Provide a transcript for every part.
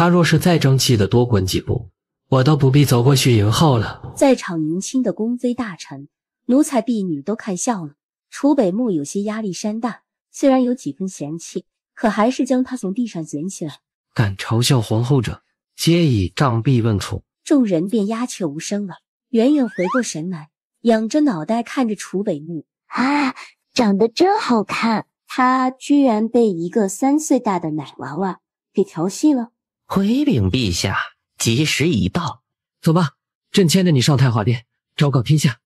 他若是再争气的多滚几步，我倒不必走过去迎候了。在场年轻的宫妃大臣、奴才婢女都看笑了。楚北木有些压力山大，虽然有几分嫌弃，可还是将他从地上捡起来。敢嘲笑皇后者，皆以杖毙问处。众人便鸦雀无声了。圆圆回过神来，仰着脑袋看着楚北木，啊，长得真好看。他居然被一个3岁大的奶娃娃给调戏了。回禀陛下，吉时已到。走吧，朕牵着你上太华殿，昭告天下。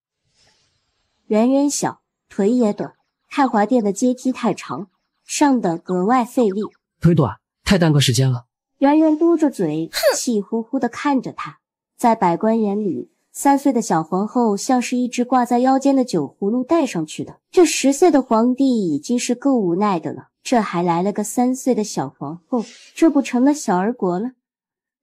圆圆小，腿也短，太华殿的阶梯太长，上得格外费力。腿短，太耽搁时间了。圆圆嘟着嘴，气呼呼地看着他。在百官眼里，3岁的小皇后像是一只挂在腰间的酒葫芦带上去的。这10岁的皇帝已经是够无奈的了，这还来了个3岁的小皇后，这不成了小儿国了？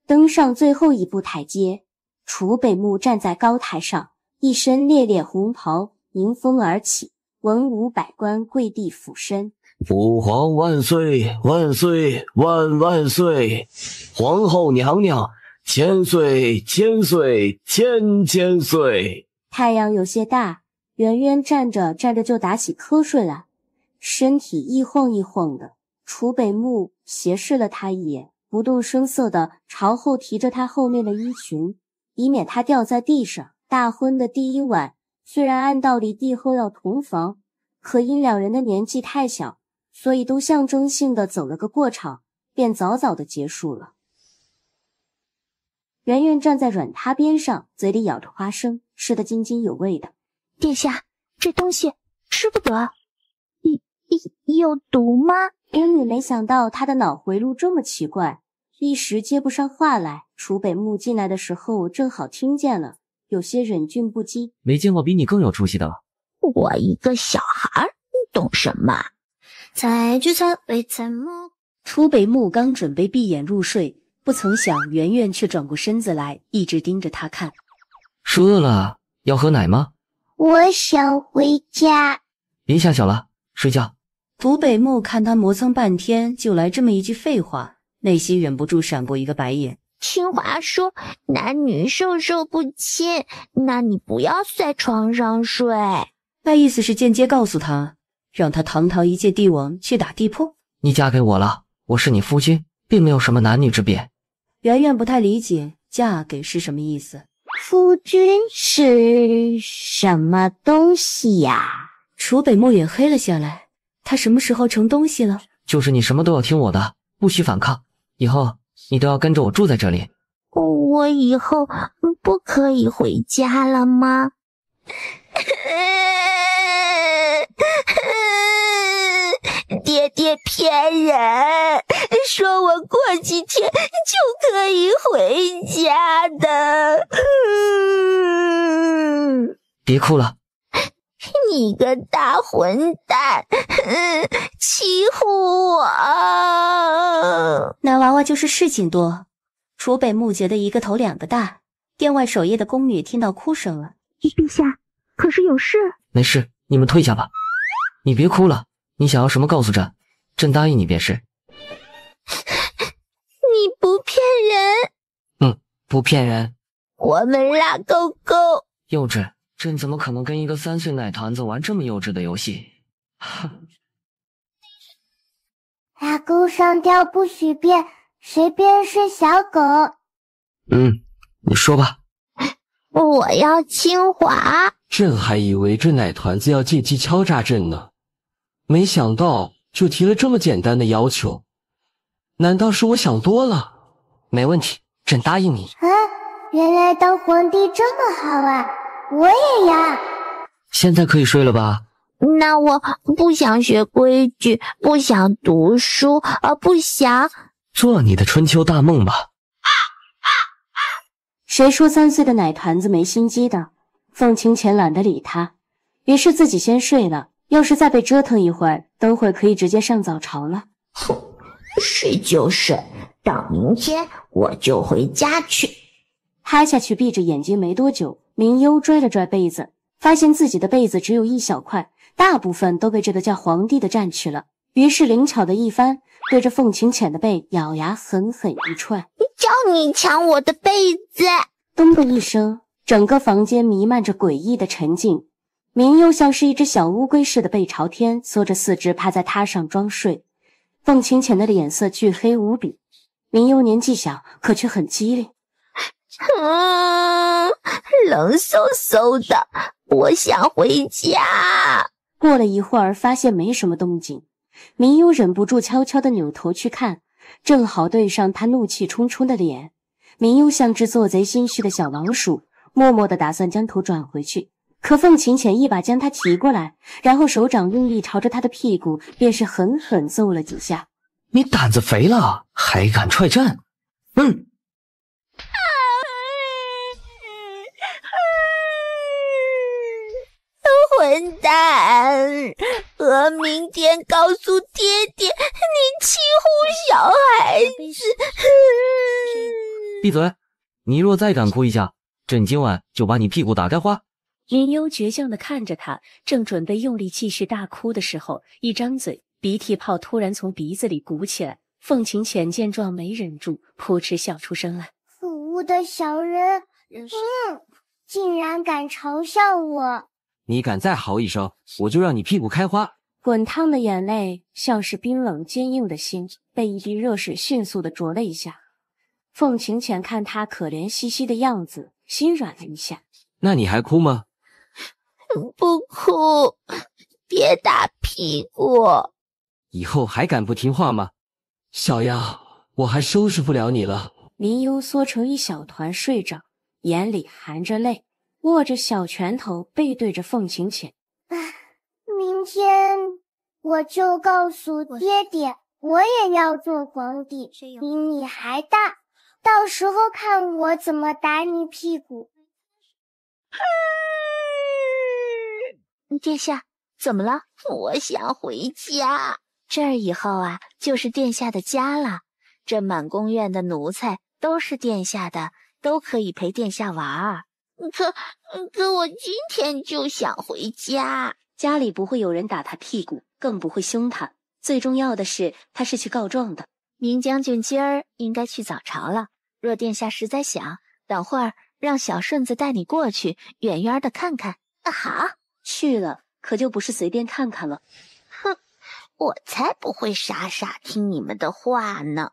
登上最后一步台阶，楚北木站在高台上，一身烈烈红袍迎风而起，文武百官跪地俯身。父皇万岁，万岁，万万岁！皇后娘娘千岁，千岁，千千岁！太阳有些大，圆圆站着站着就打起瞌睡来，身体一晃一晃的。楚北木斜视了他一眼，不动声色地朝后提着他后面的衣裙，以免他掉在地上。大婚的第一晚，虽然按道理帝后要同房，可因两人的年纪太小，所以都象征性的走了个过场，便早早的结束了。圆圆站在软榻边上，嘴里咬着花生，吃得津津有味的。殿下，这东西吃不得，有毒吗？宫女没想到他的脑回路这么奇怪，一时接不上话来。楚北木进来的时候正好听见了，有些忍俊不禁。没见过比你更有出息的。我一个小孩，你懂什么？采菊草为采木。楚北木刚准备闭眼入睡，不曾想圆圆却转过身子来，一直盯着他看。是饿了，要喝奶吗？我想回家。别瞎想了，睡觉。楚北木看他磨蹭半天，就来这么一句废话，内心忍不住闪过一个白眼。听话说男女授受不亲，那你不要在床上睡。那意思是间接告诉他，让他堂堂一介帝王去打地铺。你嫁给我了，我是你夫君，并没有什么男女之别。圆圆不太理解嫁给是什么意思。夫君是什么东西呀？楚北木脸黑了下来，他什么时候成东西了？就是你什么都要听我的，不许反抗，以后你都要跟着我住在这里。我以后不可以回家了吗？爹爹骗人，说我过几天就可以回家的。别哭了。你个大混蛋，欺负我！那娃娃就是事情多。楚北木觉得一个头两个大。殿外守夜的宫女听到哭声了。陛下，可是有事？没事，你们退下吧。你别哭了，你想要什么告诉朕，朕答应你便是。你不骗人？不骗人。我们拉勾勾。幼稚，朕怎么可能跟一个3岁奶团子玩这么幼稚的游戏？哼。拉钩上吊不许变，谁变是小狗。你说吧。我要清华。朕还以为这奶团子要借机敲诈朕呢，没想到就提了这么简单的要求。难道是我想多了？没问题，朕答应你。啊，原来当皇帝这么好啊，我也要。现在可以睡了吧？那我不想学规矩，不想读书，不想做你的春秋大梦吧。谁说3岁的奶团子没心机的？凤清浅懒得理他，于是自己先睡了。要是再被折腾一会儿，等会儿可以直接上早朝了。哼，睡就睡，到明天我就回家去。趴下去闭着眼睛没多久，明幽拽了拽被子，发现自己的被子只有一小块，大部分都被这个叫皇帝的占去了。于是灵巧的一番，对着凤清浅的背咬牙狠狠一踹。要你抢我的被子！咚的一声，整个房间弥漫着诡异的沉静。明幽像是一只小乌龟似的背朝天，缩着四肢趴在榻上装睡。凤清浅的脸色黢黑无比。明幽年纪小，可却很机灵。冷飕飕的，我想回家。过了一会儿，发现没什么动静，明幽忍不住悄悄地扭头去看，正好对上他怒气冲冲的脸。明幽像只做贼心虚的小老鼠，默默地打算将头转回去。可凤琴浅一把将他提过来，然后手掌用力朝着他的屁股便是狠狠揍了几下。你胆子肥了，还敢踹阵？混蛋！我明天告诉爹爹，你欺负小孩子。闭嘴！你若再敢哭一下，朕今晚就把你屁股打开花。明幽倔强地看着他，正准备用力继续大哭的时候，一张嘴，鼻涕泡突然从鼻子里鼓起来。凤琴浅见状没忍住，扑哧笑出声来。可恶的小人，竟然敢嘲笑我！你敢再嚎一声，我就让你屁股开花！滚烫的眼泪像是冰冷坚硬的心，被一滴热水迅速地灼了一下。凤琴浅看他可怜兮兮的样子，心软了一下。那你还哭吗？不哭，别打屁股。以后还敢不听话吗？小样，我还收拾不了你了。明幽缩成一小团睡着，眼里含着泪，握着小拳头背对着凤琴浅。明天我就告诉爹爹，我也要做皇帝，比你还大，到时候看我怎么打你屁股。殿下，怎么了？我想回家。这儿以后啊，就是殿下的家了。这满宫院的奴才都是殿下的，都可以陪殿下玩。可我今天就想回家。家里不会有人打他屁股，更不会凶他。最重要的是，他是去告状的。明将军今儿应该去早朝了。若殿下实在想，等会儿让小顺子带你过去，远远的看看。好，去了，可就不是随便看看了。哼，我才不会傻傻听你们的话呢。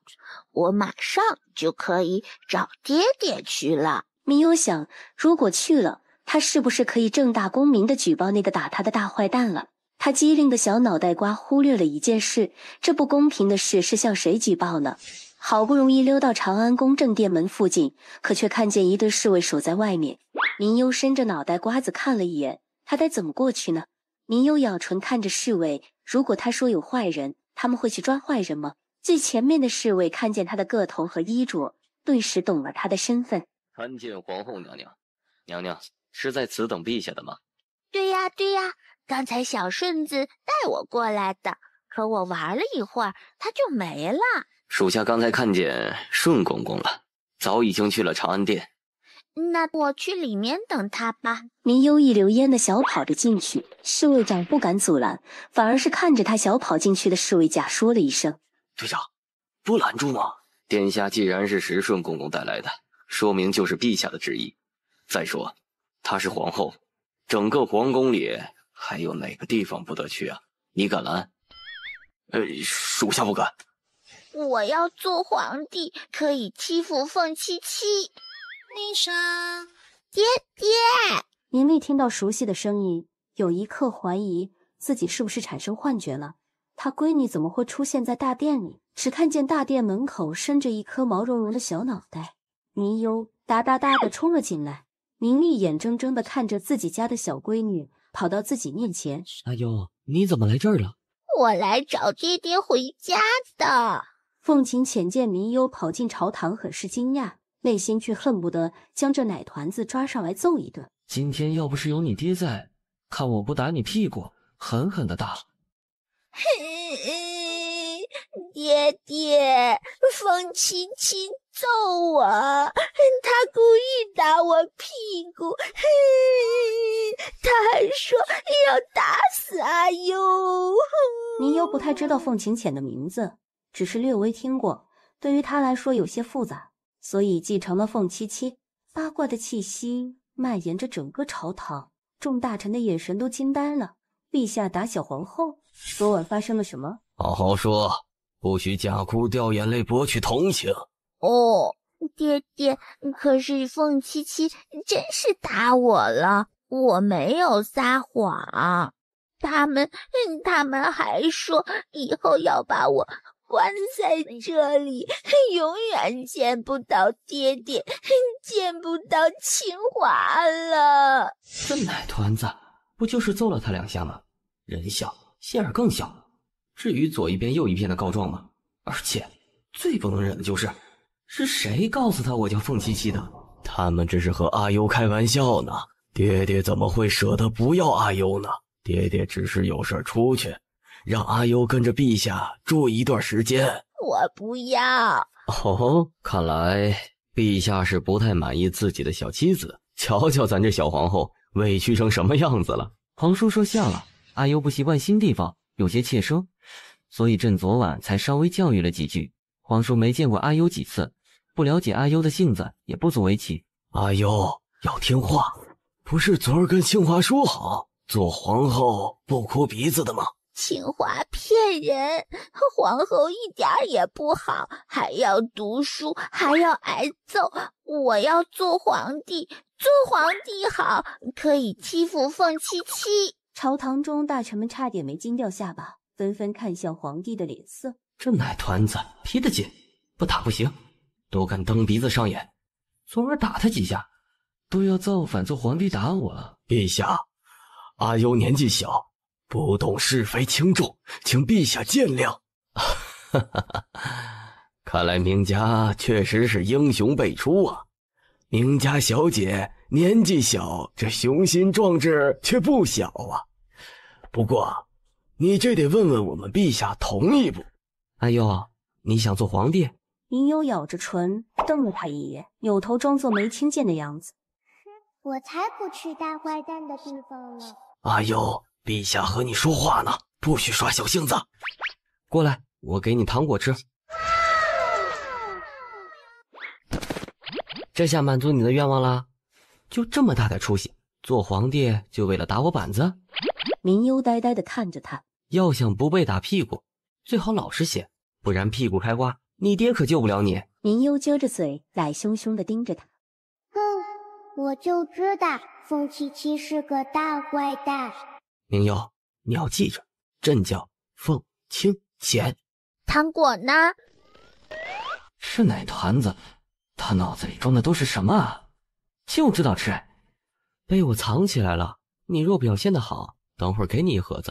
我马上就可以找爹爹去了。明幽想，如果去了，他是不是可以正大光明地举报那个打他的大坏蛋了？他机灵的小脑袋瓜忽略了一件事，这不公平的事是向谁举报呢？好不容易溜到长安宫正殿门附近，可却看见一队侍卫守在外面。明幽伸着脑袋瓜子看了一眼，他该怎么过去呢？明幽咬唇看着侍卫，如果他说有坏人，他们会去抓坏人吗？最前面的侍卫看见他的个头和衣着，顿时懂了他的身份。参见皇后娘娘。娘娘是在此等陛下的吗？对呀，刚才小顺子带我过来的，可我玩了一会儿，他就没了。属下刚才看见顺公公了，早已经去了长安殿。那我去里面等他吧。明幽一溜烟的小跑着进去，侍卫长不敢阻拦，反而是看着他小跑进去的侍卫甲说了一声：队长，不拦住吗？殿下既然是时顺公公带来的，说明就是陛下的旨意。再说她是皇后，整个皇宫里还有哪个地方不得去啊？你敢拦？属下不敢。我要做皇帝，可以欺负凤七七。爹爹！明丽听到熟悉的声音，有一刻怀疑自己是不是产生幻觉了。她闺女怎么会出现在大殿里？只看见大殿门口伸着一颗毛茸茸的小脑袋。明幽哒哒哒地冲了进来，明丽眼睁睁地看着自己家的小闺女跑到自己面前。阿幽，你怎么来这儿了？我来找爹爹回家的。凤琴浅见明幽跑进朝堂，很是惊讶，内心却恨不得将这奶团子抓上来揍一顿。今天要不是有你爹在，看我不打你屁股，狠狠的打。爹爹，凤七七揍我，他故意打我屁股，他还说要打死阿幽。明幽不太知道凤琴浅的名字，只是略微听过，对于他来说有些复杂。所以继承了凤七七。八卦的气息蔓延着整个朝堂，众大臣的眼神都惊呆了。陛下打小皇后，昨晚发生了什么？好好说，不许假哭掉眼泪博取同情。哦，爹爹，可是凤七七真是打我了，我没有撒谎。他们还说以后要把我关在这里，永远见不到爹爹，见不到清华了。这奶团子不就是揍了他2下吗？人小心眼更小，至于左一边右一边的告状吗？而且最不能忍的是谁告诉他我叫凤七七的？他们只是和阿优开玩笑呢，爹爹怎么会舍得不要阿优呢？爹爹只是有事出去，让阿优跟着陛下住一段时间。我不要。哦，看来陛下是不太满意自己的小妻子。瞧瞧咱这小皇后委屈成什么样子了。皇叔说笑了，阿优不习惯新地方，有些怯生，所以朕昨晚才稍微教育了几句。皇叔没见过阿优几次，不了解阿优的性子也不足为奇。阿优要听话，不是昨儿跟清华说好做皇后不哭鼻子的吗？清华骗人，皇后一点也不好，还要读书，还要挨揍。我要做皇帝，做皇帝好，可以欺负凤七七。朝堂中大臣们差点没惊掉下巴，纷纷看向皇帝的脸色。这奶团子皮得紧，不打不行，都敢蹬鼻子上眼。昨儿打他几下，都要造反做皇帝打我。陛下，阿优年纪小，不懂是非轻重，请陛下见谅。看来明家确实是英雄辈出啊！明家小姐年纪小，这雄心壮志却不小啊。不过，你这得问问我们陛下同意不？阿优，你想做皇帝？明优咬着唇瞪了他一眼，扭头装作没听见的样子。我才不去大坏蛋的地方呢。阿优，陛下和你说话呢，不许耍小性子。过来，我给你糖果吃。这下满足你的愿望啦？就这么大点出息，做皇帝就为了打我板子？明优呆呆地看着他。要想不被打屁股，最好老实些，不然屁股开花，你爹可救不了你。明优撅着嘴，懒凶凶地盯着他。我就知道凤七七是个大坏蛋。明优，你要记着，朕叫凤清浅。糖果呢？是奶团子，他脑子里装的都是什么啊？就知道吃，被我藏起来了。你若表现得好，等会儿给你一盒子；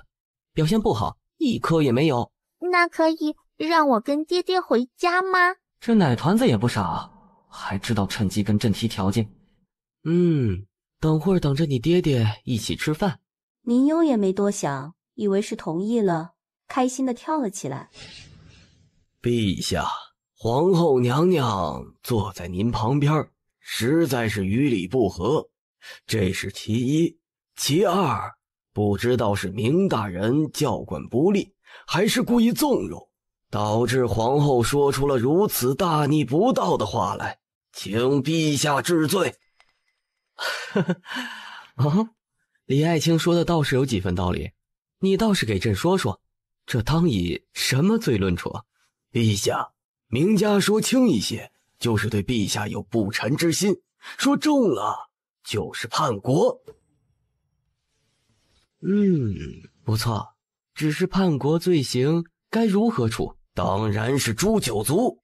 表现不好，一颗也没有。那可以让我跟爹爹回家吗？这奶团子也不傻，还知道趁机跟朕提条件。等会儿等着你爹爹一起吃饭。明优也没多想，以为是同意了，开心地跳了起来。陛下，皇后娘娘坐在您旁边，实在是与理不合，这是其一。其二，不知道是明大人教管不力，还是故意纵容，导致皇后说出了如此大逆不道的话来，请陛下治罪。啊，李爱卿说的倒是有几分道理，你倒是给朕说说，这当以什么罪论处？陛下，明家说轻一些，就是对陛下有不臣之心；说重了，就是叛国。不错，只是叛国罪行该如何处？当然是诛九族。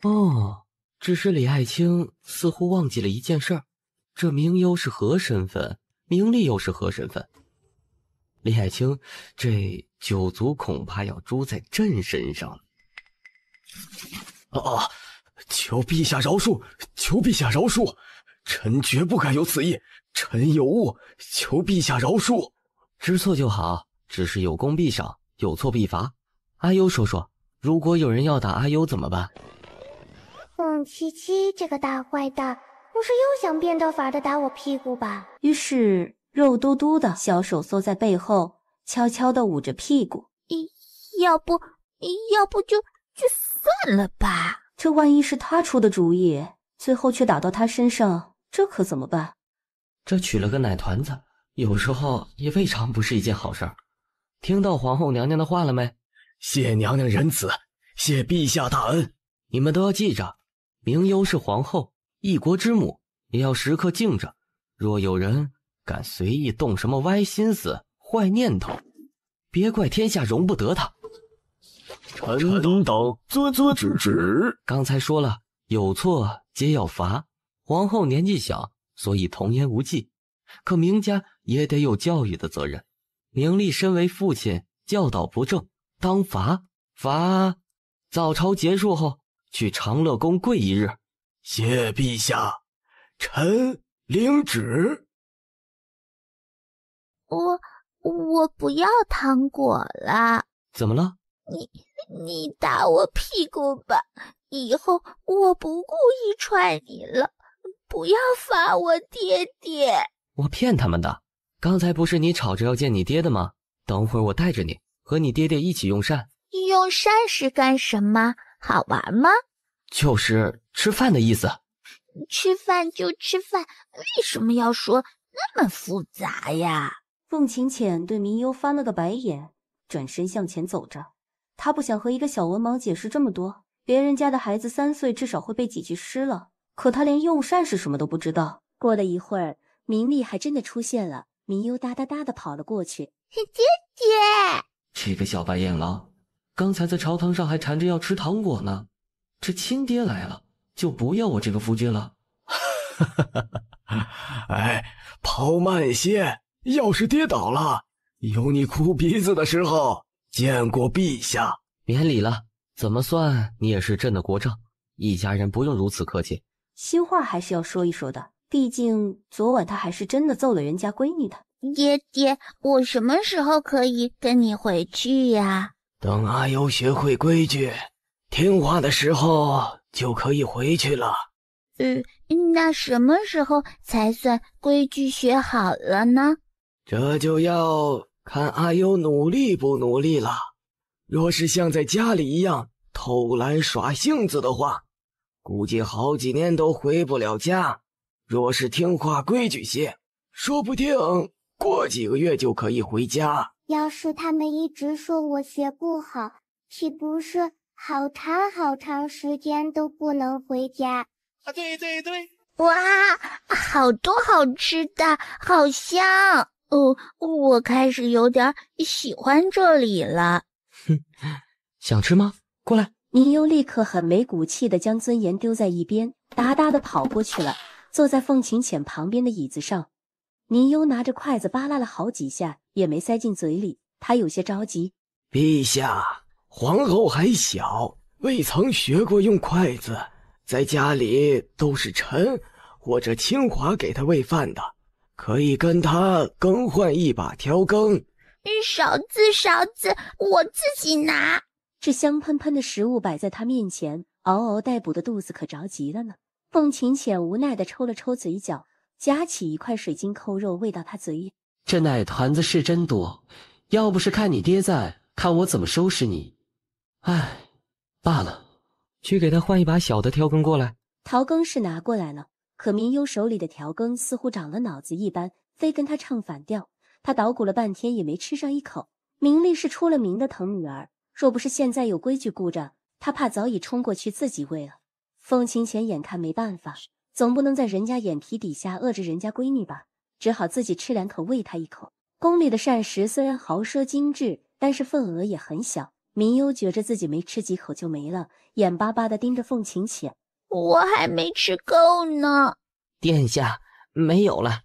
哦，只是李爱卿似乎忘记了一件事儿，这明优是何身份？明丽又是何身份？李爱卿，这九族恐怕要诛在朕身上了。求陛下饶恕，求陛下饶恕，臣绝不该有此意，臣有误，求陛下饶恕。知错就好，只是有功必赏，有错必罚。阿优说说，如果有人要打阿优怎么办？凤七七这个大坏蛋，不是又想变着法的打我屁股吧？于是肉嘟嘟的小手缩在背后，悄悄地捂着屁股。要不就算了吧。这万一是他出的主意，最后却打到他身上，这可怎么办？这娶了个奶团子，有时候也未尝不是一件好事儿。听到皇后娘娘的话了没？谢娘娘仁慈，谢陛下大恩。你们都要记着，明幽是皇后，一国之母，也要时刻敬着。若有人敢随意动什么歪心思、坏念头，别怪天下容不得他。臣等遵旨。刚才说了，有错皆要罚。皇后年纪小，所以童言无忌，可明家也得有教育的责任。明丽身为父亲，教导不正，当罚早朝结束后去长乐宫跪一日。谢陛下，臣领旨。我不要糖果了。怎么了？你打我屁股吧，以后我不故意踹你了，不要罚我爹爹。我骗他们的，刚才不是你吵着要见你爹的吗？等会儿我带着你和你爹爹一起用膳。用膳是干什么？好玩吗？就是吃饭的意思。吃饭就吃饭，为什么要说那么复杂呀？凤琴浅对明幽翻了个白眼，转身向前走着。他不想和一个小文盲解释这么多，别人家的孩子3岁至少会背几句诗了，可他连用膳是什么都不知道。过了一会儿，明丽还真的出现了，明幽哒哒哒的跑了过去。爹爹，这个小白眼狼，刚才在朝堂上还缠着要吃糖果呢，这亲爹来了就不要我这个夫君了。哎，跑慢些，要是跌倒了，有你哭鼻子的时候。见过陛下。免礼了，怎么算你也是朕的国丈，一家人不用如此客气。心话还是要说一说的，毕竟昨晚他还是真的揍了人家闺女的。爹爹，我什么时候可以跟你回去呀？等阿优学会规矩，听话的时候就可以回去了。那什么时候才算规矩学好了呢？这就要看阿优努力不努力了。若是像在家里一样偷懒耍性子的话，估计好几年都回不了家。若是听话规矩些，说不定过几个月就可以回家。要是他们一直说我学不好，岂不是好长时间都不能回家？对。哇，好多好吃的，好香！我开始有点喜欢这里了。想吃吗？过来。宁幽立刻很没骨气地将尊严丢在一边，哒哒地跑过去了，坐在凤琴浅旁边的椅子上。宁幽拿着筷子扒拉了好几下，也没塞进嘴里，他有些着急。陛下，皇后还小，未曾学过用筷子，在家里都是臣或者清华给她喂饭的，可以跟她更换一把调羹。勺子，我自己拿。这香喷喷的食物摆在他面前，嗷嗷待哺的肚子可着急了呢。凤琴浅无奈地抽了抽嘴角，夹起一块水晶扣肉喂到他嘴里。这奶团子是真多，要不是看你爹在，看我怎么收拾你。唉，罢了，去给他换一把小的调羹过来。调羹是拿过来了，可明幽手里的调羹似乎长了脑子一般，非跟他唱反调。他捣鼓了半天也没吃上一口。明丽是出了名的疼女儿，若不是现在有规矩顾着，他怕早已冲过去自己喂了。凤琴浅眼看没办法，总不能在人家眼皮底下饿着人家闺女吧，只好自己吃2口喂她一口。宫里的膳食虽然豪奢精致，但是份额也很小。明幽觉着自己没吃几口就没了，眼巴巴地盯着凤琴浅。我还没吃够呢。殿下，没有了，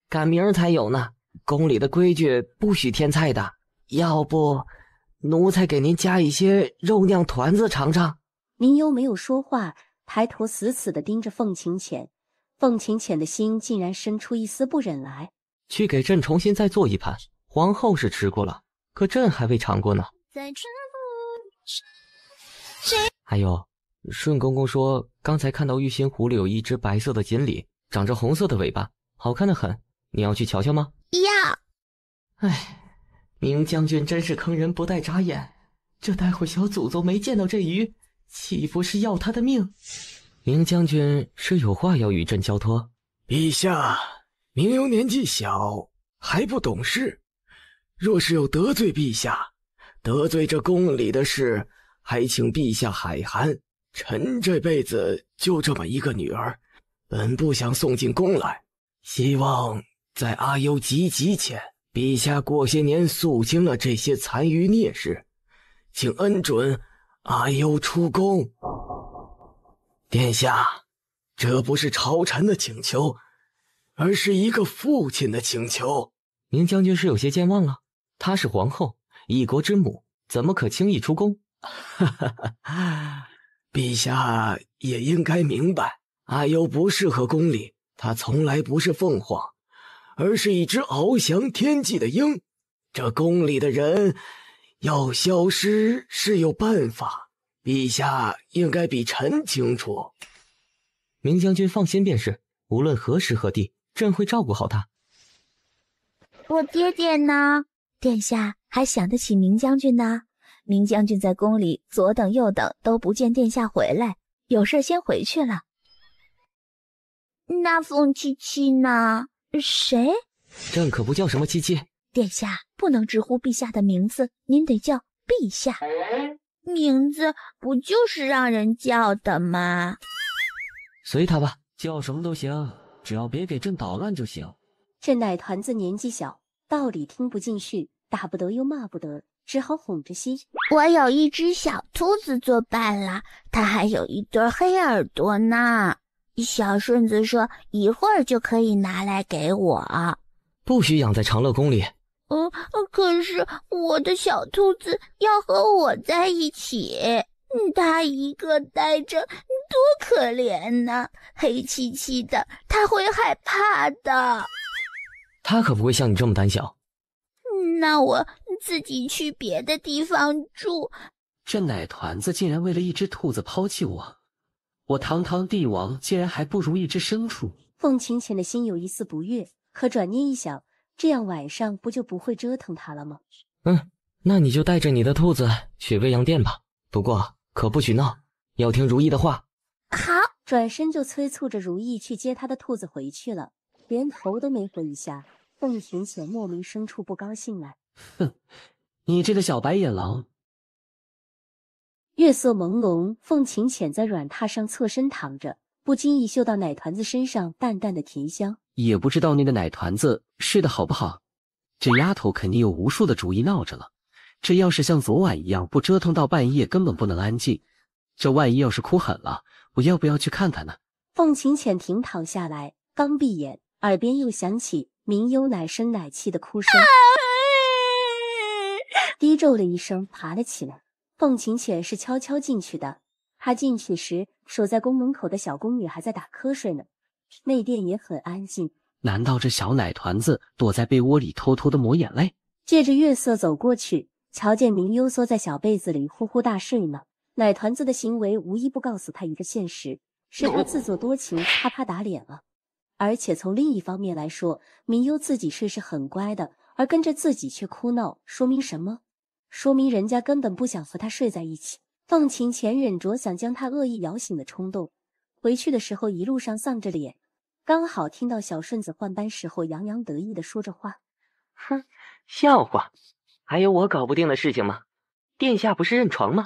赶明儿才有呢。宫里的规矩不许添菜的，要不奴才给您加一些肉酿团子尝尝。明幽没有说话，抬头死死地盯着凤琴浅。凤琴浅的心竟然生出一丝不忍来。去给朕重新再做一盘，皇后是吃过了，可朕还未尝过呢。还有，顺公公说刚才看到玉心湖里有一只白色的锦鲤，长着红色的尾巴，好看得很，你要去瞧瞧吗？要。唉，明将军真是坑人不带眨眼，这待会小祖宗没见到这鱼，岂不是要他的命？明将军是有话要与朕交托。陛下，明幽年纪小，还不懂事，若是有得罪陛下，得罪这宫里的事，还请陛下海涵。臣这辈子就这么一个女儿，本不想送进宫来，希望在阿优及笄前，陛下过些年肃清了这些残余孽事，请恩准阿优出宫。殿下，这不是朝臣的请求，而是一个父亲的请求。明将军是有些健忘了，她是皇后，一国之母，怎么可轻易出宫？哈哈哈，陛下也应该明白，阿优不适合宫里，她从来不是凤凰，而是一只翱翔天际的鹰。这宫里的人要消失是有办法，陛下应该比臣清楚。明将军放心便是，无论何时何地，朕会照顾好他。我爹爹呢？殿下还想得起明将军呢？明将军在宫里左等右等都不见殿下回来，有事先回去了。那凤七七呢？谁？朕可不叫什么七七。殿下不能直呼陛下的名字，您得叫陛下。名字不就是让人叫的吗？随他吧，叫什么都行，只要别给朕捣乱就行。这奶团子年纪小，道理听不进去，打不得又骂不得，只好哄着些。我有一只小兔子作伴啦，它还有一对黑耳朵呢。小顺子说一会儿就可以拿来给我。不许养在长乐宫里。可是我的小兔子要和我在一起，它一个呆着多可怜呢，黑漆漆的，它会害怕的。他可不会像你这么胆小。那我自己去别的地方住。这奶团子竟然为了一只兔子抛弃我堂堂帝王竟然还不如一只牲畜。凤琴浅的心有一丝不悦，可转念一想，这样晚上不就不会折腾他了吗？那你就带着你的兔子去未央殿吧，不过可不许闹，要听如意的话。好。转身就催促着如意去接他的兔子回去了，连头都没回一下，凤琴浅莫名生出不高兴来。哼，你这个小白眼狼。月色朦胧，凤琴浅在软榻上侧身躺着，不经意嗅到奶团子身上淡淡的甜香。也不知道那个奶团子睡得好不好，这丫头肯定有无数的主意闹着了。这要是像昨晚一样不折腾到半夜，根本不能安静。这万一要是哭狠了，我要不要去看看呢？凤琴浅平躺下来，刚闭眼，耳边又响起明幽奶声奶气的哭声，低咒了一声，爬了起来。凤琴浅是悄悄进去的，她进去时，守在宫门口的小宫女还在打瞌睡呢。内殿也很安静。难道这小奶团子躲在被窝里偷偷的抹眼泪？借着月色走过去，瞧见明幽缩在小被子里呼呼大睡呢。奶团子的行为无一不告诉他一个现实，是他自作多情，怕打脸了。而且从另一方面来说，明幽自己睡是很乖的，而跟着自己却哭闹，说明什么？说明人家根本不想和他睡在一起。凤琴浅忍着想将他恶意摇醒的冲动，回去的时候一路上丧着脸，刚好听到小顺子换班时候洋洋得意地说着话。哼，笑话，还有我搞不定的事情吗？殿下不是认床吗？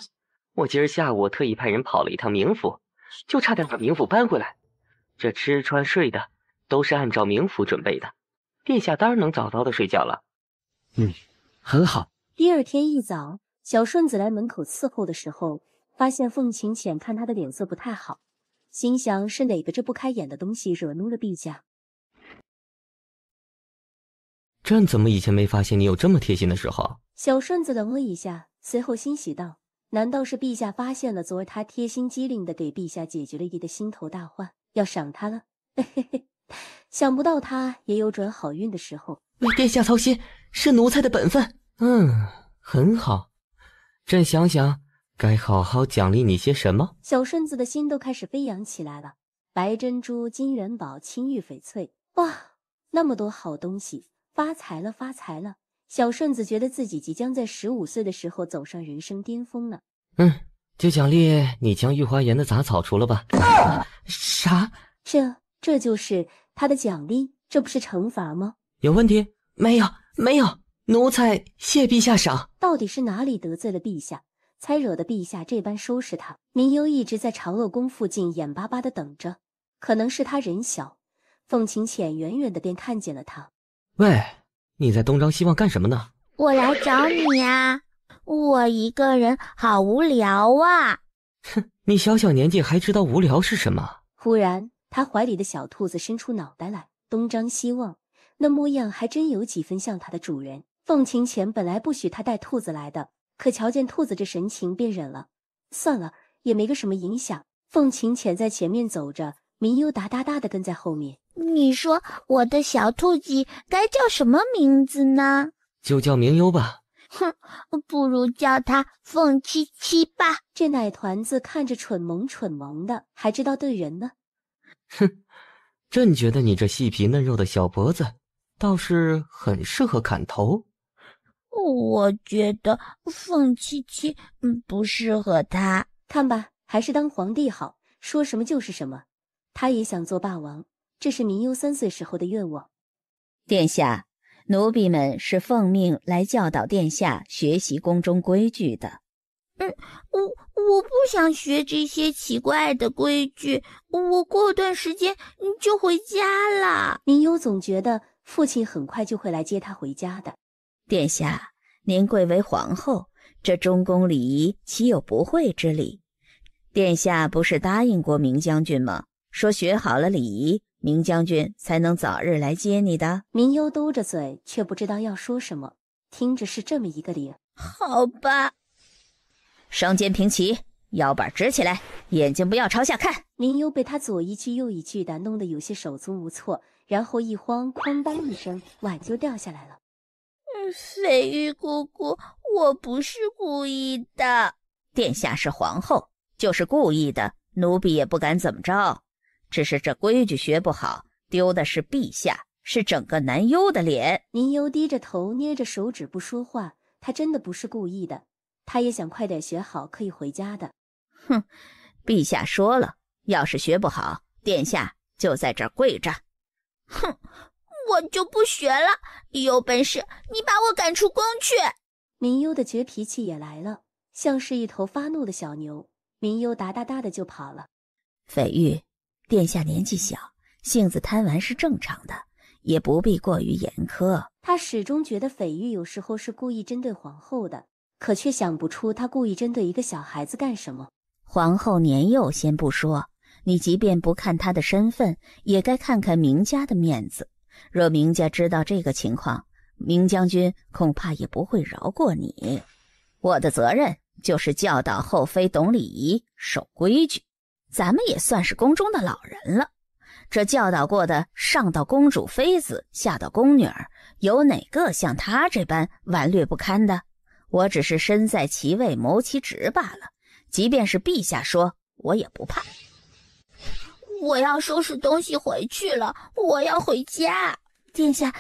我今儿下午特意派人跑了一趟冥府，就差点把冥府搬回来。这吃穿睡的都是按照冥府准备的，殿下当然能早早的睡觉了。很好。第二天一早，小顺子来门口伺候的时候，发现凤琴浅看他的脸色不太好，心想是哪个这不开眼的东西惹怒了陛下。朕怎么以前没发现你有这么贴心的时候？小顺子愣了一下，随后欣喜道：难道是陛下发现了昨儿他贴心机灵的给陛下解决了一个心头大患，要赏他了？嘿嘿，想不到他也有转好运的时候。为殿下操心是奴才的本分。很好，朕想想该好好奖励你些什么。小顺子的心都开始飞扬起来了，白珍珠、金元宝、青玉翡翠，哇，那么多好东西，发财了发财了。小顺子觉得自己即将在15岁的时候走上人生巅峰呢。就奖励你将御花园的杂草除了吧。啥？这就是他的奖励？这不是惩罚吗？有问题？没有，奴才谢陛下赏。到底是哪里得罪了陛下，才惹得陛下这般收拾他？明幽一直在长乐宫附近眼巴巴地等着，可能是他人小，凤琴浅远远的便看见了他。喂，你在东张西望干什么呢？我来找你呀，我一个人好无聊啊。哼，你小小年纪还知道无聊是什么？忽然他怀里的小兔子伸出脑袋来，东张西望，那模样还真有几分像它的主人。凤琴浅本来不许他带兔子来的，可瞧见兔子这神情便忍了。算了，也没个什么影响。凤琴浅在前面走着，明幽哒哒哒的跟在后面。你说我的小兔子该叫什么名字呢？就叫明幽吧。哼，不如叫它凤七七吧。这奶团子看着蠢萌的，还知道对人呢。哼，朕觉得你这细皮嫩肉的小脖子倒是很适合砍头。我觉得凤七七不适合他。看吧，还是当皇帝好，说什么就是什么。他也想做霸王，这是明幽3岁时候的愿望。殿下，奴婢们是奉命来教导殿下学习宫中规矩的。我不想学这些奇怪的规矩，我过段时间就回家了。明幽总觉得父亲很快就会来接他回家的。殿下，您贵为皇后，这中宫礼仪岂有不会之理？殿下不是答应过明将军吗？说学好了礼仪，明将军才能早日来接你的。明幽兜着嘴，却不知道要说什么，听着是这么一个理。好吧。双肩平齐，腰板直起来，眼睛不要朝下看。明幽被他左一句右一句的弄得有些手足无措，然后一慌，哐当一声，碗就掉下来了。飞玉姑姑，我不是故意的。殿下是皇后，就是故意的，奴婢也不敢怎么着。只是这规矩学不好，丢的是陛下，是整个南幽的脸。明幽低着头，捏着手指不说话。他真的不是故意的，他也想快点学好，可以回家的。哼，陛下说了，要是学不好，殿下就在这儿跪着。哼，我就不学了，有本事你把我赶出宫去。明幽的倔脾气也来了，像是一头发怒的小牛。明幽哒哒哒的就跑了。绯玉，殿下年纪小，性子贪玩是正常的，也不必过于严苛。他始终觉得绯玉有时候是故意针对皇后的，可却想不出他故意针对一个小孩子干什么。皇后年幼先不说，你即便不看她的身份，也该看看明家的面子。若明家知道这个情况，明将军恐怕也不会饶过你。我的责任就是教导后妃懂礼仪、守规矩。咱们也算是宫中的老人了，这教导过的上到公主妃子，下到宫女儿，有哪个像她这般顽劣不堪的？我只是身在其位谋其职罢了，即便是陛下说，我也不怕。我要收拾东西回去了，我要回家。殿下，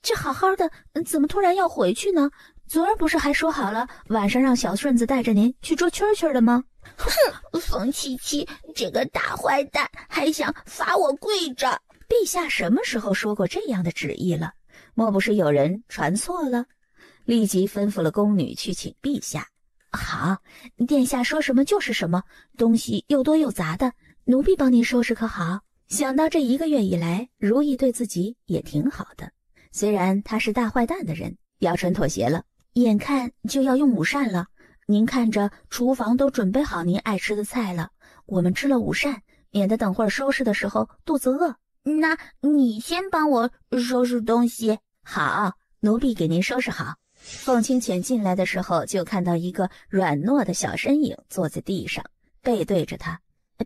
这好好的，怎么突然要回去呢？昨儿不是还说好了，晚上让小顺子带着您去捉蛐蛐的吗？哼，冯七七这个大坏蛋还想罚我跪着。陛下什么时候说过这样的旨意了？莫不是有人传错了？立即吩咐了宫女去请陛下。好，殿下说什么就是什么，东西又多又杂的，奴婢帮您收拾可好？想到这1个月以来，如意对自己也挺好的。虽然他是大坏蛋的人，姚晨妥协了，眼看就要用午膳了。您看着厨房都准备好您爱吃的菜了，我们吃了午膳，免得等会儿收拾的时候肚子饿。那你先帮我收拾东西。好，奴婢给您收拾好。凤清浅进来的时候，就看到一个软糯的小身影坐在地上，背对着他。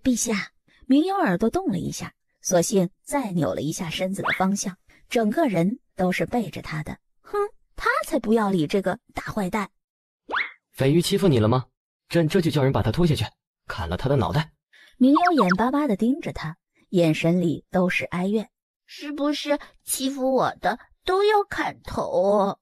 陛下，明幽耳朵动了一下，索性再扭了一下身子的方向，整个人都是背着他的。哼，他才不要理这个大坏蛋。绯玉欺负你了吗？朕这就叫人把他拖下去，砍了他的脑袋。明幽眼巴巴地盯着他，眼神里都是哀怨。是不是欺负我的都要砍头？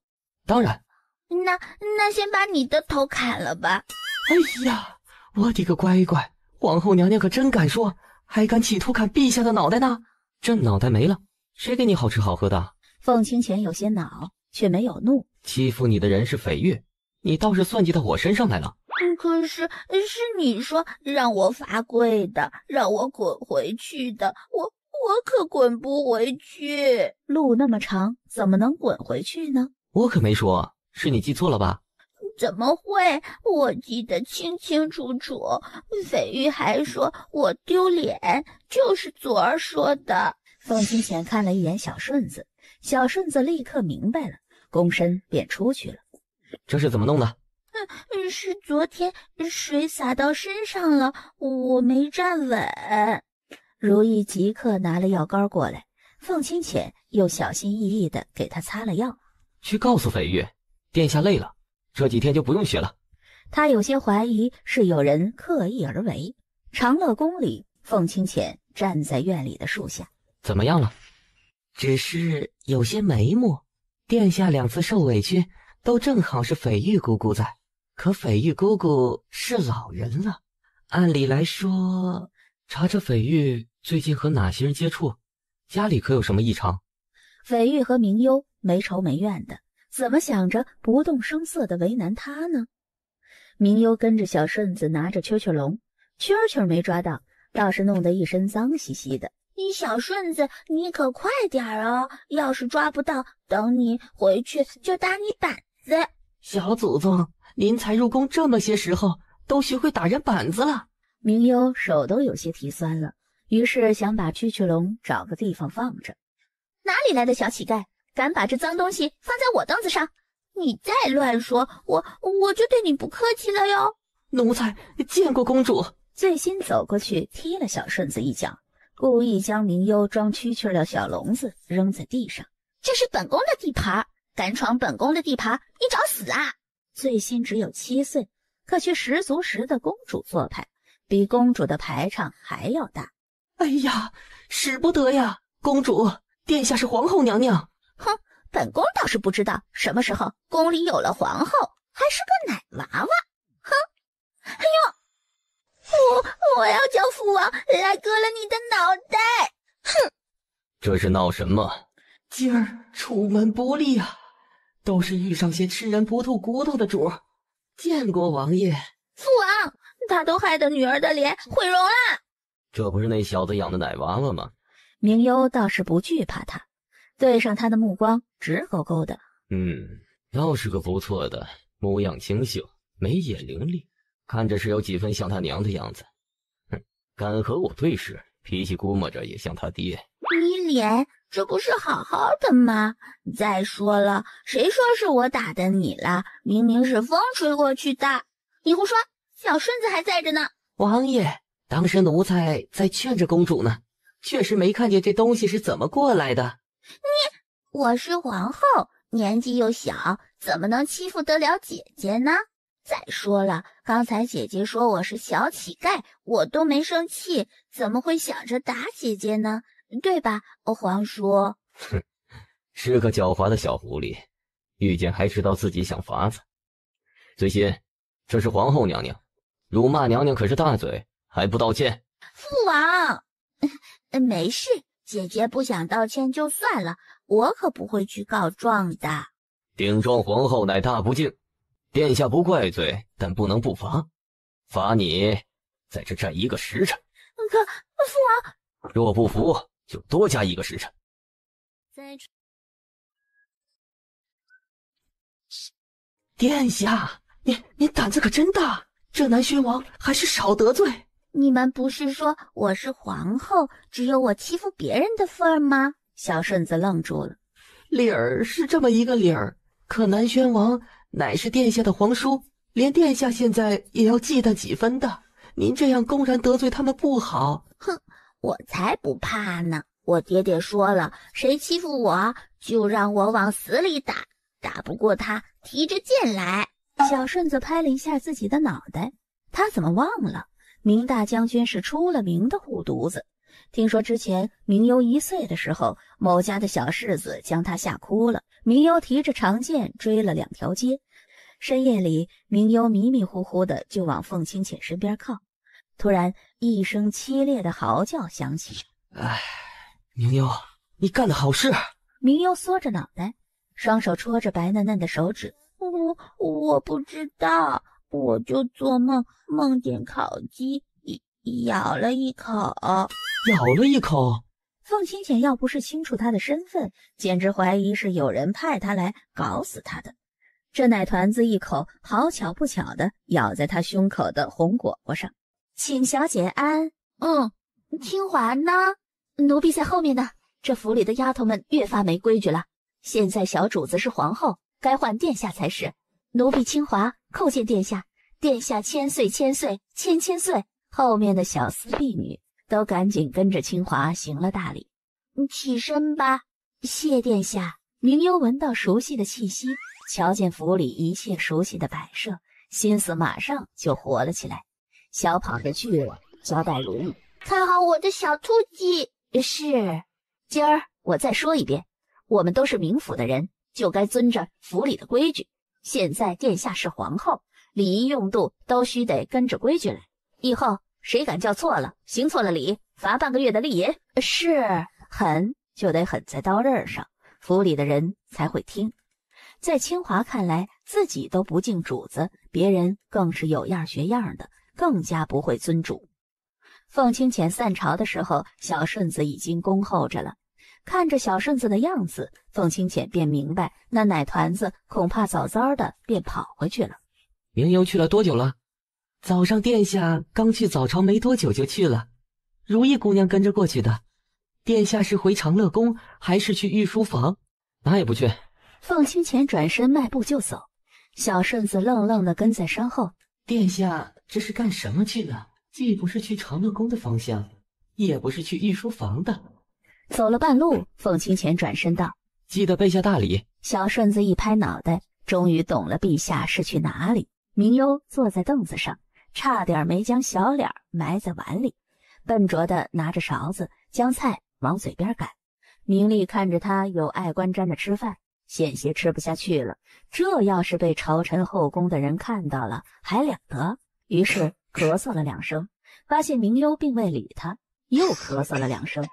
当然。那先把你的头砍了吧。哎呀，我的个乖乖，皇后娘娘可真敢说，还敢企图砍陛下的脑袋呢！这脑袋没了，谁给你好吃好喝的？凤清浅有些恼，却没有怒。欺负你的人是翡玉，你倒是算计到我身上来了。可是你说让我罚跪的，让我滚回去的，我可滚不回去。路那么长，怎么能滚回去呢？我可没说，是你记错了吧？怎么会？我记得清清楚楚，翡玉还说我丢脸，就是昨儿说的。凤清浅看了一眼小顺子，小顺子立刻明白了，躬身便出去了。这是怎么弄的？是昨天水洒到身上了，我没站稳。如意即刻拿了药膏过来，凤清浅又小心翼翼地给他擦了药。去告诉翡玉，殿下累了，这几天就不用学了。他有些怀疑是有人刻意而为。长乐宫里，凤清浅站在院里的树下。怎么样了？只是有些眉目。殿下2次受委屈，都正好是翡玉姑姑在。可翡玉姑姑是老人了，按理来说，查查翡玉最近和哪些人接触，家里可有什么异常？翡玉和明幽没仇没怨的，怎么想着不动声色地为难他呢？明幽跟着小顺子拿着蛐蛐笼，蛐蛐没抓到，倒是弄得一身脏兮兮的。你小顺子，你可快点哦！要是抓不到，等你回去就打你板子。小祖宗，您才入宫这么些时候，都学会打人板子了。明幽手都有些提酸了，于是想把蛐蛐笼找个地方放着。哪里来的小乞丐，敢把这脏东西放在我凳子上？你再乱说，我就对你不客气了哟！奴才见过公主。醉心走过去踢了小顺子一脚，故意将明幽装蛐蛐的小笼子扔在地上。这是本宫的地盘，敢闯本宫的地盘，你找死啊！醉心只有7岁，可却十足十的公主做派，比公主的排场还要大。哎呀，使不得呀！公主，殿下是皇后娘娘。哼，本宫倒是不知道什么时候宫里有了皇后，还是个奶娃娃。哼！哎呦，我要叫父王来割了你的脑袋！哼！这是闹什么？今儿出门不利啊，都是遇上些吃人不吐骨头的主儿。见过王爷。父王，他都害得女儿的脸毁容了。这不是那小子养的奶娃娃吗？明幽倒是不惧怕他，对上他的目光直勾勾的。倒是个不错的，模样清秀，眉眼伶俐，看着是有几分像他娘的样子。敢和我对视，脾气估摸着也像他爹。你脸这不是好好的吗？再说了，谁说是我打的你了？明明是风吹过去的。你胡说，小顺子还在着呢。王爷，当时奴才在劝着公主呢，确实没看见这东西是怎么过来的。我是皇后，年纪又小，怎么能欺负得了姐姐呢？再说了，刚才姐姐说我是小乞丐，我都没生气，怎么会想着打姐姐呢？对吧，皇叔？哼，是个狡猾的小狐狸，遇见还知道自己想法子。最新，这是皇后娘娘，辱骂娘娘可是大罪，还不道歉？父王，没事，姐姐不想道歉就算了，我可不会去告状的。顶撞皇后乃大不敬，殿下不怪罪，但不能不罚，罚你在这站1个时辰。可父王，若不服，就多加1个时辰。殿下，你胆子可真大，这南宣王还是少得罪。你们不是说我是皇后，只有我欺负别人的份儿吗？小顺子愣住了。理儿是这么一个理儿，可南宣王乃是殿下的皇叔，连殿下现在也要忌惮几分的。您这样公然得罪他们不好。哼，我才不怕呢！我爹爹说了，谁欺负我，就让我往死里打，打不过他，提着剑来。小顺子拍了一下自己的脑袋，他怎么忘了？明大将军是出了名的护犊子。听说之前明幽1岁的时候，某家的小世子将他吓哭了。明幽提着长剑追了2条街，深夜里，明幽迷迷糊糊的就往凤清浅身边靠，突然一声凄烈的嚎叫响起。哎，明幽，你干的好事！明幽缩着脑袋，双手戳着白嫩嫩的手指。我不知道，我就做梦见烤鸡，咬了一口。咬了一口。凤清浅要不是清楚他的身份，简直怀疑是有人派他来搞死他的。这奶团子一口好巧不巧的咬在他胸口的红果果上。请小姐安。清华呢？奴婢在后面呢。这府里的丫头们越发没规矩了。现在小主子是皇后，该换殿下才是。奴婢清华叩见殿下，殿下千岁千岁千千岁。后面的小厮婢女都赶紧跟着清华行了大礼。起身吧。谢殿下。明幽闻到熟悉的气息，瞧见府里一切熟悉的摆设，心思马上就活了起来，小跑着去了，交代如意。看好我的小兔鸡。是。今儿我再说一遍，我们都是冥府的人，就该遵着府里的规矩。现在殿下是皇后，礼仪用度都须得跟着规矩来。以后谁敢叫错了，行错了礼，罚半个月的利银。是，狠就得狠在刀刃上，府里的人才会听。在清华看来，自己都不敬主子，别人更是有样学样的，更加不会尊主。凤清浅散朝的时候，小顺子已经恭候着了。看着小顺子的样子，凤清浅便明白，那奶团子恐怕早早的便跑回去了。明幽去了多久了？早上殿下刚去早朝没多久就去了，如意姑娘跟着过去的。殿下是回长乐宫还是去御书房？哪也不去。凤清浅转身迈步就走，小顺子愣愣地跟在身后。殿下这是干什么去呢？既不是去长乐宫的方向，也不是去御书房的。走了半路，凤清浅转身道：记得备下大礼。小顺子一拍脑袋，终于懂了陛下是去哪里。明幽坐在凳子上，差点没将小脸埋在碗里，笨拙地拿着勺子将菜往嘴边赶。明丽看着他有碍观瞻的吃饭，险些吃不下去了。这要是被朝臣后宫的人看到了，还了得？于是咳嗽了2声，发现明幽并未理他，又咳嗽了2声。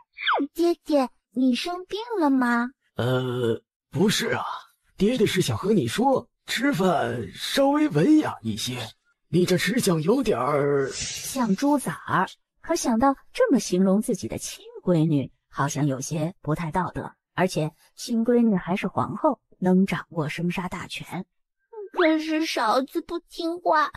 爹爹，你生病了吗？不是啊，爹爹是想和你说，吃饭稍微文雅一些。你这吃相有点儿像猪崽儿。可想到这么形容自己的亲闺女，好像有些不太道德。而且亲闺女还是皇后，能掌握生杀大权。可是勺子不听话，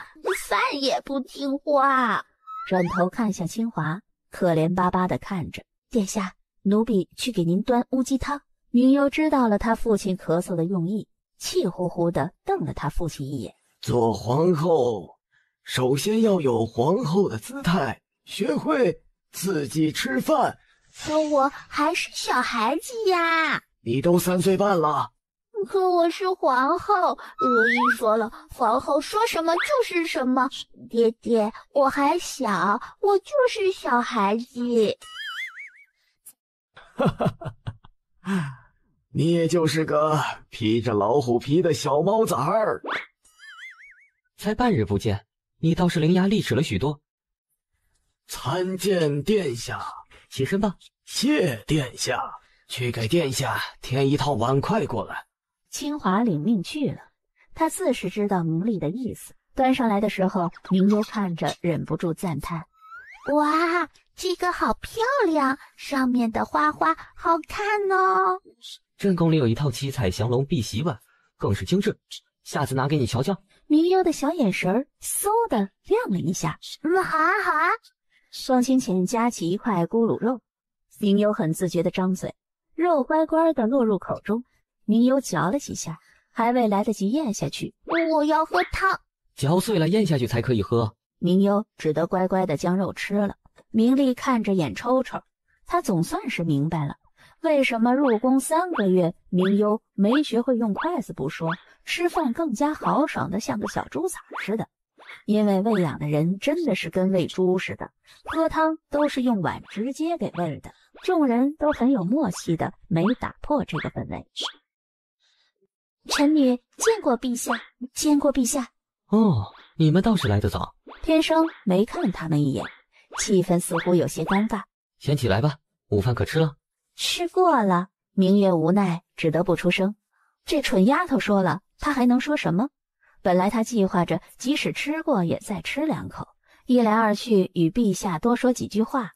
饭也不听话。转头看向清华，可怜巴巴地看着殿下，奴婢去给您端乌鸡汤。明幽知道了他父亲咳嗽的用意，气呼呼地瞪了他父亲一眼。做皇后，首先要有皇后的姿态，学会自己吃饭。可我还是小孩子呀。你都3岁半了。可我是皇后，如意说了，皇后说什么就是什么。爹爹，我还小，我就是小孩子。哈哈哈，你也就是个披着老虎皮的小猫崽儿。才半日不见，你倒是伶牙俐齿了许多。参见殿下。起身吧。谢殿下。去给殿下添一套碗筷过来。清华领命去了，他自是知道明丽的意思。端上来的时候，明幽看着忍不住赞叹：哇，这个好漂亮，上面的花花好看哦。朕宫里有一套七彩降龙碧玺碗，更是精致，下次拿给你瞧瞧。明幽的小眼神嗖的亮了一下。好啊好啊。双清浅夹起一块咕噜肉，明幽很自觉地张嘴，肉乖乖地落入口中。明幽嚼了几下，还未来得及咽下去。我要喝汤。嚼碎了咽下去才可以喝。明幽只得乖乖地将肉吃了。明丽看着眼抽抽，她总算是明白了，为什么入宫3个月，明幽没学会用筷子不说，吃饭更加豪爽的像个小猪崽似的。因为喂养的人真的是跟喂猪似的，喝汤都是用碗直接给喂的。众人都很有默契的没打破这个氛围。臣女见过陛下，见过陛下。哦，你们倒是来得早。天生没看他们一眼，气氛似乎有些尴尬。先起来吧，午饭可吃了？吃过了。明月无奈，只得不出声。这蠢丫头说了，他还能说什么？本来他计划着，即使吃过也再吃2口，一来二去与陛下多说几句话。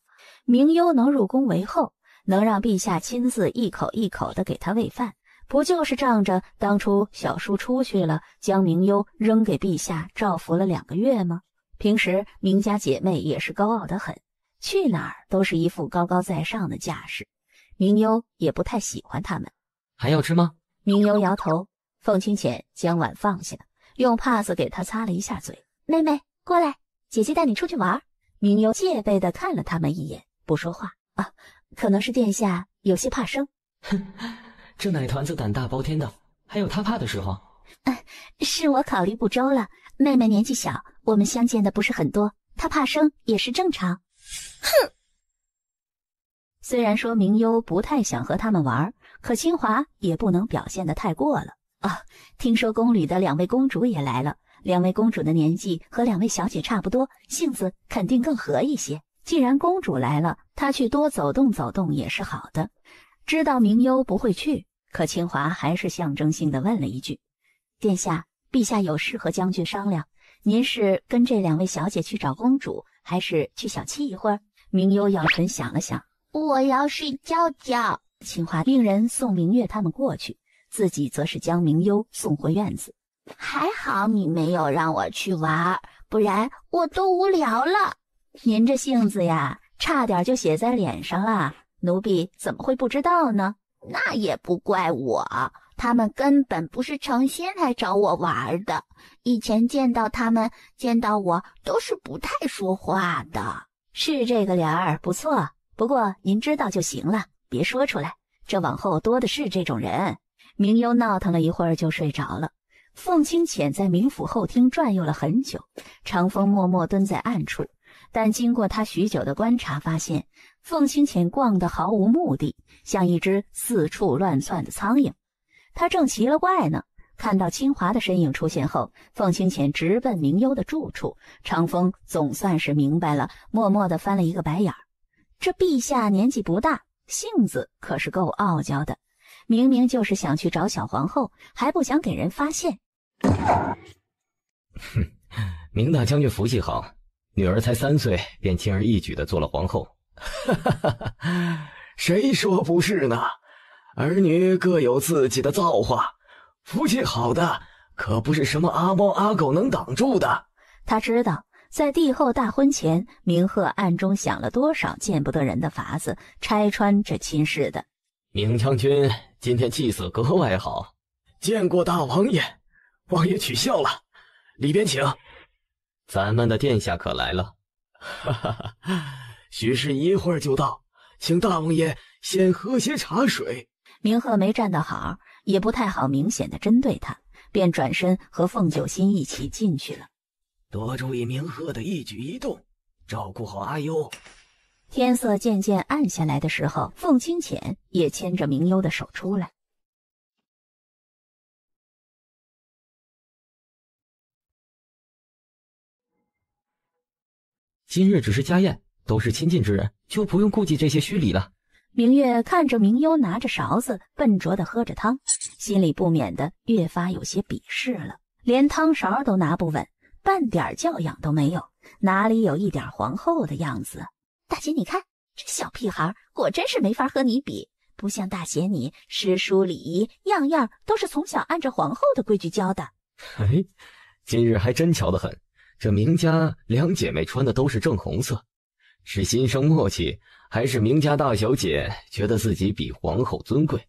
明幽能入宫为后，能让陛下亲自一口一口的给他喂饭，不就是仗着当初小叔出去了，将明幽扔给陛下照拂了2个月吗？平时明家姐妹也是高傲得很，去哪儿都是一副高高在上的架势。明幽也不太喜欢他们。还要吃吗？明幽摇头。凤清浅将碗放下，用帕子给他擦了一下嘴。妹妹，过来，姐姐带你出去玩。明幽戒备地看了他们一眼，不说话。啊，可能是殿下有些怕生。哼，这奶团子胆大包天的，还有他怕的时候。是我考虑不周了。妹妹年纪小，我们相见的不是很多，她怕生也是正常。哼！虽然说明幽不太想和他们玩，可清华也不能表现得太过了。啊，听说宫里的2位公主也来了，2位公主的年纪和2位小姐差不多，性子肯定更和一些。既然公主来了，她去多走动走动也是好的。知道明幽不会去，可清华还是象征性地问了一句：殿下，陛下有事和将军商量，您是跟这2位小姐去找公主，还是去小憩一会儿？明幽咬唇想了想，我要睡觉觉。清华命人送明月他们过去，自己则是将明幽送回院子。还好你没有让我去玩，不然我都无聊了。您这性子呀，差点就写在脸上了，奴婢怎么会不知道呢？那也不怪我，他们根本不是诚心来找我玩的。以前见到他们，见到我都是不太说话的。是这个脸儿不错，不过您知道就行了，别说出来，这往后多的是这种人。明幽闹腾了一会儿就睡着了。凤清浅在明府后厅转悠了很久，长风默默蹲在暗处，但经过他许久的观察，发现凤清浅逛得毫无目的，像一只四处乱窜的苍蝇。他正奇了怪呢，看到清华的身影出现后，凤清浅直奔明幽的住处。长风总算是明白了，默默地翻了一个白眼儿。这陛下年纪不大，性子可是够傲娇的，明明就是想去找小皇后，还不想给人发现。哼，明大将军福气好，女儿才3岁便轻而易举地做了皇后。谁说不是呢？儿女各有自己的造化，福气好的可不是什么阿猫阿狗能挡住的。他知道在帝后大婚前，明鹤暗中想了多少见不得人的法子，拆穿这亲事的。明将军今天气色格外好。见过大王爷，王爷取笑了，里边请。咱们的殿下可来了。哈哈哈，许是一会儿就到，请大王爷先喝些茶水。明鹤没站得好，也不太好明显的针对他，便转身和凤九心一起进去了。多注意明鹤的一举一动，照顾好阿优。天色渐渐暗下来的时候，凤清浅也牵着明幽的手出来。今日只是家宴，都是亲近之人，就不用顾忌这些虚礼了。明月看着明幽拿着勺子笨拙地喝着汤，心里不免的越发有些鄙视了。连汤勺都拿不稳，半点教养都没有，哪里有一点皇后的样子？大姐你看，这小屁孩果真是没法和你比，不像大姐你诗书礼仪样样都是从小按着皇后的规矩教的。哎，今日还真巧得很，这明家2姐妹穿的都是正红色，是心生默契，还是明家大小姐觉得自己比皇后尊贵，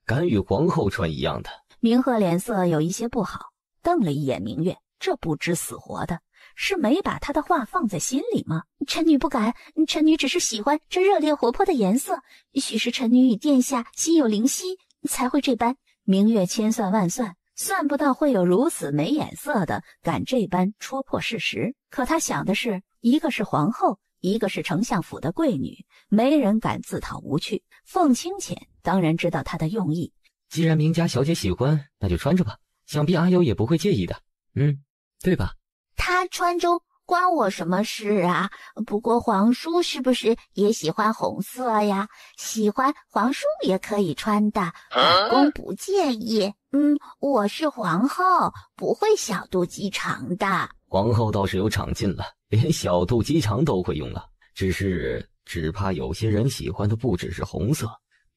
敢与皇后穿一样的？明鹤脸色有一些不好，瞪了一眼明月，这不知死活的，是没把他的话放在心里吗？臣女不敢，臣女只是喜欢这热烈活泼的颜色，许是臣女与殿下心有灵犀，才会这般。明月千算万算，算不到会有如此没眼色的敢这般戳破事实。可他想的是，一个是皇后，一个是丞相府的贵女，没人敢自讨无趣。凤清浅当然知道他的用意，既然明家小姐喜欢，那就穿着吧，想必阿优也不会介意的。对吧？他穿中关我什么事啊？不过皇叔是不是也喜欢红色呀？喜欢皇叔也可以穿的，本宫不介意。我是皇后，不会小肚鸡肠的。皇后倒是有长进了，连小肚鸡肠都会用了。只怕有些人喜欢的不只是红色，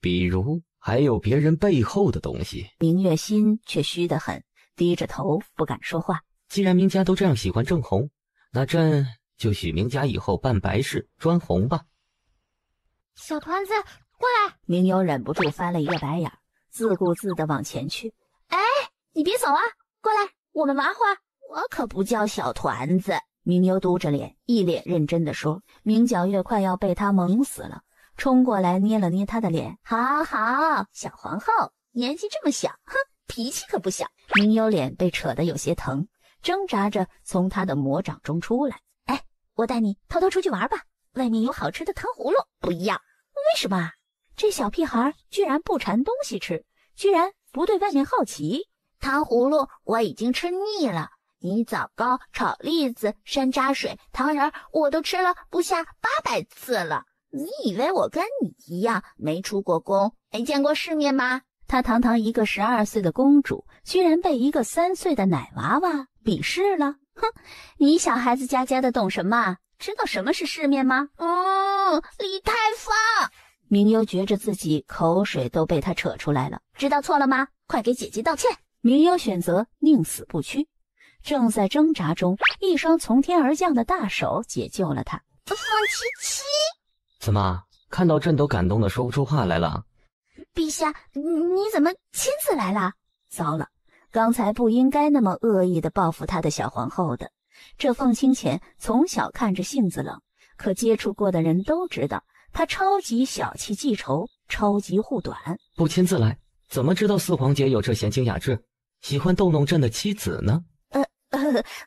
比如还有别人背后的东西。明月心却虚得很，低着头不敢说话。既然明家都这样喜欢正红，那朕就许明家以后办白事专红吧。小团子，过来！明优忍不住翻了一个白眼，自顾自地往前去。哎，你别走啊，过来，我们玩会儿。我可不叫小团子。明优嘟着脸，一脸认真地说。明皎月快要被他萌死了，冲过来捏了捏他的脸。好好，小皇后年纪这么小，脾气可不小。明优脸被扯得有些疼，挣扎着从他的魔掌中出来。哎，我带你偷偷出去玩吧，外面有好吃的糖葫芦。不要。为什么啊？这小屁孩居然不馋东西吃，居然不对外面好奇。糖葫芦我已经吃腻了，你枣糕、炒栗子、山楂水、糖人我都吃了不下800次了。你以为我跟你一样没出过宫，没见过世面吗？她堂堂一个12岁的公主，居然被一个3岁的奶娃娃鄙视了。你小孩子家的懂什么？知道什么是世面吗？李太放。明优觉着自己口水都被他扯出来了。知道错了吗？快给姐姐道歉。明优选择宁死不屈。正在挣扎中，一双从天而降的大手解救了他。凤七七，怎么看到朕都感动的说不出话来了？陛下，你怎么亲自来了？糟了，刚才不应该那么恶意的报复他的小皇后的。这凤清浅从小看着性子冷，可接触过的人都知道他超级小气记仇，超级护短。不亲自来，怎么知道四皇姐有这闲情雅致，喜欢逗弄朕的妻子呢？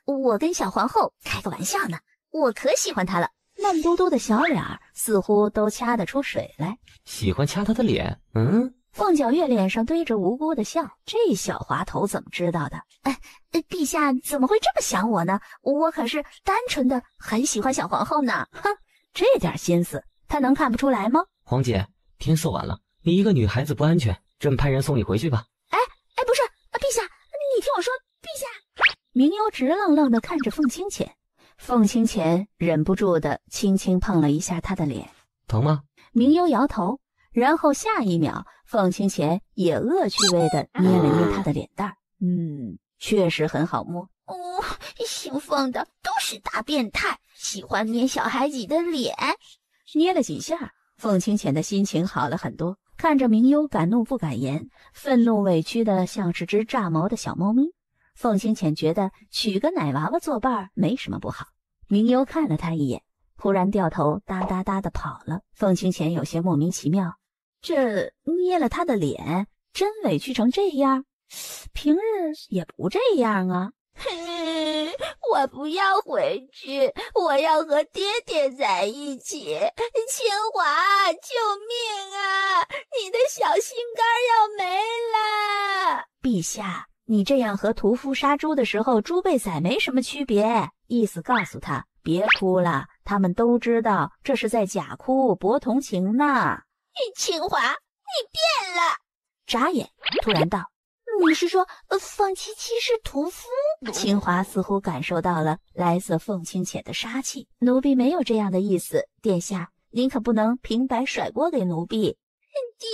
我跟小皇后开个玩笑呢，我可喜欢她了。嫩嘟嘟的小脸似乎都掐得出水来。喜欢掐她的脸？凤皎月脸上堆着无辜的笑，这小滑头怎么知道的？陛下怎么会这么想我呢？我可是单纯的很喜欢小皇后呢。这点心思他能看不出来吗？皇姐，天色晚了，你一个女孩子不安全，朕派人送你回去吧。不是，陛下，你听我说，陛下。明优直愣愣地看着凤清浅，凤清浅忍不住地轻轻碰了一下他的脸。疼吗？明优摇头，然后下一秒，凤清浅也恶趣味地捏了捏他的脸蛋。确实很好摸。姓凤的都是大变态，喜欢捏小孩子的脸。捏了几下，凤清浅的心情好了很多，看着明优敢怒不敢言，愤怒委屈的像是只炸毛的小猫咪。凤清浅觉得娶个奶娃娃作伴没什么不好。明优看了他一眼，突然掉头哒哒哒的跑了。凤清浅有些莫名其妙，这捏了他的脸，真委屈成这样？平日也不这样啊。我不要回去，我要和爹爹在一起。清华，救命啊！你的小心肝要没了。陛下，你这样和屠夫杀猪的时候猪被宰没什么区别。意思告诉他别哭了，他们都知道这是在假哭博同情呢。清华，你变了。眨眼突然道，你是说凤七七是屠夫？清华似乎感受到了来自凤清浅的杀气。奴婢没有这样的意思，殿下您可不能平白甩锅给奴婢。爹，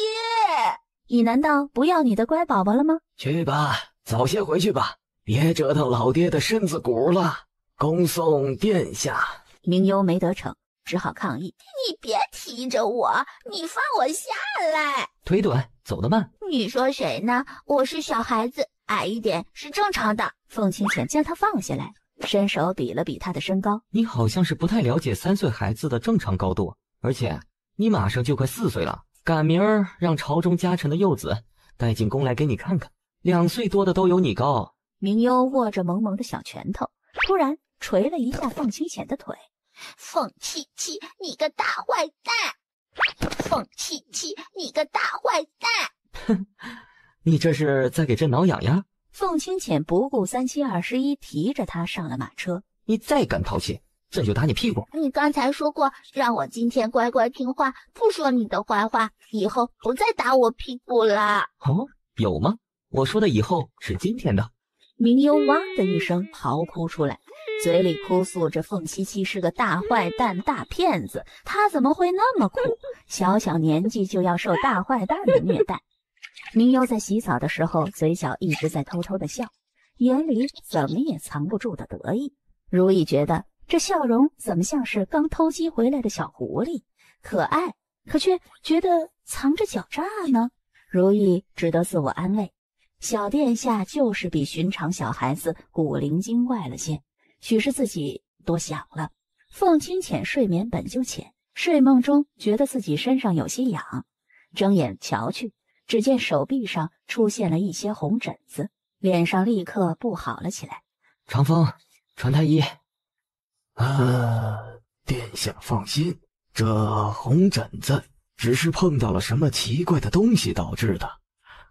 你难道不要你的乖宝宝了吗？去吧，早些回去吧，别折腾老爹的身子骨了。恭送殿下。明优没得逞，只好抗议。你别提着我，你放我下来。腿短，走得慢。你说谁呢？我是小孩子，矮一点是正常的。凤清浅将他放下来，伸手比了比他的身高。你好像是不太了解3岁孩子的正常高度，而且你马上就快4岁了，赶明儿让朝中家臣的幼子带进宫来给你看看，2岁多的都有你高。明优握着萌萌的小拳头，突然捶了一下凤清浅的腿。凤七七，你个大坏蛋！凤七七，你个大坏蛋！你这是在给朕挠痒呀？凤清浅不顾3七21，提着他上了马车。你再敢淘气，朕就打你屁股。你刚才说过让我今天乖乖听话，不说你的坏话，以后不再打我屁股啦。哦，有吗？我说的以后是今天的。明幽哇的一声嚎哭出来，嘴里哭诉着凤七七是个大坏蛋、大骗子，他怎么会那么苦？小小年纪就要受大坏蛋的虐待。明幽在洗澡的时候，嘴角一直在偷偷的笑，眼里怎么也藏不住的得意。如意觉得这笑容怎么像是刚偷鸡回来的小狐狸，可爱，可却觉得藏着狡诈呢。如意只得自我安慰，小殿下就是比寻常小孩子古灵精怪了些，许是自己多想了。凤清浅睡眠本就浅，睡梦中觉得自己身上有些痒，睁眼瞧去，只见手臂上出现了一些红疹子，脸上立刻不好了起来。长风，传太医。殿下放心，这红疹子只是碰到了什么奇怪的东西导致的，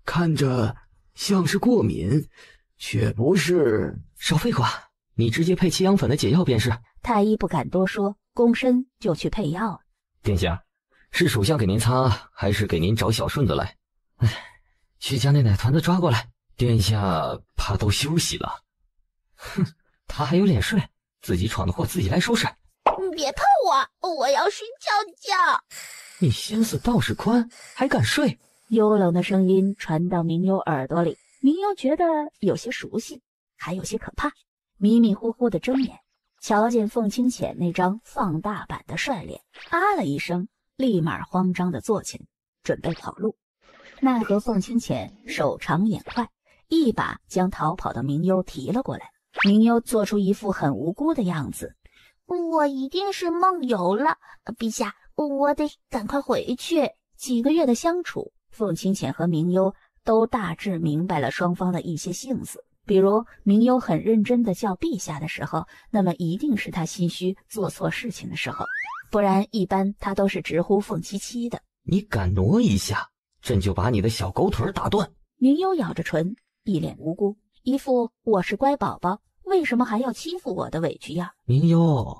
看着像是过敏，却不是。少废话，你直接配7阳粉的解药便是。太医不敢多说，躬身就去配药。殿下，是属下给您擦，还是给您找小顺子来？去将那奶团子抓过来。殿下怕都休息了。哼，他还有脸睡？自己闯的祸自己来收拾。你别碰我，我要睡觉。你心思倒是宽，还敢睡？幽冷的声音传到明幽耳朵里，明幽觉得有些熟悉，还有些可怕，迷迷糊糊的睁眼，瞧见凤清浅那张放大版的帅脸，啊了一声，立马慌张地坐起来，准备跑路。奈何凤清浅手长眼快，一把将逃跑的明幽提了过来。明幽做出一副很无辜的样子，我一定是梦游了，陛下，我得赶快回去。几个月的相处，凤清浅和明幽都大致明白了双方的一些性子，比如明幽很认真地叫陛下的时候，那么一定是他心虚做错事情的时候，不然一般他都是直呼凤七七的。你敢挪一下，朕就把你的小狗腿打断。明幽咬着唇，一脸无辜，一副我是乖宝宝，为什么还要欺负我的委屈样。明幽，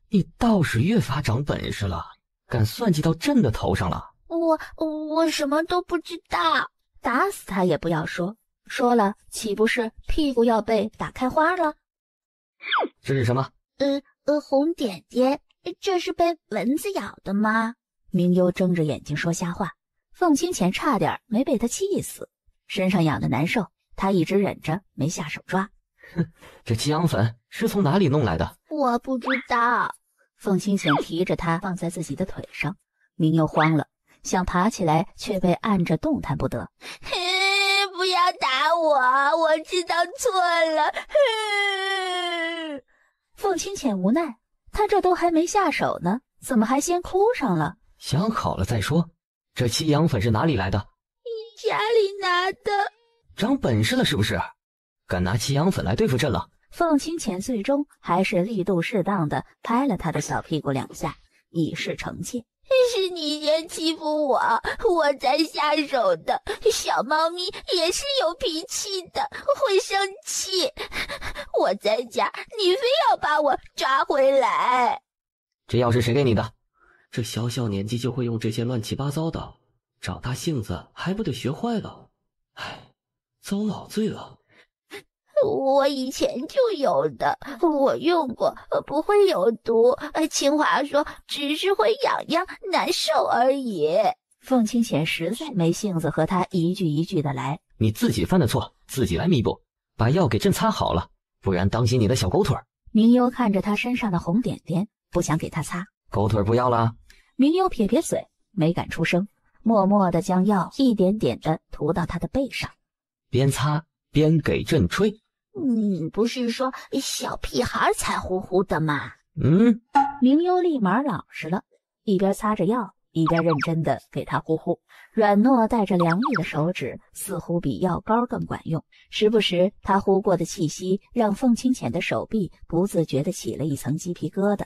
你倒是越发长本事了，敢算计到朕的头上了。我什么都不知道。打死他也不要说，说了岂不是屁股要被打开花了？这是什么？红点点，这是被蚊子咬的吗？明幽睁着眼睛说瞎话，凤清浅差点没被他气死，身上痒的难受，他一直忍着没下手抓。这7阳粉是从哪里弄来的？我不知道。凤清浅提着他放在自己的腿上，明幽慌了，想爬起来，却被按着动弹不得。不要打我，我知道错了。凤清浅无奈，他这都还没下手呢，怎么还先哭上了？想好了再说。这7阳粉是哪里来的？你家里拿的。长本事了是不是？敢拿7阳粉来对付朕了？凤清浅最终还是力度适当的拍了他的小屁股2下，以示惩戒。是你先欺负我，我才下手的。小猫咪也是有脾气的，会生气。我在家，你非要把我抓回来。这药是谁给你的？这小小年纪就会用这些乱七八糟的，长大性子还不得学坏了？唉，遭老罪了。我以前就有的，我用过，不会有毒。清华说只是会痒痒难受而已。凤清浅实在没性子和他一句一句的来。你自己犯的错，自己来弥补，把药给朕擦好了，不然当心你的小狗腿。明幽看着他身上的红点点，不想给他擦。狗腿不要了。明幽撇撇嘴，没敢出声，默默地将药一点点地涂到他的背上，边擦边给朕吹。不是说小屁孩才呼呼的吗？明幽立马老实了，一边擦着药，一边认真的给他呼呼。软糯带着凉意的手指似乎比药膏更管用，时不时他呼过的气息让凤清浅的手臂不自觉地起了一层鸡皮疙瘩。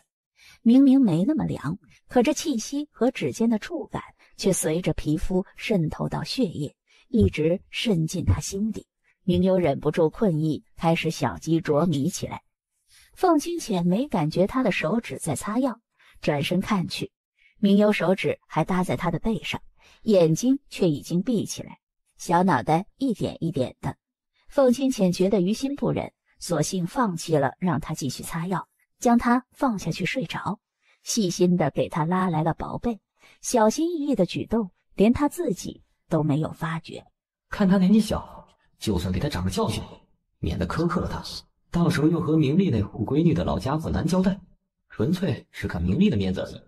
明明没那么凉，可这气息和指尖的触感却随着皮肤渗透到血液，一直渗进他心底。明幽忍不住困意，开始小鸡啄米起来。凤清浅没感觉他的手指在擦药，转身看去，明幽手指还搭在他的背上，眼睛却已经闭起来，小脑袋一点一点的。凤清浅觉得于心不忍，索性放弃了让他继续擦药，将他放下去睡着，细心地给他拉来了薄被，小心翼翼的举动连他自己都没有发觉。看他年纪小，就算给他长个教训，免得苛刻了他，到时候又和明丽那护闺女的老家伙难交代，纯粹是看明丽的面子而已。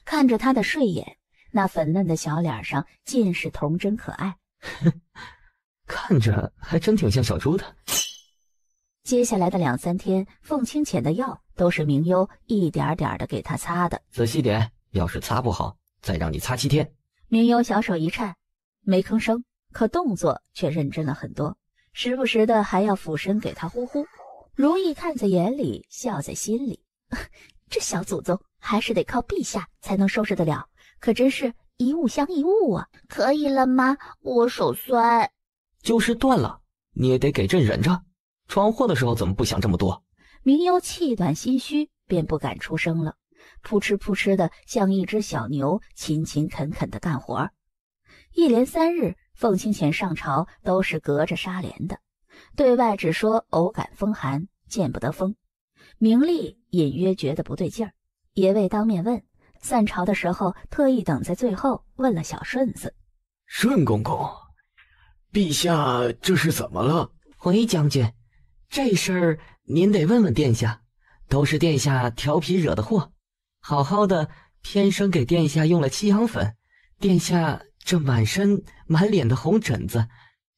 看着他的睡眼，那粉嫩的小脸上尽是童真可爱，看着还真挺像小猪的。接下来的2、3天，凤清浅的药都是明幽一点点的给他擦的。仔细点，要是擦不好，再让你擦7天。明幽小手一颤，没吭声，可动作却认真了很多，时不时的还要俯身给他呼呼。如意看在眼里，笑在心里，这小祖宗还是得靠陛下才能收拾得了，可真是一物降一物啊！可以了吗？我手酸。就是断了，你也得给朕忍着。闯祸的时候怎么不想这么多？明幽气短心虚，便不敢出声了，扑哧扑哧的像一只小牛，勤勤恳恳的干活。一连3日，凤清浅上朝都是隔着纱帘的，对外只说偶感风寒，见不得风。明丽隐约觉得不对劲儿，也未当面问。散朝的时候，特意等在最后问了小顺子：“顺公公，陛下这是怎么了？”回将军，这事儿您得问问殿下，都是殿下调皮惹的祸。好好的，偏生给殿下用了七阳粉，殿下这满身满脸的红疹子，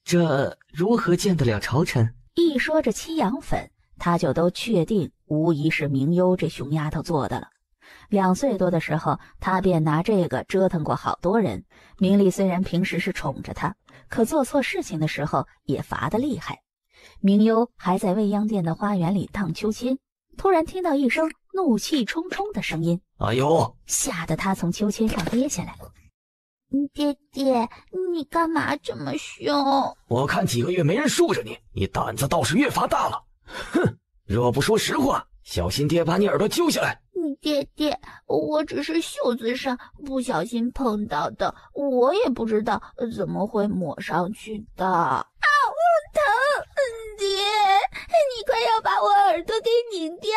这如何见得了朝臣？一说这七阳粉，他就都确定无疑是明幽这熊丫头做的了。2岁多的时候，他便拿这个折腾过好多人。明丽虽然平时是宠着他，可做错事情的时候也罚得厉害。明幽还在未央殿的花园里荡秋千，突然听到一声怒气冲冲的声音，哎呦！吓得他从秋千上跌下来。爹爹，你干嘛这么凶？我看几个月没人束着你，你胆子倒是越发大了。哼，若不说实话，小心爹把你耳朵揪下来。爹爹，我只是袖子上不小心碰到的，我也不知道怎么会抹上去的。啊，我疼！爹，你快要把我耳朵给拧掉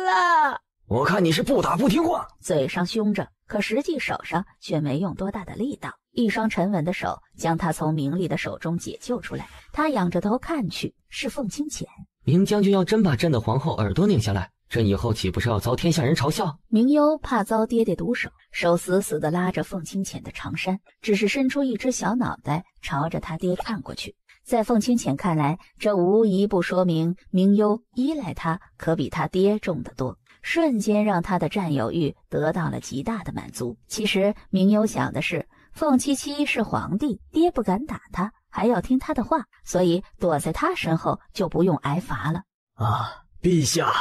了！我看你是不打不听话，嘴上凶着，可实际手上却没用多大的力道。一双沉稳的手将他从明丽的手中解救出来。他仰着头看去，是凤清浅。明将军要真把朕的皇后耳朵拧下来，朕以后岂不是要遭天下人嘲笑？明幽怕遭爹爹毒手，手死死地拉着凤清浅的长衫，只是伸出一只小脑袋朝着他爹看过去。在凤清浅看来，这无一不说明明幽依赖他可比他爹重得多，瞬间让他的占有欲得到了极大的满足。其实明幽想的是，凤七七是皇帝，爹不敢打他，还要听他的话，所以躲在他身后就不用挨罚了。啊，陛下，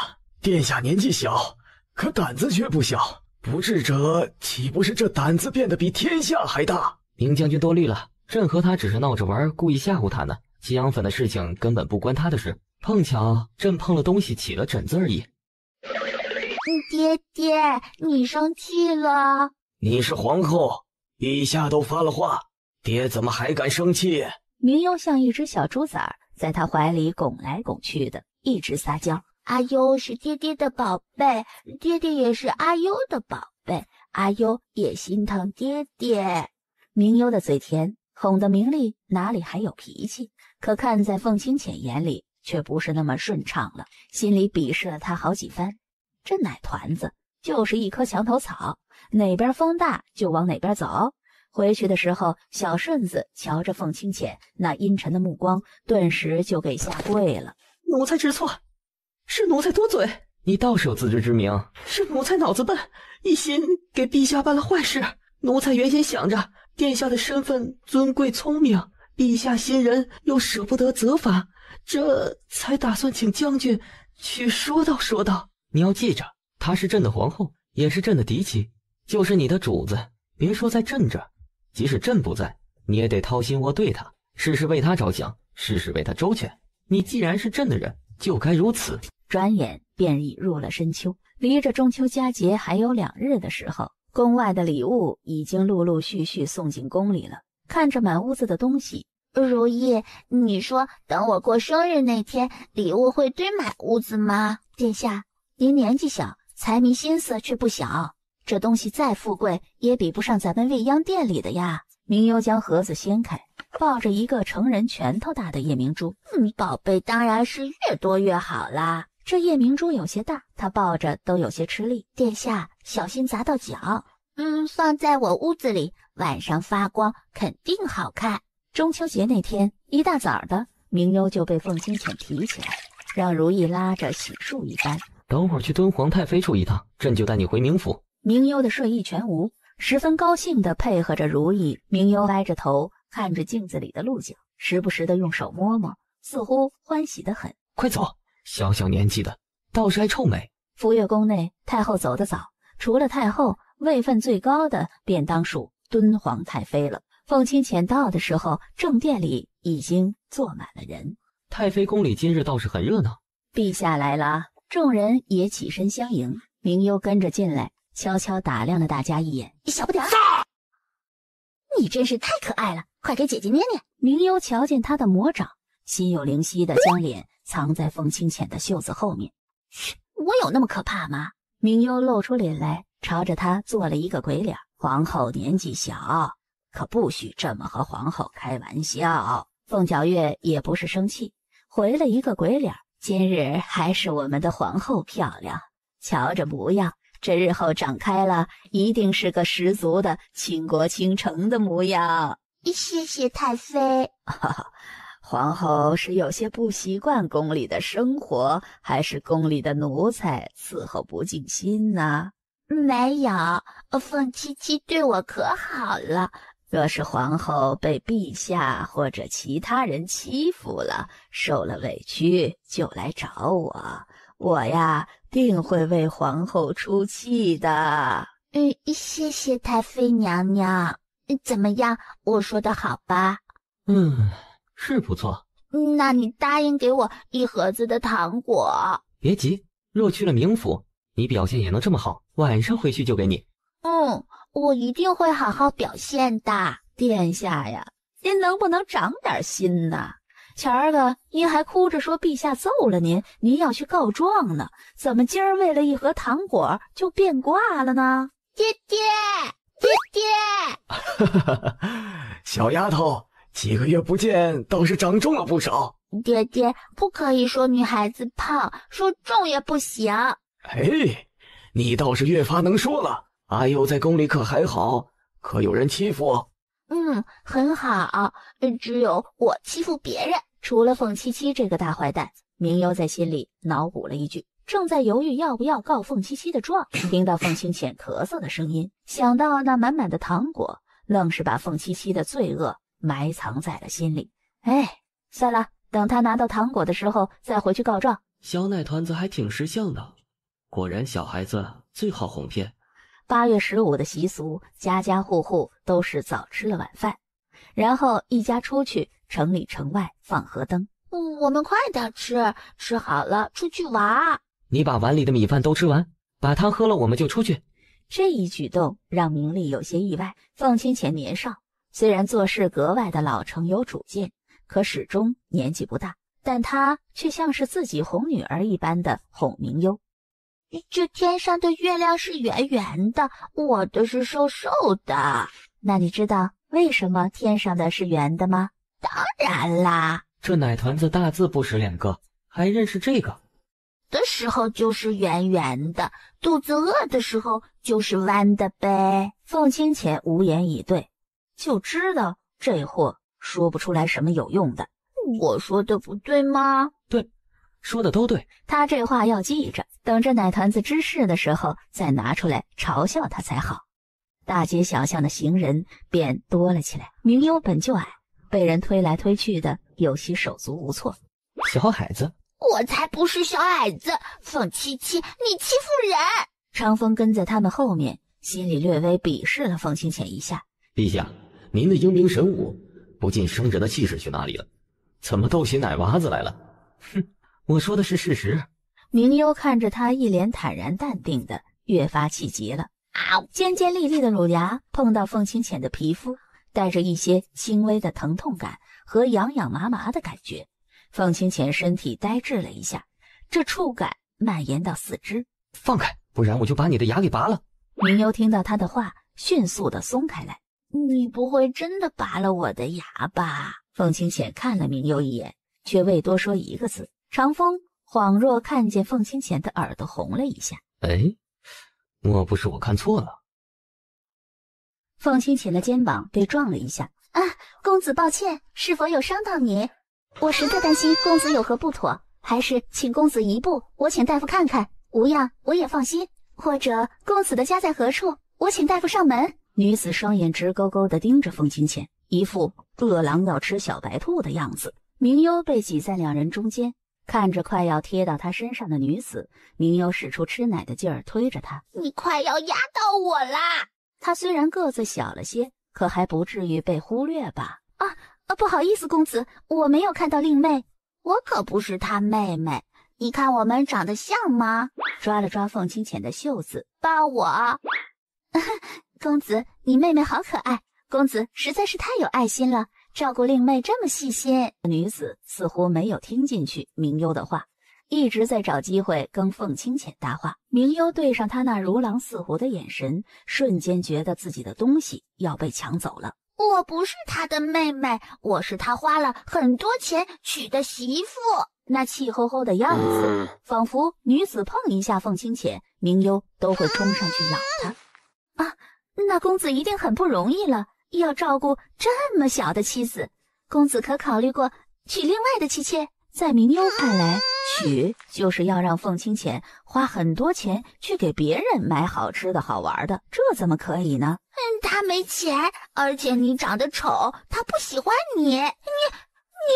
殿下年纪小，可胆子却不小，不智者岂不是这胆子变得比天下还大？明将军多虑了，朕和他只是闹着玩，故意吓唬他呢。七阳粉的事情根本不关他的事，碰巧朕碰了东西起了疹子而已。爹爹，你生气了？你是皇后，陛下都发了话，爹怎么还敢生气？明幽像一只小猪崽儿，在他怀里拱来拱去的，一直撒娇。阿优是爹爹的宝贝，爹爹也是阿优的宝贝，阿优也心疼爹爹。明幽的嘴甜，哄得明丽哪里还有脾气，可看在凤清浅眼里却不是那么顺畅了，心里鄙视了他好几番。这奶团子就是一棵墙头草，哪边风大就往哪边走。回去的时候，小顺子瞧着凤清浅那阴沉的目光，顿时就给下跪了。奴才知错，是奴才多嘴，你倒是有自知之明。是奴才脑子笨，一心给陛下办了坏事。奴才原先想着殿下的身份尊贵聪明，陛下新人又舍不得责罚，这才打算请将军去说道说道。你要记着，她是朕的皇后，也是朕的嫡妻，就是你的主子。别说在朕这儿，即使朕不在，你也得掏心窝对他，事事为他着想，事事为他周全。你既然是朕的人，就该如此。转眼便已入了深秋，离着中秋佳节还有2日的时候，宫外的礼物已经陆陆续续送进宫里了。看着满屋子的东西，如意，你说等我过生日那天，礼物会堆满屋子吗？殿下，您年纪小，财迷心思却不小，这东西再富贵，也比不上咱们未央殿里的呀。明幽将盒子掀开，抱着一个成人拳头大的夜明珠。宝贝当然是越多越好啦。这夜明珠有些大，他抱着都有些吃力。殿下，小心砸到脚。放在我屋子里，晚上发光，肯定好看。中秋节那天一大早的，明幽就被凤清浅提起来，让如意拉着洗漱一番。等会儿去敦煌太妃处一趟，朕就带你回冥府。明幽的睡意全无，十分高兴地配合着如意。明幽歪着头看着镜子里的鹿角，时不时地用手摸摸，似乎欢喜得很。快走，小小年纪的倒是爱臭美。福月宫内，太后走得早，除了太后，位分最高的便当属敦煌太妃了。凤清浅到的时候，正殿里已经坐满了人。太妃宫里今日倒是很热闹。陛下来了，众人也起身相迎。明幽跟着进来，悄悄打量了大家一眼。小不点儿，你真是太可爱了，快给姐姐捏捏。明幽瞧见他的魔掌，心有灵犀的将脸藏在凤清浅的袖子后面。我有那么可怕吗？明幽露出脸来，朝着他做了一个鬼脸。皇后年纪小，可不许这么和皇后开玩笑。凤皎月也不是生气，回了一个鬼脸。今日还是我们的皇后漂亮，瞧这模样，这日后长开了，一定是个十足的倾国倾城的模样。谢谢太妃。皇后是有些不习惯宫里的生活，还是宫里的奴才伺候不尽心呢？没有，凤七七对我可好了。若是皇后被陛下或者其他人欺负了，受了委屈，就来找我，我呀定会为皇后出气的。谢谢太妃娘娘。怎么样，我说的好吧？是不错。那你答应给我1盒子的糖果。别急，若去了冥府，你表现也能这么好，晚上回去就给你。我一定会好好表现的。殿下呀，您能不能长点心呢？前儿个您还哭着说陛下揍了您，您要去告状呢，怎么今儿为了1盒糖果就变卦了呢？爹爹，小丫头，几个月不见，倒是长重了不少。爹爹，不可以说女孩子胖，说重也不行。你倒是越发能说了。阿幼在宫里可还好？可有人欺负？很好，只有我欺负别人。除了凤七七这个大坏蛋，明幽在心里脑补了一句，正在犹豫要不要告凤七七的状，听到凤清浅咳嗽的声音，想到那满满的糖果，愣是把凤七七的罪恶埋藏在了心里。算了，等他拿到糖果的时候再回去告状。小奶团子还挺识相的，果然小孩子最好哄骗。8月15的习俗，家家户户都是早吃了晚饭，然后一家出去城里城外放河灯。我们快点吃，吃好了出去玩。你把碗里的米饭都吃完，把汤喝了我们就出去。这一举动让明丽有些意外。凤清浅年少，虽然做事格外的老成有主见，可始终年纪不大，但她却像是自己哄女儿一般的哄明幽。这天上的月亮是圆圆的，我的是瘦瘦的。那你知道为什么天上的是圆的吗？当然啦。这奶团子大字不识2个，还认识这个。的时候就是圆圆的，肚子饿的时候就是弯的呗。凤清浅无言以对，就知道这货说不出来什么有用的。我说的不对吗？对，说的都对。他这话要记着，等着奶团子知事的时候再拿出来嘲笑他才好。大街小巷的行人便多了起来。明幽本就矮，被人推来推去的，有些手足无措。小矮子，我才不是小矮子！凤七七，你欺负人！长风跟在他们后面，心里略微鄙视了凤清浅一下。陛下，您的英明神武，不禁生人的气势去哪里了？怎么斗起奶娃子来了？哼，我说的是事实。明幽看着他一脸坦然淡定的，越发气急了。尖尖利利的乳牙碰到凤清浅的皮肤，带着一些轻微的疼痛感和痒痒麻麻的感觉。凤清浅身体呆滞了一下，这触感蔓延到四肢。放开，不然我就把你的牙给拔了。明幽听到他的话，迅速的松开来。你不会真的拔了我的牙吧？凤清浅看了明幽一眼，却未多说一个字。长风恍若看见凤清浅的耳朵红了一下。哎，莫不是我看错了？凤清浅的肩膀被撞了一下。公子抱歉，是否有伤到你？我实在担心公子有何不妥，还是请公子一步，我请大夫看看，无恙我也放心。或者公子的家在何处，我请大夫上门。女子双眼直勾勾地盯着凤清浅，一副饿狼要吃小白兔的样子。明幽被挤在两人中间，看着快要贴到他身上的女子，明幽使出吃奶的劲儿推着她。你快要压到我啦！他虽然个子小了些，可还不至于被忽略吧？不好意思，公子，我没有看到令妹，我可不是她妹妹。你看我们长得像吗？抓了抓凤清浅的袖子，抱我。公子，你妹妹好可爱，公子实在是太有爱心了，照顾令妹这么细心。女子似乎没有听进去明幽的话，一直在找机会跟凤清浅搭话。明幽对上他那如狼似虎的眼神，瞬间觉得自己的东西要被抢走了。我不是她的妹妹，我是她花了很多钱娶的媳妇。那气吼吼的样子，仿佛女子碰一下凤清浅，明幽都会冲上去咬她。那公子一定很不容易了，要照顾这么小的妻子。公子可考虑过娶另外的妻妾？在明幽看来，娶就是要让凤清浅花很多钱去给别人买好吃的好玩的，这怎么可以呢？他没钱，而且你长得丑，他不喜欢你。你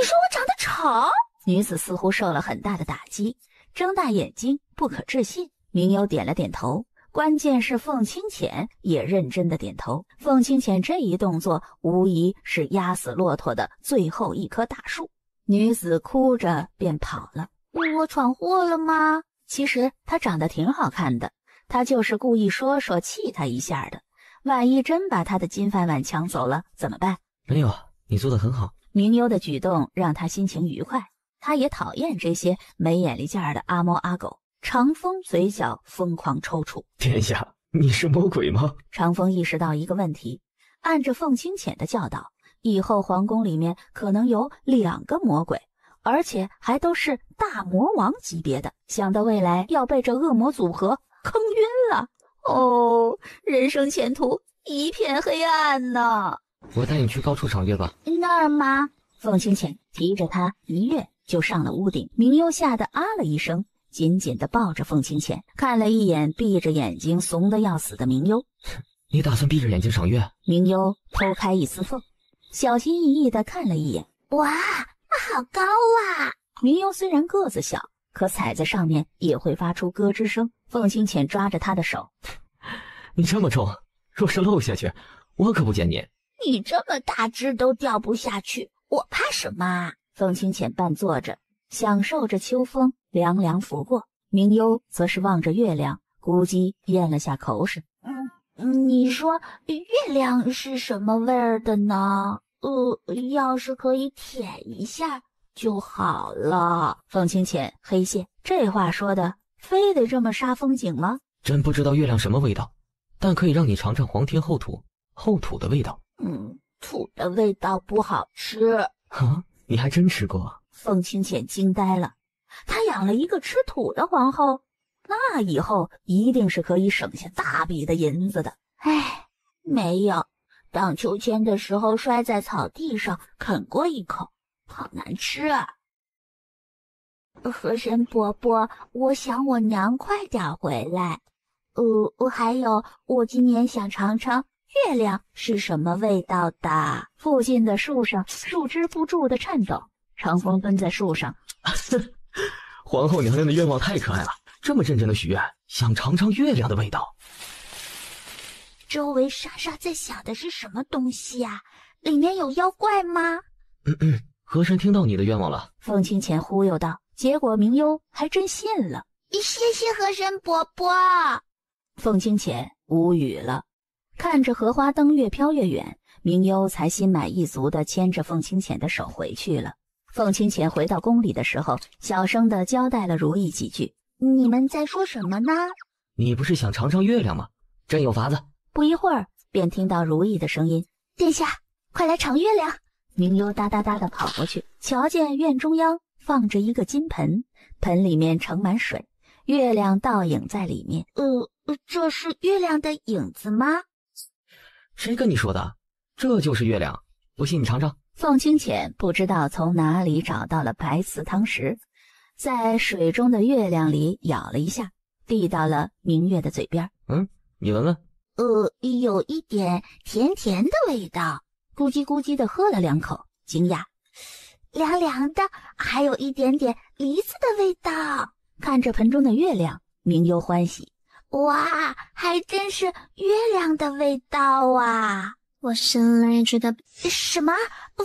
说我长得丑？女子似乎受了很大的打击，睁大眼睛，不可置信。明幽点了点头，关键是凤清浅也认真的点头。凤清浅这一动作，无疑是压死骆驼的最后一棵大树。女子哭着便跑了。我闯祸了吗？其实她长得挺好看的，她就是故意说说气她一下的。万一真把她的金饭碗抢走了怎么办？没有，你做得很好。明幽的举动让她心情愉快，她也讨厌这些没眼力劲儿的阿猫阿狗。长风嘴角疯狂抽搐。殿下，你是魔鬼吗？长风意识到一个问题，按着凤清浅的教导，以后皇宫里面可能有2个魔鬼，而且还都是大魔王级别的。想到未来要被这恶魔组合坑晕了，人生前途一片黑暗呐！我带你去高处赏月吧。那儿吗？凤清浅提着他一跃就上了屋顶。明幽吓得啊了一声，紧紧地抱着凤清浅，看了一眼闭着眼睛怂得要死的明幽。你打算闭着眼睛赏月？明幽偷开一丝缝，小心翼翼地看了一眼。哇，好高啊！明幽虽然个子小，可踩在上面也会发出咯吱声。凤清浅抓着他的手，你这么重，若是漏下去，我可不捡你。你这么大只都掉不下去，我怕什么啊？凤清浅半坐着，享受着秋风凉凉拂过。明幽则是望着月亮，咕叽咽了下口水。你说月亮是什么味儿的呢？要是可以舔一下就好了。凤清浅黑线，这话说的非得这么煞风景吗？真不知道月亮什么味道，但可以让你尝尝皇天厚土的味道。土的味道不好吃。你还真吃过？凤清浅惊呆了，他养了一个吃土的皇后，那以后一定是可以省下大笔的银子的。没有，荡秋千的时候摔在草地上啃过一口，好难吃啊。河神伯伯，我想我娘快点回来。还有，我今年想尝尝月亮是什么味道的。附近的树上树枝不住的颤抖，长风蹲在树上。皇后娘娘的愿望太可爱了，这么认真的许愿，想尝尝月亮的味道。周围沙沙在响的是什么东西啊？里面有妖怪吗？河神听到你的愿望了。凤清浅忽悠道，结果明幽还真信了。谢谢河神伯伯。凤清浅无语了，看着荷花灯越飘越远，明幽才心满意足地牵着凤清浅的手回去了。凤清浅回到宫里的时候，小声地交代了如意几句。你们在说什么呢？你不是想尝尝月亮吗？朕有法子。不一会儿，便听到如意的声音：殿下，快来尝月亮。明幽哒哒哒地跑过去，瞧见院中央放着一个金盆，盆里面盛满水，月亮倒影在里面。这是月亮的影子吗？谁跟你说的？这就是月亮，不信你尝尝。凤清浅不知道从哪里找到了白瓷汤匙，在水中的月亮里舀了一下，递到了明月的嘴边。你闻闻。有一点甜甜的味道。咕叽咕叽地喝了2口，惊讶，凉凉的，还有一点点梨子的味道。看着盆中的月亮，明幽欢喜，哇，还真是月亮的味道啊！我生来觉得什么？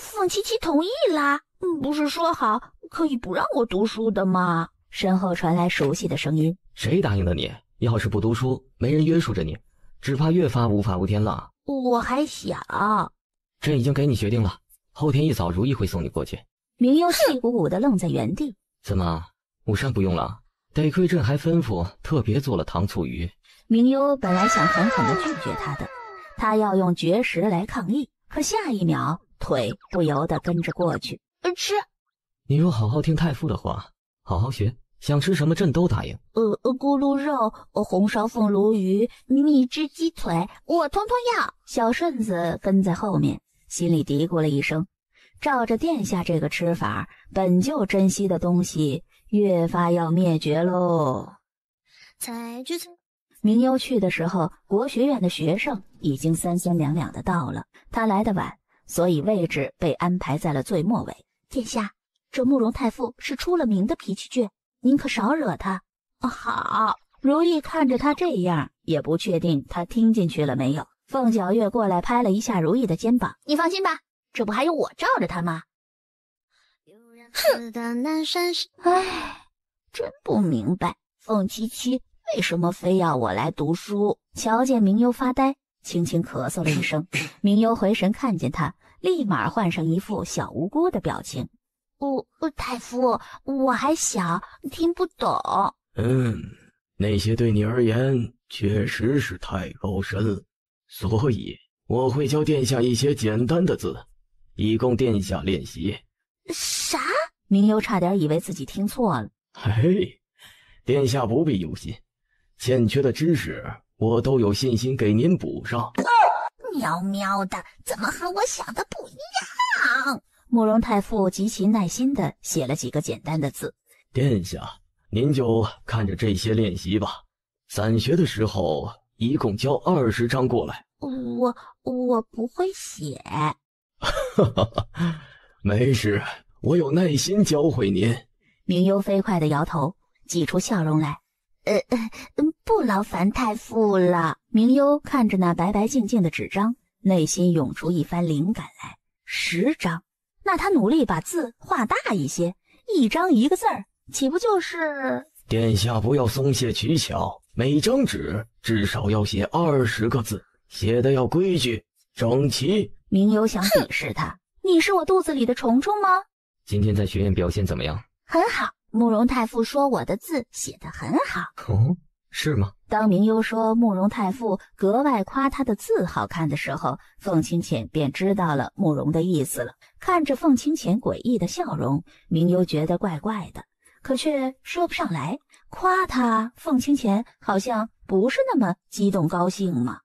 凤七七同意啦？不是说好可以不让我读书的吗？身后传来熟悉的声音。谁答应的你？要是不读书，没人约束着你，只怕越发无法无天了。我还小。朕已经给你决定了，后天一早如意会送你过去。明幽气鼓鼓地愣在原地。怎么，午膳不用了？得亏朕还吩咐特别做了糖醋鱼。明幽本来想狠狠地拒绝他的，他要用绝食来抗议，可下一秒腿不由得跟着过去。吃。你若好好听太傅的话，好好学，想吃什么朕都答应。咕噜肉、红烧凤鲈鱼、蜜汁鸡腿，我通通要。小顺子跟在后面，心里嘀咕了一声，照着殿下这个吃法，本就珍惜的东西越发要灭绝喽。明幽去的时候，国学院的学生已经三三两两的到了，他来得晚，所以位置被安排在了最末尾。殿下，这慕容太傅是出了名的脾气倔，您可少惹他。好。如意看着他这样，也不确定他听进去了没有。凤皎月过来拍了一下如意的肩膀，你放心吧，这不还有我罩着他吗？唉，真不明白凤七七为什么非要我来读书。瞧见明幽发呆，轻轻咳嗽了一声。明幽回神看见他，立马换上一副小无辜的表情。太傅，我还小，听不懂。那些对你而言确实是太高深了，所以我会教殿下一些简单的字，以供殿下练习。啥？明幽差点以为自己听错了。嘿，殿下不必忧心，欠缺的知识我都有信心给您补上。喵喵的，怎么和我想的不一样？慕容太傅极其耐心地写了几个简单的字。殿下，您就看着这些练习吧。散学的时候一共交20张过来。我不会写。没事，我有耐心教会您。明幽飞快地摇头，挤出笑容来。不劳烦太傅了。明幽看着那白白净净的纸张，内心涌出一番灵感来。10张，那他努力把字画大一些，1张1个字儿，岂不就是？殿下不要松懈取巧，每张纸至少要写20个字，写的要规矩整齐。明幽想鄙视他，你是我肚子里的虫虫吗？今天在学院表现怎么样？很好，慕容太傅说我的字写得很好。哦，是吗？当明幽说慕容太傅格外夸他的字好看的时候，凤清浅便知道了慕容的意思了。看着凤清浅诡异的笑容，明幽觉得怪怪的，可却说不上来。夸他，凤清浅好像不是那么激动高兴嘛。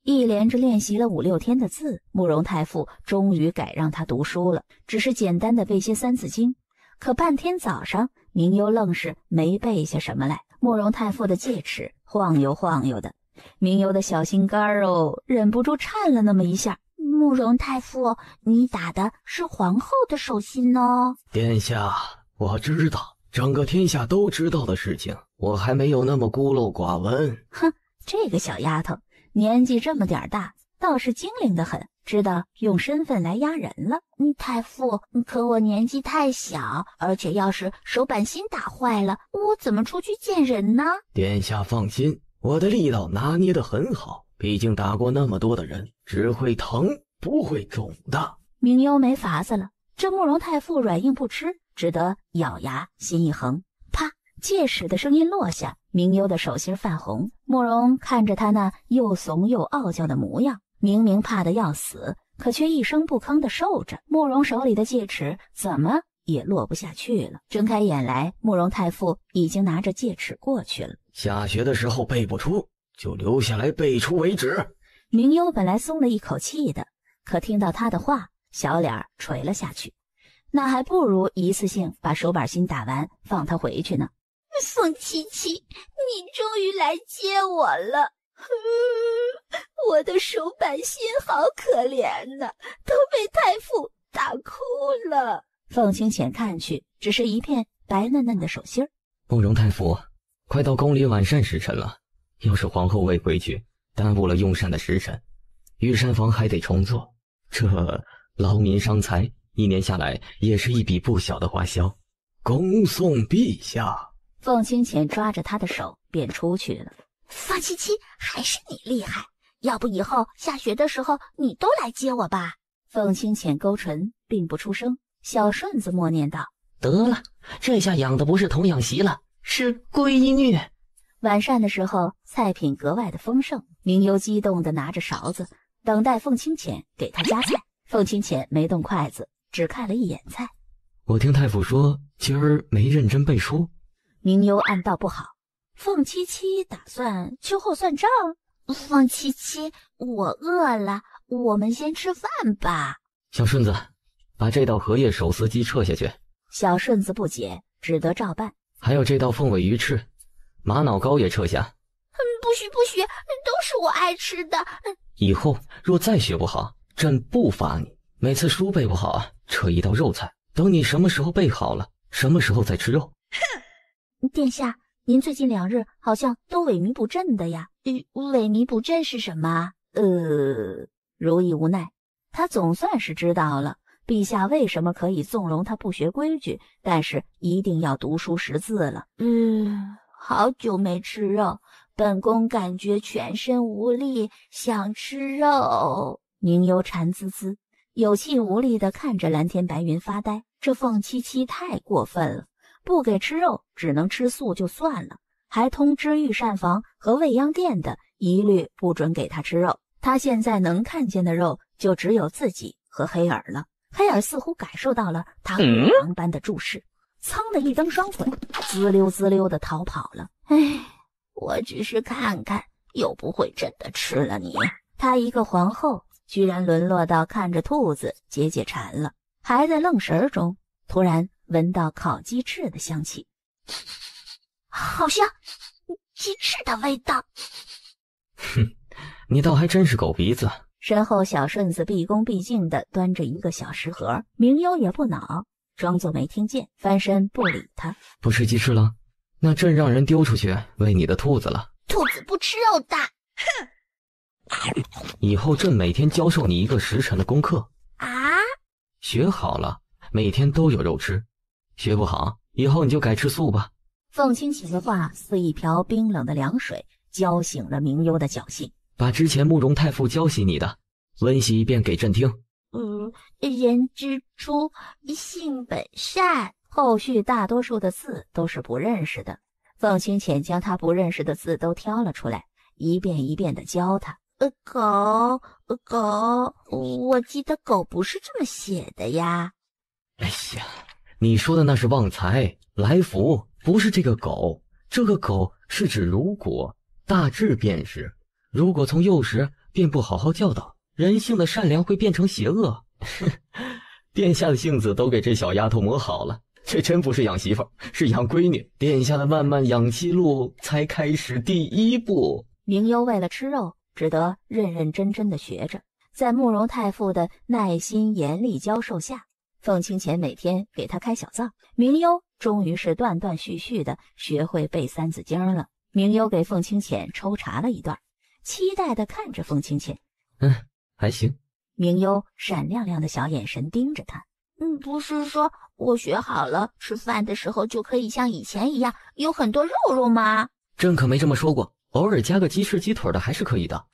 一连着练习了5、6天的字，慕容太傅终于改让他读书了，只是简单的背些三字经。可半天早上，明幽愣是没背下什么来。慕容太傅的戒尺晃悠晃悠的，明幽的小心肝忍不住颤了那么一下。慕容太傅，你打的是皇后的手心哦。殿下，我知道，整个天下都知道的事情，我还没有那么孤陋寡闻。哼，这个小丫头，年纪这么点大，倒是精灵得很，知道用身份来压人了。太傅，可我年纪太小，而且要是手板心打坏了，我怎么出去见人呢？殿下放心，我的力道拿捏得很好，毕竟打过那么多的人，只会疼不会肿的。明幽没法子了，这慕容太傅软硬不吃，只得咬牙心一横，啪，戒尺的声音落下，明幽的手心泛红。慕容看着他那又怂又傲娇的模样，明明怕得要死，可却一声不吭地受着。慕容手里的戒尺怎么也落不下去了。睁开眼来，慕容太傅已经拿着戒尺过去了。下学的时候背不出，就留下来背出为止。明幽本来松了一口气的，可听到他的话，小脸垂了下去。那还不如一次性把手板心打完，放他回去呢。凤七七，你终于来接我了。我的手板心好可怜呐，都被太傅打哭了。凤清浅看去，只是一片白嫩嫩的手心儿。慕容太傅，快到宫里晚膳时辰了，要是皇后未回去，耽误了用膳的时辰，御膳房还得重做，这劳民伤财，1年下来也是一笔不小的花销。恭送陛下。凤清浅抓着他的手便出去了。凤七七，还是你厉害，要不以后下学的时候你都来接我吧。凤清浅勾唇并不出声。小顺子默念道：得了，这下养的不是童养媳了，是闺女。晚膳的时候，菜品格外的丰盛。明幽激动地拿着勺子，等待凤清浅给他夹菜。凤清浅没动筷子，只看了一眼菜。我听太傅说，今儿没认真背书。明幽暗道不好，凤七七打算秋后算账。凤七七，我饿了，我们先吃饭吧。小顺子，把这道荷叶手撕鸡撤下去。小顺子不解，只得照办。还有这道凤尾鱼翅，玛瑙糕也撤下。不许不许，都是我爱吃的。以后若再学不好，朕不罚你。每次书背不好啊，撤一道肉菜。等你什么时候背好了，什么时候再吃肉。殿下，您最近2日好像都萎靡不振的呀。萎靡不振是什么？如意无奈，他总算是知道了陛下为什么可以纵容他不学规矩，但是一定要读书识字了。好久没吃肉，本宫感觉全身无力，想吃肉。宁幽馋滋滋，有气无力地看着蓝天白云发呆。这凤七七太过分了，不给吃肉，只能吃素就算了，还通知御膳房和未央殿的一律不准给他吃肉。他现在能看见的肉就只有自己和黑耳了。黑耳似乎感受到了他火狼般的注视，噌的一蹬双腿，滋溜滋溜地逃跑了。我只是看看，又不会真的吃了你。他一个皇后，居然沦落到看着兔子解解馋了。还在愣神中，突然闻到烤鸡翅的香气，好香，鸡翅的味道。哼，你倒还真是狗鼻子。身后小顺子毕恭毕敬地端着一个小食盒，明幽也不恼，装作没听见，翻身不理他。不吃鸡翅了？那朕让人丢出去喂你的兔子了。兔子不吃肉的。哼！以后朕每天教授你一个时辰的功课啊，学好了每天都有肉吃，学不好以后你就改吃素吧。凤清醒的话似一瓢冰冷的凉水，浇醒了明幽的侥幸。把之前慕容太傅教习你的温习一遍给朕听。人之初，性本善。后续大多数的字都是不认识的，凤清浅将他不认识的字都挑了出来，一遍一遍地教他。狗，我记得狗不是这么写的呀。哎呀，你说的那是旺财来福，不是这个狗。这个狗是指如果，大致便是如果从幼时便不好好教导，人性的善良会变成邪恶。殿下的性子都给这小丫头磨好了，这真不是养媳妇，是养闺女。殿下的漫漫养妻路才开始第1步。明幽为了吃肉，只得认认真真地学着。在慕容太傅的耐心严厉教授下，凤清浅每天给他开小灶，明幽终于是断断续续地学会背三字经了。明幽给凤清浅抽查了一段，期待地看着凤清浅。还行。明幽闪亮亮的小眼神盯着他。不是说我学好了，吃饭的时候就可以像以前一样有很多肉肉吗？朕可没这么说过，偶尔加个鸡翅鸡腿的还是可以的。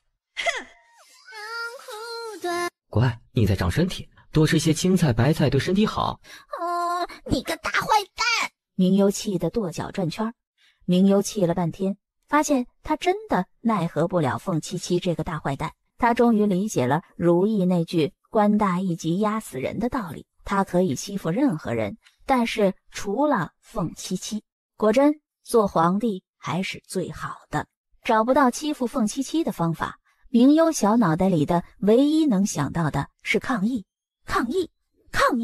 乖，你在长身体，多吃些青菜白菜对身体好。你个大坏蛋！明幽气得跺脚转圈。明幽气了半天，发现他真的奈何不了凤七七这个大坏蛋。他终于理解了如意那句官大一级压死人的道理。他可以欺负任何人，但是除了凤七七。果真，做皇帝还是最好的。找不到欺负凤七七的方法，明幽小脑袋里的唯一能想到的是抗议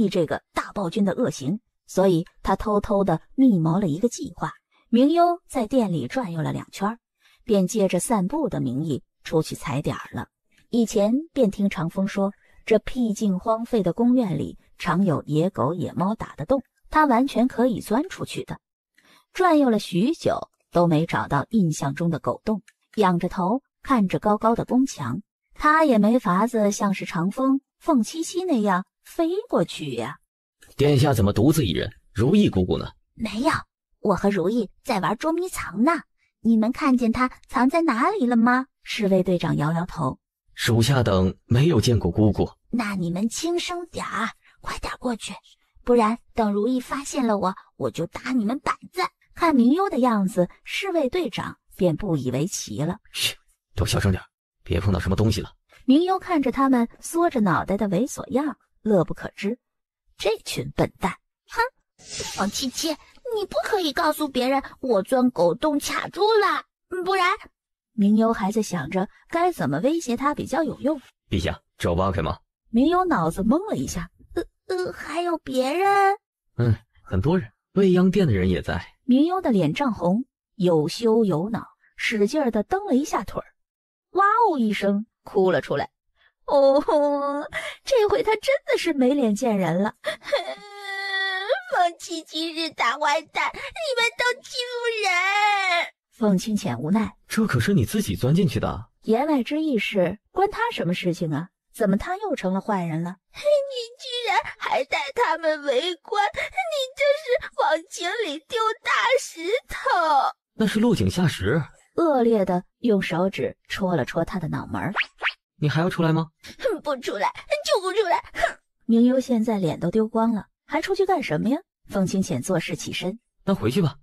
这个大暴君的恶行。所以他偷偷的密谋了一个计划。明幽在店里转悠了2圈，便借着散步的名义出去踩点了。以前便听长风说，这僻静荒废的宫院里常有野狗野猫打的洞，他完全可以钻出去的。转悠了许久都没找到印象中的狗洞，仰着头看着高高的宫墙，他也没法子像是长风凤七七那样飞过去呀。殿下怎么独自一人？如意姑姑呢？没有，我和如意在玩捉迷藏呢。你们看见他藏在哪里了吗？侍卫队长摇摇头，属下等没有见过姑姑。那你们轻声点儿，快点过去，不然等如意发现了我就打你们板子。看明幽的样子，侍卫队长便不以为奇了。嘘，都小声点，别碰到什么东西了。明幽看着他们缩着脑袋的猥琐样，乐不可支。这群笨蛋！哼，凤七七，你不可以告诉别人我钻狗洞卡住了，不然……明幽还在想着该怎么威胁他比较有用。陛下，知道挖开吗？明幽脑子懵了一下。还有别人？很多人，未央殿的人也在。明幽的脸涨红，有羞有恼，使劲的蹬了一下腿儿，哇哦一声哭了出来。这回他真的是没脸见人了。凤七七是大坏蛋，你们都欺负人！凤清浅无奈，这可是你自己钻进去的。言外之意是关他什么事情啊？怎么他又成了坏人了？你居然还带他们围观，你这是往井里丢大石头！那是落井下石。恶劣的用手指戳了戳他的脑门。你还要出来吗？不出来就不出来！哼！明幽现在脸都丢光了，还出去干什么呀？凤清浅做事起身，那回去吧。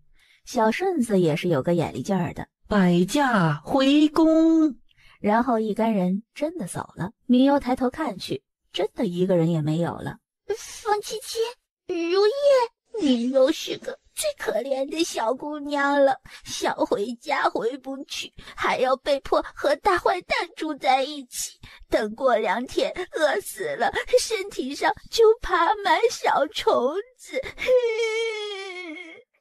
小顺子也是有个眼力劲儿的，摆架回宫。然后一干人真的走了。明幽抬头看去，真的一个人也没有了。凤七七，如意，你又是个最可怜的小姑娘了，想回家回不去，还要被迫和大坏蛋住在一起。等过2天饿死了，身体上就爬满小虫子。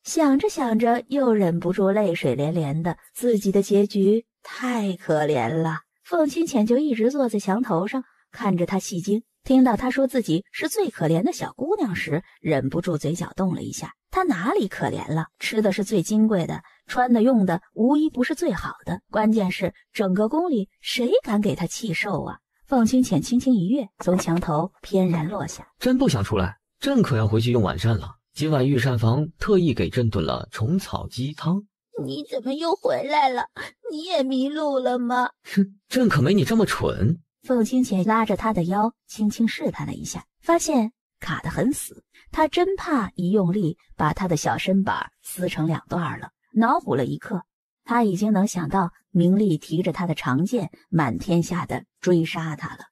想着想着，又忍不住泪水连连的，自己的结局太可怜了。凤清浅就一直坐在墙头上，看着他戏精。听到他说自己是最可怜的小姑娘时，忍不住嘴角动了一下。他哪里可怜了？吃的是最金贵的，穿的用的无一不是最好的。关键是整个宫里谁敢给他气受啊？凤清浅轻轻一跃，从墙头翩然落下。朕不想出来，朕可要回去用晚膳了。今晚御膳房特意给朕炖了虫草鸡汤。你怎么又回来了？你也迷路了吗？哼，朕可没你这么蠢。凤清浅拉着他的腰，轻轻试探了一下，发现卡得很死。他真怕一用力把他的小身板撕成2段了。脑补了一刻，他已经能想到明丽提着他的长剑满天下的追杀他了。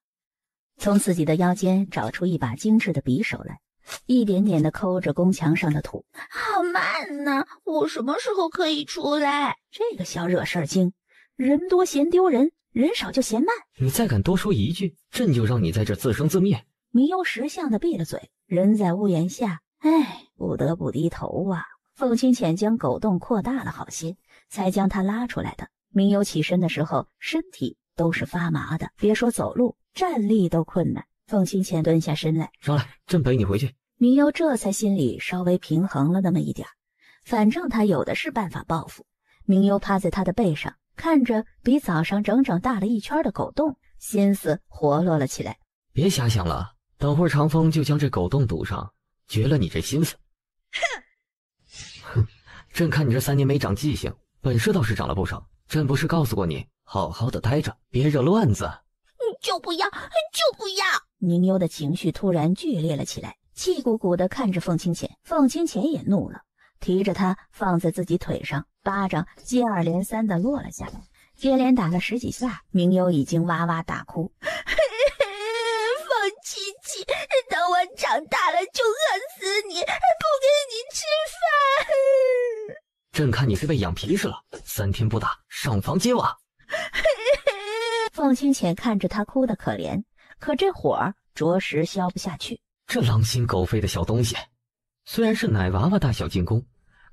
从自己的腰间找出一把精致的匕首来，一点点地抠着宫墙上的土。好慢呢，我什么时候可以出来？这个小惹事儿精，人多嫌丢人，人少就嫌慢。你再敢多说一句，朕就让你在这自生自灭。明幽识相的闭了嘴，人在屋檐下，不得不低头啊。凤清浅将狗洞扩大了好些，才将他拉出来的。明幽起身的时候，身体都是发麻的，别说走路，站立都困难。凤清浅蹲下身来，上来，朕背你回去。明幽这才心里稍微平衡了那么一点，反正他有的是办法报复。明幽趴在他的背上，看着比早上整整大了1圈的狗洞，心思活络了起来。别瞎想了，等会儿长风就将这狗洞堵上，绝了你这心思。哼，朕看你这3年没长记性，本事倒是长了不少。朕不是告诉过你，好好的待着，别惹乱子。就不要，就不要！明幽的情绪突然剧烈了起来，气鼓鼓地看着凤清浅。凤清浅也怒了，提着他放在自己腿上，巴掌接二连三地落了下来，接连打了10几下。明幽已经哇哇大哭。凤七七，等我长大了就饿死你，不给你吃饭。朕看你是被养皮实了，3天不打，上房揭瓦。凤清浅看着他哭得可怜，可这火着实消不下去。这狼心狗肺的小东西，虽然是奶娃娃大小进攻，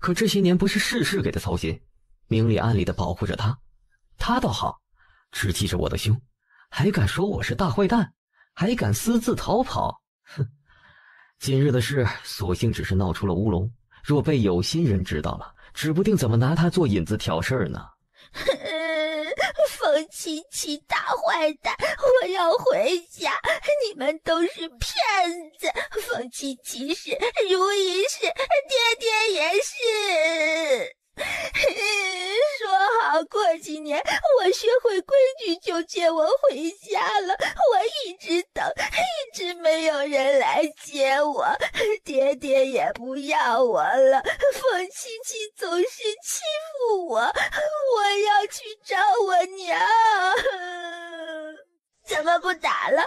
可这些年不是事事给他操心，明里暗里的保护着他。他倒好，只记着我的凶，还敢说我是大坏蛋，还敢私自逃跑。哼，今日的事索性只是闹出了乌龙，若被有心人知道了，指不定怎么拿他做引子挑事儿呢。凤七七大坏蛋，我要回家！你们都是骗子，凤七七是，如意是，爹爹也是。说好过几年我学会规矩就接我回家了，我一直等，一直没有人来接我，爹爹也不要我了，凤七七总是欺负我，我要去找我娘。怎么不打了？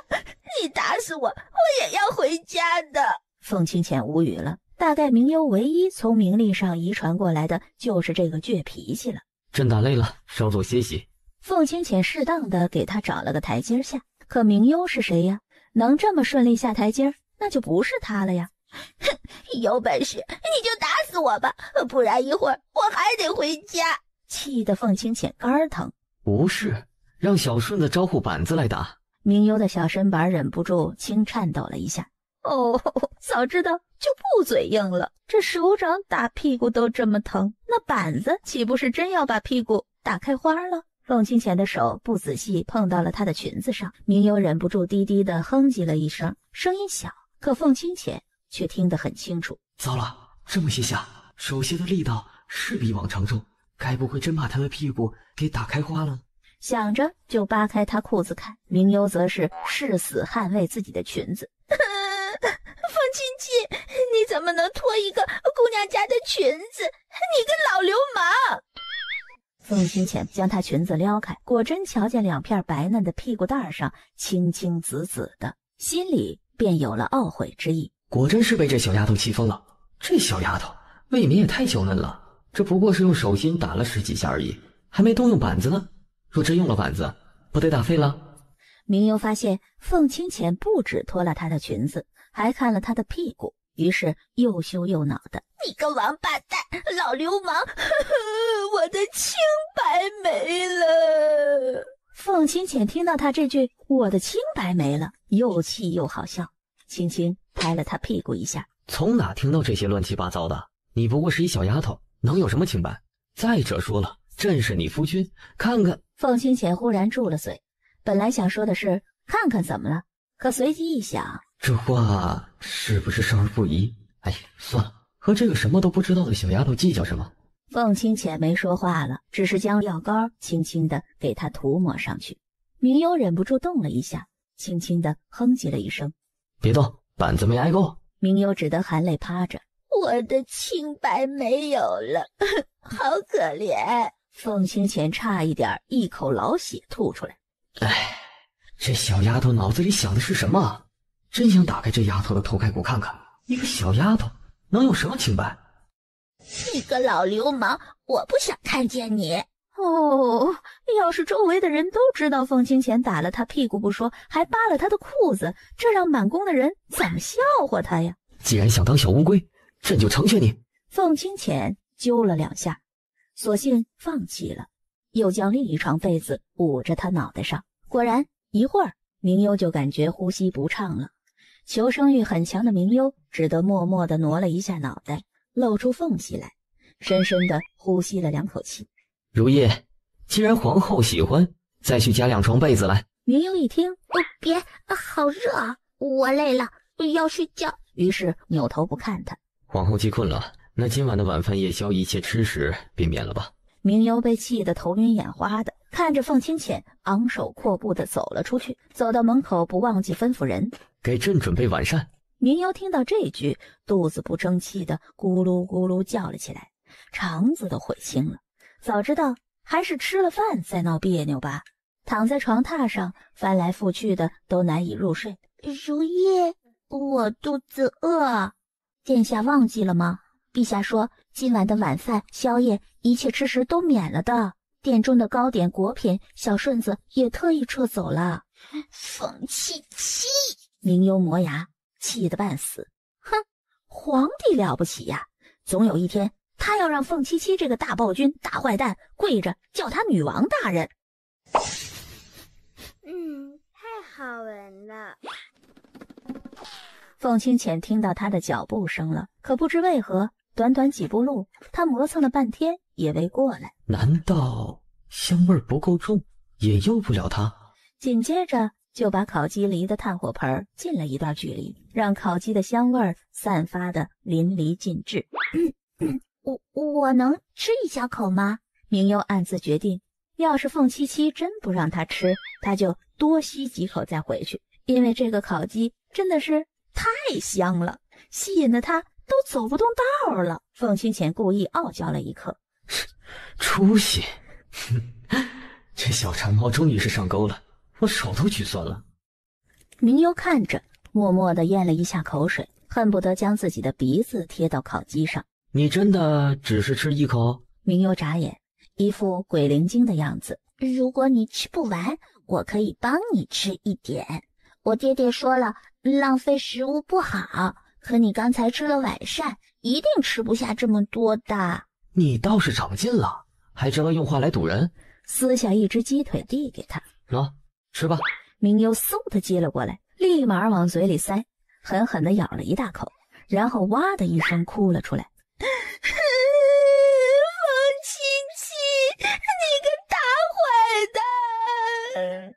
你打死我，我也要回家的。凤清浅无语了，大概明幽唯一从明丽上遗传过来的就是这个倔脾气了。朕打累了，稍作歇息。凤清浅适当的给他找了个台阶下，可明幽是谁呀？能这么顺利下台阶，那就不是他了呀。哼，有本事你就打死我吧，不然一会儿我还得回家。气得凤清浅肝疼。不是，让小顺子招呼板子来打。明幽的小身板忍不住轻颤抖了一下。哦，早知道就不嘴硬了，这手掌打屁股都这么疼，那板子岂不是真要把屁股打开花了？凤清浅的手不仔细碰到了她的裙子上，明幽忍不住低低的哼唧了一声，声音小，可凤清浅却听得很清楚。糟了，这么些下，手下的力道是比往常重，该不会真把他的屁股给打开花了？想着就扒开他裤子看，明幽则是誓死捍卫自己的裙子。凤亲戚，你怎么能脱一个姑娘家的裙子？你个老流氓！凤清浅将她裙子撩开，果真瞧见2片白嫩的屁股蛋上青青紫紫的，心里便有了懊悔之意。果真是被这小丫头气疯了。这小丫头未免也太娇嫩了，这不过是用手心打了10几下而已，还没动用板子呢。若真用了板子，不得打废了？明幽发现凤清浅不止脱了她的裙子，还看了她的屁股，于是又羞又恼的：“你个王八蛋，老流氓！我的清白没了！”凤清浅听到他这句“我的清白没了”，又气又好笑，轻轻拍了他屁股一下：“从哪听到这些乱七八糟的？你不过是一小丫头，能有什么清白？再者说了，朕是你夫君，看看……”凤清浅忽然住了嘴，本来想说的是看看怎么了，可随即一想，这话是不是少儿不宜？哎，算了，和这个什么都不知道的小丫头计较什么？凤清浅没说话了，只是将药膏轻轻地给她涂抹上去。明幽忍不住动了一下，轻轻地哼唧了一声：“别动，板子没挨够。”明幽只得含泪趴着：“我的清白没有了，好可怜。”凤清浅差一点一口老血吐出来。哎，这小丫头脑子里想的是什么？真想打开这丫头的头盖骨看看，一个小丫头能有什么清白？你个老流氓，我不想看见你。哦，要是周围的人都知道凤清浅打了他屁股不说，还扒了他的裤子，这让满宫的人怎么笑话他呀？既然想当小乌龟，朕就成全你。凤清浅揪了2下，索性放弃了，又将另一床被子捂着他脑袋上。果然一会儿，明幽就感觉呼吸不畅了。求生欲很强的明幽只得默默地挪了一下脑袋，露出缝隙来，深深地呼吸了2口气。如意，既然皇后喜欢，再去加2床被子来。明优一听，别，好热啊，我累了，要睡觉。于是扭头不看他。皇后既困了，那今晚的晚饭夜宵一切吃食便免了吧。明优被气得头晕眼花的，看着凤清浅昂首阔步地走了出去，走到门口不忘记吩咐人给朕准备晚膳。明优听到这句，肚子不争气的咕噜咕噜叫了起来，肠子都悔青了。早知道还是吃了饭再闹别扭吧。躺在床榻上翻来覆去的都难以入睡。如意，我肚子饿。殿下忘记了吗？陛下说今晚的晚饭宵夜一切吃食都免了的，殿中的糕点果品小顺子也特意撤走了。凤七七，明优磨牙，气得半死。哼，皇帝了不起呀，总有一天他要让凤七七这个大暴君大坏蛋跪着叫他女王大人。太好闻了。凤清浅听到他的脚步声了，可不知为何，短短几步路，他磨蹭了半天也未过来。难道香味不够重，引诱不了他？紧接着就把烤鸡离的炭火盆近了一段距离，让烤鸡的香味散发的淋漓尽致。我能吃一小口吗？明优暗自决定，要是凤七七真不让他吃，他就多吸几口再回去，因为这个烤鸡真的是太香了，吸引得他都走不动道了。凤清浅故意傲娇了一刻，出息！这小馋猫终于是上钩了，我手都举酸了。明优看着，默默地咽了一下口水，恨不得将自己的鼻子贴到烤鸡上。你真的只是吃一口？明优眨眼，一副鬼灵精的样子。如果你吃不完，我可以帮你吃一点。我爹爹说了，浪费食物不好，可你刚才吃了晚膳，一定吃不下这么多的。你倒是长进了，还知道用话来堵人。撕下一只鸡腿递给他，吃吧。明优嗖地接了过来，立马往嘴里塞，狠狠地咬了一大口，然后哇的一声哭了出来。凤七七，你个大坏蛋！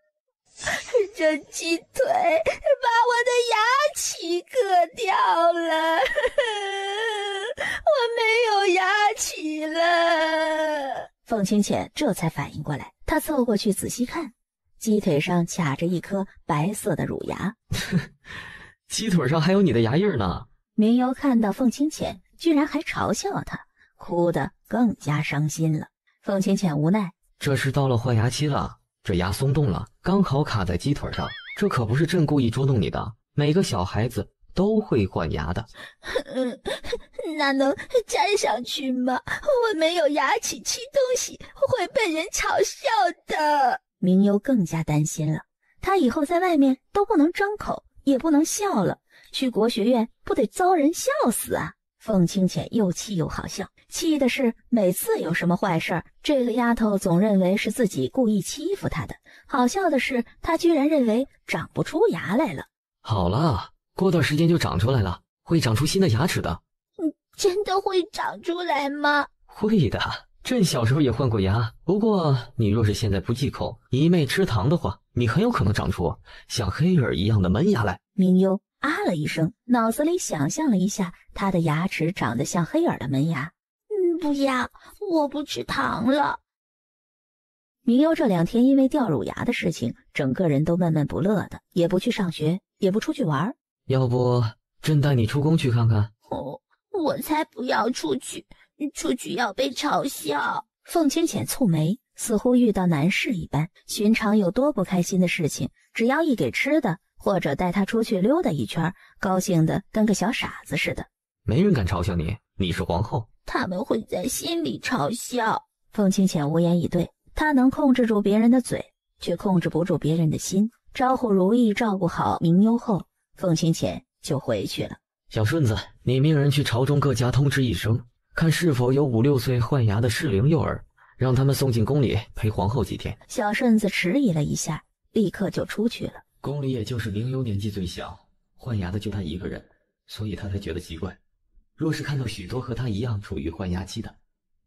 这鸡腿把我的牙齿割掉了，我没有牙齿了。凤清浅这才反应过来，他凑过去仔细看，鸡腿上卡着一颗白色的乳牙。鸡腿上还有你的牙印呢。明优看到凤清浅居然还嘲笑他，哭得更加伤心了。凤清浅无奈，这是到了换牙期了，这牙松动了，刚好卡在鸡腿上，这可不是朕故意捉弄你的，每个小孩子都会换牙的。那能粘上去吗？我没有牙齿吃东西会被人嘲笑的。明优更加担心了，他以后在外面都不能张口，也不能笑了，去国学院不得遭人笑死啊！凤清浅又气又好笑，气的是每次有什么坏事儿，这个丫头总认为是自己故意欺负她的；好笑的是，她居然认为长不出牙来了。好了，过段时间就长出来了，会长出新的牙齿的。真的会长出来吗？会的，朕小时候也换过牙，不过你若是现在不忌口，一昧吃糖的话，你很有可能长出像黑尔一样的门牙来。明优啊了一声，脑子里想象了一下他的牙齿长得像黑尔的门牙。不要，我不吃糖了。明优这2天因为掉乳牙的事情，整个人都闷闷不乐的，也不去上学，也不出去玩。要不朕带你出宫去看看？我才不要出去，出去要被嘲笑。凤清浅蹙眉，似乎遇到难事一般。寻常有多不开心的事情，只要一给吃的，或者带他出去溜达一圈，高兴的跟个小傻子似的。没人敢嘲笑你，你是皇后。他们会在心里嘲笑。凤清浅无言以对，他能控制住别人的嘴，却控制不住别人的心。招呼如意照顾好明优后，凤清浅就回去了。小顺子，你命人去朝中各家通知一声，看是否有5、6岁换牙的适龄幼儿，让他们送进宫里陪皇后几天。小顺子迟疑了一下，立刻就出去了。宫里也就是明优年纪最小，换牙的就他一个人，所以他才觉得奇怪。若是看到许多和他一样处于换牙期的，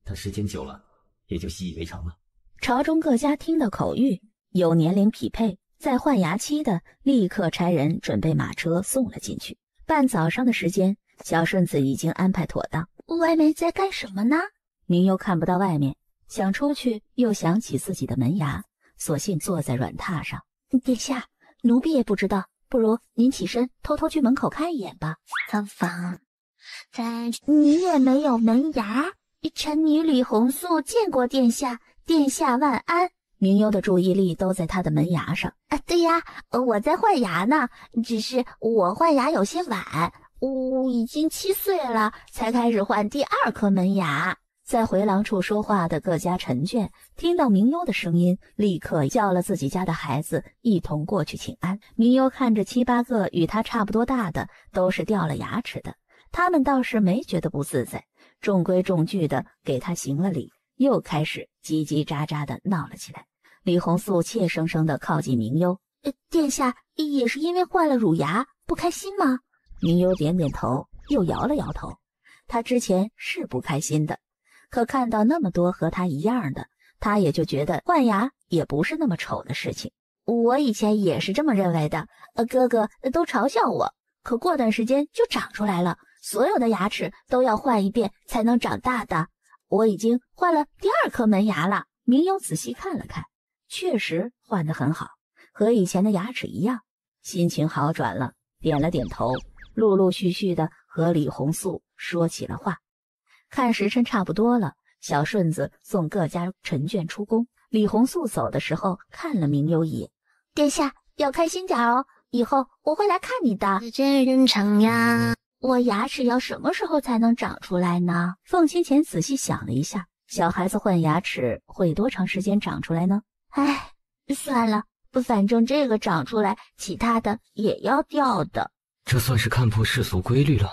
他时间久了也就习以为常了。朝中各家听到口谕，有年龄匹配在换牙期的，立刻差人准备马车送了进去。半早上的时间，小顺子已经安排妥当。外面在干什么呢？明优看不到外面，想出去又想起自己的门牙，索性坐在软榻上。殿下，奴婢也不知道，不如您起身偷偷去门口看一眼吧。房，你也没有门牙。臣女李红素见过殿下，殿下万安。明优的注意力都在他的门牙上。对呀，我在换牙呢，只是我换牙有些晚，我已经7岁了，才开始换第2颗门牙。在回廊处说话的各家陈眷听到明优的声音，立刻叫了自己家的孩子一同过去请安。明优看着7、8个与他差不多大的，都是掉了牙齿的，他们倒是没觉得不自在，中规中矩的给他行了礼，又开始叽叽喳喳的闹了起来。李红素怯生生的靠近明优。殿下也是因为换了乳牙不开心吗？明优点点头，又摇了摇头。他之前是不开心的，可看到那么多和他一样的，他也就觉得换牙也不是那么丑的事情。我以前也是这么认为的，哥哥都嘲笑我，可过段时间就长出来了，所有的牙齿都要换一遍才能长大的。我已经换了第2颗门牙了。明优仔细看了看，确实换得很好，和以前的牙齿一样，心情好转了，点了点头，陆陆续续的和李红素说起了话。看时辰差不多了，小顺子送各家陈眷出宫。李红素走的时候看了明优一眼。殿下要开心点哦，以后我会来看你的。见人长呀，我牙齿要什么时候才能长出来呢？凤清浅仔细想了一下，小孩子换牙齿会多长时间长出来呢？算了，反正这个长出来，其他的也要掉的。这算是看破世俗规律了。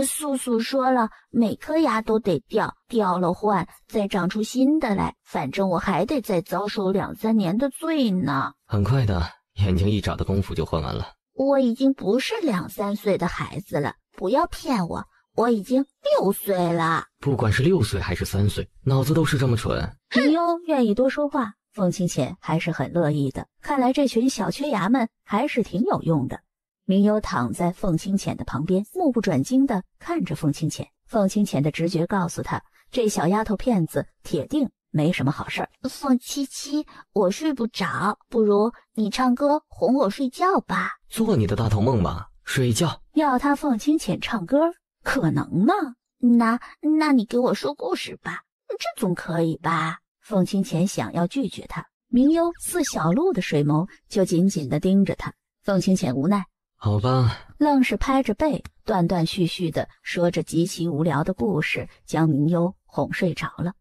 素素说了，每颗牙都得掉，掉了换，再长出新的来，反正我还得再遭受2、3年的罪呢。很快的，眼睛一眨的功夫就换完了。我已经不是2、3岁的孩子了，不要骗我，我已经6岁了。不管是6岁还是3岁，脑子都是这么蠢。明优愿意多说话，凤清浅还是很乐意的。看来这群小缺牙们还是挺有用的。明优躺在凤清浅的旁边，目不转睛地看着凤清浅。凤清浅的直觉告诉他，这小丫头片子铁定没什么好事儿。凤七七，我睡不着，不如你唱歌哄我睡觉吧。做你的大头梦吧，睡觉。要他凤清浅唱歌，可能吗？那你给我说故事吧，这总可以吧？凤清浅想要拒绝他，明优似小鹿的水眸就紧紧地盯着他。凤清浅无奈，好吧，愣是拍着背，断断续续地说着极其无聊的故事，将明优哄睡着了。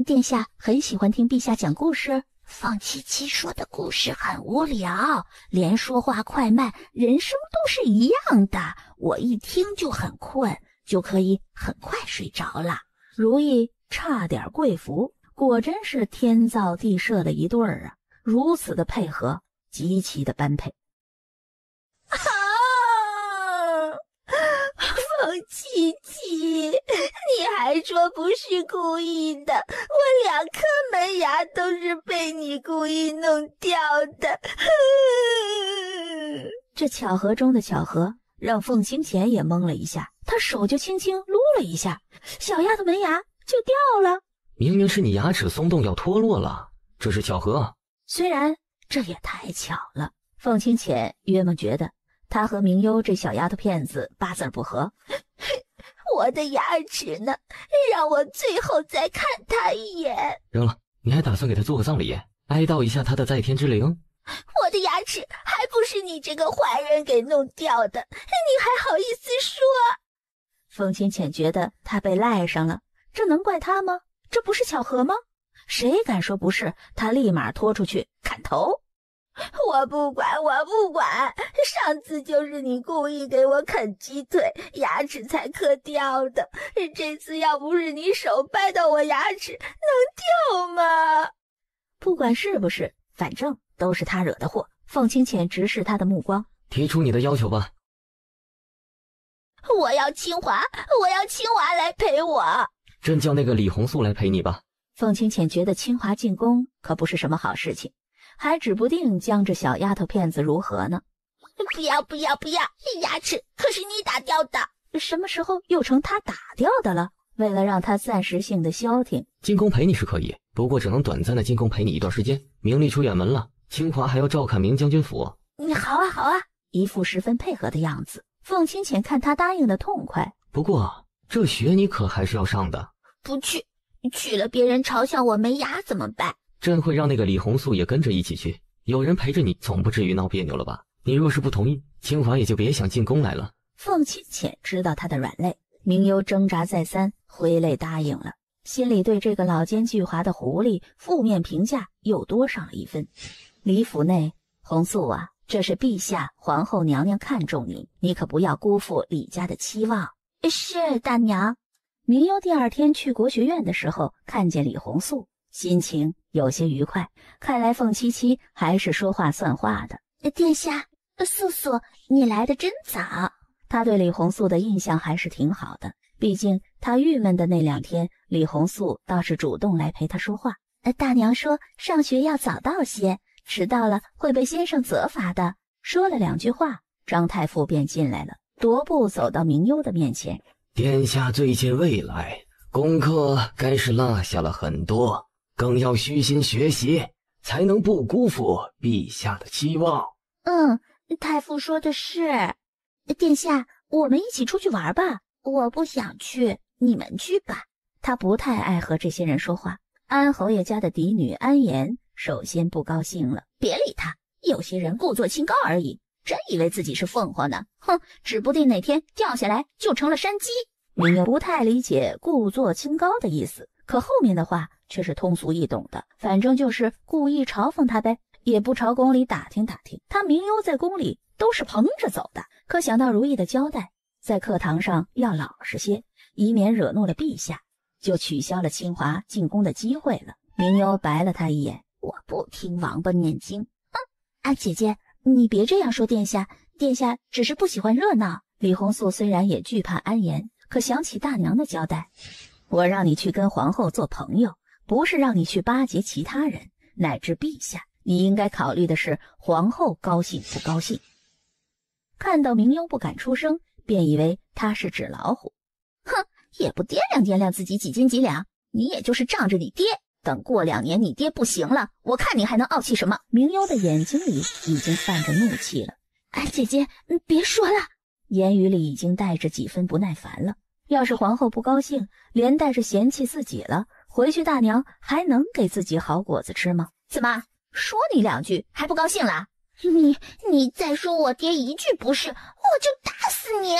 殿下很喜欢听陛下讲故事。凤七七说的故事很无聊，连说话快慢、人声都是一样的，我一听就很困，就可以很快睡着了。如意差点跪服，果真是天造地设的一对儿啊！如此的配合，极其的般配。凤七七，你还说不是故意的，我2颗门牙都是被你故意弄掉的。这巧合中的巧合，让凤清浅也懵了一下，他手就轻轻撸了一下，小丫头门牙就掉了。明明是你牙齿松动要脱落了，这是巧合啊。虽然这也太巧了，凤清浅约莫觉得他和明优这小丫头片子八字不合。我的牙齿呢？让我最后再看他一眼。扔了，你还打算给他做个葬礼，哀悼一下他的在天之灵？我的牙齿还不是你这个坏人给弄掉的，你还好意思说？凤清浅觉得他被赖上了，这能怪他吗？这不是巧合吗？谁敢说不是，他立马拖出去砍头。我不管，上次就是你故意给我啃鸡腿，牙齿才磕掉的，这次要不是你手掰到我牙齿，能掉吗？不管是不是，反正都是他惹的祸。凤清浅直视他的目光，提出你的要求吧。我要清华来陪我。朕叫那个李红素来陪你吧。凤清浅觉得清华进宫可不是什么好事情，还指不定将这小丫头片子如何呢。不要不要不要，牙齿可是你打掉的。什么时候又成他打掉的了？为了让他暂时性的消停，进宫陪你是可以，不过只能短暂的进宫陪你一段时间。明丽出远门了，清华还要照看明将军府。好啊好啊，一副十分配合的样子。凤清浅看他答应的痛快，不过这学你可还是要上的。不去，去了别人嘲笑我没牙怎么办？朕会让那个李红素也跟着一起去，有人陪着你，总不至于闹别扭了吧？你若是不同意，清华也就别想进宫来了。凤清浅知道他的软肋，明幽挣扎再三，挥泪答应了，心里对这个老奸巨猾的狐狸负面评价又多上了一分。李府内，红素啊，这是陛下皇后娘娘看重你，你可不要辜负李家的期望。是大娘。明幽第二天去国学院的时候，看见李红素，心情有些愉快，看来凤七七还是说话算话的。殿下，素素，你来的真早。他对李红素的印象还是挺好的，毕竟他郁闷的那2天，李红素倒是主动来陪他说话。大娘说上学要早到些，迟到了会被先生责罚的。说了2句话，张太傅便进来了，踱步走到明幽的面前。殿下最近未来，功课该是落下了很多，更要虚心学习，才能不辜负陛下的期望。太傅说的是。殿下，我们一起出去玩吧。我不想去，你们去吧。他不太爱和这些人说话。安侯爷家的嫡女安言首先不高兴了。别理他，有些人故作清高而已，真以为自己是凤凰呢。哼，指不定哪天掉下来就成了山鸡。明幽不太理解故作清高的意思，可后面的话却是通俗易懂的，反正就是故意嘲讽他呗，也不朝宫里打听打听。他明幽在宫里都是捧着走的，可想到如意的交代，在课堂上要老实些，以免惹怒了陛下，就取消了清华进宫的机会了。明幽白了他一眼，我不听王八念经。安姐姐，你别这样说殿下，殿下只是不喜欢热闹。李红素虽然也惧怕安言，可想起大娘的交代，我让你去跟皇后做朋友，不是让你去巴结其他人，乃至陛下，你应该考虑的是皇后高兴不高兴。看到明幽不敢出声，便以为他是纸老虎。哼，也不掂量掂量自己几斤几两，你也就是仗着你爹，等过2年你爹不行了，我看你还能傲气什么？明幽的眼睛里已经泛着怒气了。安姐姐，别说了，言语里已经带着几分不耐烦了。要是皇后不高兴，连带着嫌弃自己了，回去大娘还能给自己好果子吃吗？怎么说你2句还不高兴了？你再说我爹1句不是，我就打死你！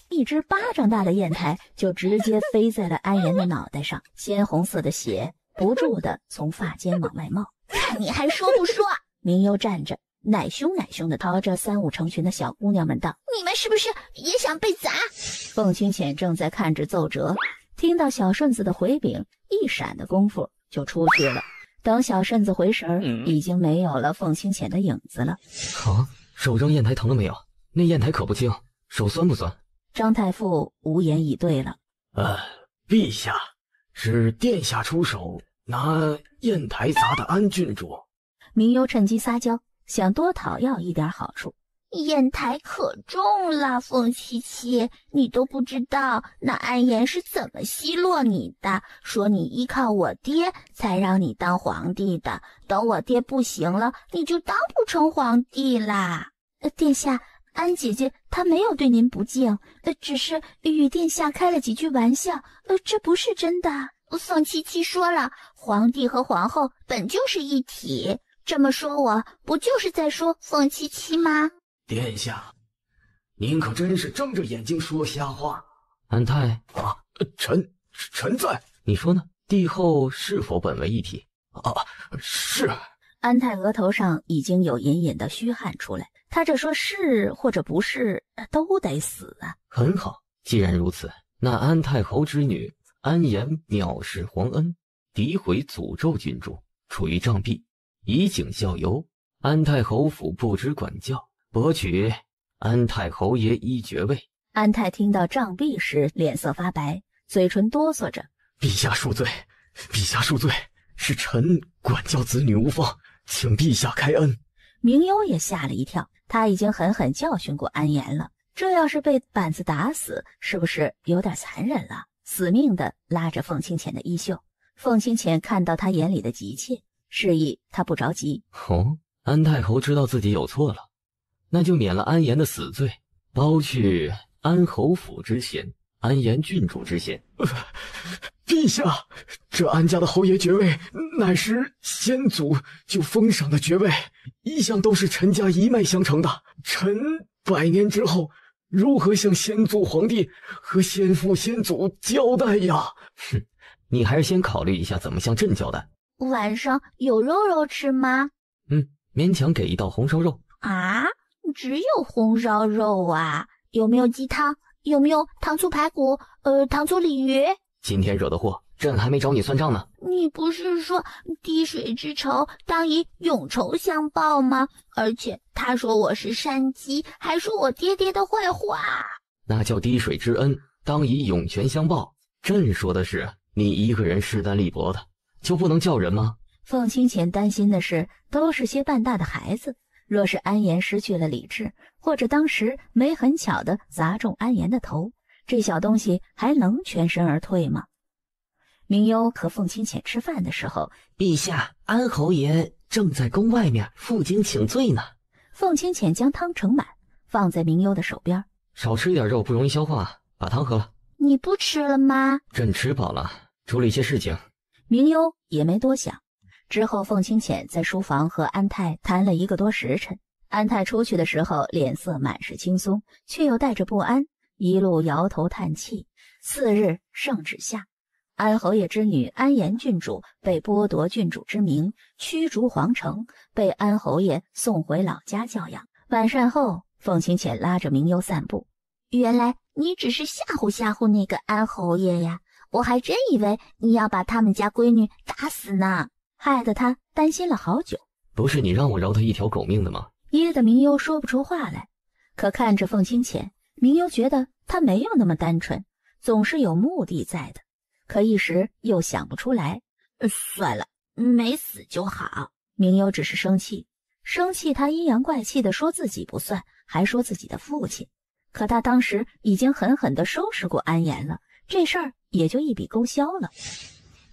一只巴掌大的砚台就直接飞在了安言的脑袋上，鲜红色的血不住地从发间往外冒。看你还说不说？明幽站着，奶凶奶凶地朝着3、5成群的小姑娘们道：你们是不是也想被砸？凤清浅正在看着奏折，听到小顺子的回禀，一闪的功夫就出去了。等小顺子回神已经没有了凤清浅的影子了。手扔砚台疼了没有？那砚台可不轻，手酸不酸？张太傅无言以对了。陛下，是殿下出手拿砚台砸的安郡主。明幽趁机撒娇，想多讨要一点好处。砚台可重了，凤七七，你都不知道那安言是怎么奚落你的，说你依靠我爹才让你当皇帝的，等我爹不行了，你就当不成皇帝啦。殿下，安姐姐她没有对您不敬，只是与殿下开了几句玩笑，这不是真的。凤七七说了，皇帝和皇后本就是一体，这么说我不就是在说凤七七吗？殿下，您可真是睁着眼睛说瞎话。安泰臣在。你说呢？帝后是否本为一体？是。安泰额头上已经有隐隐的虚汗出来，他这说是或者不是都得死啊。很好，既然如此，那安太侯之女安言藐视皇恩，诋毁诅咒君主，处于杖毙，以儆效尤。安太侯府不知管教，博取安太侯爷1爵位。安泰听到杖毙时脸色发白，嘴唇哆嗦着。陛下恕罪，陛下恕罪，是臣管教子女无方，请陛下开恩。明幽也吓了一跳，他已经狠狠教训过安言了，这要是被板子打死，是不是有点残忍了？死命地拉着凤清浅的衣袖。凤清浅看到他眼里的急切，示意他不着急。哦，安太侯知道自己有错了，那就免了安言的死罪，包去安侯府之衔，安言郡主之衔。陛下，这安家的侯爷爵位乃是先祖就封赏的爵位，一向都是臣家一脉相承的。臣100年之后如何向先祖皇帝和先父先祖交代呀？哼，你还是先考虑一下怎么向朕交代。晚上有肉肉吃吗？勉强给一道红烧肉。啊，只有红烧肉啊？有没有鸡汤？有没有糖醋排骨？糖醋鲤鱼？今天惹的祸，朕还没找你算账呢。你不是说滴水之仇当以永仇相报吗？而且他说我是山鸡，还说我爹爹的坏话。那叫滴水之恩，当以涌泉相报。朕说的是你一个人势单力薄的，就不能叫人吗？凤清浅担心的是，都是些半大的孩子，若是安言失去了理智，或者当时没很巧地砸中安言的头，这小东西还能全身而退吗？明幽和凤清浅吃饭的时候，陛下，安侯爷正在宫外面负荆请罪呢。凤清浅将汤盛满，放在明幽的手边。少吃一点肉不容易消化，把汤喝了。你不吃了吗？朕吃饱了，处理一些事情。明幽也没多想。之后凤清浅在书房和安泰谈了1个多时辰。安泰出去的时候脸色满是轻松，却又带着不安，一路摇头叹气。次日圣旨下，安侯爷之女安言郡主被剥夺郡主之名，驱逐皇城，被安侯爷送回老家教养。晚膳后，凤清浅拉着明幽散步。原来你只是吓唬吓唬那个安侯爷呀，我还真以为你要把他们家闺女打死呢，害得他担心了好久。不是你让我饶他一条狗命的吗？噎得明幽说不出话来。可看着凤清浅，明幽觉得他没有那么单纯，总是有目的在的。可一时又想不出来。算了，没死就好。明幽只是生气他阴阳怪气地说自己不算，还说自己的父亲。可他当时已经狠狠地收拾过安言了，这事儿也就一笔勾销了。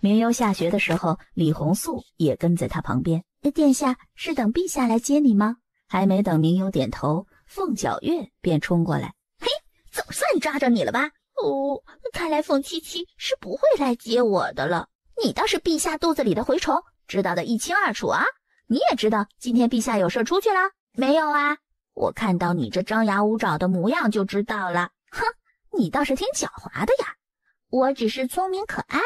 明幽下学的时候，李红素也跟在他旁边。殿下是等陛下来接你吗？还没等明幽点头，凤皎月便冲过来。嘿，总算抓着你了吧？哦，看来凤七七是不会来接我的了。你倒是陛下肚子里的蛔虫，知道的一清二楚啊。你也知道今天陛下有事出去了？没有啊，我看到你这张牙舞爪的模样就知道了。哼，你倒是挺狡猾的呀。我只是聪明可爱，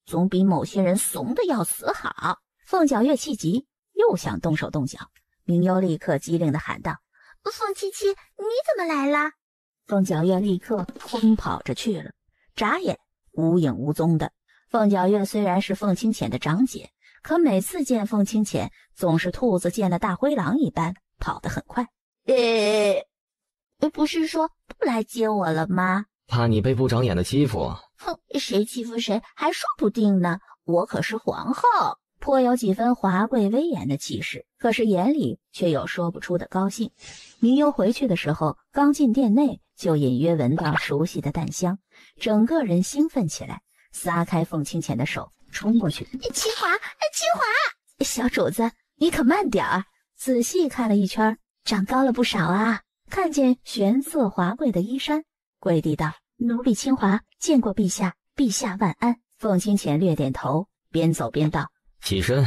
总比某些人怂的要死好。凤皎月气急，又想动手动脚。明幽立刻机灵地喊道：凤七七，你怎么来啦？凤皎月立刻疯跑着去了，眨眼无影无踪的。凤皎月虽然是凤清浅的长姐，可每次见凤清浅，总是兔子见了大灰狼一般，跑得很快。不是说不来接我了吗？怕你被不长眼的欺负。哼，谁欺负谁还说不定呢。我可是皇后，颇有几分华贵威严的气势，可是眼里却有说不出的高兴。明幽回去的时候，刚进殿内就隐约闻到熟悉的淡香，整个人兴奋起来，撒开凤清浅的手，冲过去。清华，清华，小主子，你可慢点儿。仔细看了一圈，长高了不少啊。看见玄色华贵的衣衫，跪地道：奴婢清华见过陛下，陛下万安。凤清浅略点头，边走边道：起身。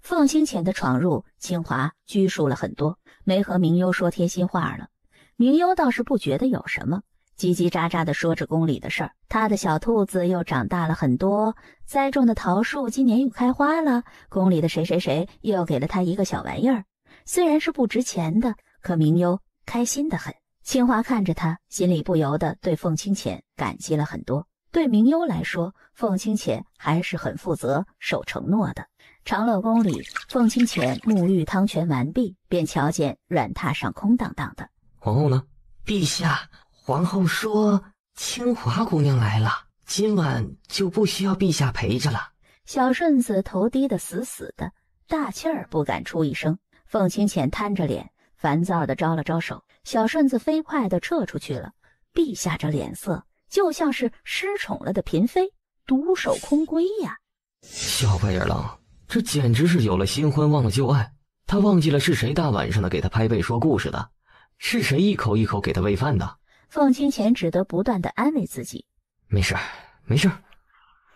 凤清浅的闯入，清华拘束了很多，没和明幽说贴心话了。明幽倒是不觉得有什么，叽叽喳喳地说着宫里的事儿。他的小兔子又长大了很多，栽种的桃树今年又开花了，宫里的谁谁谁又给了他一个小玩意儿。虽然是不值钱的，可明幽开心得很。清华看着他，心里不由得对凤清浅感激了很多。对明幽来说，凤清浅还是很负责、守承诺的。长乐宫里，凤清浅沐浴汤泉完毕，便瞧见软榻上空荡荡的。皇后呢？陛下，皇后说清华姑娘来了，今晚就不需要陛下陪着了。小顺子头低得死死的，大气儿不敢出一声。凤清浅摊着脸，烦躁地招了招手，小顺子飞快地撤出去了。陛下这脸色就像是失宠了的嫔妃，独守空闺呀。小白眼狼，这简直是有了新欢忘了旧爱。他忘记了是谁大晚上的给他拍背说故事的，是谁一口一口给他喂饭的。凤清浅只得不断地安慰自己，没事没事，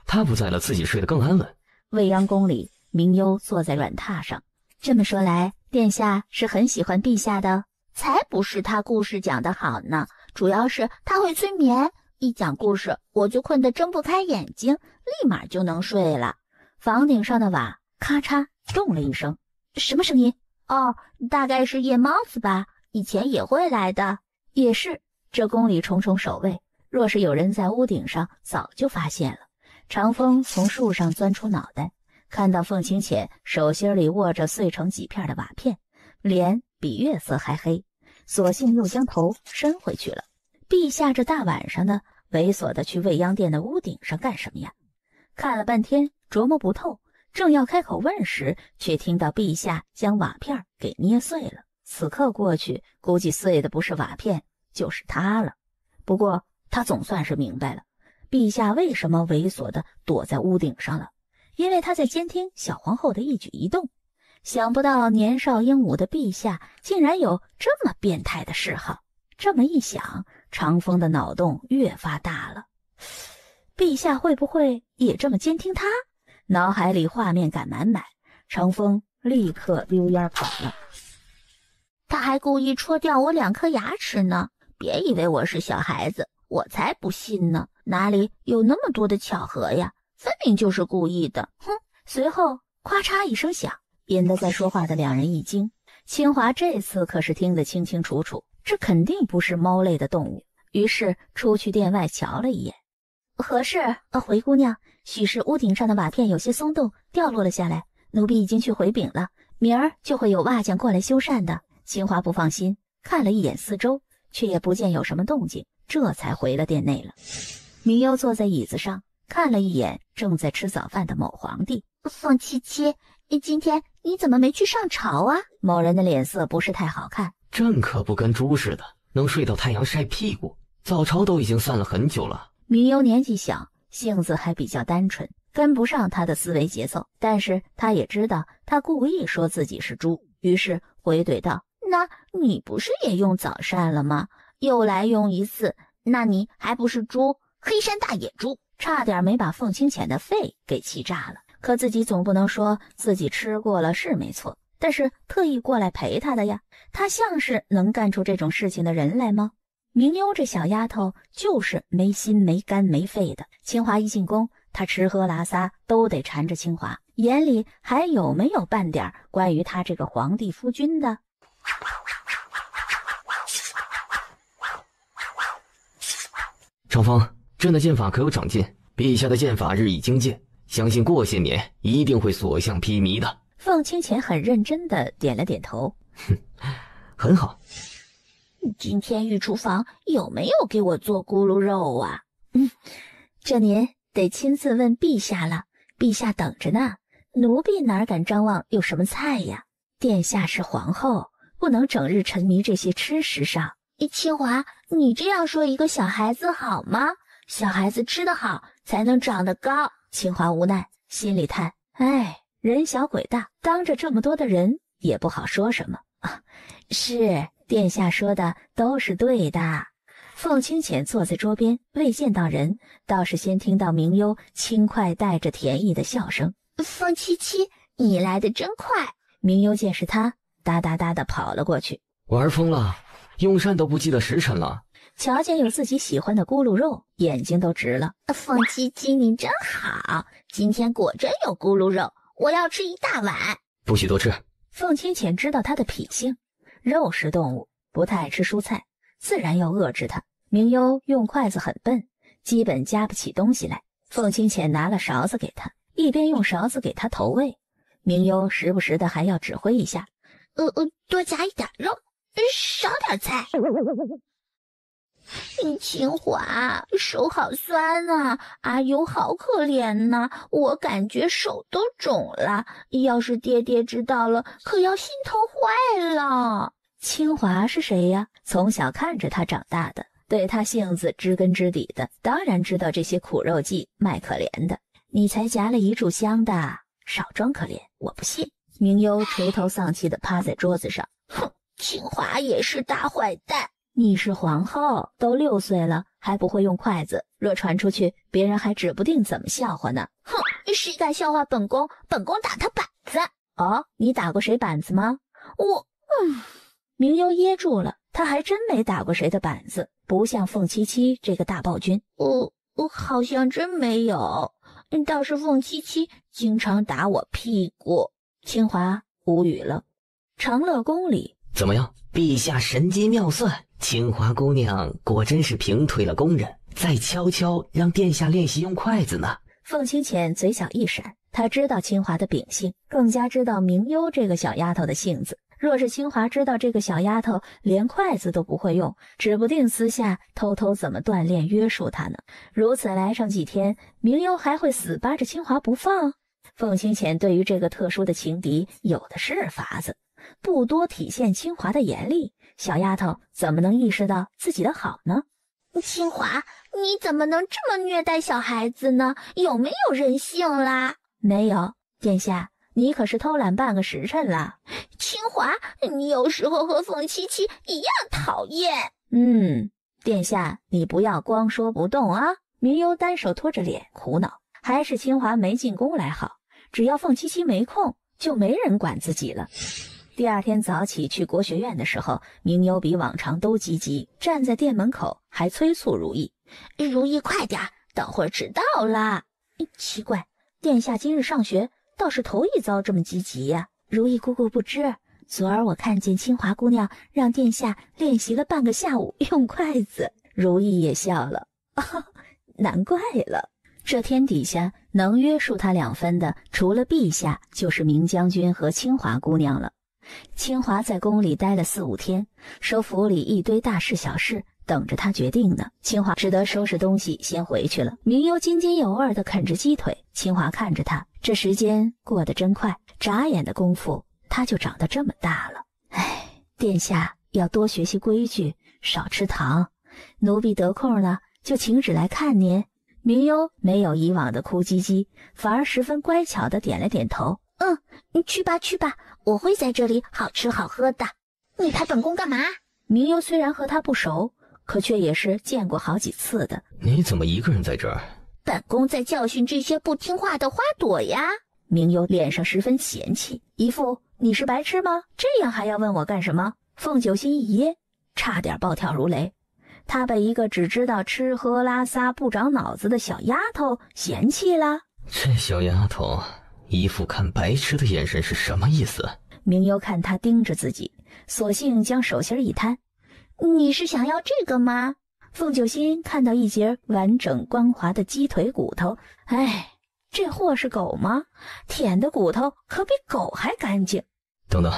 他不在了，自己睡得更安稳。未央宫里，明幽坐在软榻上。这么说来，殿下是很喜欢陛下的？才不是他故事讲得好呢，主要是他会催眠，一讲故事我就困得睁不开眼睛，立马就能睡了。房顶上的瓦咔嚓动了一声，什么声音？哦，大概是夜猫子吧，以前也会来的。也是，这宫里重重守卫，若是有人在屋顶上，早就发现了。长风从树上钻出脑袋，看到凤清浅手心里握着碎成几片的瓦片，脸比月色还黑，索性又将头伸回去了。陛下这大晚上的猥琐的去未央殿的屋顶上干什么呀？看了半天琢磨不透，正要开口问时，却听到陛下将瓦片给捏碎了。此刻过去，估计碎的不是瓦片就是他了。不过他总算是明白了陛下为什么猥琐的躲在屋顶上了，因为他在监听小皇后的一举一动。想不到年少英武的陛下竟然有这么变态的嗜好。这么一想，长风的脑洞越发大了。陛下会不会也这么监听他？脑海里画面感满满，长风立刻溜烟跑了。他还故意戳掉我2颗牙齿呢，别以为我是小孩子，我才不信呢，哪里有那么多的巧合呀，分明就是故意的，哼！随后咔嚓一声响，引得在说话的两人一惊。清华这次可是听得清清楚楚，这肯定不是猫类的动物，于是出去殿外瞧了一眼。何事？回姑娘，许是屋顶上的瓦片有些松动，掉落了下来，奴婢已经去回禀了，明儿就会有瓦匠过来修缮的。清华不放心，看了一眼四周，却也不见有什么动静，这才回了殿内了。明幽坐在椅子上，看了一眼正在吃早饭的某皇帝。凤七七，今天你怎么没去上朝啊？某人的脸色不是太好看。朕可不跟猪似的，能睡到太阳晒屁股，早朝都已经散了很久了。明幽年纪小，性子还比较单纯，跟不上他的思维节奏，但是他也知道他故意说自己是猪，于是回怼道：那你不是也用早膳了吗？又来用一次，那你还不是猪？黑山大野猪！差点没把凤清浅的肺给气炸了。可自己总不能说自己吃过了是没错，但是特意过来陪他的呀，他像是能干出这种事情的人来吗？明幽这小丫头就是没心没肝没肺的。清华一进宫，她吃喝拉撒都得缠着清华，眼里还有没有半点关于他这个皇帝夫君的？长风，朕的剑法可有长进？陛下的剑法日益精进，相信过些年一定会所向披靡的。凤清浅很认真地点了点头。很好。今天御厨房有没有给我做咕噜肉啊？这您得亲自问陛下了，陛下等着呢。奴婢哪敢张望有什么菜呀？殿下是皇后，不能整日沉迷这些吃食上。清华，你这样说一个小孩子好吗？小孩子吃得好才能长得高。清华无奈，心里叹：哎，人小鬼大，当着这么多的人也不好说什么啊。是，殿下说的都是对的。凤清浅坐在桌边，未见到人，倒是先听到明幽轻快带着甜意的笑声。凤七七，你来得真快。明幽见是他，哒哒哒地跑了过去。玩疯了，用膳都不记得时辰了。瞧见有自己喜欢的咕噜肉，眼睛都直了。凤七七，你真好，今天果真有咕噜肉，我要吃一大碗。不许多吃。凤清浅知道他的脾性，肉食动物，不太爱吃蔬菜，自然要遏制他。明幽用筷子很笨，基本夹不起东西来。凤清浅拿了勺子给他，一边用勺子给他投喂。明幽时不时的还要指挥一下，多夹一点肉，少点菜。清华，手好酸啊，阿尤好可怜呐，我感觉手都肿了，要是爹爹知道了，可要心疼坏了。清华是谁呀？从小看着他长大的，对他性子知根知底的，当然知道这些苦肉计卖可怜的。你才夹了一炷香的，少装可怜，我不信。明优垂头丧气地趴在桌子上，哼，清华也是大坏蛋。你是皇后，都6岁了还不会用筷子，若传出去，别人还指不定怎么笑话呢。哼，谁敢笑话本宫，本宫打他板子。哦，你打过谁板子吗？明优噎住了，他还真没打过谁的板子，不像凤七七这个大暴君。我好像真没有，倒是凤七七经常打我屁股。清华无语了。长乐宫里，怎么样？陛下神机妙算，清华姑娘果真是平推了宫人，再悄悄让殿下练习用筷子呢。凤清浅嘴角一闪，他知道清华的秉性，更加知道明优这个小丫头的性子。若是清华知道这个小丫头连筷子都不会用，指不定私下偷偷怎么锻炼约束她呢。如此来上几天，明优还会死扒着清华不放。凤清浅对于这个特殊的情敌有的是法子，不多体现清华的严厉，小丫头怎么能意识到自己的好呢？清华，你怎么能这么虐待小孩子呢？有没有人性啦？没有，殿下，你可是偷懒半个时辰了。清华，你有时候和凤七七一样讨厌。殿下，你不要光说不动啊。明优单手托着脸苦恼，还是清华没进宫来好，只要凤七七没空，就没人管自己了。第二天早起去国学院的时候，明优比往常都积极，站在店门口还催促如意：“如意快点，等会儿迟到啦。”奇怪，殿下今日上学倒是头一遭这么积极呀。如意姑姑不知，昨儿我看见清华姑娘让殿下练习了半个下午用筷子。如意也笑了，难怪了。这天底下能约束他2分的，除了陛下，就是明将军和清华姑娘了。清华在宫里待了4、5天，说府里一堆大事小事等着他决定呢。清华只得收拾东西先回去了。明优津津有味地啃着鸡腿，清华看着他，这时间过得真快，眨眼的功夫他就长得这么大了。殿下要多学习规矩，少吃糖，奴婢得空了就请旨来看您。明优没有以往的哭唧唧，反而十分乖巧地点了点头。去吧去吧，我会在这里好吃好喝的。你拍本宫干嘛？明优虽然和他不熟，可却也是见过好几次的。你怎么一个人在这儿？本宫在教训这些不听话的花朵呀。明优脸上十分嫌弃，一副你是白痴吗？这样还要问我干什么？凤九心一噎，差点暴跳如雷。他被一个只知道吃喝拉撒不长脑子的小丫头嫌弃了。这小丫头一副看白痴的眼神是什么意思？明优看他盯着自己，索性将手心一摊。你是想要这个吗？凤九心看到一截完整光滑的鸡腿骨头，这货是狗吗？舔的骨头可比狗还干净。等等，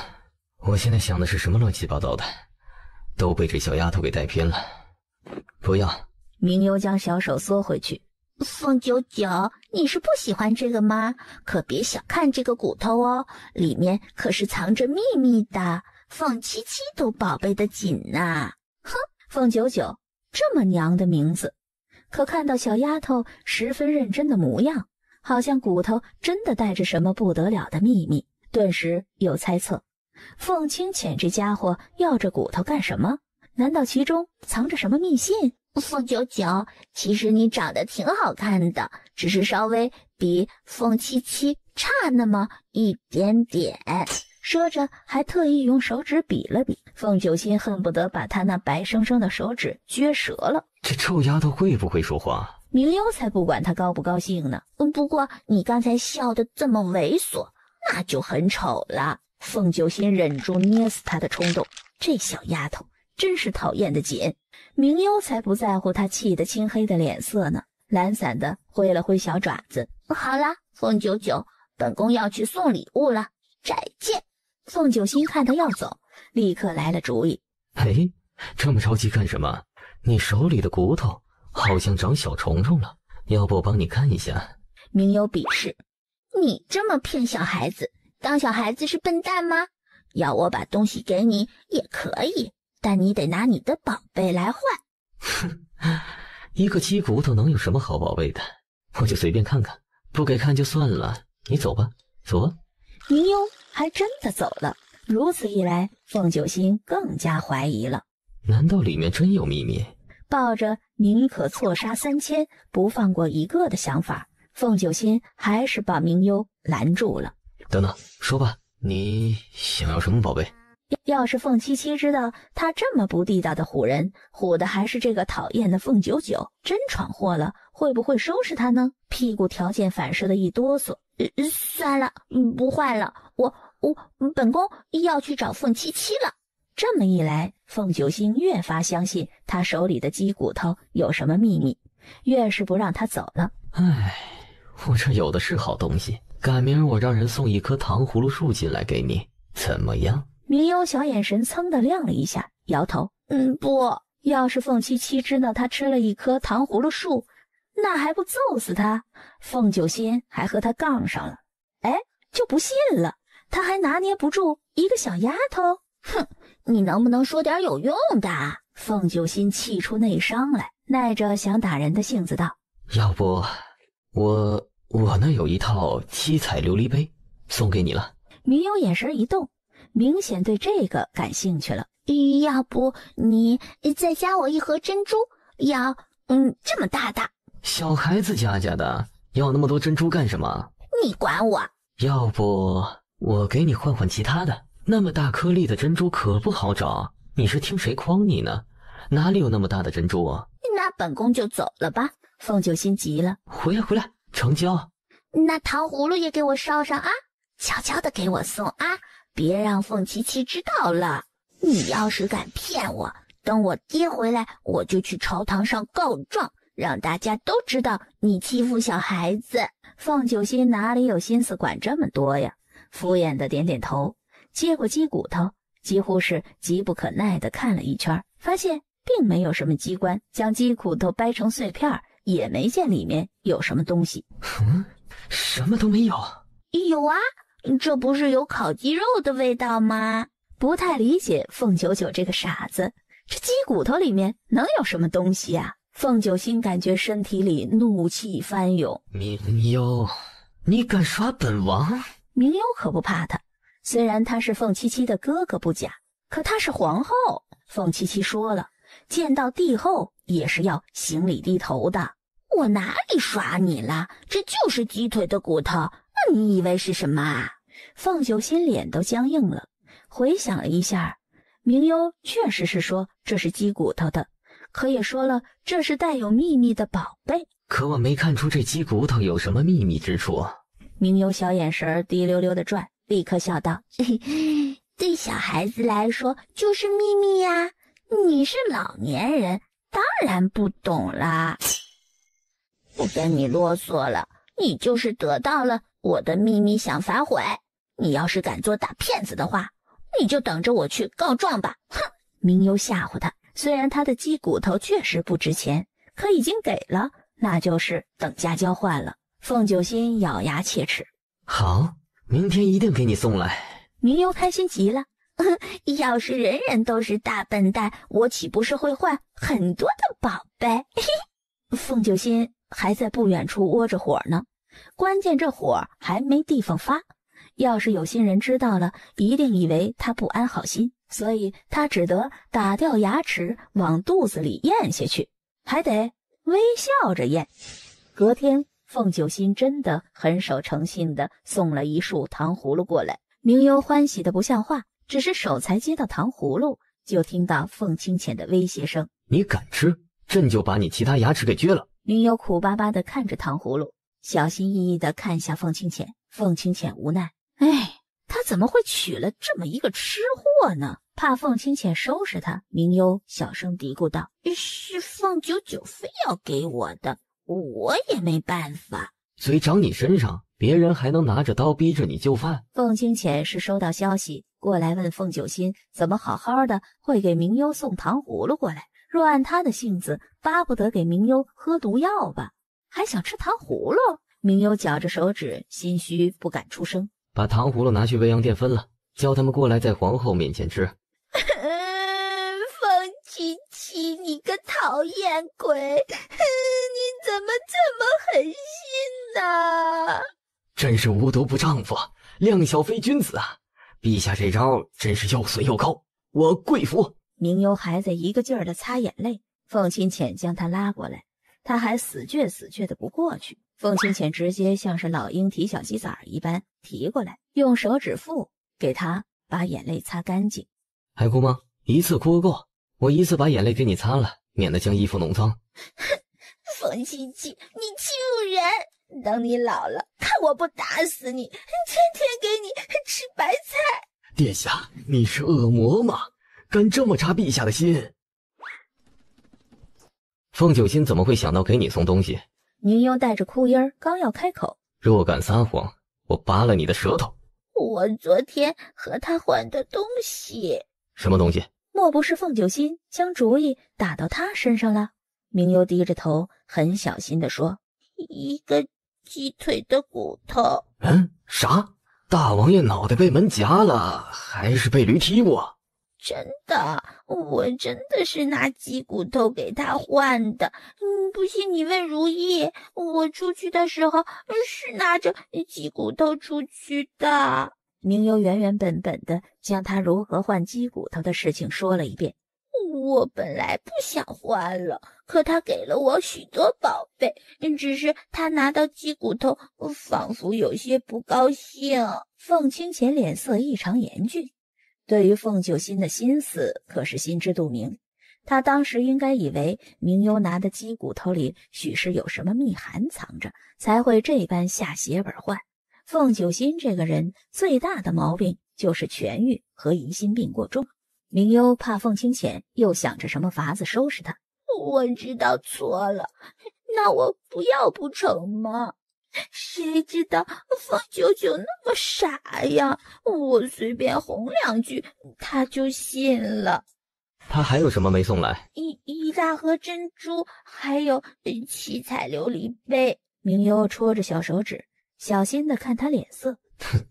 我现在想的是什么乱七八糟的，都被这小丫头给带偏了。不要！明优将小手缩回去。凤九九，你是不喜欢这个吗？可别小看这个骨头哦，里面可是藏着秘密的，凤七七都宝贝得紧呐。哼，凤九九，这么娘的名字。可看到小丫头十分认真的模样，好像骨头真的带着什么不得了的秘密，顿时有猜测：凤清浅这家伙要这骨头干什么？难道其中藏着什么密信？凤九九，其实你长得挺好看的，只是稍微比凤七七差那么一点点。说着还特意用手指比了比。凤九心恨不得把他那白生生的手指撅折了。这臭丫头会不会说话？明优才不管他高不高兴呢。不过你刚才笑得这么猥琐，那就很丑了。凤九心忍住捏死他的冲动，这小丫头真是讨厌的紧。明优才不在乎他气得青黑的脸色呢，懒散的挥了挥小爪子。好了，凤九九，本宫要去送礼物了，再见。凤九心看他要走，立刻来了主意。这么着急干什么？你手里的骨头好像长小虫虫了，要不我帮你看一下？明优鄙视，你这么骗小孩子，当小孩子是笨蛋吗？要我把东西给你也可以，但你得拿你的宝贝来换。哼，一个鸡骨头能有什么好宝贝的？我就随便看看，不给看就算了。你走吧，走吧。明优还真的走了。如此一来，凤九心更加怀疑了。难道里面真有秘密？抱着宁可错杀3000不放过一个的想法，凤九心还是把明优拦住了。等等，说吧，你想要什么宝贝？要是凤七七知道他这么不地道的唬人，唬的还是这个讨厌的凤九九，真闯祸了，会不会收拾他呢？屁股条件反射的一哆嗦，算了，不坏了，我本宫要去找凤七七了。这么一来，凤九心越发相信他手里的鸡骨头有什么秘密，越是不让他走了。唉，我这有的是好东西，赶明儿我让人送一棵糖葫芦树进来给你，怎么样？明优小眼神噌的亮了一下，摇头，不，要是凤七七知道他吃了一棵糖葫芦树，那还不揍死他？凤九心还和他杠上了，就不信了，他还拿捏不住一个小丫头。哼，你能不能说点有用的？凤九心气出内伤来，耐着想打人的性子道：要不我那有一套七彩琉璃杯，送给你了。明优眼神一动，明显对这个感兴趣了。要不你再加我一盒珍珠，要这么大的。小孩子家的，要那么多珍珠干什么？你管我？要不我给你换换其他的，那么大颗粒的珍珠可不好找。你是听谁诓你呢？哪里有那么大的珍珠啊？那本宫就走了吧。凤九心急了，回来，成交。那糖葫芦也给我烧上啊，悄悄的给我送啊，别让凤七七知道了。你要是敢骗我，等我爹回来，我就去朝堂上告状，让大家都知道你欺负小孩子。凤九心哪里有心思管这么多呀？敷衍的点点头，接过鸡骨头，几乎是急不可耐地看了一圈，发现并没有什么机关，将鸡骨头掰成碎片，也没见里面有什么东西。什么都没有。有啊，这不是有烤鸡肉的味道吗？不太理解凤九九这个傻子，这鸡骨头里面能有什么东西啊？凤九心感觉身体里怒气翻涌。明优，你敢耍本王？明优可不怕他，虽然他是凤七七的哥哥不假，可他是皇后。凤七七说了，见到帝后也是要行礼低头的。我哪里耍你了？这就是鸡腿的骨头，你以为是什么啊？凤九心脸都僵硬了，回想了一下，明优确实是说这是鸡骨头的，可也说了这是带有秘密的宝贝。可我没看出这鸡骨头有什么秘密之处。明优小眼神滴溜溜的转，立刻笑道：对小孩子来说就是秘密呀，你是老年人，当然不懂啦。不跟你啰嗦了，你就是得到了我的秘密想反悔。你要是敢做大骗子的话，你就等着我去告状吧。哼！明优吓唬他，虽然他的鸡骨头确实不值钱，可已经给了，那就是等价交换了。凤九心咬牙切齿。好，明天一定给你送来。明优开心极了。要是人人都是大笨蛋，我岂不是会换很多的宝贝？凤九心还在不远处窝着火呢，关键这火还没地方发，要是有心人知道了，一定以为他不安好心，所以他只得打掉牙齿往肚子里咽下去，还得微笑着咽。隔天，凤九心真的很守诚信的送了一束糖葫芦过来，明优欢喜的不像话，只是手才接到糖葫芦，就听到凤清浅的威胁声：你敢吃，朕就把你其他牙齿给撅了。明优苦巴巴的看着糖葫芦，小心翼翼的看向凤清浅。凤清浅无奈，他怎么会娶了这么一个吃货呢？怕凤清浅收拾他，明优小声嘀咕道：是凤九九非要给我的，我也没办法。嘴长你身上，别人还能拿着刀逼着你就范。凤清浅是收到消息过来问凤九心怎么好好的会给明优送糖葫芦过来，若按他的性子，巴不得给明优喝毒药吧，还想吃糖葫芦。明优绞着手指，心虚不敢出声。把糖葫芦拿去未央殿分了，叫他们过来在皇后面前吃。凤七七，你个讨厌鬼！你怎么这么狠心呢？真是无毒不丈夫，量小非君子啊！陛下这招真是又损又高，我跪服。明优还在一个劲儿地擦眼泪，凤清浅将他拉过来，他还死倔的不过去。凤清浅直接像是老鹰提小鸡仔一般提过来，用手指腹给他把眼泪擦干净。还哭吗？一次哭够，我一次把眼泪给你擦了，免得将衣服弄脏。凤七七，你欺负人！等你老了，看我不打死你，天天给你吃白菜。殿下，你是恶魔吗？敢这么查陛下的心？凤九心怎么会想到给你送东西？明优带着哭音儿，刚要开口，若敢撒谎，我拔了你的舌头。我昨天和他换的东西。什么东西？莫不是凤九心将主意打到他身上了？明优低着头，很小心地说：“一个鸡腿的骨头。”啥？大王爷脑袋被门夹了，还是被驴踢过？真的，我真的是拿鸡骨头给他换的。不信你问如意，我出去的时候是拿着鸡骨头出去的。明优原本的将他如何换鸡骨头的事情说了一遍。我本来不想换了，可他给了我许多宝贝，只是他拿到鸡骨头，仿佛有些不高兴。凤清浅脸色异常严峻，对于凤九心的心思可是心知肚明。他当时应该以为明优拿的鸡骨头里许是有什么密函藏着，才会这般下血本换。凤九心这个人最大的毛病就是痊愈和疑心病过重。明优怕凤清浅又想着什么法子收拾他。我知道错了，那我不要不成吗？谁知道凤九九那么傻呀，我随便哄两句他就信了。他还有什么没送来？一大盒珍珠，还有7彩琉璃杯。明优戳着小手指，小心地看他脸色。哼，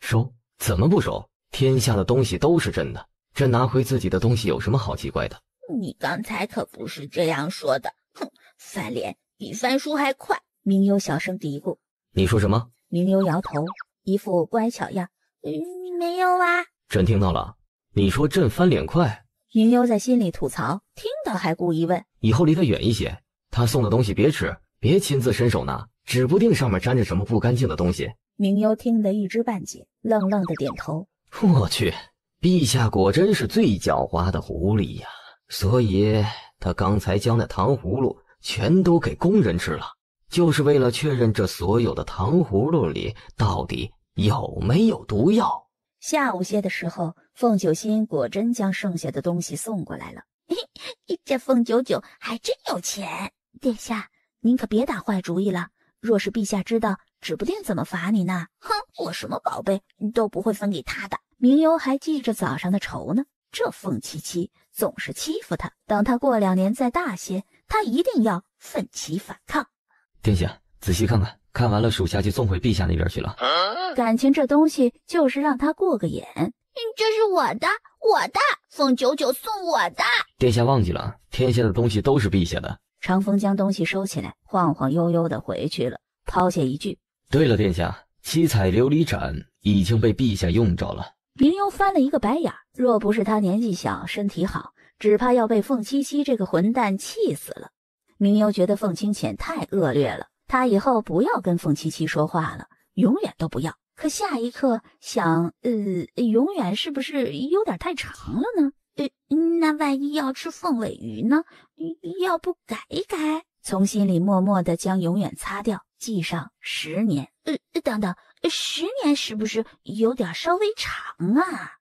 收？怎么不收？天下的东西都是真的，这拿回自己的东西有什么好奇怪的？你刚才可不是这样说的。哼，翻脸比翻书还快。明优小声嘀咕。你说什么？明优摇头，一副乖巧样。没有啊。朕听到了，你说朕翻脸快。明优在心里吐槽，听到还故意问：以后离他远一些，他送的东西别吃，别亲自伸手拿，指不定上面沾着什么不干净的东西。明优听得一知半解，愣愣的点头。我去，陛下果真是最狡猾的狐狸呀！所以他刚才将那糖葫芦全都给宫人吃了，就是为了确认这所有的糖葫芦里到底有没有毒药。下午些的时候，凤九心果真将剩下的东西送过来了。这凤九九还真有钱。殿下，您可别打坏主意了，若是陛下知道，指不定怎么罚你呢。哼，我什么宝贝都不会分给他的。明优还记着早上的仇呢，这凤七七总是欺负他，等他过2年再大些，他一定要奋起反抗。殿下，仔细看看，看完了属下就送回陛下那边去了。感情这东西就是让他过个眼。这是我的，凤九九送我的。殿下忘记了，天下的东西都是陛下的。长风将东西收起来，晃晃悠悠的回去了，抛下一句：对了，殿下，7彩琉璃盏已经被陛下用着了。明优翻了一个白眼，若不是他年纪小身体好，只怕要被凤七七这个混蛋气死了。明优觉得凤清浅太恶劣了，他以后不要跟凤七七说话了，永远都不要。可下一刻想，永远是不是有点太长了呢？那万一要吃凤尾鱼呢？要不改一改？从心里默默地将永远擦掉，记上10年。等等，10年是不是有点稍微长啊？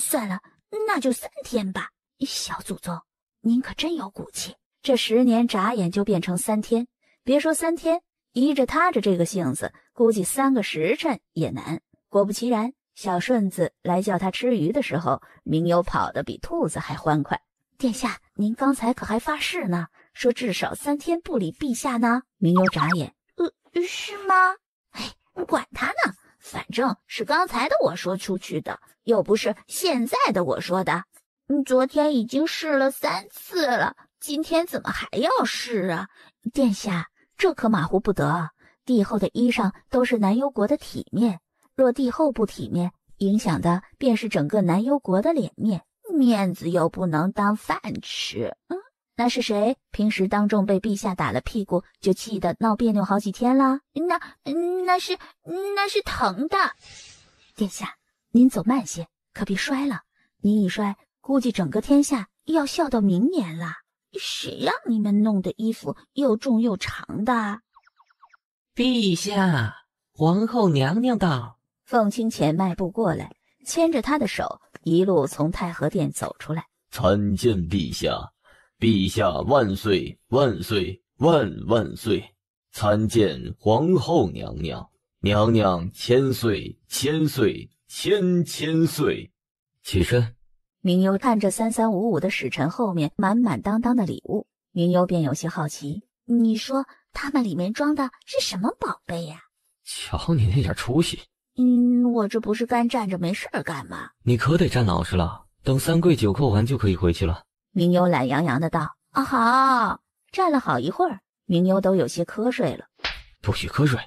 算了，那就3天吧。小祖宗，您可真有骨气，这10年眨眼就变成3天。别说3天，依着他这个性子，估计3个时辰也难。果不其然，小顺子来叫他吃鱼的时候，明优跑得比兔子还欢快。殿下，您刚才可还发誓呢，说至少3天不理陛下呢。明幽眨眼，是吗？哎，管他呢，反正是刚才的我说出去的，又不是现在的我说的。昨天已经试了3次了，今天怎么还要试啊？殿下，这可马虎不得。帝后的衣裳都是南幽国的体面，若帝后不体面，影响的便是整个南幽国的脸面，面子又不能当饭吃。那是谁平时当众被陛下打了屁股，就气得闹别扭好几天了？那是疼的。殿下，您走慢些，可别摔了。您一摔，估计整个天下要笑到明年了。谁让你们弄的衣服又重又长的？陛下，皇后娘娘到。凤清浅迈步过来，牵着他的手，一路从太和殿走出来。参见陛下，陛下万岁万岁万万岁！参见皇后娘娘，娘娘千岁千岁千千岁！起身。明幽看着3355的使臣后面满满当当的礼物，明幽便有些好奇，你说他们里面装的是什么宝贝呀？瞧你那点出息。我这不是干站着没事儿干吗？你可得站老实了，等3跪9叩完就可以回去了。明幽懒洋洋的道。好。站了好一会儿，明幽都有些瞌睡了。不许瞌睡。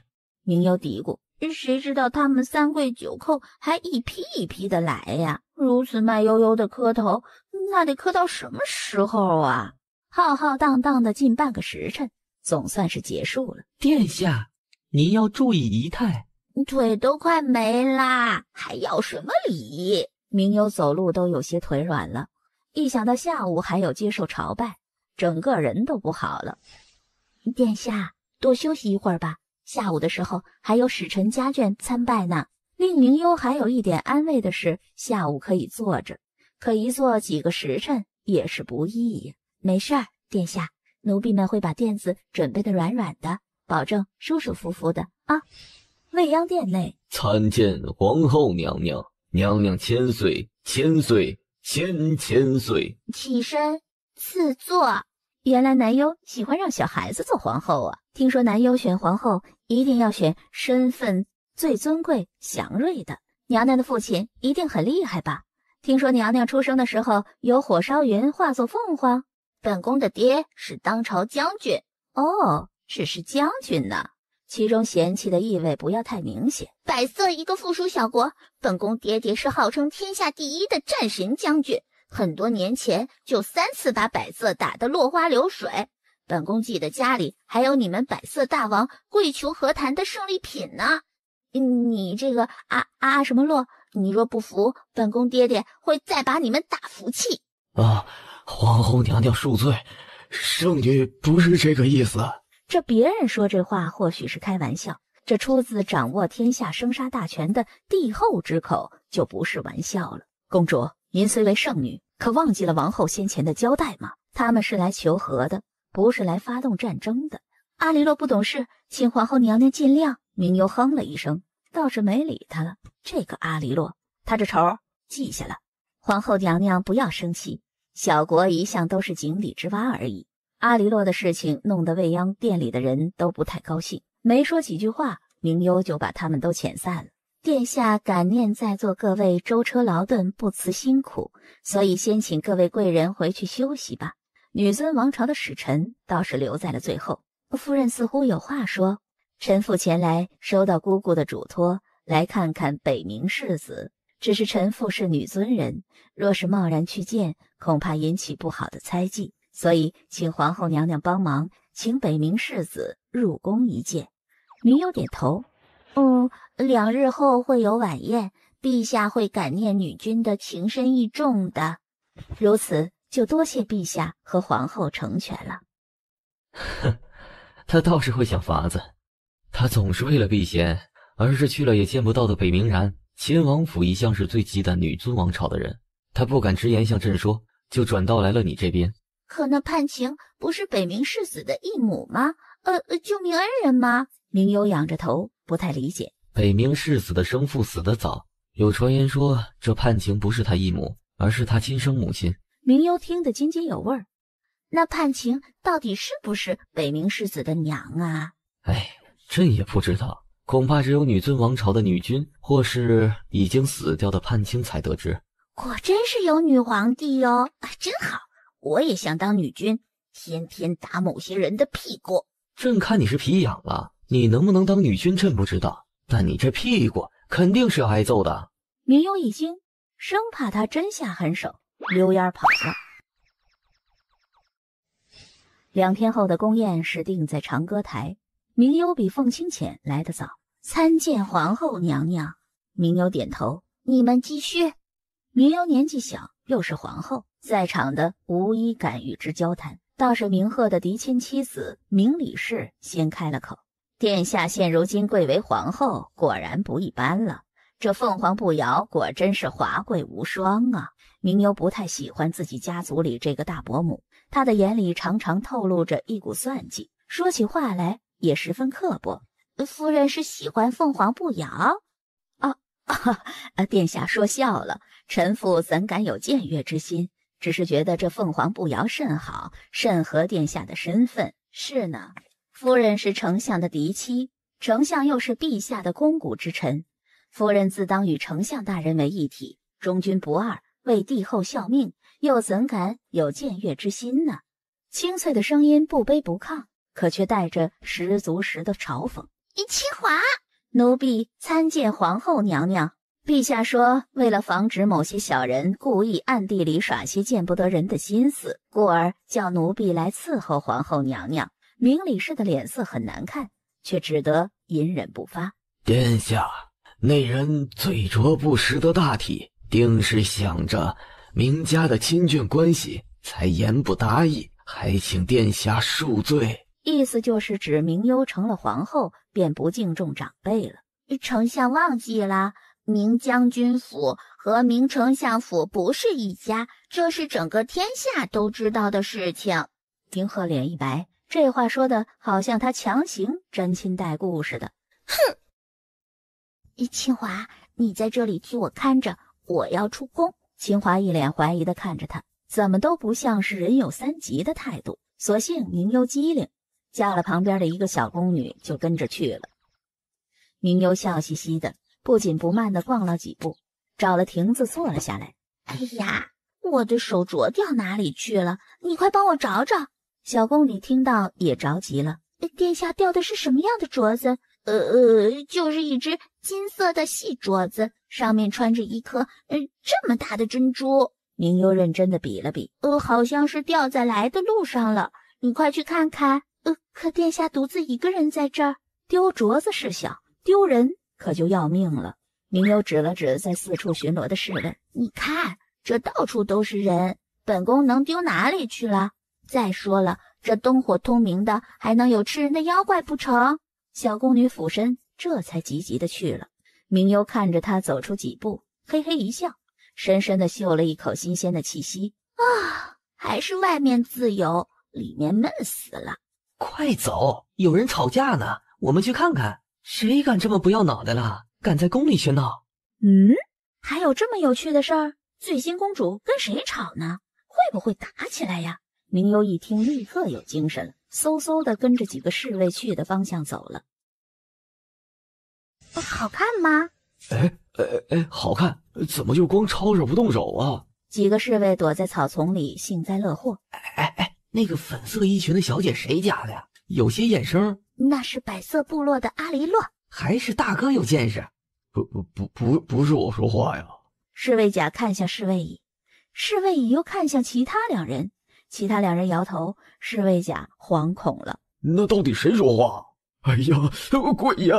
明幽嘀咕，谁知道他们3跪9叩还一批一批的来呀？如此慢悠悠的磕头，那得磕到什么时候啊？浩浩荡荡的近半个时辰，总算是结束了。殿下，您要注意仪态。腿都快没啦，还要什么礼？明幽走路都有些腿软了，一想到下午还有接受朝拜，整个人都不好了。殿下，多休息一会儿吧，下午的时候还有使臣家眷参拜呢。令明幽还有一点安慰的是，下午可以坐着，可一坐几个时辰也是不易呀。没事儿，殿下，奴婢们会把垫子准备的软软的，保证舒舒服服的啊。未央殿内，参见皇后娘娘，娘娘千岁千岁千千岁！起身赐座。原来南幽喜欢让小孩子做皇后啊！听说南幽选皇后一定要选身份最尊贵、祥瑞的。娘娘的父亲一定很厉害吧？听说娘娘出生的时候有火烧云化作凤凰。本宫的爹是当朝将军。哦，只是将军呢。其中嫌弃的意味不要太明显。百色一个附属小国，本宫爹爹是号称天下第一的战神将军，很多年前就3次把百色打得落花流水。本宫记得家里还有你们百色大王跪求和谈的胜利品呢。你这个什么洛，你若不服，本宫爹爹会再把你们打服气。皇后娘娘恕罪，圣女不是这个意思。这别人说这话或许是开玩笑，这出自掌握天下生杀大权的帝后之口就不是玩笑了。公主，您虽为圣女，可忘记了王后先前的交代吗？他们是来求和的，不是来发动战争的。阿离洛不懂事，请皇后娘娘见谅。明幽哼了一声，倒是没理他了。这个阿离洛，他这仇记下了。皇后娘娘不要生气，小国一向都是井底之蛙而已。阿离洛的事情弄得未央殿里的人都不太高兴，没说几句话，明幽就把他们都遣散了。殿下感念在座各位舟车劳顿，不辞辛苦，所以先请各位贵人回去休息吧。女尊王朝的使臣倒是留在了最后。夫人似乎有话说，臣妇前来收到姑姑的嘱托，来看看北冥世子。只是臣妇是女尊人，若是贸然去见，恐怕引起不好的猜忌。所以，请皇后娘娘帮忙，请北冥世子入宫一见。明幽点头，2日后会有晚宴，陛下会感念女君的情深意重的。如此，就多谢陛下和皇后成全了。哼，他倒是会想法子。他总是为了避嫌，而是去了也见不到的北冥然。秦王府一向是最忌惮女尊王朝的人，他不敢直言向朕说，就转道来了你这边。可那叛情不是北冥世子的义母吗？救命恩人吗？明幽仰着头，不太理解。北冥世子的生父死得早，有传言说这叛情不是他义母，而是他亲生母亲。明幽听得津津有味儿。那盼晴到底是不是北冥世子的娘啊？哎，朕也不知道，恐怕只有女尊王朝的女君，或是已经死掉的盼清才得知。果真是有女皇帝哟，真好，我也想当女君，天天打某些人的屁股。朕看你是皮痒了，你能不能当女君朕不知道，但你这屁股肯定是要挨揍的。明幽一惊，生怕他真下狠手，溜烟跑了。2天后的宫宴是定在长歌台，明幽比凤清浅来得早。参见皇后娘娘。明幽点头，你们继续。明幽年纪小，又是皇后，在场的无一敢与之交谈。倒是明鹤的嫡亲妻子明李氏先开了口：殿下现如今贵为皇后，果然不一般了。这凤凰步摇果真是华贵无双啊！明幽不太喜欢自己家族里这个大伯母，她的眼里常常透露着一股算计，说起话来也十分刻薄。夫人是喜欢凤凰步摇？殿下说笑了，臣妇怎敢有僭越之心？只是觉得这凤凰步摇甚好，甚合殿下的身份。是呢，夫人是丞相的嫡妻，丞相又是陛下的肱骨之臣，夫人自当与丞相大人为一体，忠君不二，为帝后效命，又怎敢有僭越之心呢？清脆的声音不卑不亢，可却带着十足十的嘲讽。清华，奴婢参见皇后娘娘。陛下说，为了防止某些小人故意暗地里耍些见不得人的心思，故而叫奴婢来伺候皇后娘娘。明李氏的脸色很难看，却只得隐忍不发。殿下，那人嘴拙不识得大体，定是想着明家的亲眷关系，才言不达意，还请殿下恕罪。意思就是指明幽成了皇后，便不敬重长辈了。丞相忘记了，明将军府和明丞相府不是一家，这是整个天下都知道的事情。明鹤脸一白，这话说的好像他强行沾亲带故似的。哼！清华，你在这里替我看着，我要出宫。清华一脸怀疑地看着他，怎么都不像是人有三急的态度。所幸明幽机灵，叫了旁边的一个小宫女就跟着去了。明幽笑嘻嘻的，不紧不慢地逛了几步，找了亭子坐了下来。哎呀，我的手镯掉哪里去了？你快帮我找找。小宫女听到也着急了。殿下掉的是什么样的镯子？就是一只金色的细镯子，上面穿着一颗这么大的珍珠。明幽认真的比了比，好像是掉在来的路上了，你快去看看。可殿下独自一个人在这儿，丢镯子是小，丢人可就要命了。明幽指了指在四处巡逻的侍卫，你看，这到处都是人，本宫能丢哪里去了？再说了，这灯火通明的，还能有吃人的妖怪不成？小宫女俯身，这才急急的去了。明幽看着她走出几步，嘿嘿一笑，深深的嗅了一口新鲜的气息。还是外面自由，里面闷死了。快走，有人吵架呢，我们去看看。谁敢这么不要脑袋了，敢在宫里喧闹？还有这么有趣的事儿？醉心公主跟谁吵呢？会不会打起来呀？明幽一听，立刻有精神了，嗖嗖的跟着几个侍卫去的方向走了。好看吗？好看，怎么就光抄手不动手啊？几个侍卫躲在草丛里幸灾乐祸。那个粉色衣裙的小姐谁家的呀？有些眼生。那是百色部落的阿离洛。还是大哥有见识。不是我说话呀。侍卫甲看向侍卫乙，侍卫乙又看向其他两人，其他两人摇头，侍卫甲惶恐了。那到底谁说话？哎呀，鬼呀！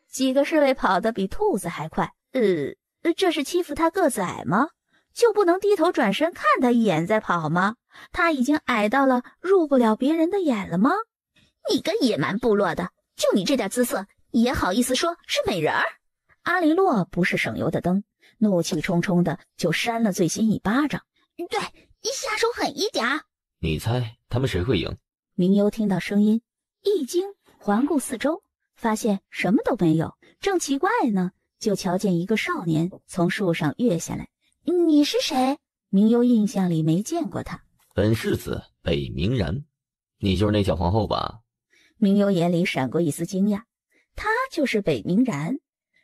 几个侍卫跑得比兔子还快。这是欺负他个子矮吗？就不能低头转身看他一眼再跑吗？他已经矮到了入不了别人的眼了吗？你个野蛮部落的，就你这点姿色，也好意思说是美人儿？阿离洛不是省油的灯，怒气冲冲的就扇了醉心一巴掌。对，你下手狠一点。你猜他们谁会赢？明幽听到声音，一惊，环顾四周，发现什么都没有。正奇怪呢，就瞧见一个少年从树上跃下来。你是谁？明幽印象里没见过他。本世子北冥然，你就是那小皇后吧？明幽眼里闪过一丝惊讶，他就是北冥然。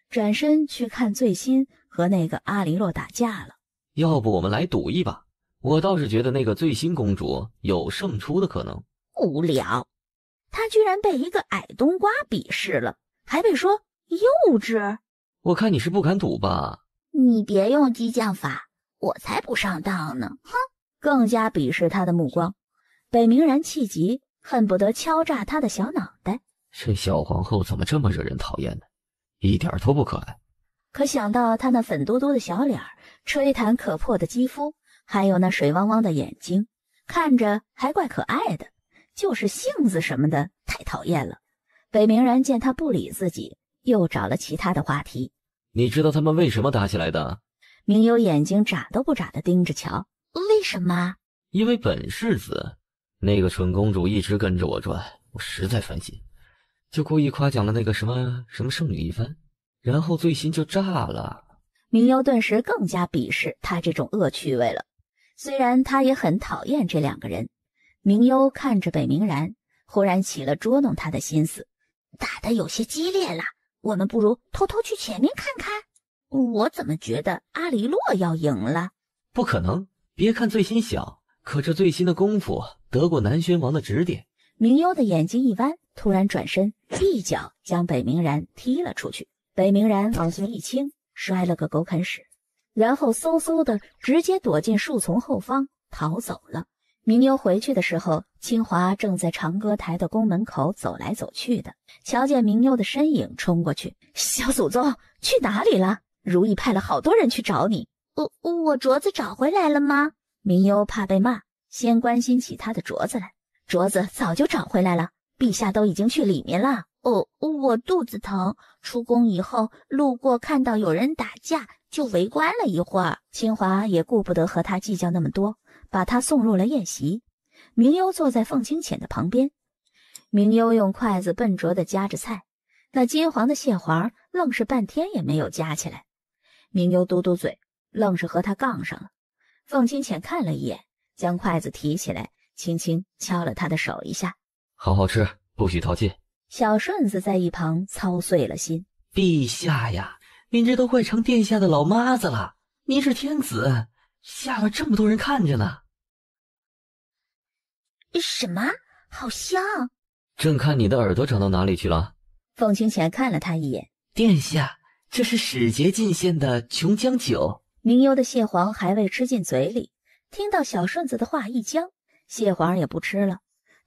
转身去看醉心和那个阿离洛打架了。要不我们来赌一把？我倒是觉得那个醉心公主有胜出的可能。无聊，他居然被一个矮冬瓜鄙视了，还被说幼稚。我看你是不敢赌吧？你别用激将法，我才不上当呢！哼！更加鄙视他的目光。北冥然气急，恨不得敲诈他的小脑袋。这小皇后怎么这么惹人讨厌呢？一点都不可爱。可想到他那粉嘟嘟的小脸，吹弹可破的肌肤，还有那水汪汪的眼睛，看着还怪可爱的，就是性子什么的太讨厌了。北冥然见他不理自己，又找了其他的话题。你知道他们为什么打起来的？明幽眼睛眨都不眨地盯着瞧。为什么？因为本世子那个蠢公主一直跟着我转，我实在烦心，就故意夸奖了那个什么圣女一番，然后醉心就炸了。明幽顿时更加鄙视他这种恶趣味了。虽然他也很讨厌这两个人，明幽看着北冥然，忽然起了捉弄他的心思。打得有些激烈了，我们不如偷偷去前面看看。我怎么觉得阿离洛要赢了？不可能，别看醉心小，可这醉心的功夫得过南轩王的指点。明幽的眼睛一弯，突然转身一脚将北冥然踢了出去。北冥然往前一倾，摔了个狗啃屎，然后嗖嗖的直接躲进树丛后方逃走了。明幽回去的时候，清华正在长歌台的宫门口走来走去的，瞧见明幽的身影冲过去。小祖宗去哪里了？如意派了好多人去找你。我镯子找回来了吗？明幽怕被骂，先关心起他的镯子来。镯子早就找回来了，陛下都已经去里面了。我肚子疼，出宫以后路过看到有人打架，就围观了一会儿。清华也顾不得和他计较那么多，把他送入了宴席。明幽坐在凤清浅的旁边，明幽用筷子笨拙地夹着菜，那金黄的蟹黄愣是半天也没有夹起来。明幽嘟嘟嘴，愣是和他杠上了。凤清浅看了一眼，将筷子提起来，轻轻敲了他的手一下。好好吃，不许淘气。小顺子在一旁操碎了心。陛下呀，您这都快成殿下的老妈子了，您是天子，下面这么多人看着呢。什么？好香！朕看你的耳朵长到哪里去了？凤清浅看了他一眼。殿下，这是使节进献的琼浆酒。明幽的蟹黄还未吃进嘴里，听到小顺子的话一僵，蟹黄也不吃了。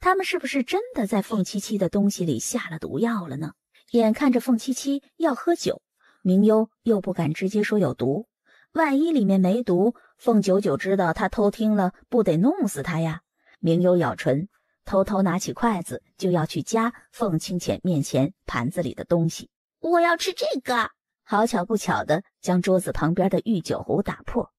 他们是不是真的在凤七七的东西里下了毒药了呢？眼看着凤七七要喝酒，明幽又不敢直接说有毒，万一里面没毒，凤九九知道他偷听了，不得弄死他呀？明幽咬唇，偷偷拿起筷子就要去夹凤清浅面前盘子里的东西。我要吃这个！好巧不巧的将桌子旁边的御酒壶打破。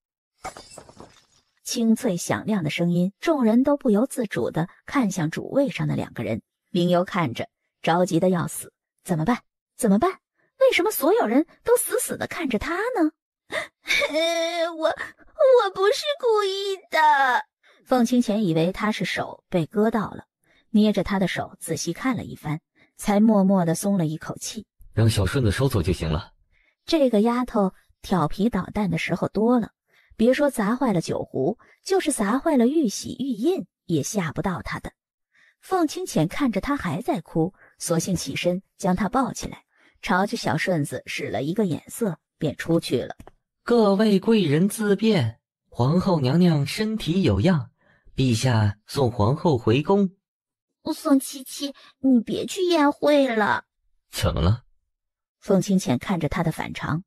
清脆响亮的声音，众人都不由自主地看向主位上的两个人。明幽看着，着急的要死。怎么办？怎么办？为什么所有人都死死地看着他呢？我不是故意的。凤清浅以为他是手被割到了，捏着他的手仔细看了一番，才默默地松了一口气。让小顺子收走就行了。这个丫头调皮捣蛋的时候多了，别说砸坏了酒壶，就是砸坏了玉玺玉印也吓不到她的。凤清浅看着她还在哭，索性起身将她抱起来，朝着小顺子使了一个眼色，便出去了。各位贵人自便，皇后娘娘身体有恙，陛下送皇后回宫。凤七七，你别去宴会了。怎么了？凤清浅看着他的反常，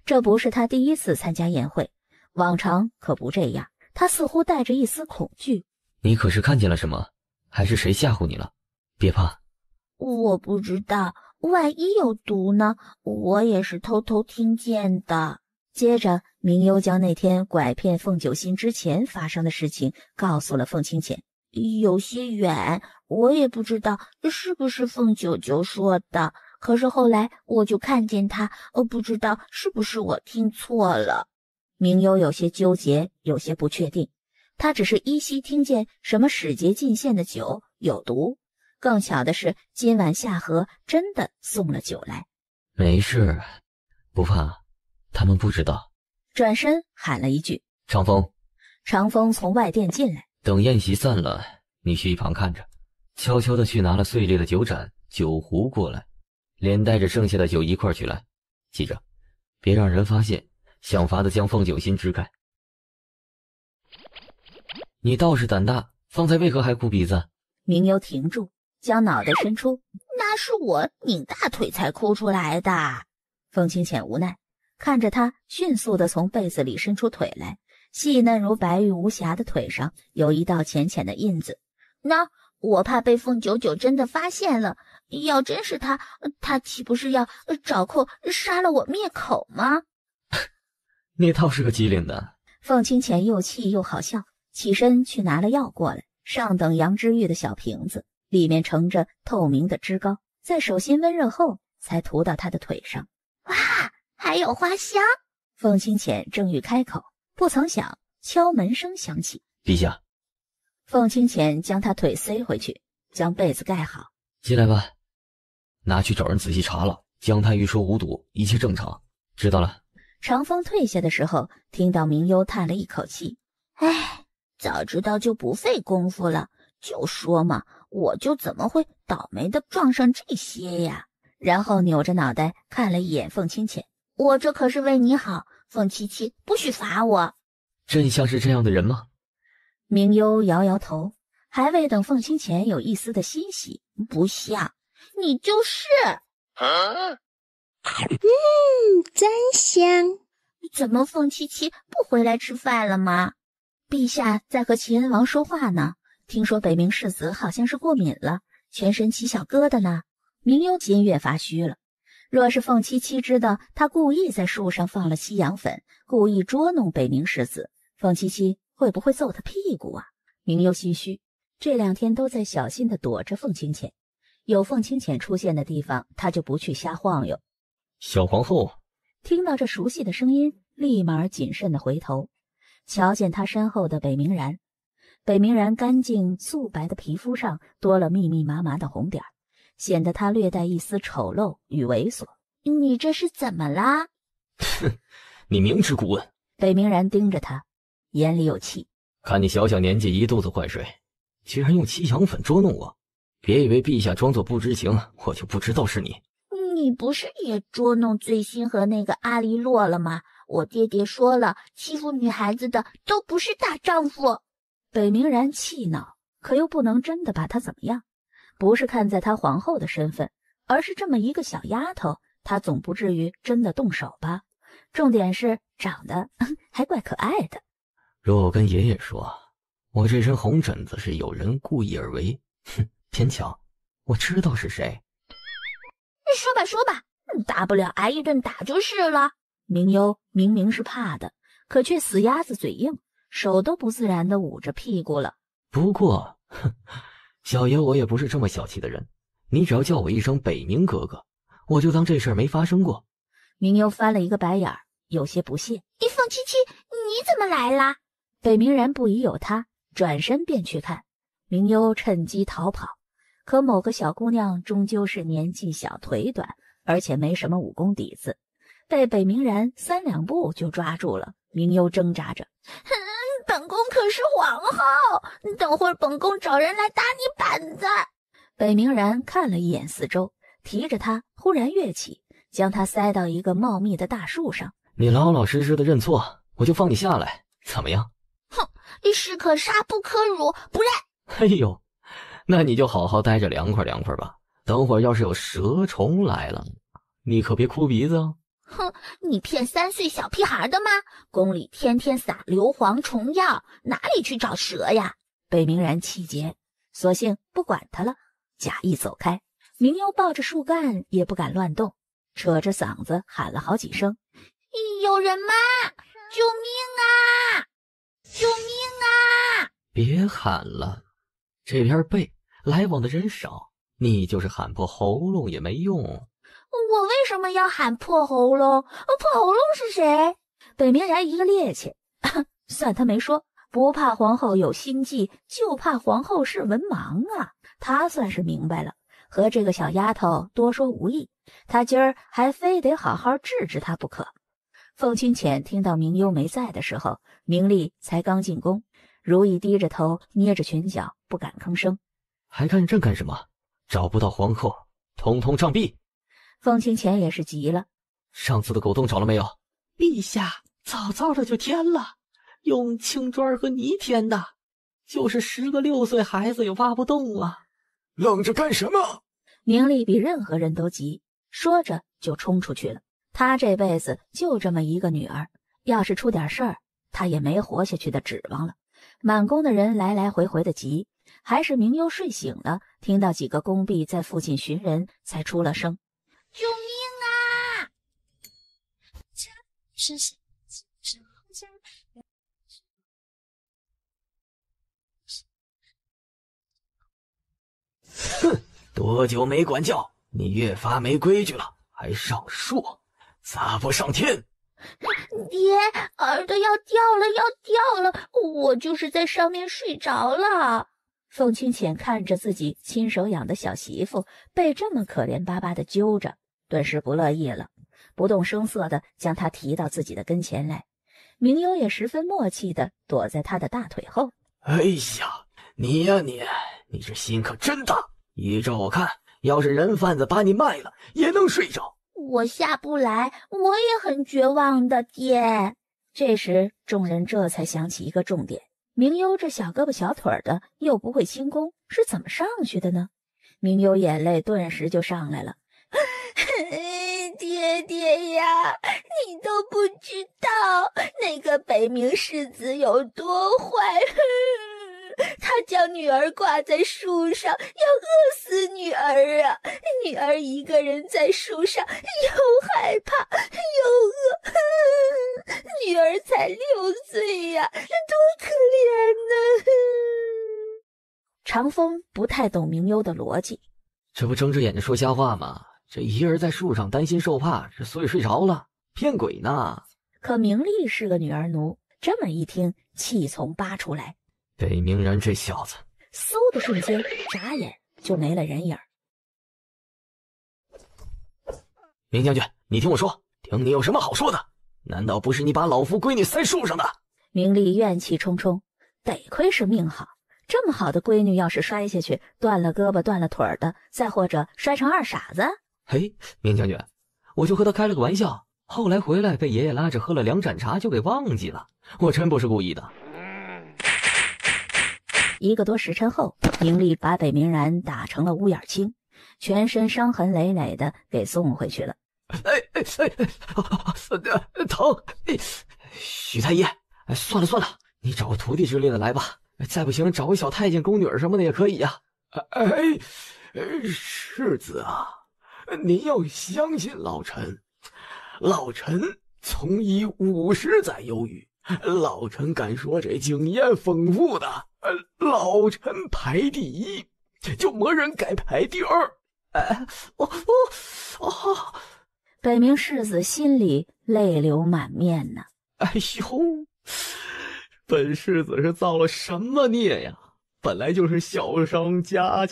这不是他第一次参加宴会，往常可不这样。他似乎带着一丝恐惧。你可是看见了什么？还是谁吓唬你了？别怕。我不知道，万一有毒呢？我也是偷偷听见的。接着，明幽将那天拐骗凤九心之前发生的事情告诉了凤清浅。有些远，我也不知道是不是凤九九说的。可是后来我就看见他，不知道是不是我听错了。明幽有些纠结，有些不确定。他只是依稀听见什么使节进献的酒有毒，更巧的是今晚夏荷真的送了酒来。没事，不怕，他们不知道。转身喊了一句：长风。长风从外殿进来，等宴席散了，你去一旁看着，悄悄地去拿了碎裂的酒盏、酒壶过来，连带着剩下的酒一块取来。记着，别让人发现，想法子将凤九心支开。你倒是胆大，方才为何还哭鼻子？明幽停住，将脑袋伸出，那是我拧大腿才哭出来的。凤清浅无奈，看着他迅速地从被子里伸出腿来，细嫩如白玉无瑕的腿上有一道浅浅的印子。那我怕被凤九九真的发现了，要真是他岂不是要找空杀了我灭口吗？你倒是个机灵的。凤清浅又气又好笑，起身去拿了药过来，上等杨枝玉的小瓶子，里面盛着透明的脂膏，在手心温热后才涂到他的腿上。哇，还有花香！凤清浅正欲开口，不曾想敲门声响起。陛下。凤清浅将他腿塞回去，将被子盖好。进来吧，拿去找人仔细查了，姜太玉说无毒，一切正常。知道了。长风退下的时候，听到明幽叹了一口气：哎，早知道就不费功夫了，就说嘛，我就怎么会倒霉的撞上这些呀？然后扭着脑袋看了一眼凤清浅：我这可是为你好，凤七七不许罚我。朕像是这样的人吗？明幽摇摇头，还未等凤清浅有一丝的欣喜，不像，你就是。真香。怎么凤七七不回来吃饭了吗？陛下在和齐恩王说话呢，听说北冥世子好像是过敏了，全身起小疙瘩呢。明幽心越发虚了，若是凤七七知道他故意在树上放了西洋粉，故意捉弄北冥世子，凤七七会不会揍他屁股啊？明幽心虚，这2天都在小心地躲着凤清浅，有凤清浅出现的地方，他就不去瞎晃悠。小皇后听到这熟悉的声音，立马谨慎地回头，瞧见他身后的北冥然。北冥然干净素白的皮肤上多了密密麻麻的红点，显得他略带一丝丑陋与猥琐。你这是怎么啦？哼，你明知故问。北冥然盯着他，眼里有气。看你小小年纪一肚子坏水，居然用七香粉捉弄我，别以为陛下装作不知情，我就不知道是你。你不是也捉弄醉心和那个阿离洛了吗？我爹爹说了，欺负女孩子的都不是大丈夫。北冥然气恼，可又不能真的把她怎么样。不是看在她皇后的身份，而是这么一个小丫头，她总不至于真的动手吧？重点是长得还怪可爱的。若我跟爷爷说，我这身红疹子是有人故意而为，哼，偏巧我知道是谁。说吧说吧，大不了挨一顿打就是了。明幽明明是怕的，可却死鸭子嘴硬，手都不自然地捂着屁股了。不过，小爷我也不是这么小气的人，你只要叫我一声北冥哥哥，我就当这事儿没发生过。明幽翻了一个白眼，有些不屑。凤七七，你怎么来啦？北冥然不疑有他，转身便去看。明幽趁机逃跑，可某个小姑娘终究是年纪小腿短，而且没什么武功底子，被北冥然3两步就抓住了。明幽挣扎着，本宫可是皇后，等会儿本宫找人来打你板子。北冥然看了一眼四周，提着他忽然跃起，将他塞到一个茂密的大树上。你老老实实的认错，我就放你下来，怎么样？哼，士可杀不可辱，不认。哎呦，那你就好好待着凉快凉快吧。等会儿要是有蛇虫来了，你可别哭鼻子哦。哼，你骗3岁小屁孩的吗？宫里天天撒硫磺虫药，哪里去找蛇呀？北冥然气结，索性不管他了，假意走开。明幽抱着树干也不敢乱动，扯着嗓子喊了好几声：有人吗？救命啊！救命啊！别喊了，这片背来往的人少，你就是喊破喉咙也没用。我为什么要喊破喉咙？破喉咙是谁？北冥然一个趔趄，算他没说，不怕皇后有心计，就怕皇后是文盲啊。他算是明白了，和这个小丫头多说无益，他今儿还非得好好治治她不可。凤清浅听到明幽没在的时候，明丽才刚进宫，如意低着头捏着裙角，不敢吭声。还看朕干什么？找不到皇后，统统杖毙！凤清浅也是急了，上次的狗洞找了没有？陛下早早的就填了，用青砖和泥填的，就是10个6岁孩子也挖不动啊！愣着干什么？明丽比任何人都急，说着就冲出去了。她这辈子就这么一个女儿，要是出点事儿，她也没活下去的指望了。满宫的人来来回回的急，还是明幽睡醒了，听到几个宫婢在附近寻人，才出了声：“救命啊！”哼，多久没管教，你越发没规矩了，还上树，咋不上天？爹，耳朵要掉了，要掉了！我就是在上面睡着了。凤清浅看着自己亲手养的小媳妇被这么可怜巴巴的揪着，顿时不乐意了，不动声色地将她提到自己的跟前来。明幽也十分默契地躲在他的大腿后。哎呀，你呀你这心可真大！依照我看，要是人贩子把你卖了，也能睡着。我下不来，我也很绝望的，爹。这时众人这才想起一个重点，明幽这小胳膊小腿的，又不会轻功，是怎么上去的呢？明幽眼泪顿时就上来了。爹呀，你都不知道那个北冥世子有多坏。他将女儿挂在树上，要饿死女儿啊！女儿一个人在树上，又害怕又饿。女儿才6岁呀，多可怜呢！长风不太懂明幽的逻辑，这不睁着眼睛说瞎话吗？这一人在树上担心受怕，所以睡着了，骗鬼呢！可明丽是个女儿奴，这么一听，气从扒出来。北冥然这小子，嗖的瞬间，眨眼就没了人影。明将军，你听我说，听你有什么好说的？难道不是你把老夫闺女塞树上的？明丽怨气冲冲，得亏是命好，这么好的闺女要是摔下去，断了胳膊断了腿的，再或者摔成二傻子。嘿，明将军，我就和他开了个玩笑，后来回来被爷爷拉着喝了2盏茶就给忘记了，我真不是故意的。1个多时辰后，明丽把北冥然打成了乌眼青，全身伤痕累累的给送回去了。疼！许太医，算了，你找个徒弟之类的来吧，再不行找个小太监、宫女什么的也可以呀。世子啊，你要相信老臣，老臣从医50载有余，老臣敢说这经验丰富的，老臣排第1，就没人敢排第2。北冥世子心里泪流满面呢。哎呦，本世子是造了什么孽呀？本来就是小伤加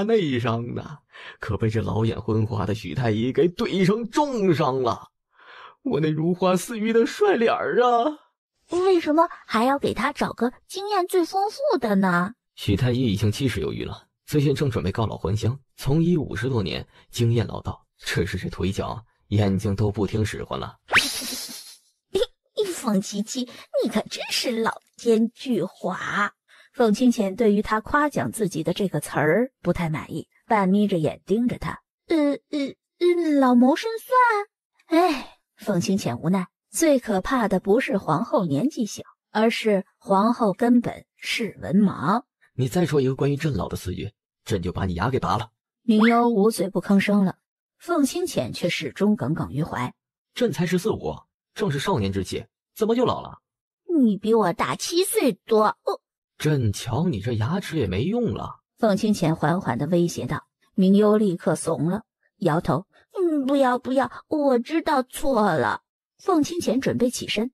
内伤的，可被这老眼昏花的许太医给怼成重伤了。我那如花似玉的帅脸啊！为什么还要给他找个经验最丰富的呢？许太医已经70有余了，最近正准备告老还乡，从医50多年，经验老道，只是这腿脚眼睛都不听使唤了。凤琪琪，你可真是老奸巨猾。凤清浅对于他夸奖自己的这个词儿不太满意，半眯着眼盯着他。老谋深算。哎，凤清浅无奈，最可怕的不是皇后年纪小，而是皇后根本是文盲。你再说一个关于朕老的私语，朕就把你牙给拔了。明幽捂嘴不吭声了，凤清浅却始终耿耿于怀。朕才14、15，正是少年之气，怎么就老了？你比我大7岁多。朕瞧你这牙齿也没用了。凤清浅缓缓地威胁道。明幽立刻怂了，摇头。不要，我知道错了。凤清浅准备起身，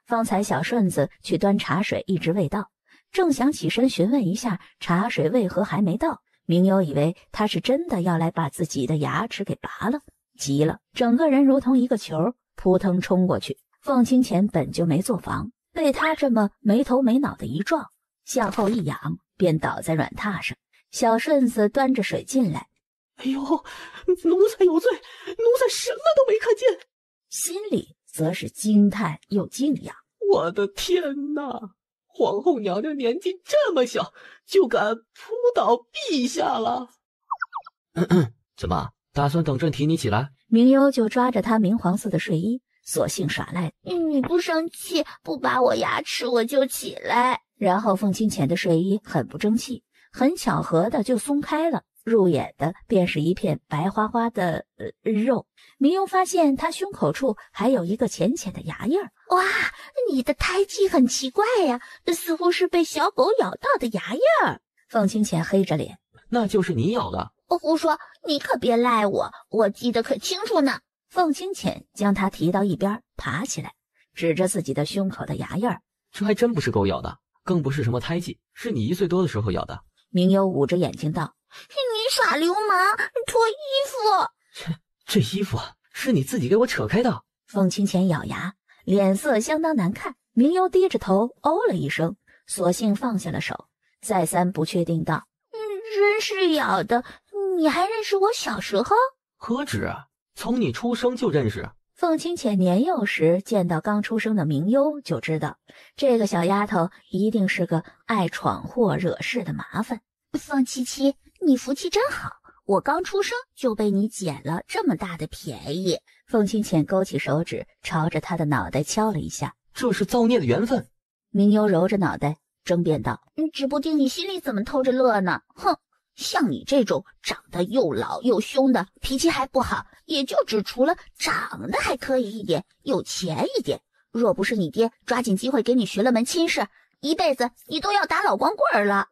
方才小顺子去端茶水一直未到，正想起身询问一下茶水为何还没到，明优以为他是真的要来把自己的牙齿给拔了，急了，整个人如同一个球，扑腾冲过去。凤清浅本就没做防，被他这么没头没脑的一撞，向后一仰，便倒在软榻上。小顺子端着水进来，哎呦，奴才有罪，奴才什么都没看见。心里则是惊叹又敬仰。我的天哪！皇后娘娘年纪这么小，就敢扑倒陛下了。怎么，打算等朕提你起来？明优就抓着他明黄色的睡衣，索性耍赖。你不生气，不拔我牙齿，我就起来。然后凤清浅的睡衣很不争气，很巧合的就松开了，入眼的便是一片白花花的肉。明优发现他胸口处还有一个浅浅的牙印儿。哇，你的胎记很奇怪呀，似乎是被小狗咬到的牙印儿。凤清浅黑着脸，那就是你咬的。胡说，你可别赖我，我记得可清楚呢。凤清浅将他提到一边，爬起来，指着自己的胸口的牙印儿。这还真不是狗咬的，更不是什么胎记，是你1岁多的时候咬的。明优捂着眼睛道：你耍流氓，脱衣服。这衣服是你自己给我扯开的。凤清浅咬牙，脸色相当难看。明优低着头哦了一声，索性放下了手，再三不确定道：真是咬的，你还认识我小时候？何止，从你出生就认识。凤清浅年幼时见到刚出生的明优，就知道这个小丫头一定是个爱闯祸惹事的麻烦。凤七七，你福气真好，我刚出生就被你捡了这么大的便宜。凤清浅勾起手指，朝着他的脑袋敲了一下。这是造孽的缘分。明优揉着脑袋争辩道：指不定你心里怎么偷着乐呢。哼，像你这种长得又老又凶的，脾气还不好，也就只除了长得还可以一点，有钱一点。若不是你爹抓紧机会给你学了门亲事，一辈子你都要打老光棍了。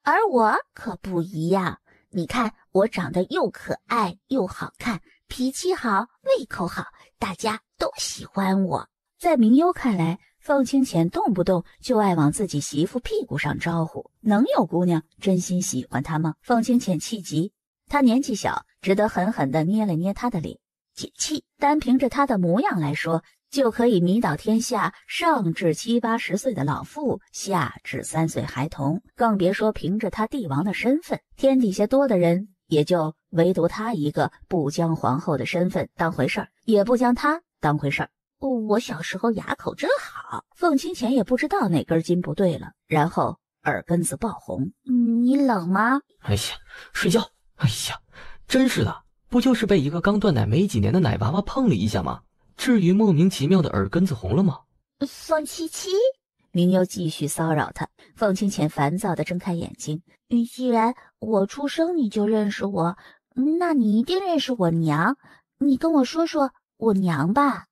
而我可不一样，你看我长得又可爱又好看，脾气好，胃口好，大家都喜欢我。在明优看来，凤清浅动不动就爱往自己媳妇屁股上招呼，能有姑娘真心喜欢他吗？凤清浅气急，她年纪小，只得狠狠地捏了捏他的脸解气。单凭着他的模样来说，就可以迷倒天下上至7、80岁的老妇，下至3岁孩童，更别说凭着他帝王的身份，天底下多的人，也就唯独他一个不将皇后的身份当回事儿，也不将他当回事儿。我小时候牙口真好。凤清浅也不知道哪根筋不对了，然后耳根子爆红。你冷吗？哎呀，睡觉。哎呀，真是的，不就是被一个刚断奶没几年的奶娃娃碰了一下吗？至于莫名其妙的耳根子红了吗？凤七七，明优继续骚扰他。凤清浅烦躁地睁开眼睛。既然我出生你就认识我，那你一定认识我娘，你跟我说说我娘吧。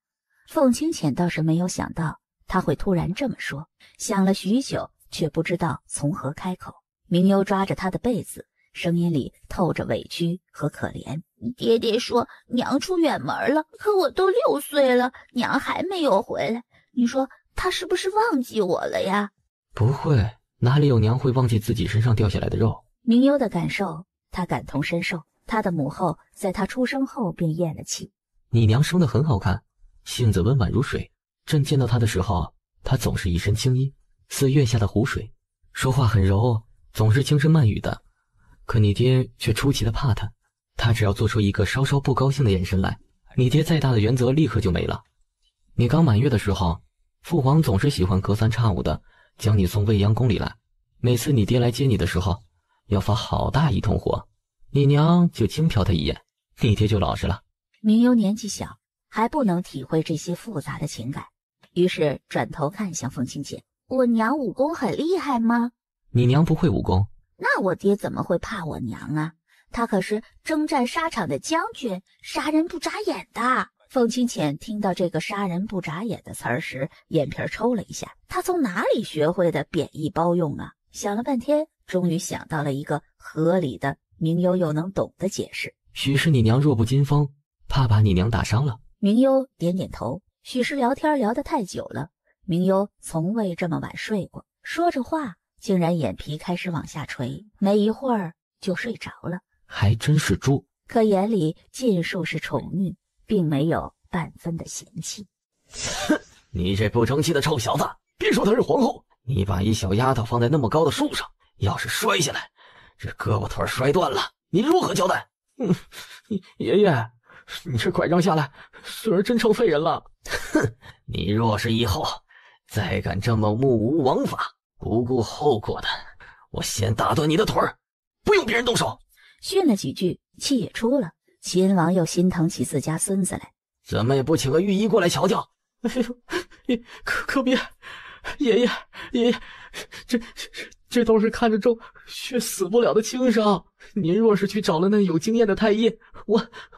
凤清浅倒是没有想到他会突然这么说，想了许久，却不知道从何开口。明优抓着他的被子，声音里透着委屈和可怜。爹爹说娘出远门了，可我都6岁了，娘还没有回来。你说他是不是忘记我了呀？不会，哪里有娘会忘记自己身上掉下来的肉？明优的感受他感同身受，他的母后在他出生后便咽了气。你娘生得很好看，性子温婉如水，朕见到她的时候，她总是一身青衣，似月下的湖水，说话很柔，总是轻声慢语的。可你爹却出奇的怕她，他只要做出一个稍稍不高兴的眼神来，你爹再大的原则立刻就没了。你刚满月的时候，父皇总是喜欢隔三差五的将你送未央宫里来，每次你爹来接你的时候，要发好大一通火，你娘就轻瞟他一眼，你爹就老实了。明优年纪小，还不能体会这些复杂的情感，于是转头看向凤清浅。我娘武功很厉害吗？你娘不会武功。那我爹怎么会怕我娘啊？他可是征战沙场的将军，杀人不眨眼的。凤清浅听到这个杀人不眨眼的词儿时，眼皮抽了一下。他从哪里学会的贬义包用啊？想了半天，终于想到了一个合理的、明优又能懂的解释。许是你娘弱不禁风，怕把你娘打伤了。明优点点头，许是聊天聊得太久了，明幽从未这么晚睡过，说着话竟然眼皮开始往下垂，没一会儿就睡着了。还真是猪，可眼里尽数是宠溺，并没有半分的嫌弃。哼，你这不争气的臭小子，别说她是皇后，你把一小丫头放在那么高的树上，要是摔下来，这胳膊腿摔断了，你如何交代？爷爷，你这拐杖下来，孙儿真成废人了。哼，你若是以后再敢这么目无王法、不顾后果的，我先打断你的腿儿，不用别人动手。训了几句，气也出了。秦王又心疼起自家孙子来，怎么也不请个御医过来瞧瞧？哎呦，可别，爷爷，这都是看着重却死不了的轻伤。您若是去找了那有经验的太医，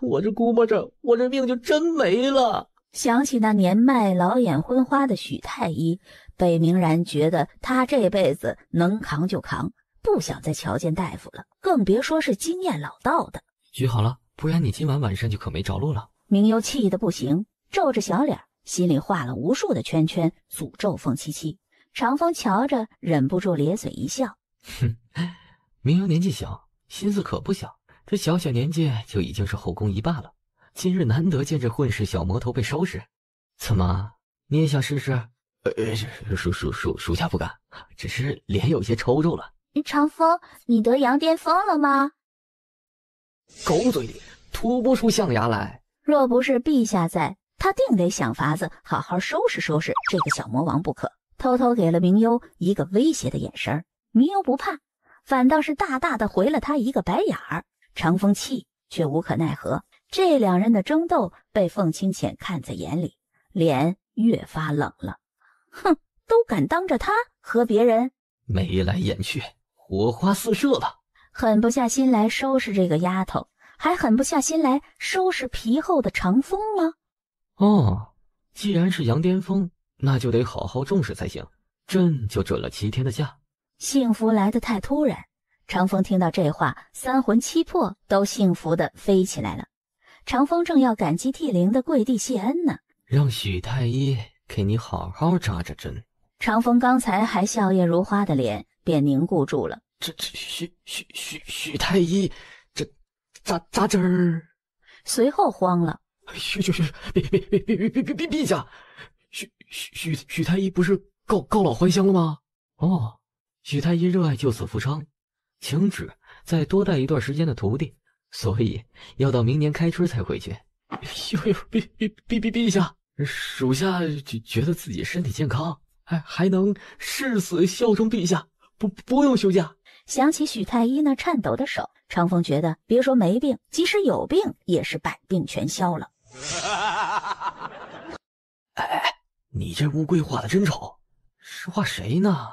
我这估摸着我这命就真没了。想起那年迈老眼昏花的许太医，北明然觉得他这辈子能扛就扛，不想再瞧见大夫了，更别说是经验老道的。许好了，不然你今晚晚上就可没着落了。明幽气得不行，皱着小脸，心里画了无数的圈圈，诅咒凤七七。长风瞧着，忍不住咧嘴一笑。哼，明幽年纪小，心思可不小，这小年纪就已经是后宫一霸了。今日难得见这混世小魔头被收拾，怎么你也想试试？属下不敢，只是脸有些抽抽了。长风，你得羊癫疯了吗？狗嘴里吐不出象牙来。若不是陛下在，他定得想法子好好收拾收拾这个小魔王不可。偷偷给了明幽一个威胁的眼神，明幽不怕，反倒是大大的回了他一个白眼儿。长风气却无可奈何，这两人的争斗被凤清浅看在眼里，脸越发冷了。哼，都敢当着他和别人眉来眼去，火花四射了。狠不下心来收拾这个丫头，还狠不下心来收拾皮厚的长风吗？哦，既然是羊癫疯，那就得好好重视才行。朕就准了7天的假。幸福来得太突然，长风听到这话，三魂七魄都幸福地飞起来了。长风正要感激涕零地跪地谢恩呢，让许太医给你好好扎扎针。长风刚才还笑靥如花的脸便凝固住了。这许太医，这扎针儿。随后慌了，别陛下，许太医不是告老还乡了吗？哦，许太医热爱救死扶伤，请旨再多带一段时间的徒弟，所以要到明年开春才回去。陛下，属下觉得自己身体健康，还能誓死效忠陛下，不用休假。想起许太医那颤抖的手，长风觉得别说没病，即使有病也是百病全消了。哎，你这乌龟画的真丑，是画谁呢？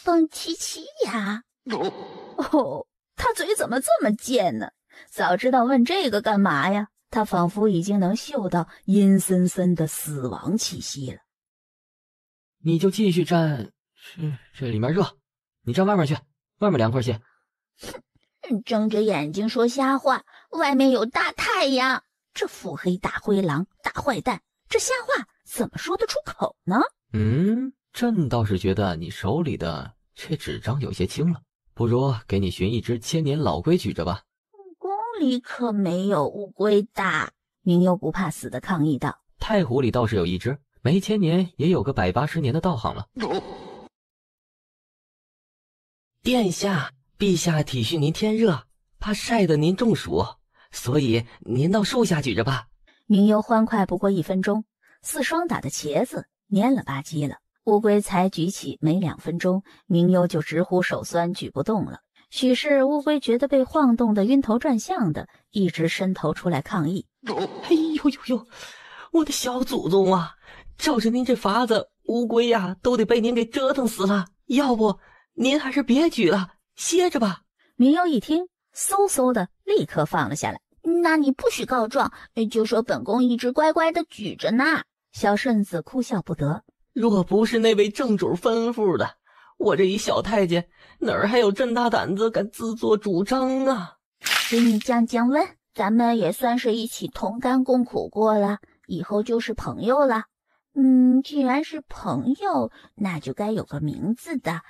凤七七呀。哦，他嘴怎么这么贱呢？早知道问这个干嘛呀？他仿佛已经能嗅到阴森森的死亡气息了。你就继续站，这里面热，你站外面去，外面凉快些。哼，睁着眼睛说瞎话，外面有大太阳。这腹黑大灰狼，大坏蛋，这瞎话怎么说得出口呢？朕倒是觉得你手里的这纸张有些轻了，不如给你寻一只千年老龟举着吧。宫里可没有乌龟的。明幽不怕死的抗议道。太湖里倒是有一只，没千年也有个180年的道行了。殿下，陛下体恤您天热，怕晒得您中暑，所以您到树下举着吧。明幽欢快不过1分钟，似霜打的茄子，蔫了吧唧了。乌龟才举起没2分钟，明幽就直呼手酸，举不动了。许是乌龟觉得被晃动得晕头转向的，一直伸头出来抗议。哎呦，我的小祖宗啊！照着您这法子，乌龟呀都得被您给折腾死了。要不您还是别举了，歇着吧。明幽一听，嗖嗖的立刻放了下来。那你不许告状，就说本宫一直乖乖的举着呢。小顺子哭笑不得。若不是那位正主吩咐的，我这一小太监哪儿还有这大胆子敢自作主张啊？给你降温，咱们也算是一起同甘共苦过了，以后就是朋友了。既然是朋友，那就该有个名字的，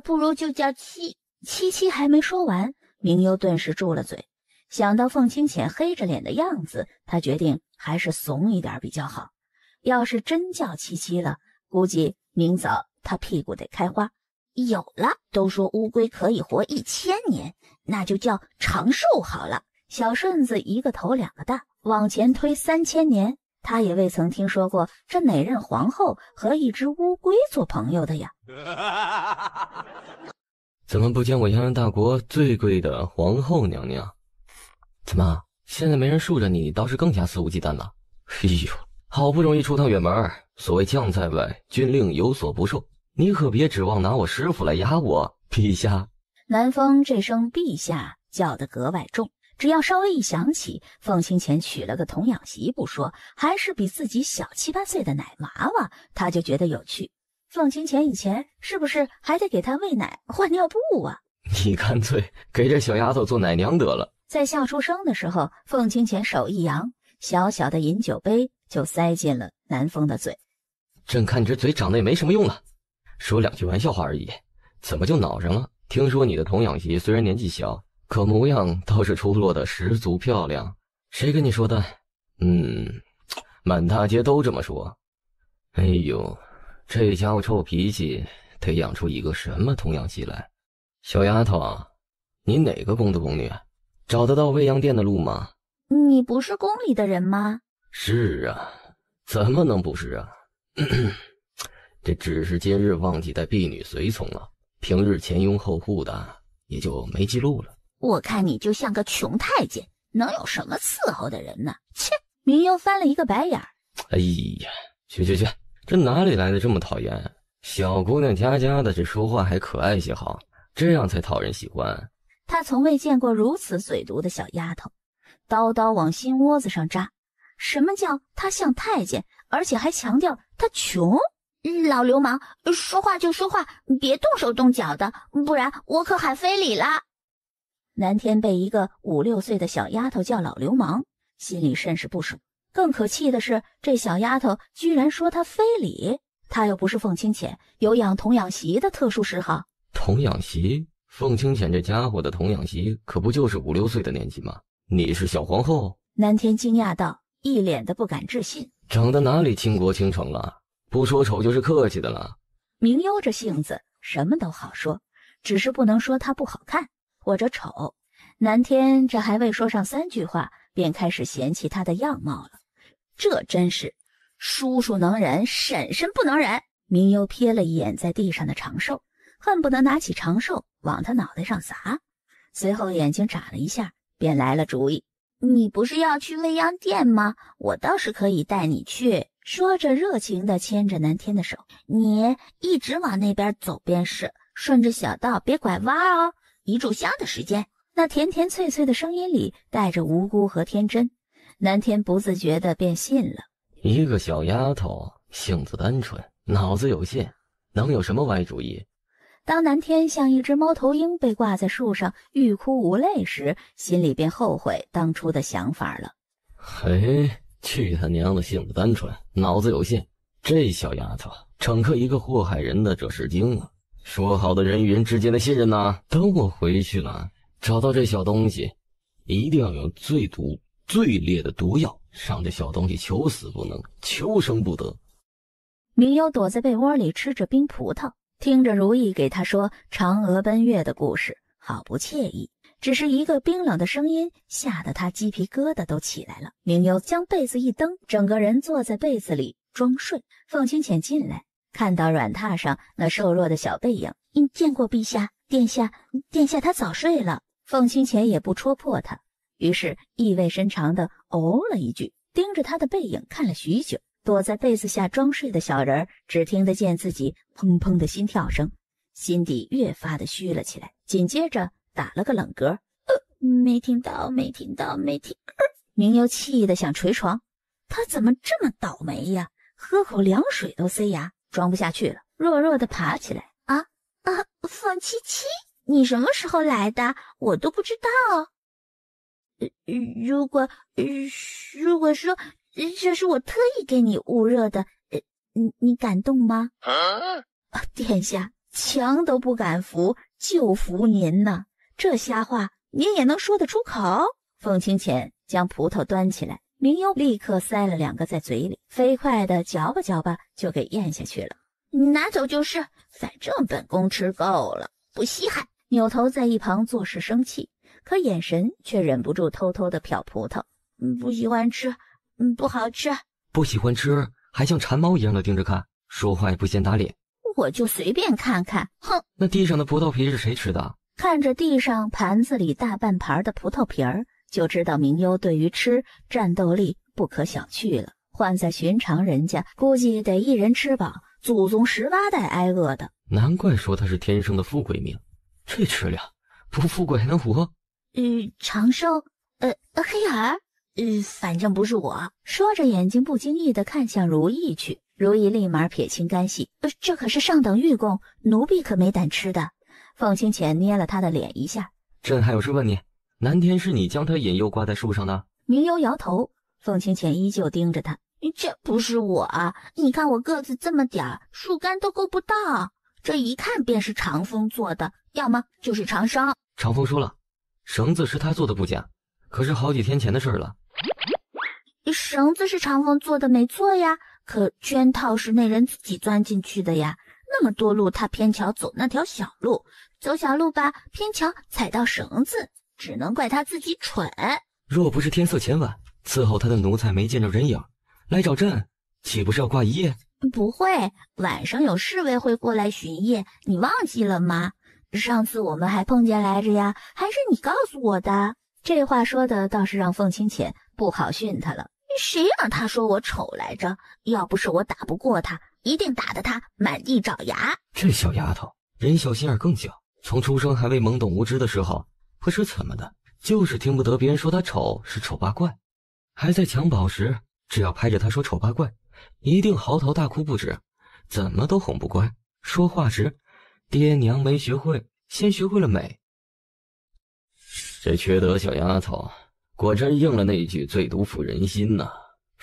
不如就叫七。七还没说完，明幽顿时住了嘴。想到凤清浅黑着脸的样子，他决定还是怂一点比较好。要是真叫七了，估计明早他屁股得开花。有了，都说乌龟可以活1000年，那就叫长寿好了。小顺子一个头两个大，往前推3000年，他也未曾听说过这哪任皇后和一只乌龟做朋友的呀。怎么不见我泱泱大国最贵的皇后娘娘？怎么现在没人恕着你，倒是更加肆无忌惮了？哎呦，好不容易出趟远门，所谓将在外，军令有所不受，你可别指望拿我师傅来压我，陛下。南风这声陛下叫得格外重，只要稍微一想起凤清浅娶了个童养媳不说，还是比自己小7、8岁的奶娃娃，他就觉得有趣。凤清浅以前是不是还得给他喂奶换尿布啊？你干脆给这小丫头做奶娘得了。在笑出声的时候，凤清浅手一扬，小小的饮酒杯就塞进了南风的嘴。朕看你这嘴长得也没什么用了，说2句玩笑话而已，怎么就恼上了？听说你的童养媳虽然年纪小，可模样倒是出落的十足漂亮。谁跟你说的？满大街都这么说。哎呦，这家伙臭脾气，得养出一个什么童养媳来？小丫头啊，你哪个宫的宫女？找得到未央殿的路吗？你不是宫里的人吗？是啊，怎么能不是啊？这只是今日忘记带婢女随从了，平日前拥后护的，也就没记录了。我看你就像个穷太监，能有什么伺候的人呢？切！明幽翻了一个白眼儿。哎呀，去，这哪里来的这么讨厌？小姑娘家的，这说话还可爱些好，这样才讨人喜欢。他从未见过如此嘴毒的小丫头，刀刀往心窝子上扎。什么叫他像太监，而且还强调他穷？老流氓，说话就说话，别动手动脚的，不然我可喊非礼了。南天被一个5、6岁的小丫头叫老流氓，心里甚是不爽。更可气的是，这小丫头居然说他非礼，她又不是凤清浅，有养童养媳的特殊嗜好。童养媳？凤清浅这家伙的童养媳可不就是5、6岁的年纪吗？你是小皇后？南天惊讶道，一脸的不敢置信。长得哪里倾国倾城了？不说丑就是客气的了。明幽这性子什么都好说，只是不能说她不好看或者丑。南天这还未说上3句话，便开始嫌弃她的样貌了。这真是叔叔能忍，婶婶不能忍。明幽瞥了一眼在地上的长寿，恨不得拿起长寿往他脑袋上砸。随后眼睛眨了一下，便来了主意。你不是要去未央殿吗？我倒是可以带你去。说着热情地牵着南天的手，你一直往那边走便是，顺着小道别拐弯哦。一炷香的时间。那甜甜脆脆的声音里带着无辜和天真，南天不自觉地便信了。一个小丫头，性子单纯，脑子有限，能有什么歪主意？当南天像一只猫头鹰被挂在树上欲哭无泪时，心里便后悔当初的想法了。去他娘的，性子单纯，脑子有限，这小丫头整个一个祸害人的这是精啊！说好的人与人之间的信任呢？等我回去了，找到这小东西，一定要用最毒最烈的毒药，让这小东西求死不能，求生不得。明幽躲在被窝里吃着冰葡萄，听着如意给他说嫦娥奔月的故事，好不惬意。只是一个冰冷的声音吓得他鸡皮疙瘩都起来了。明幽将被子一蹬，整个人坐在被子里装睡。凤清浅进来，看到软榻上那瘦弱的小背影，见过陛下，殿下他早睡了。凤清浅也不戳破他，于是意味深长地哦了一句，盯着他的背影看了许久。躲在被子下装睡的小人只听得见自己砰砰的心跳声，心底越发的虚了起来，紧接着打了个冷嗝，没听到。明幽气得想捶床，他怎么这么倒霉呀？喝口凉水都塞牙，装不下去了，弱弱的爬起来。凤七七，你什么时候来的？我都不知道。如果说这是我特意给你捂热的，你敢动吗？殿下，墙都不敢扶，就扶您呢。这瞎话您也能说得出口？凤清浅将葡萄端起来，明优立刻塞了2个在嘴里，飞快地嚼吧嚼吧就给咽下去了。拿走就是，反正本宫吃够了，不稀罕。扭头在一旁做事生气，可眼神却忍不住偷偷地瞟葡萄。不喜欢吃，不好吃。不喜欢吃还像馋猫一样的盯着看，说话也不嫌打脸。我就随便看看，哼！那地上的葡萄皮是谁吃的？看着地上盘子里大半盘的葡萄皮儿，就知道明优对于吃战斗力不可小觑了。换在寻常人家，估计得一人吃饱，祖宗18代挨饿的。难怪说他是天生的富贵命，这吃量不富贵还能活？长寿，黑儿，反正不是我。说着，眼睛不经意地看向如意去。如意立马撇清干系，这可是上等御贡，奴婢可没胆吃的。凤清浅捏了他的脸一下。朕还有事问你，南天是你将他引诱挂在树上的？明优摇头。凤清浅依旧盯着他。这不是我啊，你看我个子这么点儿，树干都够不到，这一看便是长风做的，要么就是长绳。长风说了，绳子是他做的不假，可是好几天前的事了。绳子是长风做的没错呀，可圈套是那人自己钻进去的呀。那么多路，他偏巧走那条小路，走小路吧，偏巧踩到绳子，只能怪他自己蠢。若不是天色前晚，伺候他的奴才没见着人影，来找朕，岂不是要挂一夜？不会，晚上有侍卫会过来巡夜，你忘记了吗？上次我们还碰见来着呀，还是你告诉我的。这话说的倒是让凤清浅不好训他了。谁让他说我丑来着？要不是我打不过他，一定打得他满地找牙。这小丫头人小心眼更小，从出生还未懵懂无知的时候，不知怎么的，就是听不得别人说她丑是丑八怪。还在襁褓时，只要拍着她说丑八怪，一定嚎啕大哭不止，怎么都哄不乖。说话时，爹娘没学会，先学会了美。这缺德小丫头果真应了那句最毒妇人心呐，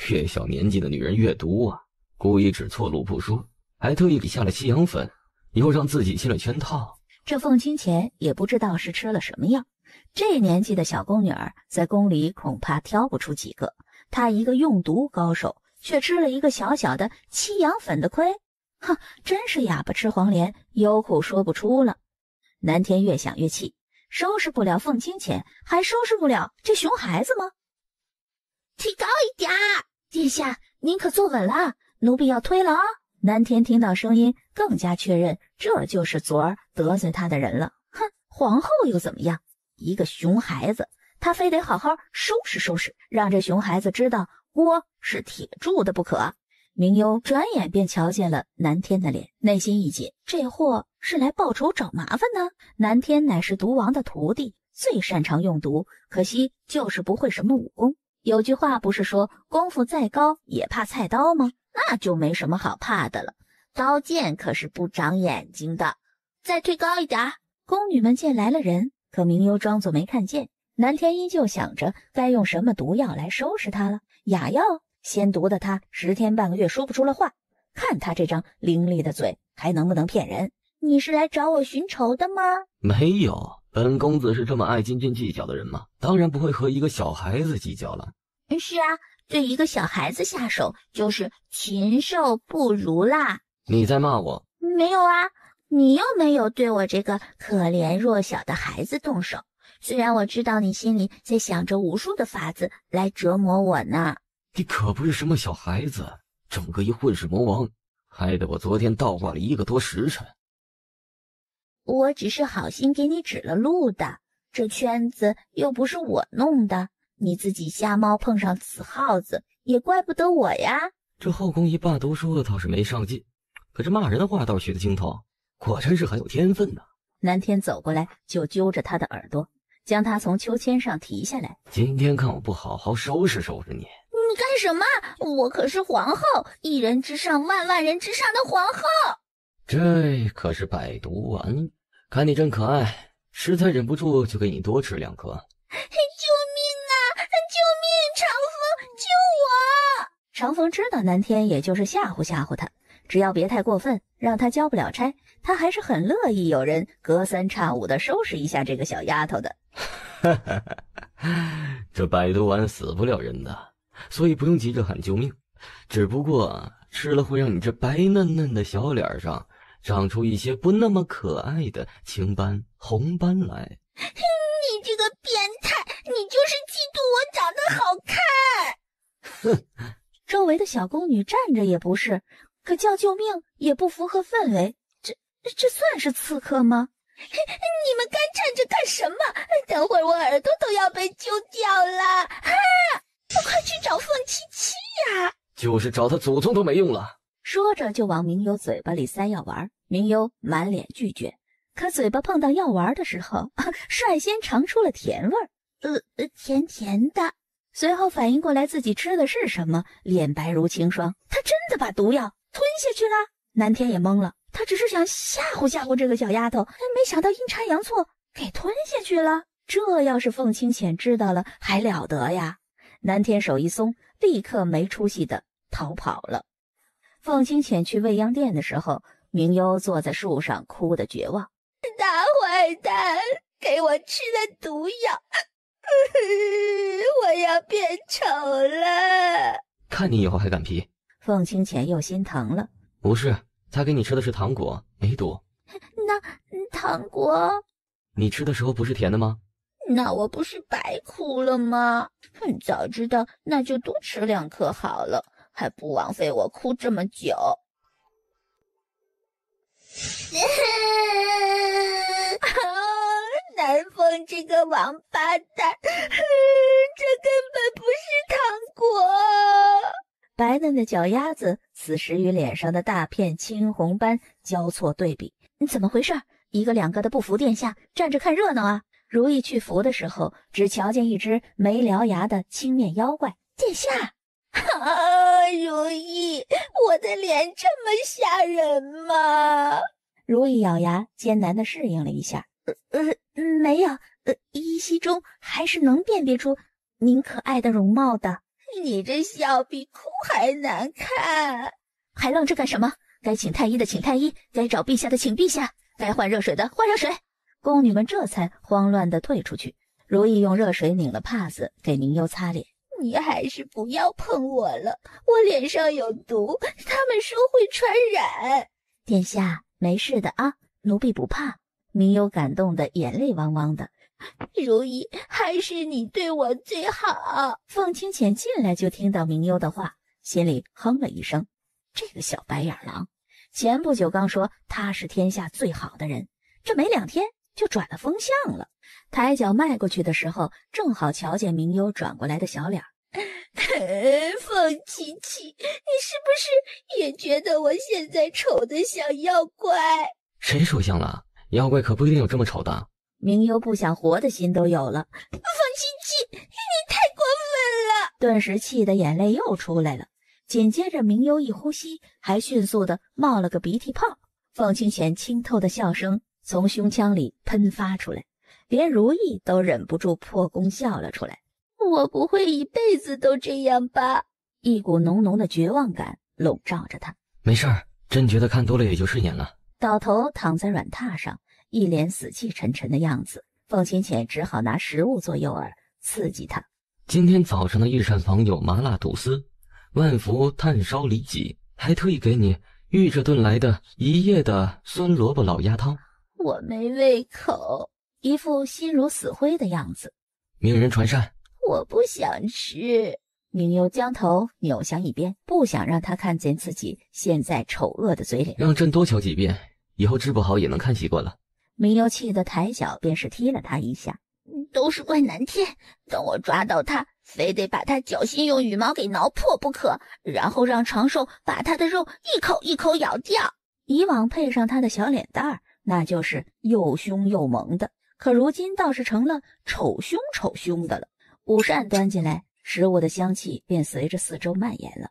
越小年纪的女人越毒啊！故意指错路不说，还特意给下了西洋粉，又让自己进了圈套。这凤清浅也不知道是吃了什么药，这年纪的小宫女儿在宫里恐怕挑不出几个，她一个用毒高手，却吃了一个小小的西洋粉的亏。哼，真是哑巴吃黄连，有苦说不出了。南天越想越气，收拾不了凤清浅，还收拾不了这熊孩子吗？提高一点，殿下，您可坐稳了，奴婢要推了啊！南天听到声音，更加确认这就是昨儿得罪他的人了。哼，皇后又怎么样？一个熊孩子，他非得好好收拾收拾，让这熊孩子知道锅是铁铸的不可。明优转眼便瞧见了南天的脸，内心一紧，这货是来报仇找麻烦呢。南天乃是毒王的徒弟，最擅长用毒，可惜就是不会什么武功。有句话不是说功夫再高也怕菜刀吗？那就没什么好怕的了，刀剑可是不长眼睛的。再推高一点。宫女们见来了人，可明优装作没看见。南天依旧想着该用什么毒药来收拾他了。哑药先毒的他10天半个月说不出了话，看他这张伶俐的嘴还能不能骗人？你是来找我寻仇的吗？没有，本公子是这么爱斤斤计较的人吗？当然不会和一个小孩子计较了。是啊，对一个小孩子下手就是禽兽不如啦。你在骂我？没有啊，你又没有对我这个可怜弱小的孩子动手。虽然我知道你心里在想着无数的法子来折磨我呢。你可不是什么小孩子，整个一混世魔王，害得我昨天倒挂了1个多时辰。我只是好心给你指了路的，这圈子又不是我弄的，你自己瞎猫碰上死耗子，也怪不得我呀。这后宫一霸读书的倒是没上进，可是骂人的话倒学得精通，果真是很有天分呢。南天走过来就揪着他的耳朵，将他从秋千上提下来。今天看我不好好收拾收拾你。你干什么？我可是皇后，一人之上万万人之上的皇后。这可是百毒丸，看你真可爱，实在忍不住就给你多吃2颗。救命啊！救命！长风，救我！长风知道南天也就是吓唬吓唬他，只要别太过分，让她交不了差，她还是很乐意有人隔三差五的收拾一下这个小丫头的。这百毒丸死不了人的，所以不用急着喊救命。只不过吃了会让你这白嫩嫩的小脸上长出一些不那么可爱的青斑、红斑来。你这个变态，你就是嫉妒我长得好看。哼！周围的小宫女站着也不是，可叫救命也不符合氛围，这算是刺客吗？你们干站着干什么？等会儿我耳朵都要被揪掉了！啊！快去找凤七七呀！就是找他祖宗都没用了。说着就往明优嘴巴里塞药丸，明优满脸拒绝，可嘴巴碰到药丸的时候，率先尝出了甜味儿，甜甜的。随后反应过来自己吃的是什么，脸白如晴霜，他真的把毒药吞下去了。南天也懵了，他只是想吓唬吓唬这个小丫头，没想到阴差阳错给吞下去了。这要是凤清浅知道了还了得呀！南天手一松，立刻没出息的逃跑了。凤清浅去未央殿的时候，明优坐在树上哭得绝望。大坏蛋，给我吃了毒药，我要变丑了。看你以后还敢皮。凤清浅又心疼了。不是，他给你吃的是糖果，没毒。那糖果你吃的时候不是甜的吗？那我不是白哭了吗？早知道那就多吃2颗好了，还不枉费我哭这么久。南风这个王八蛋，这根本不是糖果。白嫩的脚丫子此时与脸上的大片青红斑交错对比，怎么回事？一个两个的不服殿下，站着看热闹啊！如意去扶的时候，只瞧见一只没獠牙的青面妖怪。殿下，如意，我的脸这么吓人吗？如意咬牙，艰难地适应了一下。没有，依稀中还是能辨别出您可爱的容貌的。你这笑比哭还难看，还愣着干什么？该请太医的请太医，该找陛下的请陛下，该换热水的换热水。宫女们这才慌乱地退出去。如意用热水拧了帕子给明优擦脸。你还是不要碰我了，我脸上有毒，他们说会传染。殿下没事的啊，奴婢不怕。明优感动得眼泪汪汪的。如意，还是你对我最好。凤清浅进来就听到明优的话，心里哼了一声，这个小白眼狼，前不久刚说他是天下最好的人，这没2天就转了风向了。抬脚迈过去的时候，正好瞧见明优转过来的小脸。凤七七，你是不是也觉得我现在丑得像妖怪？谁说像了？妖怪可不一定有这么丑的。明优不想活的心都有了。凤七七，你太过分了！顿时气得眼泪又出来了。紧接着明优一呼吸，还迅速的冒了个鼻涕泡。凤清浅清透的笑声从胸腔里喷发出来，连如意都忍不住破功笑了出来。我不会一辈子都这样吧？一股浓浓的绝望感笼罩着他。没事儿，朕觉得看多了也就10年了。倒头躺在软榻上，一脸死气沉沉的样子。凤清浅只好拿食物做诱饵，刺激他。今天早上的御膳房有麻辣肚丝、万福炭烧里脊，还特意给你预着炖来的1夜的酸萝卜老鸭汤。我没胃口，一副心如死灰的样子。命人传膳。我不想吃。明优将头扭向一边，不想让他看见自己现在丑恶的嘴脸。让朕多瞧几遍，以后治不好也能看习惯了。明优气得抬脚便是踢了他一下。都是怪南天，等我抓到他，非得把他脚心用羽毛给挠破不可，然后让长寿把他的肉一口一口咬掉。以往配上他的小脸蛋儿，那就是又凶又萌的，可如今倒是成了丑凶丑凶的了。午膳端进来，食物的香气便随着四周蔓延了。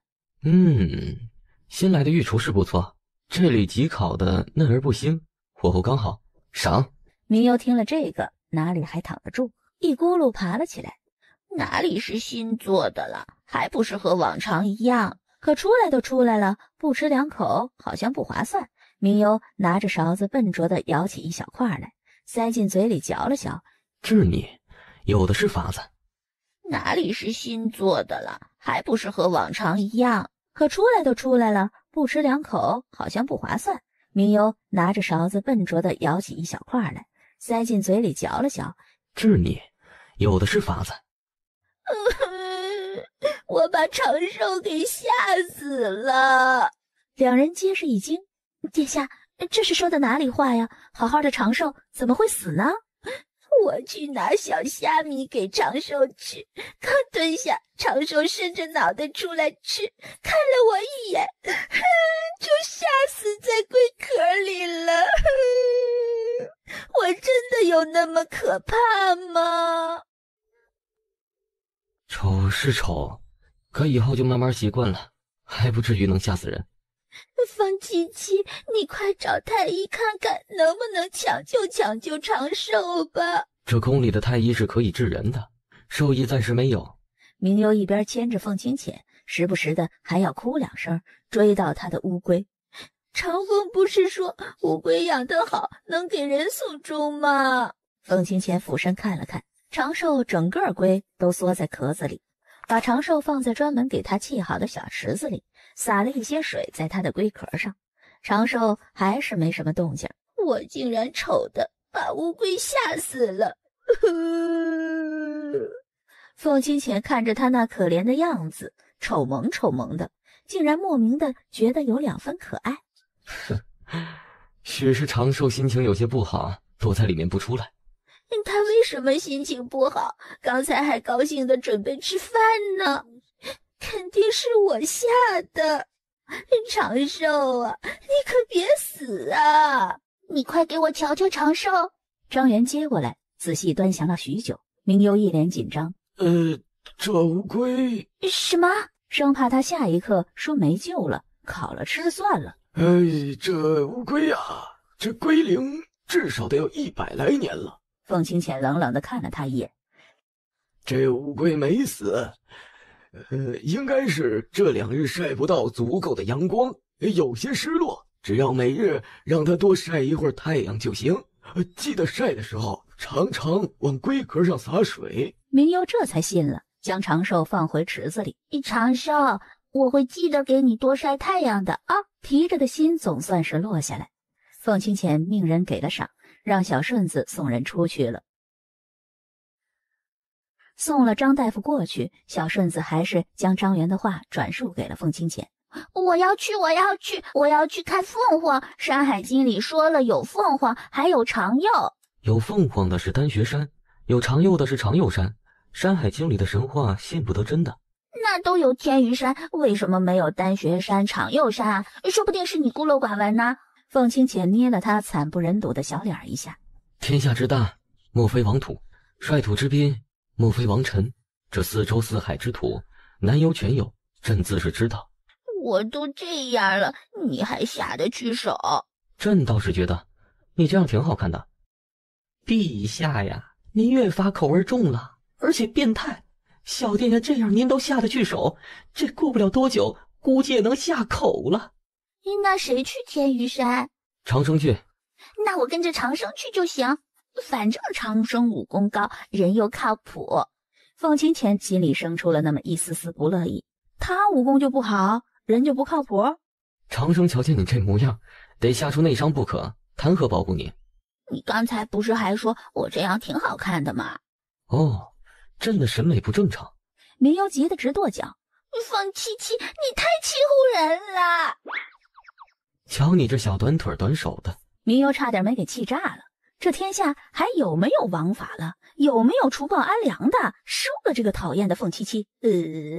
新来的御厨是不错，这里鸡烤的嫩而不腥，火候刚好，赏。明优听了这个，哪里还躺得住，一咕噜爬了起来。哪里是新做的了，还不是和往常一样？可出来都出来了，不吃2口好像不划算。明优拿着勺子笨拙地舀起一小块来，塞进嘴里嚼了嚼。治你，有的是法子。哪里是新做的了，还不是和往常一样。可出来都出来了，不吃2口好像不划算。明优拿着勺子笨拙地舀起一小块来，塞进嘴里嚼了嚼。治你，有的是法子。我把长寿给吓死了。两人皆是一惊。殿下，这是说的哪里话呀？好好的长寿怎么会死呢？我去拿小虾米给长寿吃，刚蹲下，长寿伸着脑袋出来吃，看了我一眼，就吓死在龟壳里了。我真的有那么可怕吗？丑是丑，可以后就慢慢习惯了，还不至于能吓死人。方七七，你快找太医看看，能不能抢救长寿吧。这宫里的太医是可以治人的，兽医暂时没有。明优一边牵着凤清浅，时不时的还要哭2声，追到他的乌龟。长风不是说乌龟养得好，能给人送终吗？凤清浅俯身看了看，长寿整个龟都缩在壳子里，把长寿放在专门给他砌好的小池子里，洒了一些水在他的龟壳上。长寿还是没什么动静。我竟然丑的把乌龟吓死了。凤清浅看着他那可怜的样子，丑萌丑萌的，竟然莫名的觉得有2分可爱。许是长寿心情有些不好，躲在里面不出来。他为什么心情不好？刚才还高兴的准备吃饭呢。肯定是我吓的。长寿啊，你可别死啊！你快给我瞧瞧长寿。张元接过来，仔细端详了许久。明优一脸紧张。这乌龟……什么？生怕他下一刻说没救了，烤了吃算了。这乌龟啊，这龟龄至少得有100来年了。凤清浅冷冷地看了他一眼。这乌龟没死，应该是这2日晒不到足够的阳光，有些失落。只要每日让它多晒一会儿太阳就行。记得晒的时候常常往龟壳上洒水。明优这才信了，将长寿放回池子里。长寿，我会记得给你多晒太阳的啊！提着的心总算是落下来。凤清浅命人给了赏，让小顺子送人出去了。送了张大夫过去，小顺子还是将张元的话转述给了凤清浅。我要去看凤凰。山海经里说了，有凤凰，还有长幼。有凤凰的是丹穴山，有长幼的是长幼山。山海经里的神话信不得真的。那都有天鱼山，为什么没有丹穴山、长幼山啊？说不定是你孤陋寡闻呢。凤清浅捏了他惨不忍睹的小脸一下。天下之大，莫非王土；率土之滨，莫非王臣。这4洲4海之土，南有全有，朕自是知道。我都这样了，你还下得去手？朕倒是觉得你这样挺好看的。陛下呀，您越发口味重了，而且变态。小殿下这样您都下得去手，这过不了多久估计也能下口了。那谁去天鱼山？长生去。那我跟着长生去就行，反正长生武功高，人又靠谱。凤清浅心里生出了那么一丝丝不乐意。他武功就不好，人就不靠谱？长生瞧见你这模样，得吓出内伤不可，谈何保护你？你刚才不是还说我这样挺好看的吗？哦，朕的审美不正常。明优急得直跺脚。凤七七，你太欺负人了！瞧你这小短腿短手的。明优差点没给气炸了。这天下还有没有王法了？有没有除暴安良的？收了这个讨厌的凤七七。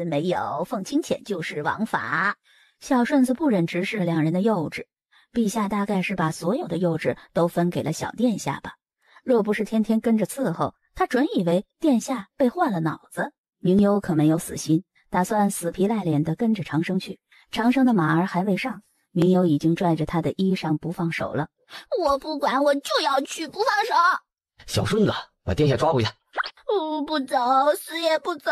没有，凤清浅就是王法。小顺子不忍直视2人的幼稚。陛下大概是把所有的幼稚都分给了小殿下吧？若不是天天跟着伺候，他准以为殿下被换了脑子。明优可没有死心，打算死皮赖脸地跟着长生去。长生的马儿还未上，明优已经拽着他的衣裳不放手了。我不管，我就要去，不放手！小顺子，把殿下抓回去！不走，死也不走！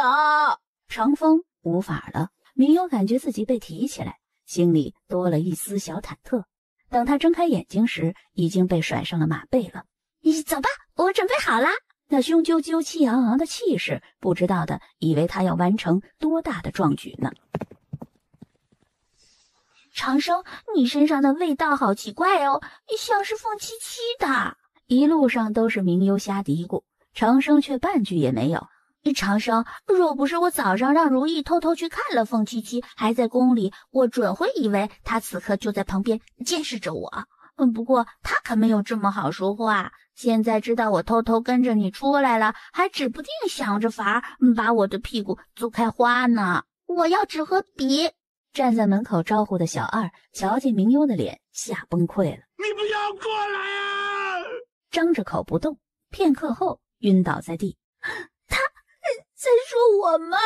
长风无法了。明优感觉自己被提起来，心里多了一丝小忐忑。等他睁开眼睛时，已经被甩上了马背了。你走吧，我准备好了。那雄赳赳气昂昂的气势，不知道的以为他要完成多大的壮举呢。长生，你身上的味道好奇怪哦，像是凤七七的。一路上都是明优瞎嘀咕，长生却半句也没有。长生，若不是我早上让如意偷偷去看了凤七七还在宫里，我准会以为她此刻就在旁边监视着我。不过她可没有这么好说话，现在知道我偷偷跟着你出来了，还指不定想着法把我的屁股揍开花呢。我要纸和笔。站在门口招呼的小二瞧见明优的脸，吓崩溃了。你不要过来啊！张着口不动，片刻后晕倒在地。他在说我吗？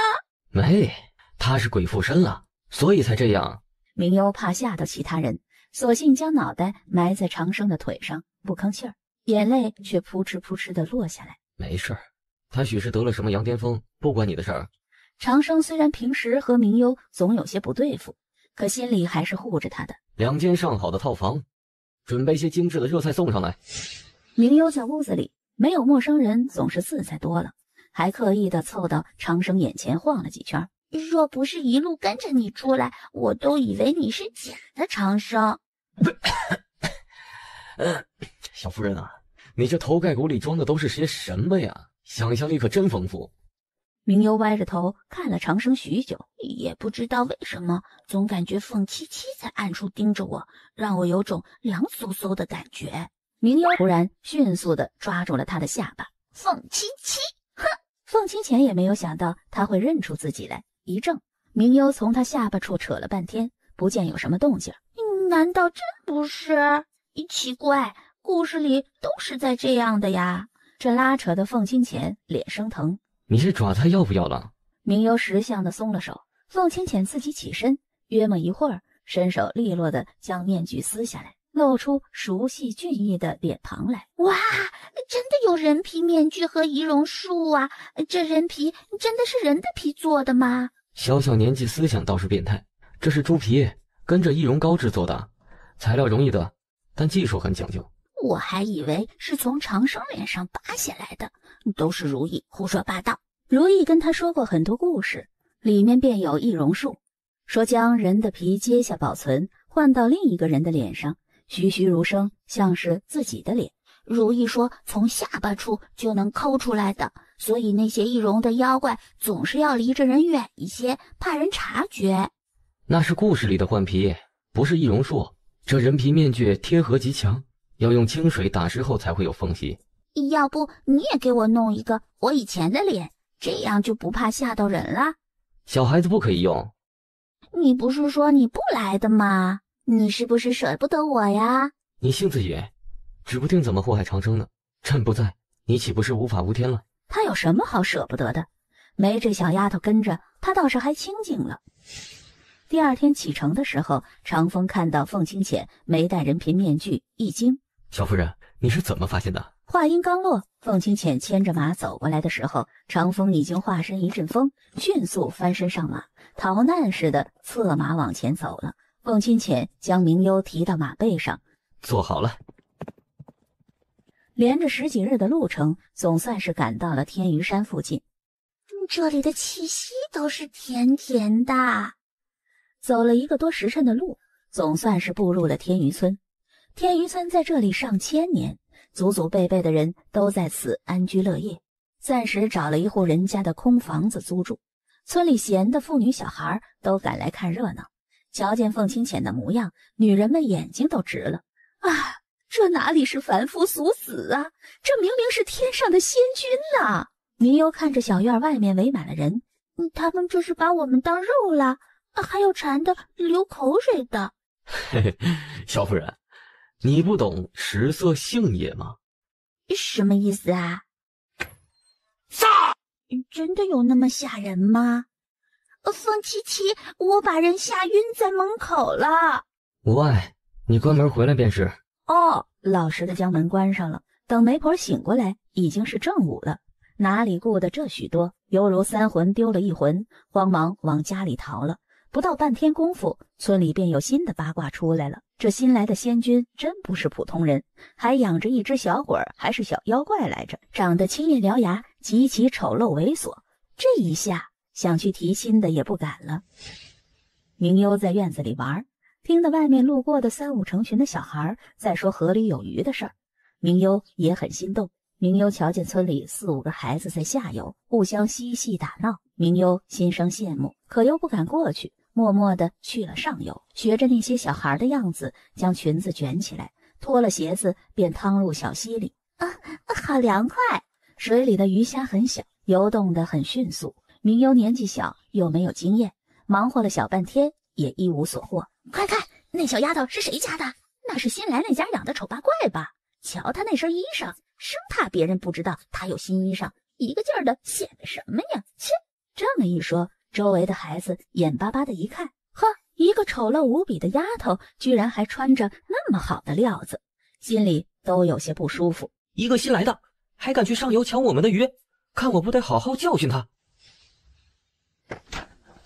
没，他是鬼附身了，所以才这样。明优怕吓到其他人，索性将脑袋埋在长生的腿上，不吭气儿，眼泪却扑哧扑哧的落下来。没事儿，他许是得了什么羊癫疯，不关你的事儿。长生虽然平时和明优总有些不对付，可心里还是护着他的。2间上好的套房，准备些精致的热菜送上来。明优在屋子里没有陌生人总是自在多了，还刻意的凑到长生眼前晃了几圈。若不是一路跟着你出来，我都以为你是假的长生。小夫人啊，你这头盖骨里装的都是些什么呀？想象力可真丰富。明优歪着头看了长生许久，也不知道为什么，总感觉凤七七在暗处盯着我，让我有种凉飕飕的感觉。明优突然迅速地抓住了他的下巴。凤七七，哼！凤清浅也没有想到他会认出自己来，一怔。明优从他下巴处扯了半天，不见有什么动静。难道真不是？奇怪，故事里都是在这样的呀。这拉扯的凤清浅脸生疼。你这爪菜要不要了？明优识相的松了手。凤清浅自己起身，约莫一会儿，伸手利落的将面具撕下来，露出熟悉俊逸的脸庞来。哇，真的有人皮面具和仪容术啊！这人皮真的是人的皮做的吗？小小年纪思想倒是变态。这是猪皮，跟着易容膏制作的，材料容易得，但技术很讲究。我还以为是从长生脸上扒下来的，都是如意胡说八道。如意跟他说过很多故事，里面便有易容术，说将人的皮揭下保存，换到另一个人的脸上，栩栩如生，像是自己的脸。如意说从下巴处就能抠出来的，所以那些易容的妖怪总是要离着人远一些，怕人察觉。那是故事里的换皮，不是易容术。这人皮面具贴合极强，要用清水打湿后才会有缝隙。要不你也给我弄一个我以前的脸，这样就不怕吓到人了。小孩子不可以用。你不是说你不来的吗？你是不是舍不得我呀？你性子野，指不定怎么祸害长生呢。朕不在，你岂不是无法无天了？他有什么好舍不得的？没这小丫头跟着，他倒是还清静了。第二天启程的时候，长风看到凤清浅没戴人皮面具，一惊。小夫人，你是怎么发现的？话音刚落，凤清浅牵着马走过来的时候，长风已经化身一阵风，迅速翻身上马，逃难似的策马往前走了。凤清浅将明优提到马背上，坐好了。连着10几日的路程，总算是赶到了天鱼山附近。这里的气息都是甜甜的。走了1个多时辰的路，总算是步入了天鱼村。天鱼村在这里上千年，祖祖辈辈的人都在此安居乐业。暂时找了一户人家的空房子租住，村里闲的妇女小孩都赶来看热闹。瞧见凤清浅的模样，女人们眼睛都直了。啊，这哪里是凡夫俗子啊，这明明是天上的仙君呐！明优看着小院外面围满了人，他们这是把我们当肉了，还有馋的流口水的。嘿嘿，小夫人，你不懂食色性也吗？什么意思啊？杀！真的有那么吓人吗？凤七七，我把人吓晕在门口了。无碍，你关门回来便是。哦，老实的将门关上了。等媒婆醒过来，已经是正午了，哪里顾得这许多，犹如3魂丢了1魂，慌忙往家里逃了。不到半天功夫，村里便有新的八卦出来了。这新来的仙君真不是普通人，还养着一只小鬼儿，还是小妖怪来着，长得青面獠牙，极其丑陋猥琐。这一下想去提亲的也不敢了。明幽在院子里玩，听得外面路过的3、5成群的小孩在说河里有鱼的事儿，明幽也很心动。明幽瞧见村里4、5个孩子在下游互相嬉戏打闹，明幽心生羡慕，可又不敢过去，默默地去了上游，学着那些小孩的样子，将裙子卷起来，脱了鞋子便趟入小溪里。好凉快！水里的鱼虾很小，游动得很迅速。明幽年纪小，又没有经验，忙活了小半天也一无所获。快看，那小丫头是谁家的？那是新来那家养的丑八怪吧？瞧她那身衣裳，生怕别人不知道她有新衣裳，一个劲儿的显摆什么呀？切！这么一说，周围的孩子眼巴巴的一看，呵，一个丑陋无比的丫头，居然还穿着那么好的料子，心里都有些不舒服。一个新来的，还敢去上游抢我们的鱼，看我不得好好教训他！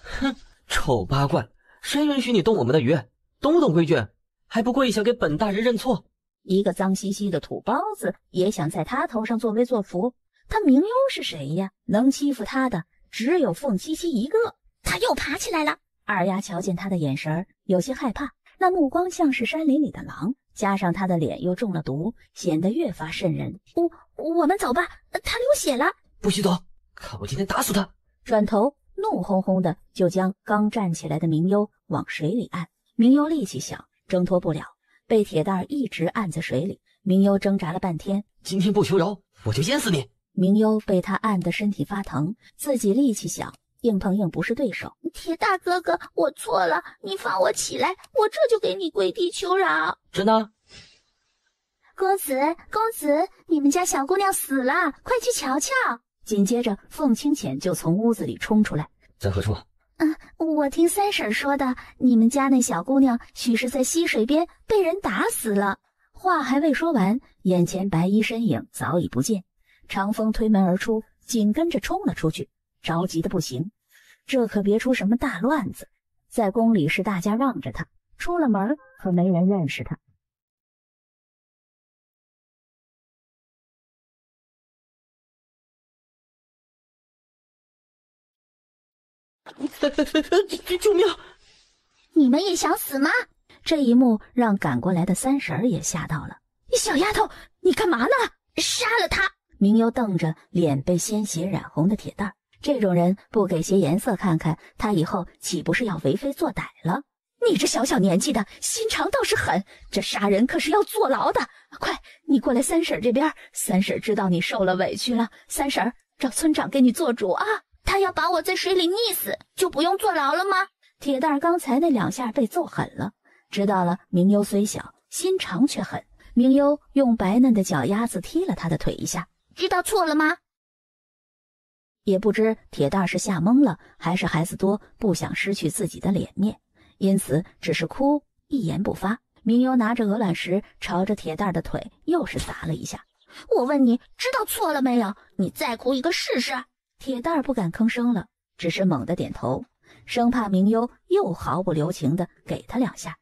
哼，丑八怪，谁允许你动我们的鱼？懂不懂规矩？还不跪下给本大人认错！一个脏兮兮的土包子也想在他头上作威作福。他明幽是谁呀？能欺负他的只有凤七七一个。他又爬起来了。二丫瞧见他的眼神有些害怕，那目光像是山林里的狼，加上他的脸又中了毒，显得越发瘆人。我们走吧，他流血了。不许走，看我今天打死他！转头怒哄哄的就将刚站起来的明幽往水里按。明幽力气小，挣脱不了，被铁蛋一直按在水里。明幽挣扎了半天，今天不求饶，我就淹死你！明幽被他按得身体发疼，自己力气小，硬碰硬不是对手。铁蛋哥哥，我错了，你放我起来，我这就给你跪地求饶。真的？公子，你们家小姑娘死了，快去瞧瞧！紧接着，凤清浅就从屋子里冲出来。在何处？我听三婶说的，你们家那小姑娘许是在溪水边被人打死了。话还未说完，眼前白衣身影早已不见。长风推门而出，紧跟着冲了出去，着急的不行。这可别出什么大乱子。在宫里是大家让着他，出了门可没人认识他。救命！你们也想死吗？这一幕让赶过来的三婶也吓到了。小丫头，你干嘛呢？杀了他！明幽瞪着脸被鲜血染红的铁蛋，这种人不给些颜色看看，他以后岂不是要为非作歹了？你这小小年纪的心肠倒是狠，这杀人可是要坐牢的。快，你过来三婶这边，三婶知道你受了委屈了，三婶找村长给你做主啊。他要把我在水里溺死，就不用坐牢了吗？铁蛋刚才那2下被揍狠了，知道了明幽虽小，心肠却狠。明幽用白嫩的脚丫子踢了他的腿一下。知道错了吗？也不知铁蛋是吓懵了，还是孩子多不想失去自己的脸面，因此只是哭，一言不发。明幽拿着鹅卵石朝着铁蛋的腿又是砸了一下。我问你，知道错了没有？你再哭一个试试。铁蛋不敢吭声了，只是猛地点头，生怕明幽又毫不留情地给他2下。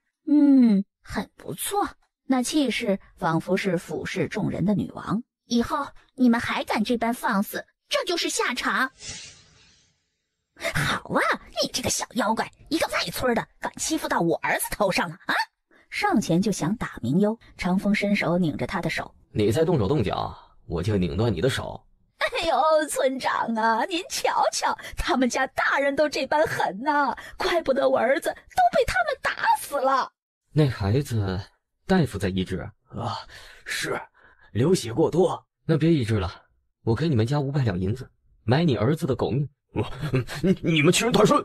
很不错，那气势仿佛是俯视众人的女王。以后你们还敢这般放肆，这就是下场。好啊，你这个小妖怪，一个外村的，敢欺负到我儿子头上了啊！上前就想打明幽，长风伸手拧着他的手。你再动手动脚，我就拧断你的手。哎呦，村长啊，您瞧瞧，他们家大人都这般狠呐，怪不得我儿子都被他们打死了。那孩子，大夫在医治啊？是，流血过多。那别医治了，我给你们家500两银子，买你儿子的狗命。你们欺人太甚！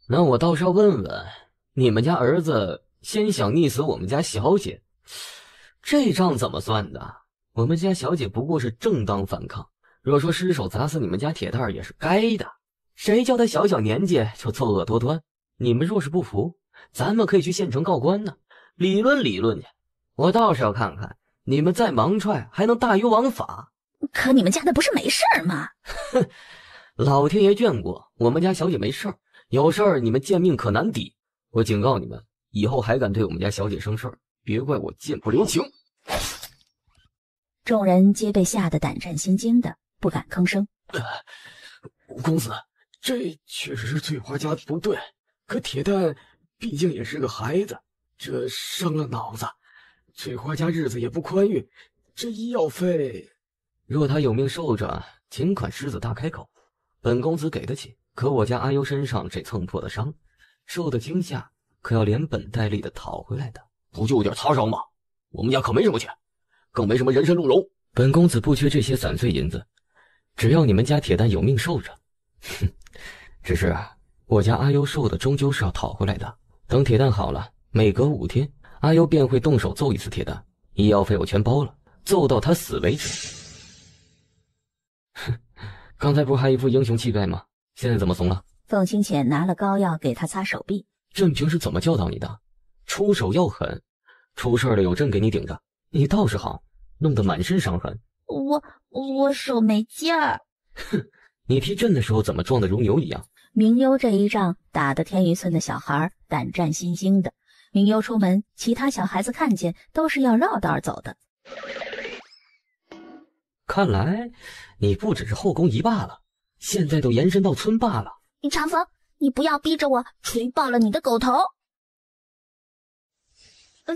那我倒是要问问，你们家儿子先想溺死我们家小姐，这账怎么算的？我们家小姐不过是正当反抗。若说失手砸死你们家铁蛋也是该的，谁叫他小小年纪就作恶多端？你们若是不服，咱们可以去县城告官呢，理论理论去。我倒是要看看你们再盲踹还能大于王法。可你们家的不是没事吗？哼，老天爷眷顾我们家小姐没事儿，有事儿你们见命可难抵。我警告你们，以后还敢对我们家小姐生事儿，别怪我剑不留情。众人皆被吓得胆战心惊的，不敢吭声。吴公子，这确实是翠花家的不对，可铁蛋毕竟也是个孩子，这伤了脑子，翠花家日子也不宽裕，这医药费……若他有命受着，尽管狮子大开口，本公子给得起。可我家阿优身上这蹭破的伤，受的惊吓，可要连本带利的讨回来的。不就点擦伤吗？我们家可没什么钱，更没什么人参鹿茸。本公子不缺这些散碎银子，只要你们家铁蛋有命受着。哼，只是我家阿优受的终究是要讨回来的。等铁蛋好了，每隔5天，阿优便会动手揍一次铁蛋，医药费我全包了，揍到他死为止。哼，刚才不是还一副英雄气概吗？现在怎么怂了？凤清浅拿了膏药给他擦手臂。朕平时怎么教导你的？出手要狠，出事了有朕给你顶着。你倒是好，弄得满身伤痕。我手没劲儿。哼，你踢朕的时候怎么撞得如牛一样？明优这一仗打得天一寸的小孩胆战心惊的。明优出门，其他小孩子看见都是要绕道走的。看来你不只是后宫一霸了，现在都延伸到村霸了。长风，你不要逼着我锤爆了你的狗头。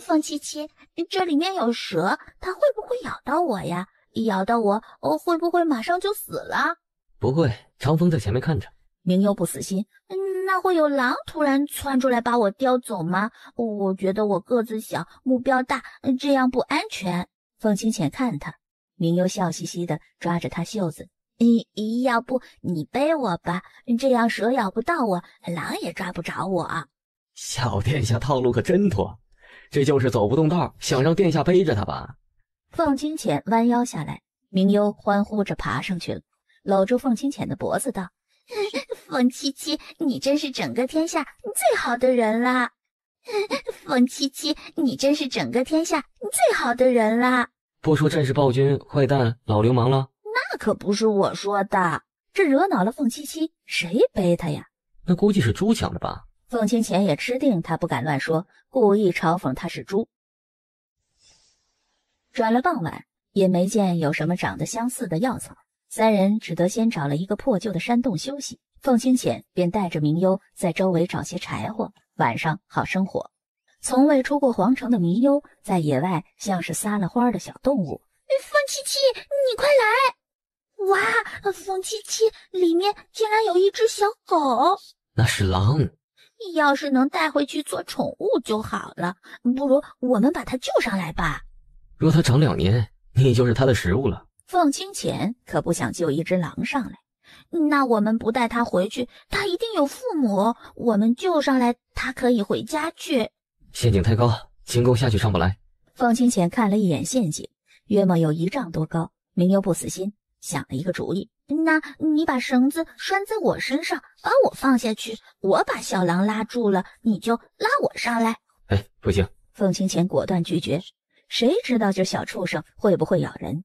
凤七七，这里面有蛇，它会不会咬到我呀？咬到我，会不会马上就死了？不会，长风在前面看着。明优不死心，那会有狼突然窜出来把我叼走吗？我觉得我个子小，目标大，这样不安全。凤清浅看他，明优笑嘻嘻的抓着他袖子。要不你背我吧，这样蛇咬不到我，狼也抓不着我。小殿下套路可真多，这就是走不动道，想让殿下背着他吧？凤清浅弯腰下来，明优欢呼着爬上去了，搂住凤清浅的脖子道：凤七七，你真是整个天下最好的人啦！凤七七，你真是整个天下最好的人啦！不说朕是暴君、坏蛋、老流氓了？那可不是我说的，这惹恼了凤七七，谁背他呀？那估计是猪想的吧？凤清浅也吃定他不敢乱说，故意嘲讽他是猪。转了傍晚，也没见有什么长得相似的药草，三人只得先找了一个破旧的山洞休息。凤清浅便带着明优在周围找些柴火，晚上好生火。从未出过皇城的明优在野外像是撒了欢的小动物。凤七七，你快来！哇，凤七七，里面竟然有一只小狗。那是狼。要是能带回去做宠物就好了，不如我们把它救上来吧。若它长2年，你就是它的食物了。凤清浅可不想救一只狼上来。那我们不带它回去，它一定有父母，我们救上来，它可以回家去。陷阱太高，轻功下去上不来。凤清浅看了一眼陷阱，约莫有1丈多高。明优不死心，想了一个主意。那你把绳子拴在我身上，把我放下去，我把小狼拉住了，你就拉我上来。哎，不行！凤清浅果断拒绝。谁知道这小畜生会不会咬人？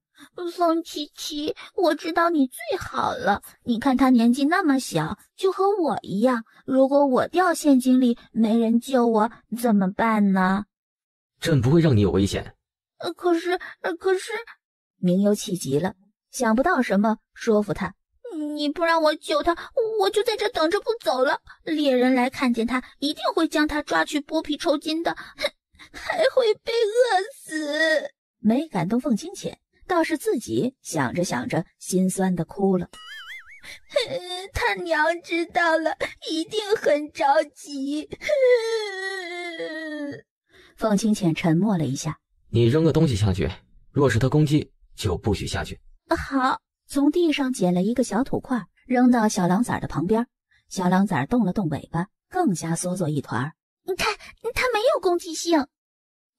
凤七七，我知道你最好了。你看他年纪那么小，就和我一样。如果我掉陷阱里，没人救我，怎么办呢？朕不会让你有危险。可是，明优气急了，想不到什么说服他。你不让我救他，我就在这等着不走了。猎人来看见他，一定会将他抓去剥皮抽筋的，还会被饿死。没感动凤清浅，倒是自己想着想着，心酸的哭了。他娘知道了，一定很着急。凤清浅沉默了一下。你扔个东西下去，若是他攻击，就不许下去。好。从地上捡了一个小土块，扔到小狼崽的旁边。小狼崽动了动尾巴，更加缩作一团。他没有攻击性。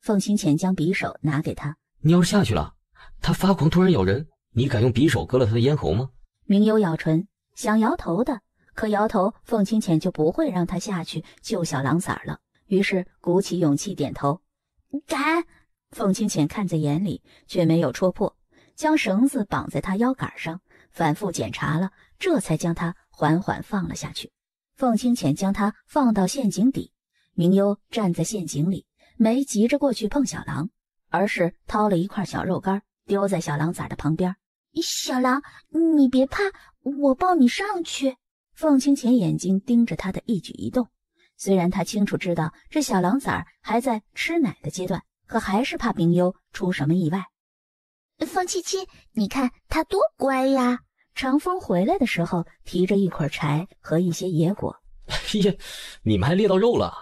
凤清浅将匕首拿给他。你要是下去了，他发狂突然咬人，你敢用匕首割了他的咽喉吗？明优咬唇，想摇头的，可摇头凤清浅就不会让他下去救小狼崽了。于是鼓起勇气点头。敢！凤清浅看在眼里，却没有戳破。将绳子绑在他腰杆上，反复检查了，这才将他缓缓放了下去。凤清浅将他放到陷阱底，明幽站在陷阱里，没急着过去碰小狼，而是掏了一块小肉干丢在小狼崽的旁边。小狼，你别怕，我抱你上去。凤清浅眼睛盯着他的一举一动，虽然他清楚知道这小狼崽还在吃奶的阶段，可还是怕明幽出什么意外。凤七七，你看他多乖呀！长风回来的时候提着一捆柴和一些野果。哎呀，你们还猎到肉了？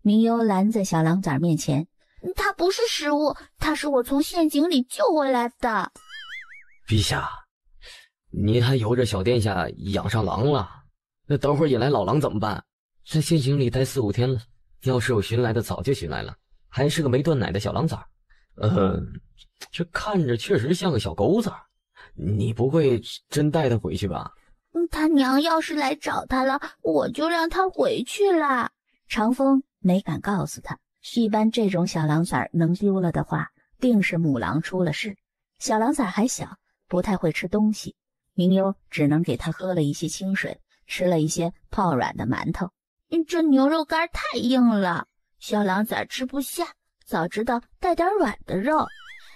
明幽拦在小狼崽面前，它不是食物，它是我从陷阱里救回来的。陛下，您还由着小殿下养上狼了，那等会儿引来老狼怎么办？在陷阱里待4、5天了，要是有寻来的早就寻来了，还是个没断奶的小狼崽。这看着确实像个小狗崽，你不会真带他回去吧？他娘要是来找他了，我就让他回去了。长风没敢告诉他，一般这种小狼崽能丢了的话，定是母狼出了事。小狼崽还小，不太会吃东西，明幽只能给他喝了一些清水，吃了一些泡软的馒头。这牛肉干太硬了，小狼崽吃不下，早知道带点软的肉。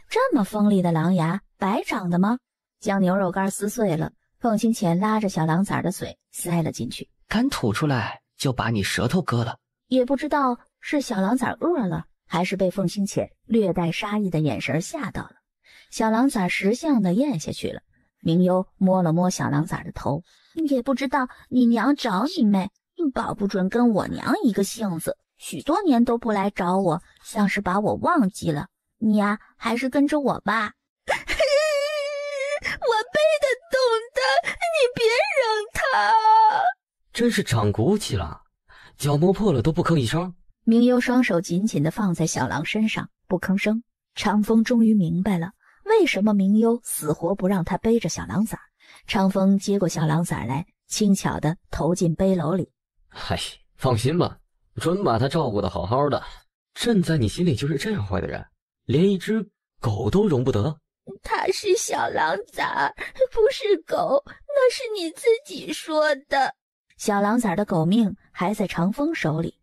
这么锋利的狼牙，白长的吗？将牛肉干撕碎了，凤清浅拉着小狼崽的嘴塞了进去。敢吐出来，就把你舌头割了。也不知道是小狼崽饿了，还是被凤清浅略带杀意的眼神吓到了。小狼崽识相的咽下去了。明幽摸了摸小狼崽的头，也不知道你娘找你没，保不准跟我娘一个性子，许多年都不来找我，像是把我忘记了。你呀，还是跟着我吧。我背得动他，你别扔他。真是长骨气了，脚磨破了都不吭一声。明幽双手紧紧地放在小狼身上，不吭声。长风终于明白了，为什么明幽死活不让他背着小狼崽。长风接过小狼崽来，轻巧地投进背篓里。嗨，放心吧，准把他照顾得好好的。朕在你心里就是这样坏的人，连一只狗都容不得。他是小狼崽，不是狗，那是你自己说的。小狼崽的狗命还在长风手里，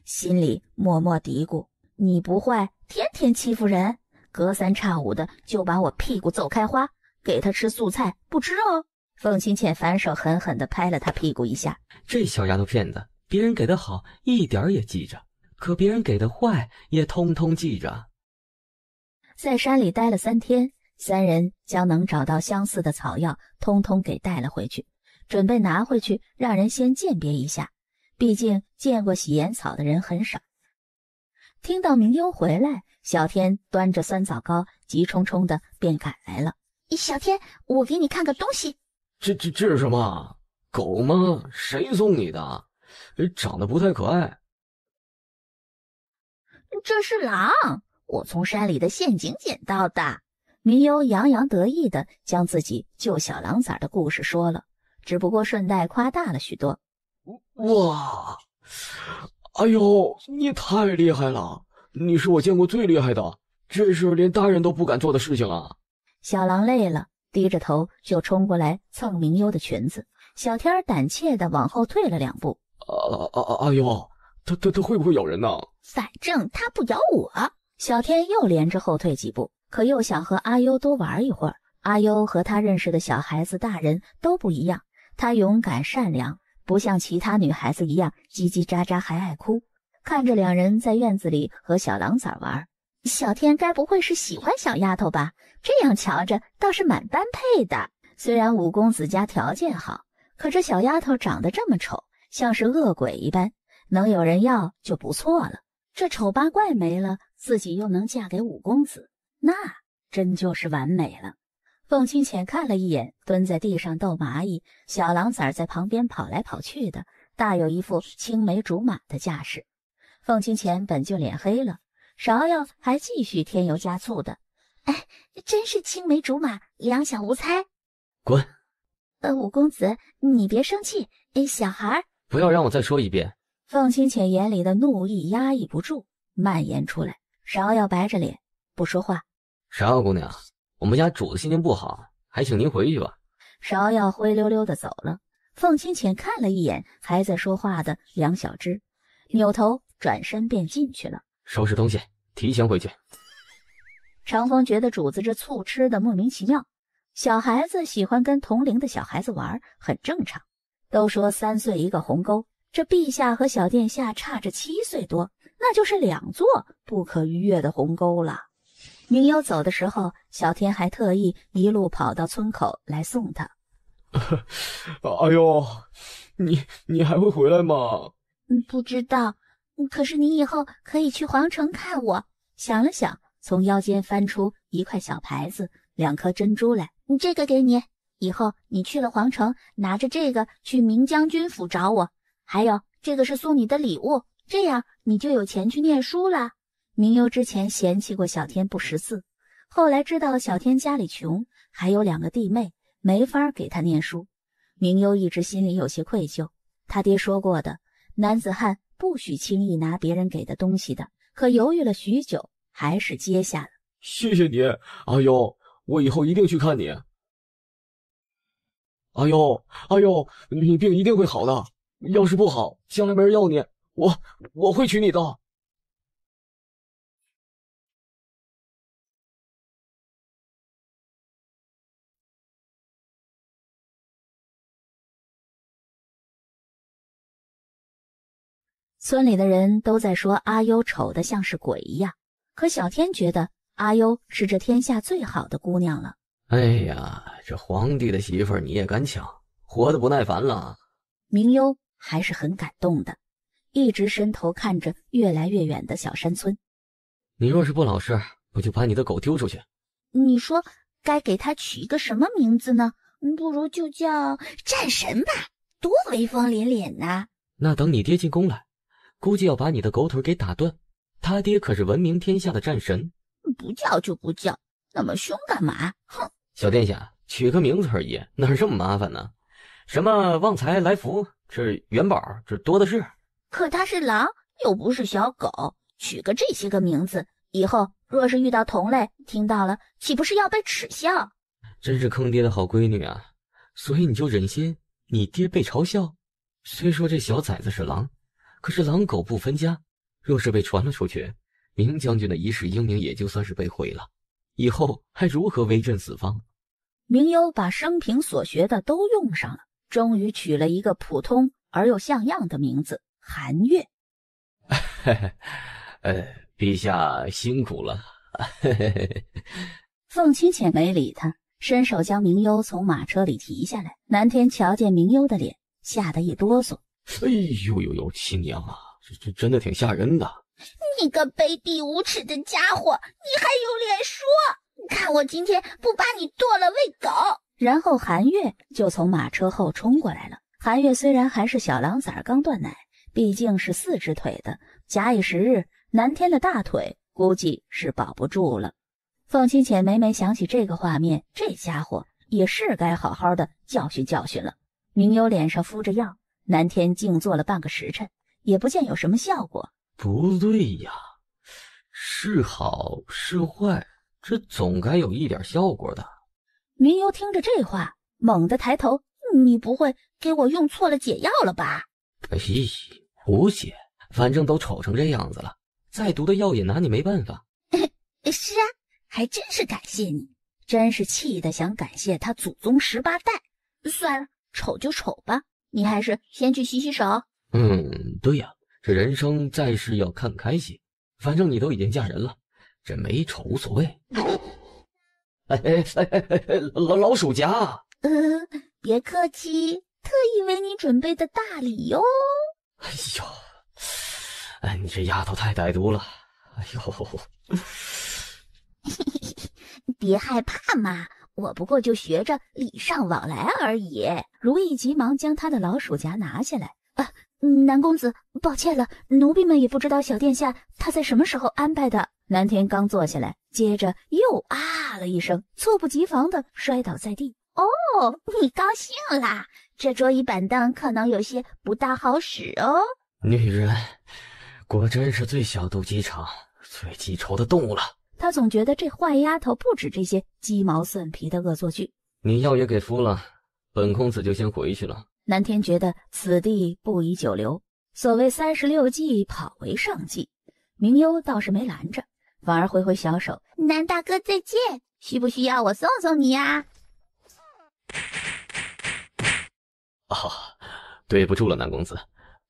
心里默默嘀咕：你不坏，天天欺负人，隔三差五的就把我屁股揍开花，给他吃素菜不吃肉。凤清浅反手狠狠地拍了他屁股一下。这小丫头片子，别人给的好一点也记着，可别人给的坏也通通记着。在山里待了3天，三人将能找到相似的草药通通给带了回去，准备拿回去让人先鉴别一下，毕竟见过洗眼草的人很少。听到明幽回来，小天端着酸枣糕急冲冲的便赶来了。小天，我给你看个东西。这是什么？狗吗？谁送你的？长得不太可爱。这是狼，我从山里的陷阱捡到的。明幽洋洋得意地将自己救小狼崽的故事说了，只不过顺带夸大了许多。哇！哎呦，你太厉害了！你是我见过最厉害的，这是连大人都不敢做的事情啊！小狼累了，低着头就冲过来蹭明幽的裙子。小天胆怯地往后退了2步。哎呦，他会不会咬人呢？反正他不咬我。小天又连着后退几步，可又想和阿优多玩一会儿。阿优和他认识的小孩子、大人都不一样，他勇敢善良，不像其他女孩子一样叽叽喳喳还爱哭。看着2人在院子里和小狼崽玩，小天该不会是喜欢小丫头吧？这样瞧着倒是蛮般配的。虽然五公子家条件好，可这小丫头长得这么丑，像是恶鬼一般，能有人要就不错了。这丑八怪没了，自己又能嫁给五公子，那真就是完美了。凤清浅看了一眼蹲在地上逗蚂蚁，小狼崽在旁边跑来跑去的，大有一副青梅竹马的架势。凤清浅本就脸黑了，芍药还继续添油加醋的。哎，真是青梅竹马，两小无猜。滚！五公子，你别生气，小孩不要让我再说一遍。凤清浅眼里的怒意压抑不住，蔓延出来。芍药白着脸不说话。芍药姑娘，我们家主子心情不好，还请您回去吧。芍药灰溜溜的走了。凤清浅看了一眼还在说话的梁小芝，扭头转身便进去了。收拾东西，提前回去。长风觉得主子这醋吃的莫名其妙，小孩子喜欢跟同龄的小孩子玩，很正常。都说3岁一个鸿沟，这陛下和小殿下差着7岁多，那就是2座不可逾越的鸿沟了。明幽走的时候，小天还特意一路跑到村口来送他。哎呦，你还会回来吗？不知道，可是你以后可以去皇城看我。想了想，从腰间翻出一块小牌子，2颗珍珠来。这个给你，以后你去了皇城，拿着这个去明将军府找我。还有，这个是送你的礼物，这样你就有钱去念书了。明幽之前嫌弃过小天不识字，后来知道小天家里穷，还有2个弟妹，没法给他念书。明幽一直心里有些愧疚，他爹说过的，男子汉不许轻易拿别人给的东西的，可犹豫了许久，还是接下了。谢谢你，阿优，我以后一定去看你。阿优，你病一定会好的，要是不好，将来没人要你，我会娶你的。村里的人都在说阿优丑得像是鬼一样，可小天觉得阿优是这天下最好的姑娘了。哎呀，这皇帝的媳妇儿你也敢抢，活得不耐烦了。明幽还是很感动的，一直伸头看着越来越远的小山村。你若是不老实，我就把你的狗丢出去。你说该给他取一个什么名字呢？不如就叫战神吧，多威风凛凛呐！那等你爹进宫来，估计要把你的狗腿给打断。他爹可是闻名天下的战神。不叫就不叫，那么凶干嘛？哼！小殿下，取个名字而已，哪儿这么麻烦呢？什么旺财来福，这元宝，这多的是。可他是狼，又不是小狗，取个这些个名字，以后若是遇到同类，听到了岂不是要被耻笑？真是坑爹的好闺女啊！所以你就忍心你爹被嘲笑？虽说这小崽子是狼，可是狼狗不分家，若是被传了出去，明将军的一世英名也就算是被毁了，以后还如何威震四方？明幽把生平所学的都用上了，终于取了一个普通而又像样的名字——韩月。陛下辛苦了。凤清浅没理他，伸手将明幽从马车里提下来。南天瞧见明幽的脸，吓得一哆嗦。哎呦，亲娘啊，这真的挺吓人的。你个卑鄙无耻的家伙，你还有脸说？看我今天不把你剁了喂狗！然后韩月就从马车后冲过来了。韩月虽然还是小狼崽刚断奶，毕竟是4只腿的，假以时日，南天的大腿估计是保不住了。凤清浅每每想起这个画面，这家伙也是该好好的教训教训了。明幽脸上敷着药，南天静坐了半个时辰，也不见有什么效果。不对呀，是好是坏，这总该有一点效果的。明幽听着这话，猛地抬头：“你不会给我用错了解药了吧？”胡写，反正都丑成这样子了，再毒的药也拿你没办法。是啊，还真是感谢你，真是气得想感谢他祖宗18代。算了，丑就丑吧，你还是先去洗洗手。对呀，这人生在世要看开些，反正你都已经嫁人了，这美丑无所谓。老鼠夹。别客气，特意为你准备的大礼哟。你这丫头太歹毒了。别害怕嘛，我不过就学着礼尚往来而已。如意急忙将他的老鼠夹拿下来。南公子，抱歉了，奴婢们也不知道小殿下他在什么时候安排的。南天刚坐下来，接着又啊了一声，猝不及防地摔倒在地。哦，你高兴啦？这桌椅板凳可能有些不大好使哦。女人果真是最小肚鸡肠、最记仇的动物了。他总觉得这坏丫头不止这些鸡毛蒜皮的恶作剧。你药也给敷了，本公子就先回去了。南天觉得此地不宜久留，所谓36计，跑为上计。明幽倒是没拦着，反而挥挥小手：“南大哥再见，需不需要我送送你呀？”对不住了，南公子，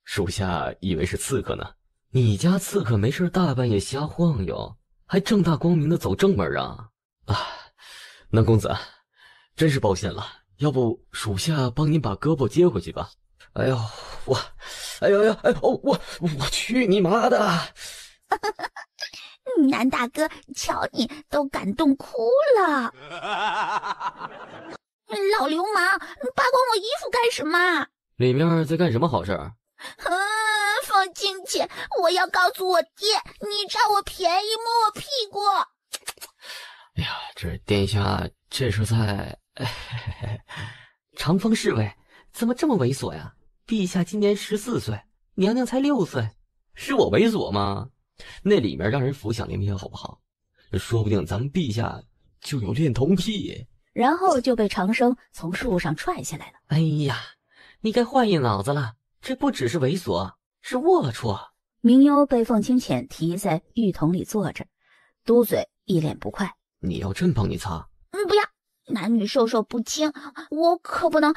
属下以为是刺客呢。你家刺客没事大半夜瞎晃悠，还正大光明的走正门啊！南公子，真是抱歉了，要不属下帮您把胳膊接回去吧？我去你妈的！南大哥，瞧你都感动哭了。老流氓，扒光我衣服干什么？里面在干什么好事？凤青姐，我要告诉我爹，你占我便宜摸我屁股。哎呀，这殿下这是在长风侍卫，怎么这么猥琐呀？陛下今年14岁，娘娘才6岁，是我猥琐吗？那里面让人浮想联翩好不好？说不定咱们陛下就有恋童癖。然后就被长生从树上踹下来了。哎呀，你该换一脑子了，这不只是猥琐，是龌龊。明幽被凤清浅提在浴桶里坐着，嘟嘴一脸不快。你要真帮你擦？不要，男女授受不亲，我可不能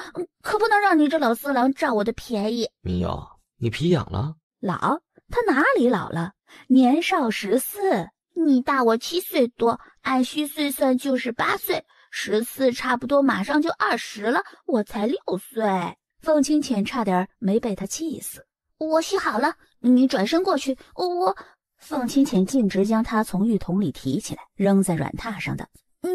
让你这老色狼占我的便宜。明幽，你皮痒了？老？他哪里老了？年少14，你大我7岁多，按虚岁算就是8岁，14差不多马上就20了，我才6岁。凤清浅差点没被他气死。我洗好了，你转身过去。凤清浅径直将他从浴桶里提起来，扔在软榻上的。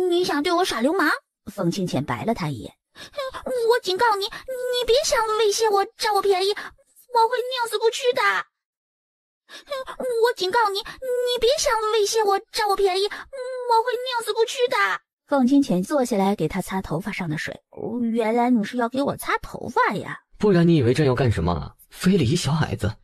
你想对我耍流氓？凤清浅白了他一眼。我警告你，你别想威胁我占我便宜，我会宁死不屈的。我警告你，你别想威胁我占我便宜，我会宁死不屈的。凤清浅坐下来给他擦头发上的水。原来你是要给我擦头发呀？不然你以为朕要干什么？非礼小矮子，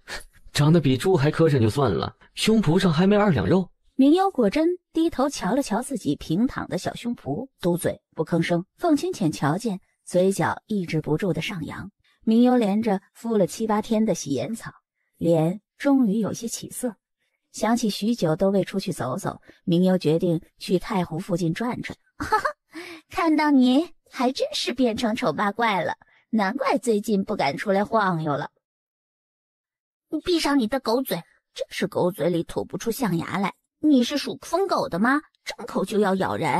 长得比猪还磕碜就算了，胸脯上还没2两肉。明幽果真低头瞧了瞧自己平躺的小胸脯，嘟嘴不吭声。凤清浅瞧见，嘴角抑制不住的上扬。明幽连着敷了7、8天的洗颜草，脸终于有些起色。想起许久都未出去走走，明幽决定去太湖附近转转。看到你还真是变成丑八怪了，难怪最近不敢出来晃悠了。你闭上你的狗嘴，真是狗嘴里吐不出象牙来。你是属疯狗的吗？张口就要咬人，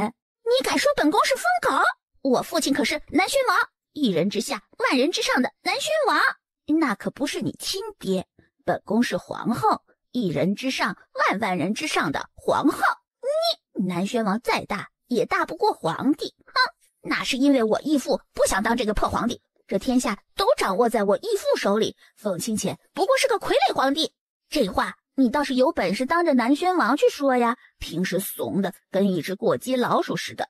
你敢说本宫是疯狗？我父亲可是南轩王，一人之下万人之上的南轩王，那可不是你亲爹。本宫是皇后，一人之上万人之上的皇后。你南轩王再大也大不过皇帝。那是因为我义父不想当这个破皇帝，这天下都掌握在我义父手里。凤清浅不过是个傀儡皇帝，这话你倒是有本事当着南轩王去说呀，平时怂的跟一只过街老鼠似的。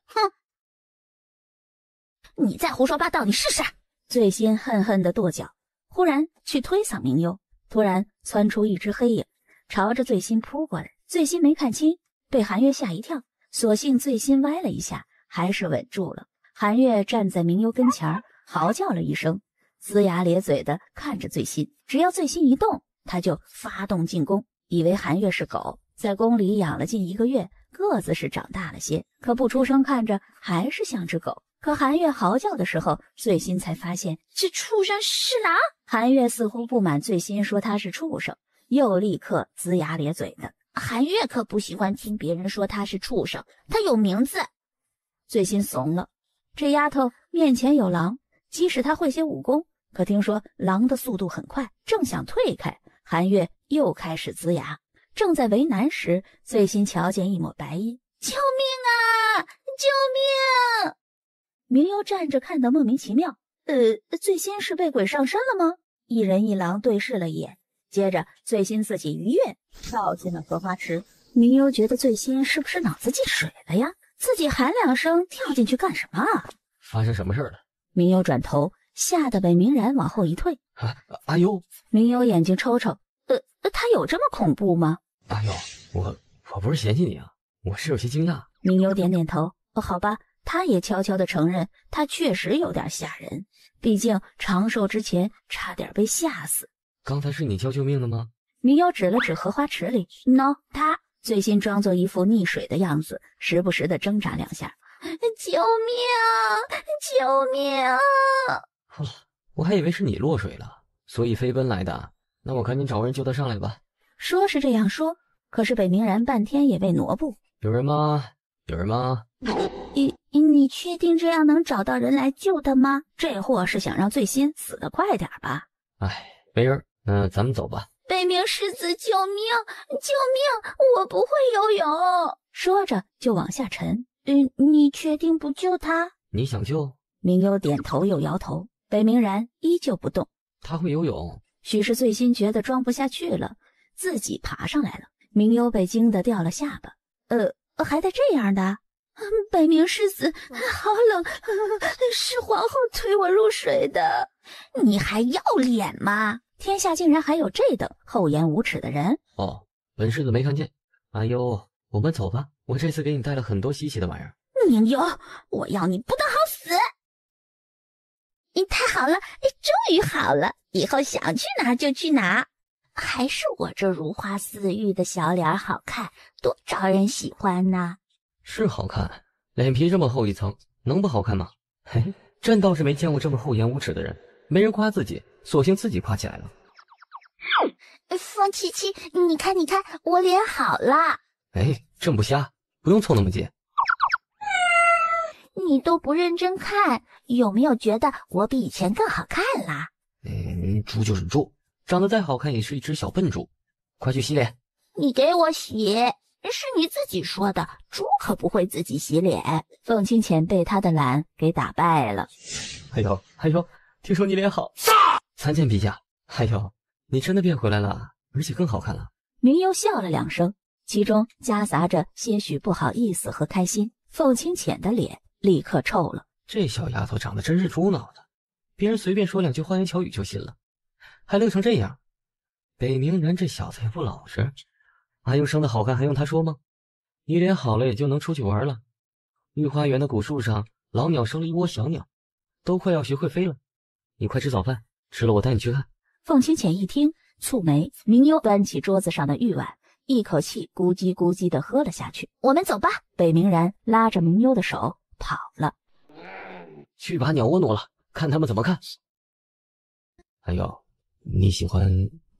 你再胡说八道，你试试！醉心恨恨的跺脚，忽然去推搡明幽，突然窜出一只黑影，朝着醉心扑过来。醉心没看清，被韩月吓一跳，所幸醉心歪了一下，还是稳住了。韩月站在明幽跟前，嚎叫了一声，龇牙咧嘴的看着醉心，只要醉心一动，他就发动进攻。以为韩月是狗，在宫里养了近1个月，个子是长大了些，可不出声看着还是像只狗。可韩月嚎叫的时候，醉心才发现这畜生是狼。韩月似乎不满醉心说他是畜生，又立刻龇牙咧嘴的。韩月可不喜欢听别人说他是畜生，他有名字。醉心怂了，这丫头面前有狼，即使她会些武功，可听说狼的速度很快，正想退开，韩月又开始龇牙。正在为难时，醉心瞧见一抹白衣，救命啊！救命！明幽站着看得莫名其妙，醉心是被鬼上身了吗？一人一狼对视了一眼，接着醉心自己愉悦跳进了荷花池。明幽觉得醉心是不是脑子进水了呀？自己喊2声跳进去干什么啊？发生什么事了？明幽转头，吓得被明然往后一退。阿幽，明幽眼睛抽抽，他有这么恐怖吗？阿幽，我不是嫌弃你啊，我是有些惊讶。明幽点点头，好吧，他也悄悄地承认，他确实有点吓人，毕竟长寿之前差点被吓死。刚才是你叫救命的吗？明幽指了指荷花池里，他最先装作一副溺水的样子，时不时地挣扎2下。救命！救命！我还以为是你落水了，所以飞奔来的。那我赶紧找人救他上来吧。说是这样说，可是北冥然半天也未挪步。有人吗？有人吗？你确定这样能找到人来救他吗？这货是想让最新死得快点吧？哎，没人，那咱们走吧。北冥世子，救命！救命！我不会游泳。说着就往下沉。你确定不救他？你想救？明幽点头又摇头。北冥然依旧不动。他会游泳。许是最新觉得装不下去了，自己爬上来了。明幽被惊得掉了下巴。还得这样的？北冥世子，好冷，是皇后推我入水的。你还要脸吗？天下竟然还有这等厚颜无耻的人！哦，本世子没看见。哎呦，我们走吧，我这次给你带了很多稀奇的玩意儿。明幽，我要你不得好死！太好了，终于好了，以后想去哪儿就去哪儿。还是我这如花似玉的小脸好看，多招人喜欢呢。是好看，脸皮这么厚一层，能不好看吗？嘿，朕倒是没见过这么厚颜无耻的人。没人夸自己，索性自己夸起来了。风七七，你看，我脸好了。哎，朕不瞎，不用凑那么近。你都不认真看，有没有觉得我比以前更好看啦？猪就是猪，长得再好看也是一只小笨猪。快去洗脸。你给我洗，是你自己说的，猪可不会自己洗脸。凤清浅被他的懒给打败了。哎呦，听说你脸好。参见陛下。哎呦，你真的变回来了，而且更好看了。明幽笑了2声，其中夹杂着些许不好意思和开心。凤清浅的脸立刻臭了。这小丫头长得真是猪脑的，别人随便说2句花言巧语就信了，还乐成这样。北冥然这小子也不老实，阿优生的好看还用他说吗？你脸好了也就能出去玩了。御花园的古树上，老鸟生了一窝小鸟，都快要学会飞了。你快吃早饭，吃了我带你去看。凤清浅一听，蹙眉。明幽端起桌子上的玉碗，一口气咕叽咕叽地喝了下去。我们走吧。北冥然拉着明幽的手跑了。去把鸟窝挪了，看他们怎么看。哎呦，你喜欢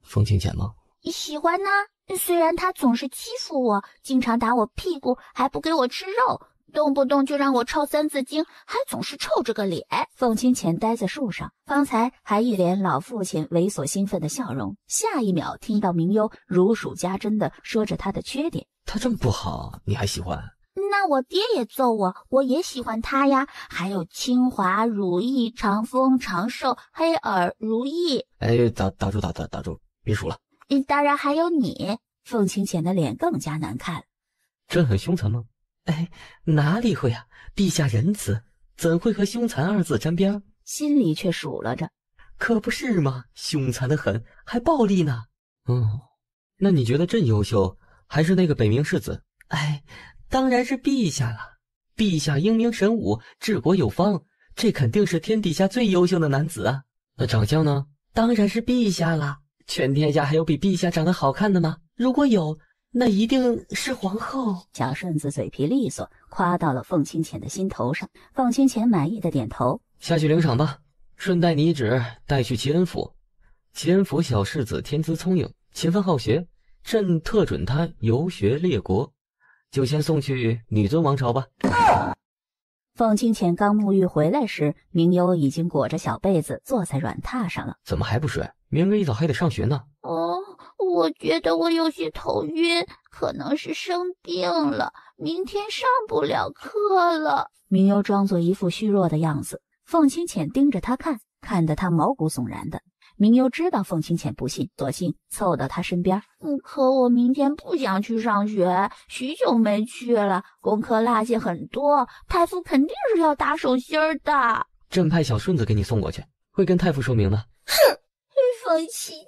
凤清浅吗？喜欢呢，虽然他总是欺负我，经常打我屁股，还不给我吃肉，动不动就让我抄3字经，还总是臭着个脸。凤清浅待在树上，方才还一脸老父亲猥琐兴奋的笑容，下一秒听到明幽如数家珍地说着他的缺点。他这么不好，你还喜欢？那我爹也揍我，我也喜欢他呀。还有清华、如意、长风、长寿、黑耳、如意。哎，打住，别数了。当然还有你。凤清浅的脸更加难看。朕很凶残吗？哎，哪里会啊！陛下仁慈，怎会和凶残2字沾边？心里却数落着，可不是吗？凶残的很，还暴力呢。那你觉得朕优秀，还是那个北冥世子？哎，当然是陛下了。陛下英明神武，治国有方，这肯定是天底下最优秀的男子啊。那长相呢？当然是陛下了。全天下还有比陛下长得好看的吗？如果有，那一定是皇后。小顺子嘴皮利索，夸到了凤清浅的心头上。凤清浅满意的点头。下去领赏吧，顺带你旨带去齐恩府。齐恩府小世子天资聪颖，勤奋好学，朕特准他游学列国，就先送去女尊王朝吧。凤清浅刚沐浴回来时，明幽已经裹着小被子坐在软榻上了。怎么还不睡？明儿一早还得上学呢。我觉得我有些头晕，可能是生病了，明天上不了课了。明幽装作一副虚弱的样子，凤清浅盯着他看，看得他毛骨悚然的。明幽知道凤清浅不信，索性凑到他身边。可我明天不想去上学，许久没去了，功课落下很多，太傅肯定是要打手心的。朕派小顺子给你送过去，会跟太傅说明的。哼！凤七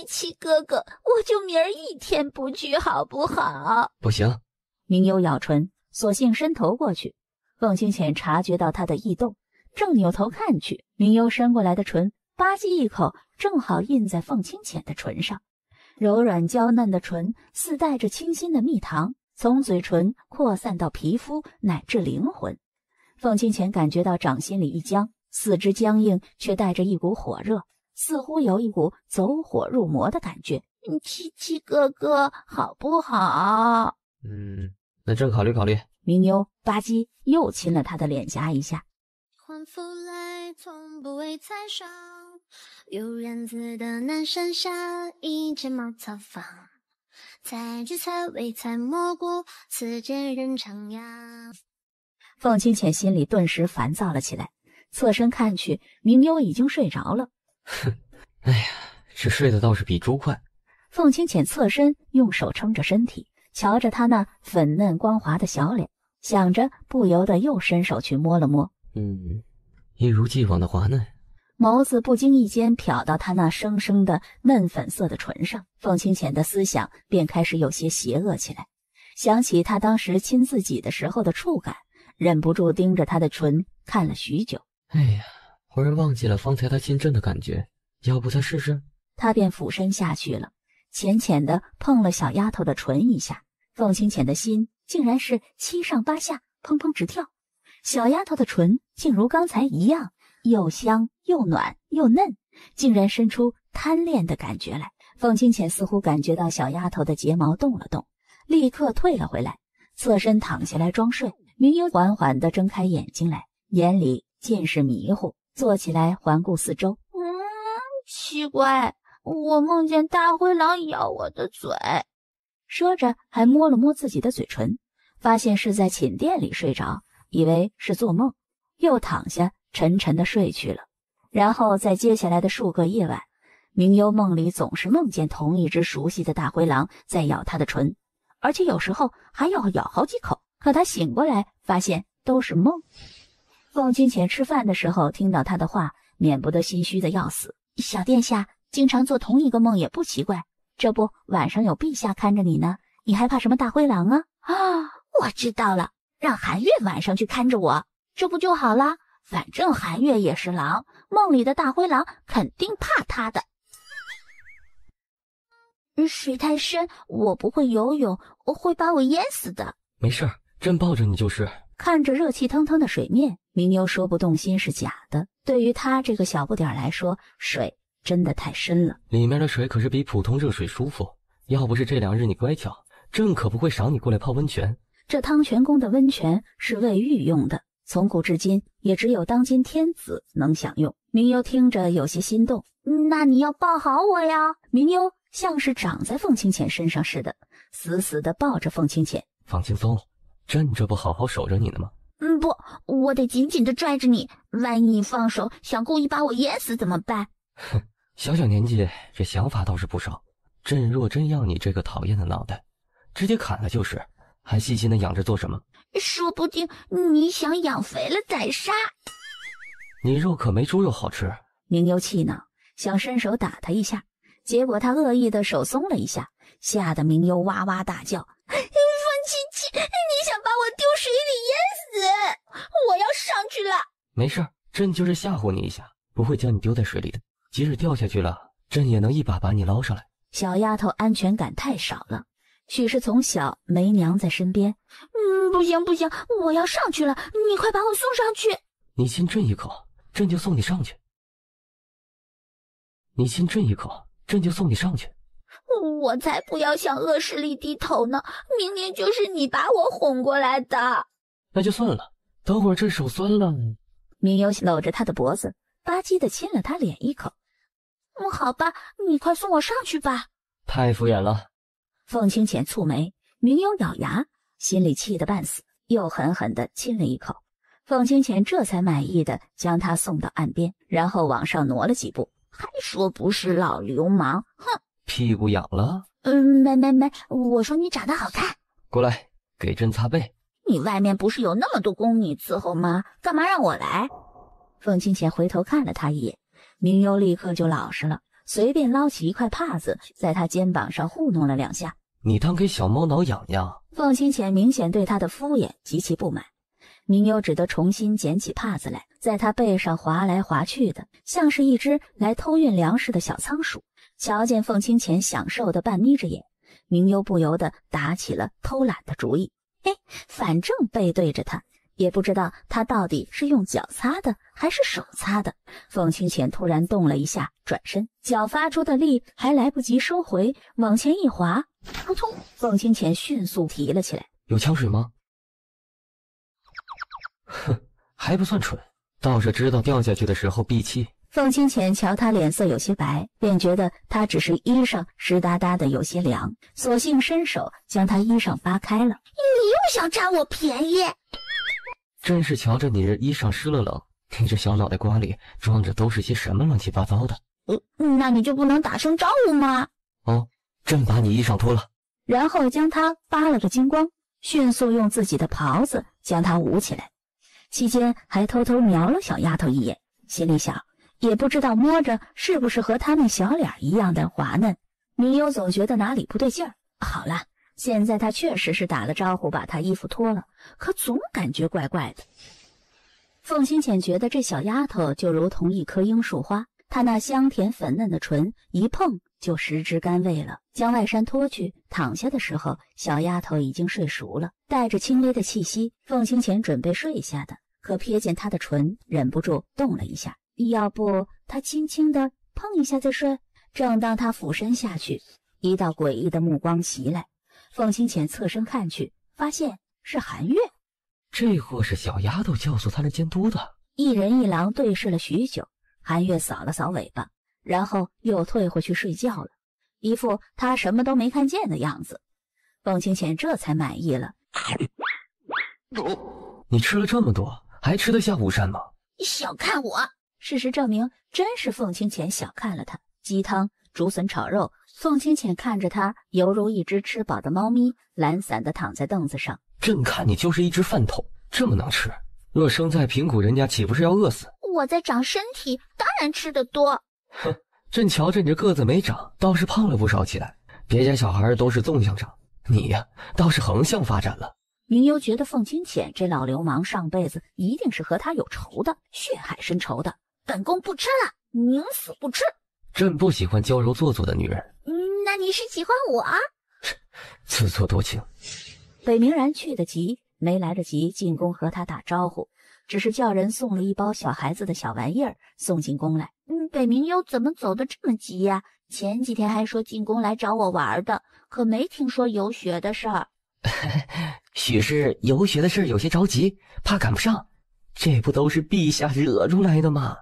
七哥哥，我就明儿1天不去好不好？不行。明幽咬唇，索性伸头过去。凤清浅察觉到他的异动，正扭头看去，明幽伸过来的唇吧唧一口，正好印在凤清浅的唇上。柔软娇嫩的唇似带着清新的蜜糖，从嘴唇扩散到皮肤乃至灵魂。凤清浅感觉到掌心里一僵，四肢僵硬，却带着一股火热，似乎有一股走火入魔的感觉。七七哥哥好不好？那正考虑考虑。明幽吧唧又亲了他的脸颊一下。换肤来从不为菜上，有人子的南山下，一间茅草房，采菊菜为菜蘑菇，此间人徜徉。凤清浅心里顿时烦躁了起来，侧身看去，明幽已经睡着了。哎呀，这睡得倒是比猪快。凤清浅侧身用手撑着身体，瞧着他那粉嫩光滑的小脸，想着不由得又伸手去摸了摸。一如既往的滑嫩。眸子不经意间瞟到他那生生的嫩粉色的唇上，凤清浅的思想便开始有些邪恶起来。想起他当时亲自己的时候的触感，忍不住盯着他的唇看了许久。哎呀，忽然忘记了方才他亲震的感觉，要不再试试？他便俯身下去了，浅浅地碰了小丫头的唇一下。凤清浅的心竟然是七上八下，砰砰直跳。小丫头的唇竟如刚才一样，又香又暖又嫩，竟然生出贪恋的感觉来。凤清浅似乎感觉到小丫头的睫毛动了动，立刻退了回来，侧身躺下来装睡。明幽缓缓地睁开眼睛来，眼里尽是迷糊，坐起来环顾四周。奇怪，我梦见大灰狼咬我的嘴。说着还摸了摸自己的嘴唇，发现是在寝殿里睡着，以为是做梦，又躺下沉沉地睡去了。然后在接下来的数个夜晚，明幽梦里总是梦见同一只熟悉的大灰狼在咬他的唇，而且有时候还要咬好几口。可他醒过来发现都是梦。凤清浅吃饭的时候听到他的话，免不得心虚的要死。小殿下经常做同一个梦也不奇怪，这不晚上有陛下看着你呢，你还怕什么大灰狼啊？我知道了，让韩月晚上去看着我，这不就好了？反正韩月也是狼，梦里的大灰狼肯定怕他的。水太深，我不会游泳，会把我淹死的。没事，朕抱着你就是。看着热气腾腾的水面，明幽说不动心是假的。对于他这个小不点来说，水真的太深了。里面的水可是比普通热水舒服，要不是这2日你乖巧，朕可不会赏你过来泡温泉。这汤泉宫的温泉是为御用的，从古至今也只有当今天子能享用。明幽听着有些心动。那你要抱好我呀！明幽像是长在凤清浅身上似的，死死地抱着凤清浅。放轻松，朕这不好好守着你呢吗？不，我得紧紧地拽着你，万一你放手，想故意把我淹死怎么办？哼，小小年纪，这想法倒是不少。朕若真要你这个讨厌的脑袋，直接砍了就是，还细心的养着做什么？说不定你想养肥了再杀。你肉可没猪肉好吃。明幽气恼，想伸手打他一下，结果他恶意的手松了一下，吓得明幽哇哇大叫。凤七七，你想把我丢水里淹死？我要上去了。没事，朕就是吓唬你一下，不会将你丢在水里的。即使掉下去了，朕也能一把把你捞上来。小丫头安全感太少了，许是从小没娘在身边。不行，我要上去了，你快把我送上去。你亲朕一口，朕就送你上去。你亲朕一口，朕就送你上去。我才不要向恶势力低头呢，明明就是你把我哄过来的。那就算了，等会儿这手酸了。明幽搂着他的脖子，吧唧的亲了他脸一口。好吧，你快送我上去吧。太敷衍了。凤清浅蹙眉，明幽咬牙，心里气得半死，又狠狠地亲了一口。凤清浅这才满意的将他送到岸边，然后往上挪了几步，还说不是老流氓，哼！屁股痒了？没，我说你长得好看。过来，给朕擦背。你外面不是有那么多宫女伺候吗？干嘛让我来？凤清浅回头看了他一眼，明幽立刻就老实了，随便捞起一块帕子，在他肩膀上糊弄了2下。你当给小猫挠痒痒？凤清浅明显对他的敷衍极其不满。明优只得重新捡起帕子来，在他背上划来划去的，像是一只来偷运粮食的小仓鼠。瞧见凤清浅享受的半眯着眼，明优不由得打起了偷懒的主意。反正背对着他，也不知道他到底是用脚擦的还是手擦的。凤清浅突然动了一下，转身，脚发出的力还来不及收回，往前一滑，扑通！凤清浅迅速提了起来。有枪水吗？哼，还不算蠢，倒是知道掉下去的时候闭气。凤清浅瞧他脸色有些白，便觉得他只是衣裳湿哒哒的有些凉，索性伸手将他衣裳扒开了。你又想占我便宜？真是瞧着你这衣裳湿了冷，你这小脑袋瓜里装着都是些什么乱七八糟的。那你就不能打声招呼吗？哦，朕把你衣裳脱了，然后将他扒了个精光，迅速用自己的袍子将他捂起来，期间还偷偷瞄了小丫头一眼，心里想，也不知道摸着是不是和他那小脸一样的滑嫩。明优总觉得哪里不对劲儿。好了，现在他确实是打了招呼把他衣服脱了，可总感觉怪怪的。凤清浅觉得这小丫头就如同一棵罂粟花，她那香甜粉嫩的唇一碰就食之甘味了。将外衫脱去，躺下的时候，小丫头已经睡熟了，带着轻微的气息。凤清浅准备睡下的，可瞥见她的唇，忍不住动了一下。要不他轻轻地碰一下再睡？正当他俯身下去，一道诡异的目光袭来。凤清浅侧身看去，发现是韩月。这货是小丫头教唆他来监督的。一人一狼对视了许久，韩月扫了扫尾巴，然后又退回去睡觉了，一副他什么都没看见的样子。凤清浅这才满意了。你吃了这么多，还吃得下午膳吗？你小看我！事实证明，真是凤清浅小看了他。鸡汤、竹笋炒肉，凤清浅看着他，犹如一只吃饱的猫咪，懒散地躺在凳子上。朕看你就是一只饭桶，这么能吃，若生在贫苦人家，岂不是要饿死？我在长身体，当然吃得多。哼，朕瞧着你这个子没长，倒是胖了不少起来。别家小孩都是纵向长，你呀，倒是横向发展了。明优觉得凤清浅这老流氓上辈子一定是和他有仇的，血海深仇的。本宫不吃了，宁死不吃。朕不喜欢娇柔做作的女人。那你是喜欢我啊？自作多情。北冥然去得急，没来得及进宫和他打招呼，只是叫人送了一包小孩子的小玩意儿送进宫来。北冥优怎么走得这么急呀？前几天还说进宫来找我玩的，可没听说游学的事儿。许是游学的事有些着急，怕赶不上。这不都是陛下惹出来的吗？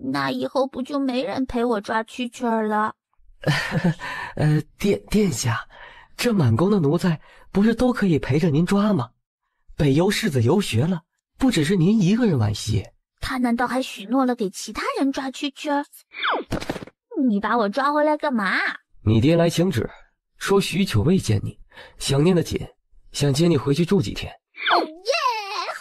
那以后不就没人陪我抓蛐蛐儿了？殿下，这满宫的奴才不是都可以陪着您抓吗？北游世子游学了，不只是您一个人惋惜。他难道还许诺了给其他人抓蛐蛐儿？你把我抓回来干嘛？你爹来请旨，说许久未见你，想念的紧，想接你回去住几天。哦耶，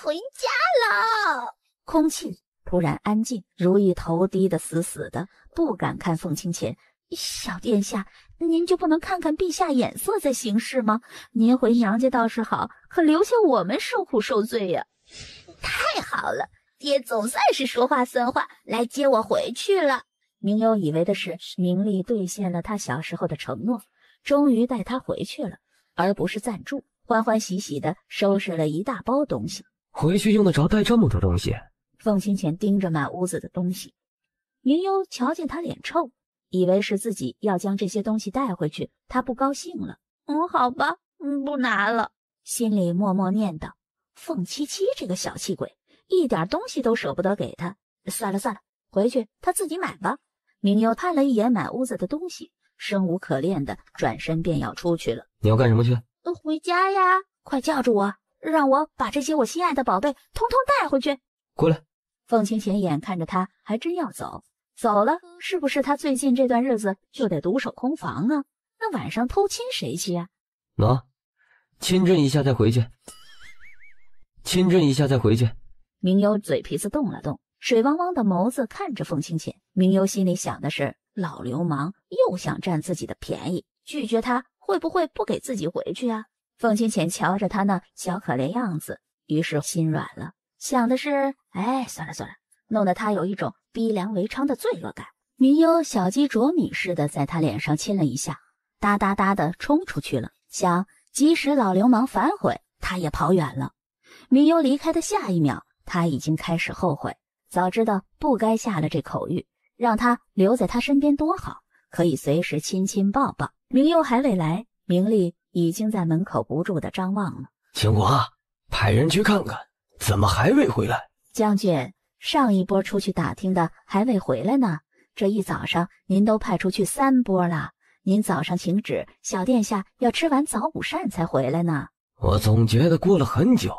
回家了！空气突然安静，如意头低得死死的，不敢看凤清浅。小殿下，您就不能看看陛下眼色再行事吗？您回娘家倒是好，可留下我们受苦受罪呀！太好了，爹总算是说话算话，来接我回去了。明优以为的是明丽兑现了他小时候的承诺，终于带他回去了，而不是暂住，欢欢喜喜地收拾了一大包东西。回去用得着带这么多东西？凤清浅盯着满屋子的东西，明优瞧见他脸臭，以为是自己要将这些东西带回去，他不高兴了。好吧，不拿了。心里默默念叨：凤七七这个小气鬼，一点东西都舍不得给他。算了算了，回去他自己买吧。明优看了一眼满屋子的东西，生无可恋的转身便要出去了。你要干什么去？回家呀！快叫住我，让我把这些我心爱的宝贝通通带回去。过来。凤清浅眼看着他还真要走，走了是不是他最近这段日子就得独守空房啊？那晚上偷亲谁去啊？亲朕一下再回去。亲朕一下再回去。明优嘴皮子动了动，水汪汪的眸子看着凤清浅。明优心里想的是，老流氓又想占自己的便宜，拒绝他会不会不给自己回去啊？凤清浅瞧着他那小可怜样子，于是心软了，想的是，算了，弄得他有一种逼良为娼的罪恶感。明优小鸡啄米似的在他脸上亲了一下，哒哒哒的冲出去了，想即使老流氓反悔，他也跑远了。明优离开的下一秒，他已经开始后悔，早知道不该下了这口谕，让他留在他身边多好，可以随时亲亲抱抱。明优还未来，明丽已经在门口不住的张望了。青华，派人去看看，怎么还未回来？将军，上一波出去打听的还未回来呢，这一早上您都派出去3波了。您早上请旨，小殿下要吃完早午膳才回来呢。我总觉得过了很久，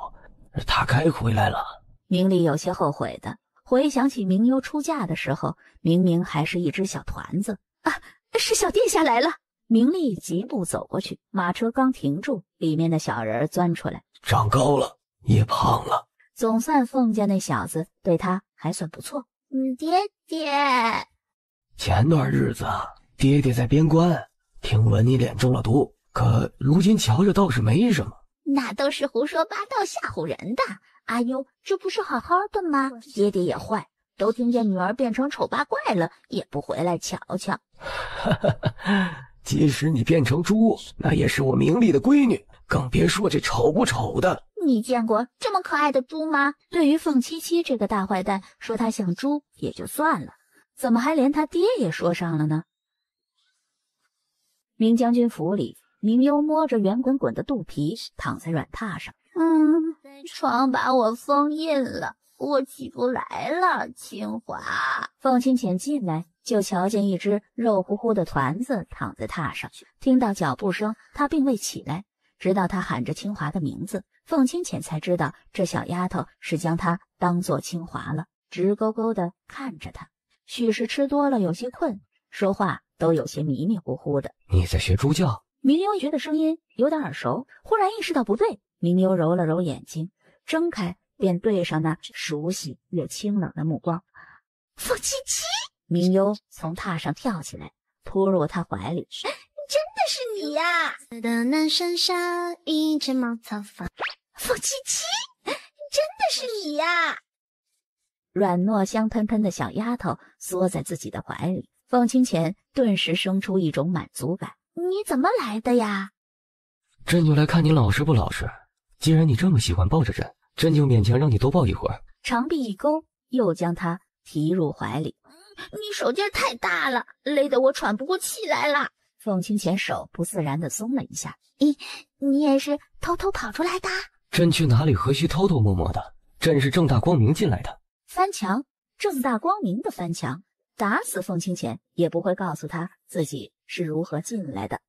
他该回来了。明丽有些后悔的，回想起明优出嫁的时候，明明还是一只小团子啊！是小殿下来了。明丽疾步走过去，马车刚停住，里面的小人钻出来，长高了，也胖了。总算凤家那小子对他还算不错。爹爹，前段日子爹爹在边关，听闻你脸中了毒，可如今瞧着倒是没什么。那都是胡说八道吓唬人的。阿优，这不是好好的吗？爹爹也坏，都听见女儿变成丑八怪了，也不回来瞧瞧。即使你变成猪，那也是我明丽的闺女，更别说这丑不丑的。你见过这么可爱的猪吗？对于凤七七这个大坏蛋，说他像猪也就算了，怎么还连他爹也说上了呢？明将军府里，明优摸着圆滚滚的肚皮，躺在软榻上。床把我封印了，我起不来了。清华，凤清浅进来，就瞧见一只肉乎乎的团子躺在榻上。听到脚步声，他并未起来，直到他喊着清华的名字，凤清浅才知道这小丫头是将他当作清华了，直勾勾地看着他。许是吃多了有些困，说话都有些迷迷糊糊的。你在学猪叫？明优觉得声音有点耳熟，忽然意识到不对。明优揉了揉眼睛，睁开便对上那熟悉又清冷的目光。凤七七！明优从榻上跳起来，扑入他怀里。真的是你呀！的男生上一只茅草房。凤七七，真的是你呀！软糯香喷喷的小丫头缩在自己的怀里，凤清浅顿时生出一种满足感。你怎么来的呀？朕就来看你老实不老实。既然你这么喜欢抱着朕就勉强让你多抱一会儿。长臂一勾，又将他提入怀里。你手劲太大了，勒得我喘不过气来了。凤清浅手不自然地松了一下。你也是偷偷跑出来的？朕去哪里何须偷偷摸摸的？朕是正大光明进来的。翻墙，正大光明的翻墙，打死凤清浅也不会告诉他自己是如何进来的。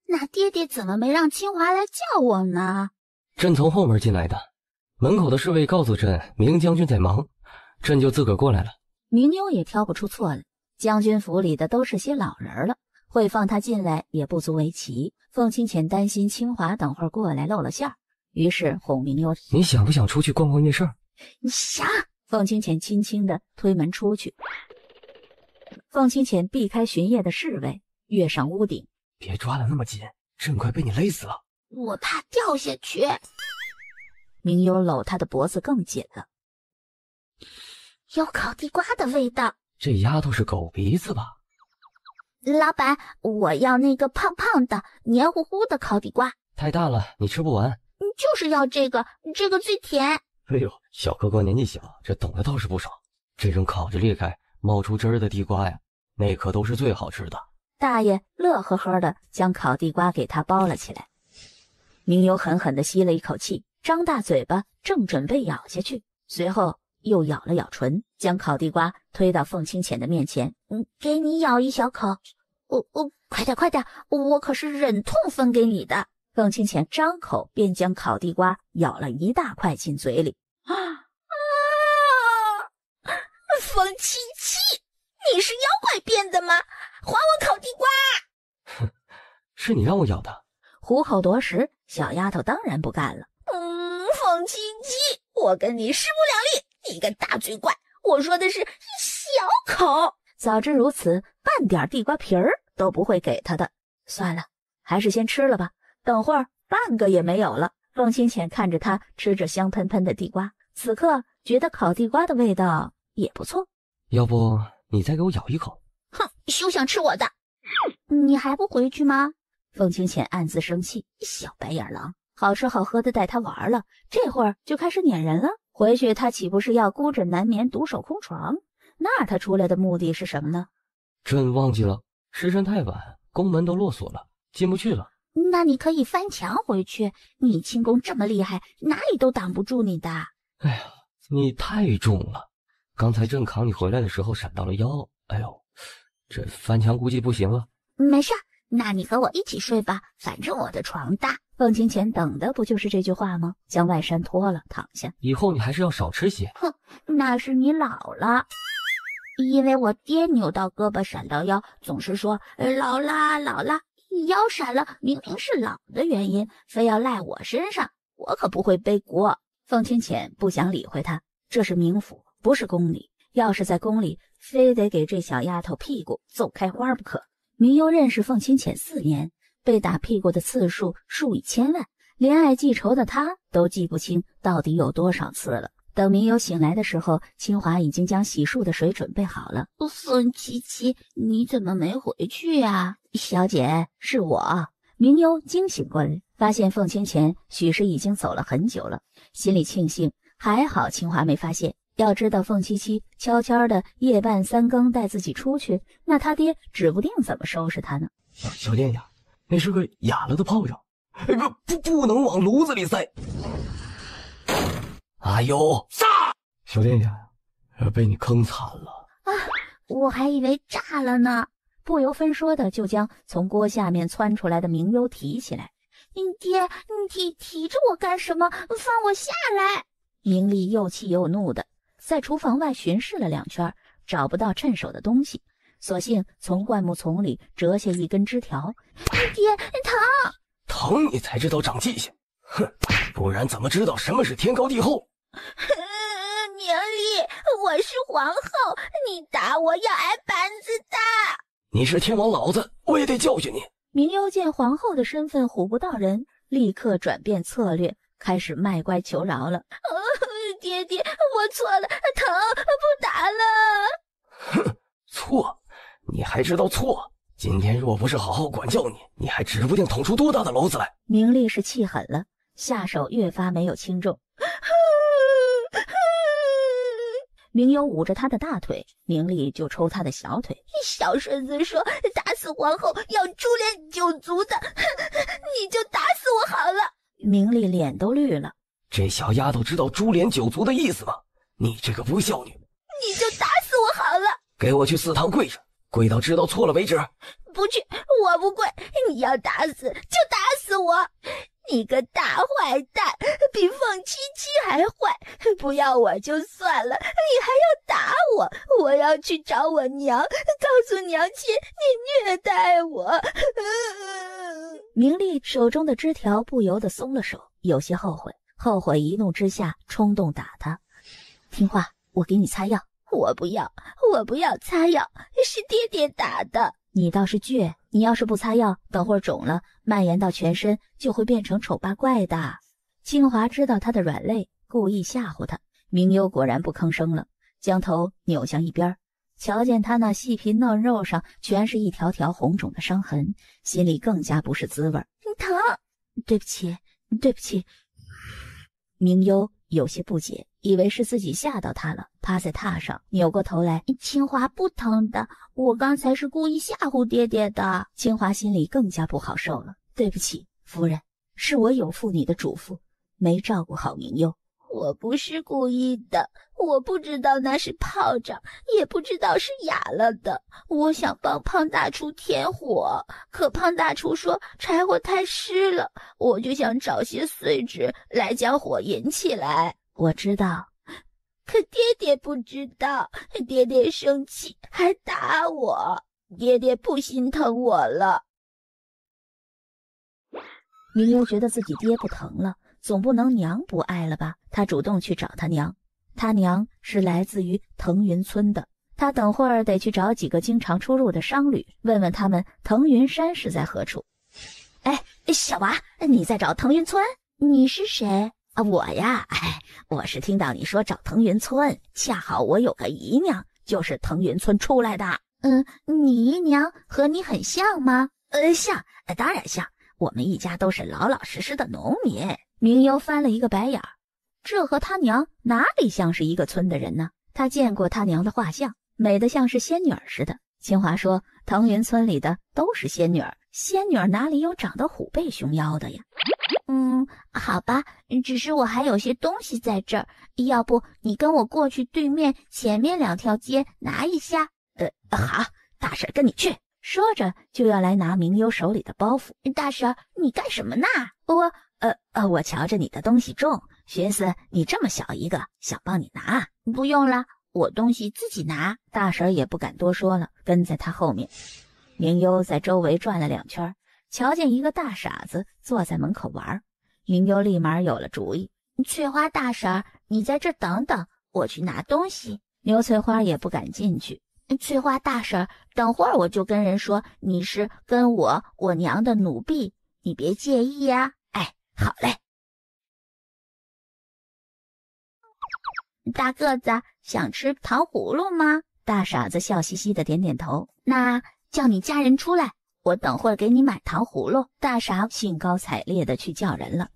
那爹爹怎么没让清华来叫我呢？朕从后门进来的，门口的侍卫告诉朕明将军在忙，朕就自个儿过来了。明优也挑不出错来，将军府里的都是些老人了，会放他进来也不足为奇。凤清浅担心清华等会儿过来露了馅儿，于是哄明优：你想不想出去逛逛夜市？你想。凤清浅轻轻地推门出去。凤清浅避开巡夜的侍卫，跃上屋顶。别抓得那么紧，朕快被你勒死了。我怕掉下去。明优搂他的脖子更紧了。有烤地瓜的味道。这丫头是狗鼻子吧？老板，我要那个胖胖的黏糊糊的烤地瓜。太大了，你吃不完。就是要这个最甜。哎呦，小哥哥年纪小，这懂得倒是不少。这种烤着裂开冒出汁儿的地瓜呀，那可都是最好吃的。大爷乐呵呵的将烤地瓜给他包了起来。明优狠狠地吸了一口气，张大嘴巴正准备咬下去，随后又咬了咬唇，将烤地瓜推到凤清浅的面前。给你咬一小口。快点，我可是忍痛分给你的。凤清浅张口便将烤地瓜咬了一大块进嘴里。凤七七，你是妖怪变的吗？还我烤地瓜！哼，是你让我咬的。虎口夺食，小丫头当然不干了。凤七七，我跟你势不两立，你个大嘴怪！我说的是一小口。早知如此，半点地瓜皮儿都不会给他的。算了，还是先吃了吧，等会儿半个也没有了，凤清浅看着他吃着香喷喷的地瓜，此刻觉得烤地瓜的味道也不错。要不你再给我咬一口？哼，休想吃我的！你还不回去吗？凤清浅暗自生气，小白眼狼，好吃好喝的带他玩了，这会儿就开始撵人了。回去他岂不是要孤枕难眠，独守空床？那他出来的目的是什么呢？朕忘记了，时辰太晚，宫门都落锁了，进不去了。那你可以翻墙回去，你轻功这么厉害，哪里都挡不住你的。哎呀，你太重了，刚才朕扛你回来的时候闪到了腰，哎呦，这翻墙估计不行了。没事，那你和我一起睡吧，反正我的床大。凤清浅等的不就是这句话吗？将外衫脱了，躺下。以后你还是要少吃些。哼，那是你老了。因为我爹扭到胳膊闪到腰，总是说老啦老啦，腰闪了明明是老的原因，非要赖我身上，我可不会背锅。凤清浅不想理会他，这是冥府，不是宫里。要是在宫里，非得给这小丫头屁股揍开花不可。明幽认识凤清浅4年，被打屁股的次数数以千万，怜爱记仇的他都记不清到底有多少次了。等明幽醒来的时候，清华已经将洗漱的水准备好了。凤七七，你怎么没回去呀？小姐，是我。明幽惊醒过来，发现凤清浅许是已经走了很久了，心里庆幸，还好清华没发现。要知道凤七七悄悄的夜半3更带自己出去，那他爹指不定怎么收拾他呢。小殿下，那是个哑了的炮仗，不能往炉子里塞。哎呦，小殿下，被你坑惨了啊！我还以为炸了呢。不由分说的就将从锅下面窜出来的明幽提起来。你爹，你提着我干什么？放我下来！明丽又气又怒的在厨房外巡视了2圈，找不到趁手的东西，索性从灌木丛里折下一根枝条。爹，疼你才知道长记性，哼，不然怎么知道什么是天高地厚？明丽，我是皇后，你打我要挨板子的。你是天王老子，我也得教训你。明幽见皇后的身份唬不到人，立刻转变策略，开始卖乖求饶了。爹爹，我错了，疼，不打了。哼，错？你还知道错？今天若不是好好管教你，你还指不定捅出多大的篓子来。明丽是气狠了，下手越发没有轻重。明幽捂着他的大腿，明丽就抽他的小腿。小顺子说打死皇后要株连9族的，你就打死我好了。明丽脸都绿了。这小丫头知道株连9族的意思吗？你这个不孝女！你就打死我好了。给我去祠堂跪着，跪到知道错了为止。不去，我不跪。你要打死就打死我。你个大坏蛋，比凤七七还坏！不要我就算了，你还要打我！我要去找我娘，告诉娘亲你虐待我。明丽手中的枝条不由得松了手，有些后悔一怒之下冲动打他。听话，我给你擦药。我不要擦药，是爹爹打的。你倒是倔，你要是不擦药，等会儿肿了蔓延到全身，就会变成丑八怪的。清华知道他的软肋，故意吓唬他。明幽果然不吭声了，将头扭向一边，瞧见他那细皮嫩肉上全是一条条红肿的伤痕，心里更加不是滋味。疼，对不起。明幽有些不解，以为是自己吓到他了，趴在榻上扭过头来。清华不疼的，我刚才是故意吓唬爹爹的。清华心里更加不好受了。对不起，夫人，是我有负你的嘱咐，没照顾好明幽。我不是故意的，我不知道那是炮仗，也不知道是哑了的。我想帮胖大厨添火，可胖大厨说柴火太湿了，我就想找些碎纸来将火引起来。我知道，可爹爹不知道，爹爹生气还打我，爹爹不心疼我了。明幽觉得自己爹不疼了，总不能娘不爱了吧？他主动去找他娘，他娘是来自于腾云村的。他等会儿得去找几个经常出入的商旅，问问他们腾云山是在何处。哎，小娃，你在找腾云村？你是谁？我呀，我是听到你说找腾云村，恰好我有个姨娘，就是腾云村出来的。你姨娘和你很像吗？像，当然像。我们一家都是老老实实的农民。明优翻了一个白眼儿，这和他娘哪里像是一个村的人呢？他见过他娘的画像，美得像是仙女儿似的。清华说，腾云村里的都是仙女儿，仙女儿哪里有长得虎背熊腰的呀？好吧，只是我还有些东西在这儿，要不你跟我过去对面前面2条街拿一下？好，大婶跟你去。说着就要来拿明优手里的包袱。大婶，你干什么呢？我瞧着你的东西重，寻思你这么小一个，想帮你拿。不用了，我东西自己拿。大婶也不敢多说了，跟在他后面。明优在周围转了2圈，瞧见一个大傻子坐在门口玩。明优立马有了主意。翠花大婶，你在这等等，我去拿东西。牛翠花也不敢进去。翠花大婶，等会儿我就跟人说你是跟我娘的奴婢，你别介意呀。好嘞。大个子，想吃糖葫芦吗？大傻子笑嘻嘻的点点头。那叫你家人出来，我等会儿给你买糖葫芦。大傻兴高采烈的去叫人了。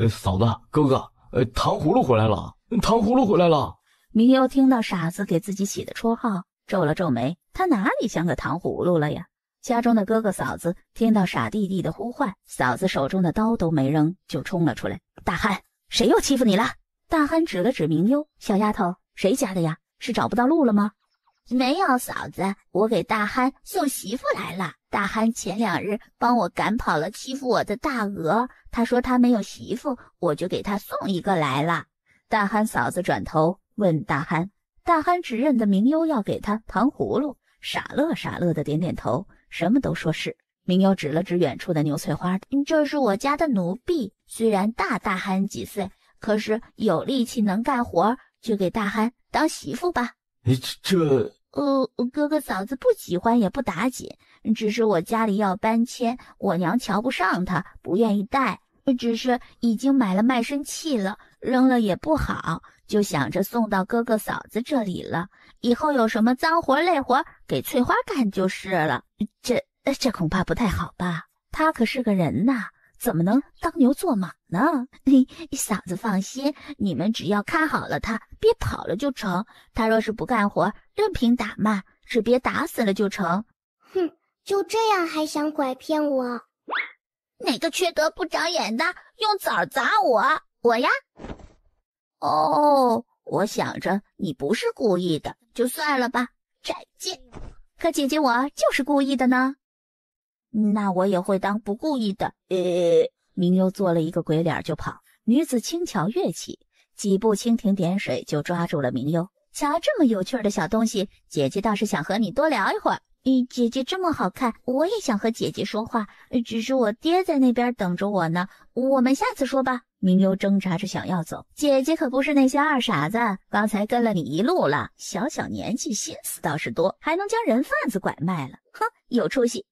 嫂子，哥哥，糖葫芦回来了，糖葫芦回来了。明优听到傻子给自己起的绰号，皱了皱眉，他哪里像个糖葫芦了呀？家中的哥哥嫂子听到傻弟弟的呼唤，嫂子手中的刀都没扔，就冲了出来。大憨，谁又欺负你了？大憨指了指明优，小丫头，谁家的呀？是找不到路了吗？没有，嫂子，我给大憨送媳妇来了。大憨前2日帮我赶跑了欺负我的大鹅，他说他没有媳妇，我就给他送一个来了。大憨嫂子转头问大憨，大憨只认得明优要给他糖葫芦，傻乐傻乐的点点头，什么都说是。明优指了指远处的牛翠花，这是我家的奴婢，虽然大憨几岁，可是有力气能干活，就给大憨当媳妇吧。哥哥嫂子不喜欢也不打紧，只是我家里要搬迁，我娘瞧不上他，不愿意带，只是已经买了卖身契了，扔了也不好，就想着送到哥哥嫂子这里了，以后有什么脏活累活给翠花干就是了。这恐怕不太好吧？他可是个人呐，怎么能当牛做马呢？嫂子放心，你们只要看好了他，别跑了就成。他若是不干活，任凭打骂，只别打死了就成。哼，就这样还想拐骗我？哪个缺德不长眼的用枣砸我？我呀？我想着你不是故意的，就算了吧。再见。可姐姐我就是故意的呢。那我也会当不故意的。明优做了一个鬼脸就跑，女子轻巧跃起，几步蜻蜓点水就抓住了明优。瞧这么有趣的小东西，姐姐倒是想和你多聊一会儿。姐姐这么好看，我也想和姐姐说话，只是我爹在那边等着我呢，我们下次说吧。明优挣扎着想要走，姐姐可不是那些二傻子，刚才跟了你一路了，小年纪心思倒是多，还能将人贩子拐卖了，哼，有出息。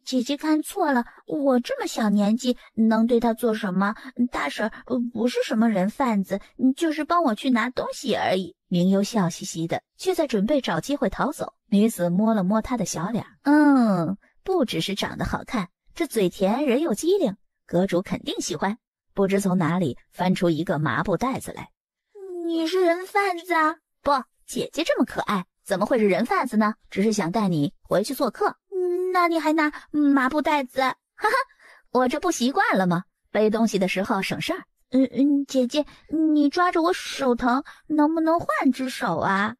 姐姐看错了，我这么小年纪能对她做什么？大婶不是什么人贩子，就是帮我去拿东西而已。明优笑嘻嘻的，却在准备找机会逃走。女子摸了摸她的小脸，不只是长得好看，这嘴甜人又机灵，阁主肯定喜欢。不知从哪里翻出一个麻布袋子来。你是人贩子啊？不，姐姐这么可爱，怎么会是人贩子呢？只是想带你回去做客。那你还拿麻布袋子？哈哈，我这不习惯了吗？背东西的时候省事儿。姐姐，你抓着我手疼，能不能换只手啊？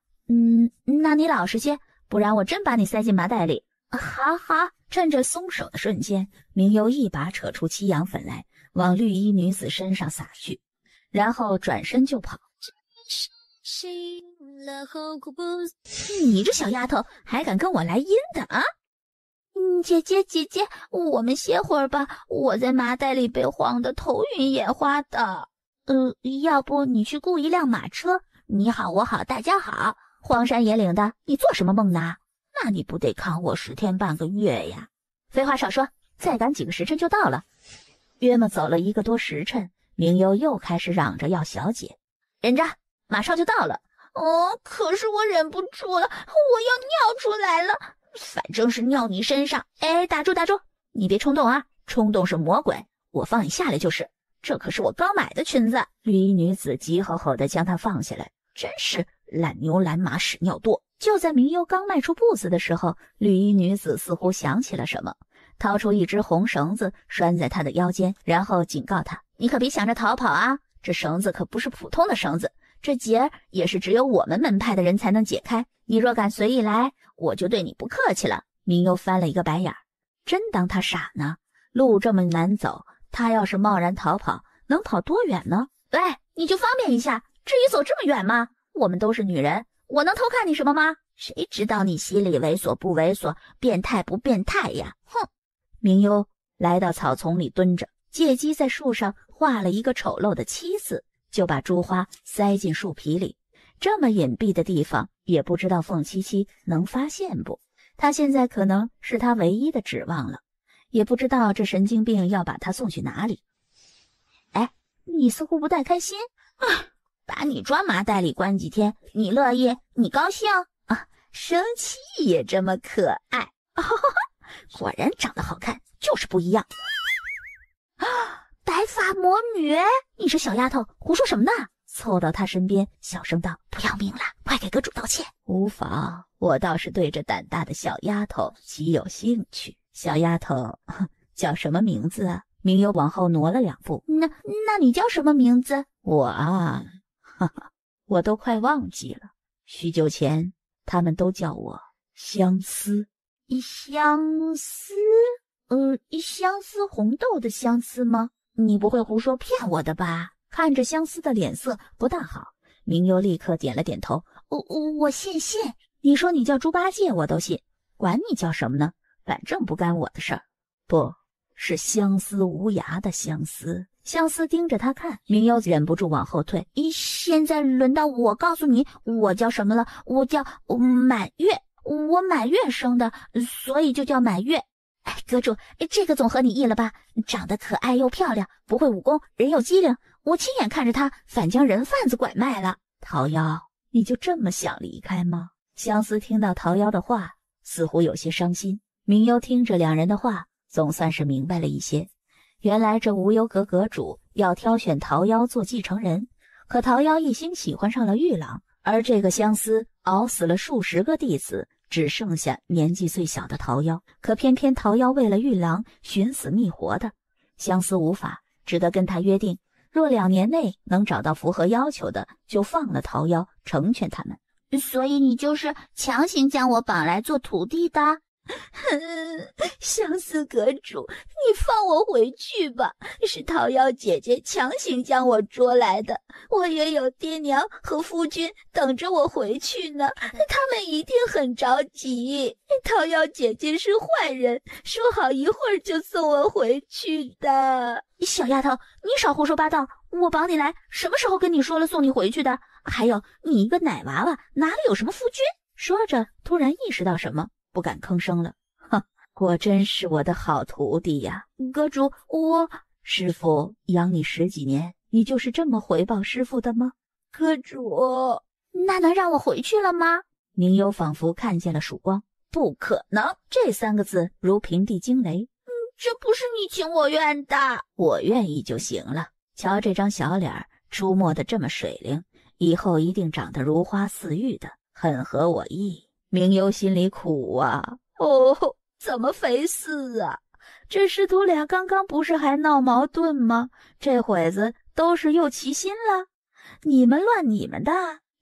那你老实些，不然我真把你塞进麻袋里。好。趁着松手的瞬间，明优一把扯出七羊粉来，往绿衣女子身上撒去，然后转身就跑。你这小丫头还敢跟我来阴的啊？姐姐，我们歇会儿吧，我在麻袋里被晃得头晕眼花的。要不你去雇一辆马车，你好我好大家好，荒山野岭的，你做什么梦呢？那你不得扛我10天半个月呀？废话少说，再赶几个时辰就到了。约么走了1个多时辰，明优又开始嚷着要小姐，忍着，马上就到了。可是我忍不住了，我要尿出来了，反正是尿你身上。打住，你别冲动啊，冲动是魔鬼，我放你下来就是。这可是我刚买的裙子。绿衣女子急吼吼地将她放下来，真是懒牛懒马屎尿多。就在明优刚迈出步子的时候，绿衣女子似乎想起了什么，掏出一只红绳子拴在他的腰间，然后警告他：你可别想着逃跑啊，这绳子可不是普通的绳子，这结也是只有我们门派的人才能解开，你若敢随意来，我就对你不客气了。明优翻了一个白眼，真当他傻呢？路这么难走，他要是贸然逃跑，能跑多远呢？喂，你就方便一下，至于走这么远吗？我们都是女人，我能偷看你什么吗？谁知道你心里猥琐不猥琐，变态不变态呀？哼！明优来到草丛里蹲着，借机在树上画了一个丑陋的七字，就把珠花塞进树皮里。这么隐蔽的地方，也不知道凤七七能发现不？他现在可能是他唯一的指望了，也不知道这神经病要把他送去哪里。你似乎不太开心。把你装麻袋里关几天，你乐意？你高兴啊？生气也这么可爱。果然长得好看，就是不一样。白发魔女，你这小丫头胡说什么呢？凑到他身边小声道：不要命了，快给阁主道歉。无妨，我倒是对这胆大的小丫头极有兴趣。小丫头叫什么名字啊？明优往后挪了2步。那你叫什么名字？我啊，我都快忘记了。许久前他们都叫我相思。相思？相思红豆的相思吗？你不会胡说骗我的吧？看着相思的脸色不大好，明优立刻点了点头。我信。你说你叫猪八戒我都信，管你叫什么呢？反正不干我的事儿。不是相思无涯的相思。相思盯着他看，明优忍不住往后退。现在轮到我告诉你我叫什么了，我叫满月，我满月生的，所以就叫满月。阁主，这个总合你意了吧？长得可爱又漂亮，不会武功，人又机灵，我亲眼看着他反将人贩子拐卖了。桃夭，你就这么想离开吗？相思听到桃夭的话，似乎有些伤心。明优听着两人的话，总算是明白了一些。原来这无忧阁阁主要挑选桃夭做继承人，可桃夭一心喜欢上了玉郎，而这个相思熬死了数十个弟子，只剩下年纪最小的桃夭。可偏偏桃夭为了玉郎寻死觅活的，相思无法，只得跟他约定，若2年内能找到符合要求的，就放了桃夭，成全他们。所以你就是强行将我绑来做徒弟的？相思阁主，你放我回去吧，是桃夭姐姐强行将我捉来的，我也有爹娘和夫君等着我回去呢，他们一定很着急。桃夭姐姐是坏人，说好一会儿就送我回去的。小丫头，你少胡说八道，我绑你来什么时候跟你说了送你回去的？还有，你一个奶娃娃哪里有什么夫君？说着突然意识到什么，不敢吭声了。果真是我的好徒弟呀！阁主，师父养你10几年，你就是这么回报师父的吗？阁主，那能让我回去了吗？明优仿佛看见了曙光。不可能，这3个字如平地惊雷。这不是你情我愿的。我愿意就行了。瞧这张小脸，出没的这么水灵，以后一定长得如花似玉的，很合我意。明优心里苦啊，怎么肥似啊？这师徒俩刚刚不是还闹矛盾吗？这会子都是又齐心了。你们乱你们的，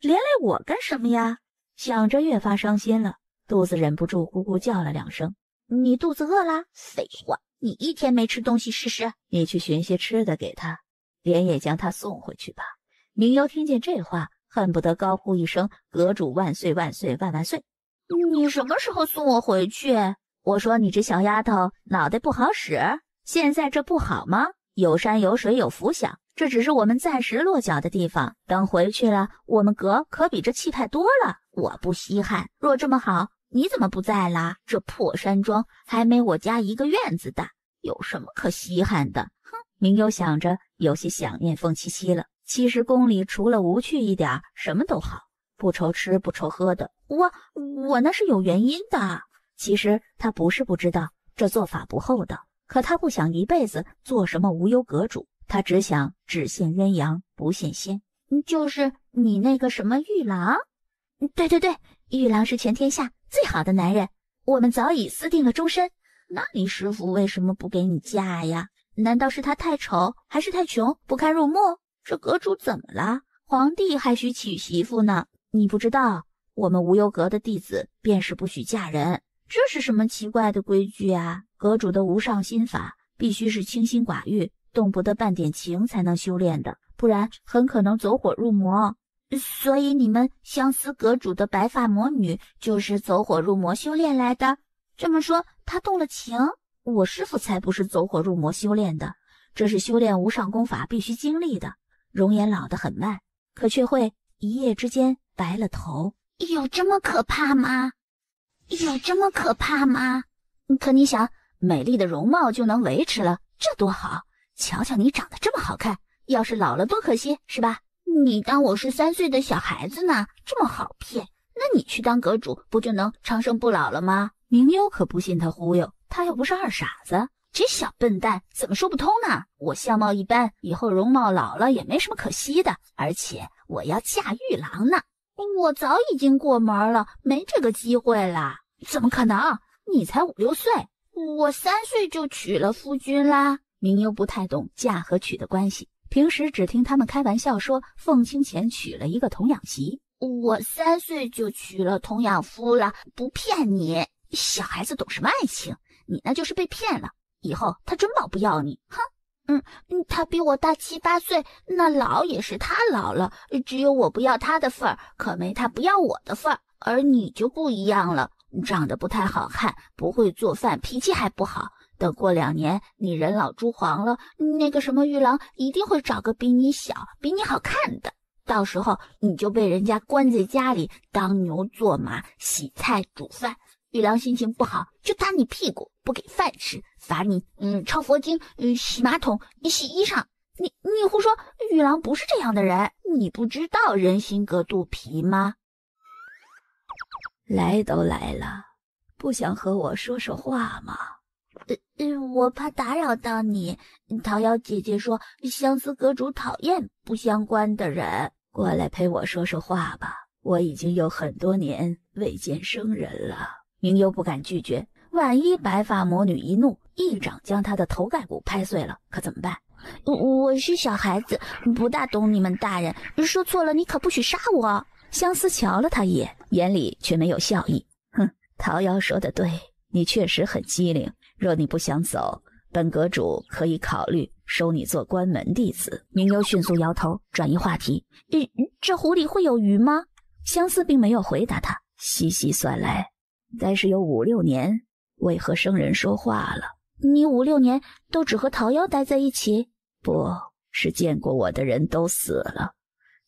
连累我干什么呀？想着越发伤心了，肚子忍不住咕咕叫了2声。你肚子饿了？废话，你1天没吃东西试试。你去寻些吃的给他，连夜将他送回去吧。明优听见这话，恨不得高呼一声：阁主万岁万岁万万岁！你什么时候送我回去？我说你这小丫头脑袋不好使，现在这不好吗？有山有水有福享，这只是我们暂时落脚的地方，等回去了，我们阁可比这气派多了。我不稀罕，若这么好，你怎么不在啦？这破山庄还没我家一个院子大，有什么可稀罕的？哼，明悠想着有些想念凤七七了。其实宫里除了无趣一点，什么都好，不愁吃不愁喝的。我那是有原因的。其实他不是不知道这做法不厚道，可他不想一辈子做什么无忧阁主，他只想只羡鸳鸯不羡仙。就是你那个什么玉郎。对，玉郎是全天下最好的男人，我们早已私定了终身。那你师父为什么不给你嫁呀？难道是他太丑，还是太穷，不堪入目？这阁主怎么了？皇帝还许娶媳妇呢，你不知道，我们无忧阁的弟子便是不许嫁人。这是什么奇怪的规矩啊？阁主的无上心法必须是清心寡欲，动不得半点情才能修炼的，不然很可能走火入魔。所以你们相思阁主的白发魔女就是走火入魔修炼来的？这么说她动了情？我师父才不是走火入魔修炼的，这是修炼无上功法必须经历的。容颜老得很慢，可却会一夜之间白了头。有这么可怕吗？可你想，美丽的容貌就能维持了，这多好！瞧瞧你长得这么好看，要是老了多可惜，是吧？你当我是3岁的小孩子呢？这么好骗，那你去当阁主不就能长生不老了吗？明悠可不信他忽悠，他又不是二傻子。这小笨蛋怎么说不通呢？我相貌一般，以后容貌老了也没什么可惜的，而且我要嫁玉郎呢。我早已经过门了，没这个机会了。怎么可能？你才5、6岁，我3岁就娶了夫君啦。明悠不太懂嫁和娶的关系，平时只听他们开玩笑说凤清前娶了一个童养媳。我3岁就娶了童养夫了，不骗你。小孩子懂什么爱情？你那就是被骗了。以后他真保不要你，哼！他比我大7、8岁，那老也是他老了，只有我不要他的份儿，可没他不要我的份儿。而你就不一样了，长得不太好看，不会做饭，脾气还不好。等过2年，你人老珠黄了，那个什么玉郎一定会找个比你小、比你好看的。到时候你就被人家关在家里当牛做马，洗菜煮饭。玉郎心情不好就打你屁股，不给饭吃，罚你抄佛经，洗马桶，洗衣裳。你胡说，玉郎不是这样的人，你不知道人心隔肚皮吗？来都来了，不想和我说说话吗？我怕打扰到你。桃夭姐姐说相思阁主讨厌不相关的人。过来陪我说说话吧，我已经有很多年未见生人了。明悠不敢拒绝，万一白发魔女一怒，一掌将她的头盖骨拍碎了，可怎么办？我是小孩子，不大懂你们大人，说错了你可不许杀我。相思瞧了他一眼，眼里却没有笑意。哼，桃夭说的对，你确实很机灵。若你不想走，本阁主可以考虑收你做关门弟子。明悠迅速摇头，转移话题。这湖里会有鱼吗？相思并没有回答他。细细算来，该是有5、6年未和生人说话了。你5、6年都只和桃夭待在一起？不是，见过我的人都死了，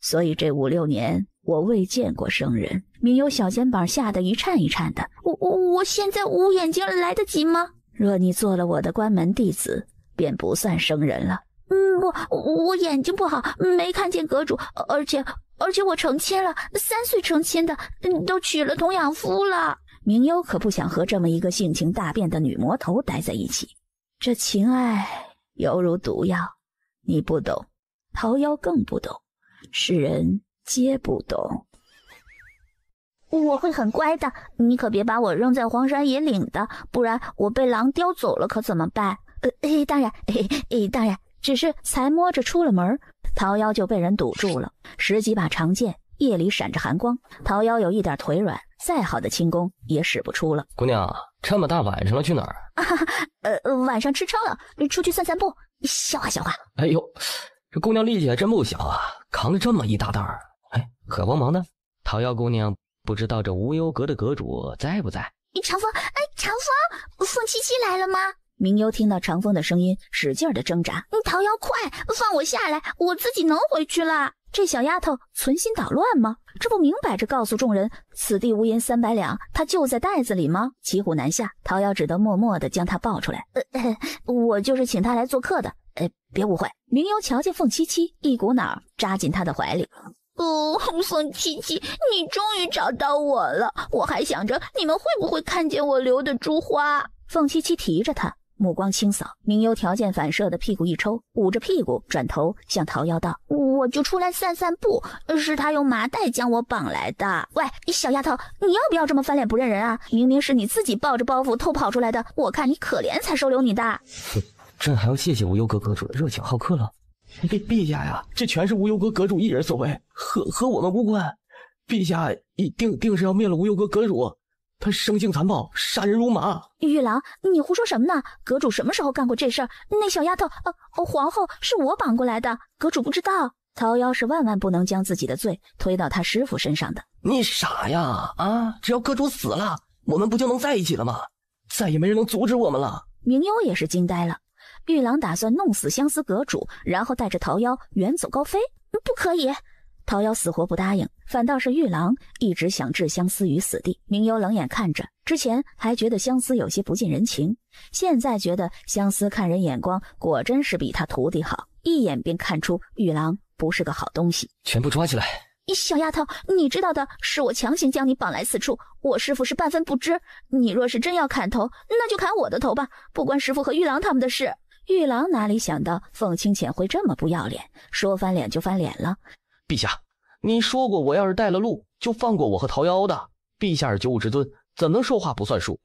所以这5、6年我未见过生人。明悠小肩膀吓得一颤一颤的。我现在捂眼睛来得及吗？若你做了我的关门弟子，便不算生人了。我眼睛不好，没看见阁主，而且我成亲了，3岁成亲的，都娶了童养夫了。明悠可不想和这么一个性情大变的女魔头待在一起，这情爱犹如毒药，你不懂，桃夭更不懂，世人皆不懂。我会很乖的，你可别把我扔在荒山野岭的，不然我被狼叼走了可怎么办？当然，只是才摸着出了门，桃夭就被人堵住了。10几把长剑夜里闪着寒光，桃夭有一点腿软，再好的轻功也使不出了。姑娘，这么大晚上了去哪儿？晚上吃撑了，出去散散步。消化消化。哎呦，这姑娘力气还真不小啊，扛着这么一大袋儿。哎，可帮忙呢？桃夭姑娘不知道这无忧阁的阁主在不在？长风，长风，凤七七来了吗？明悠听到长风的声音，使劲的挣扎。桃夭，快放我下来，我自己能回去了。这小丫头存心捣乱吗？这不明摆着告诉众人，此地无银300两，她就在袋子里吗？骑虎难下，桃夭只得默默地将她抱出来。我就是请她来做客的。别误会。明幽瞧见凤七七，一股脑扎进他的怀里。凤七七，你终于找到我了，我还想着你们会不会看见我留的珠花。凤七七提着他，目光清扫。明幽条件反射的屁股一抽，捂着屁股转头向桃夭道：我就出来散散步，是他用麻袋将我绑来的。喂，小丫头，你要不要这么翻脸不认人啊？明明是你自己抱着包袱偷跑出来的，我看你可怜才收留你的。哼，朕还要谢谢无忧阁阁主的热情好客了。陛下呀，这全是无忧阁阁主一人所为，和我们无关。陛下定是要灭了无忧阁阁主，他生性残暴，杀人如麻。玉郎，你胡说什么呢？阁主什么时候干过这事儿？那小丫头，皇后是我绑过来的，阁主不知道。桃夭是万万不能将自己的罪推到他师父身上的。你傻呀啊！只要阁主死了，我们不就能在一起了吗？再也没人能阻止我们了。明幽也是惊呆了。玉郎打算弄死相思阁主，然后带着桃夭远走高飞？不可以！桃夭死活不答应，反倒是玉郎一直想置相思于死地。明幽冷眼看着，之前还觉得相思有些不近人情，现在觉得相思看人眼光果真是比他徒弟好，一眼便看出玉郎不是个好东西。全部抓起来！小丫头，你知道的是我强行将你绑来此处，我师父是半分不知。你若是真要砍头，那就砍我的头吧，不关师父和玉郎他们的事。玉郎哪里想到凤清浅会这么不要脸，说翻脸就翻脸了。陛下，你说过我要是带了路，就放过我和桃夭的。陛下是九五之尊，怎能说话不算数？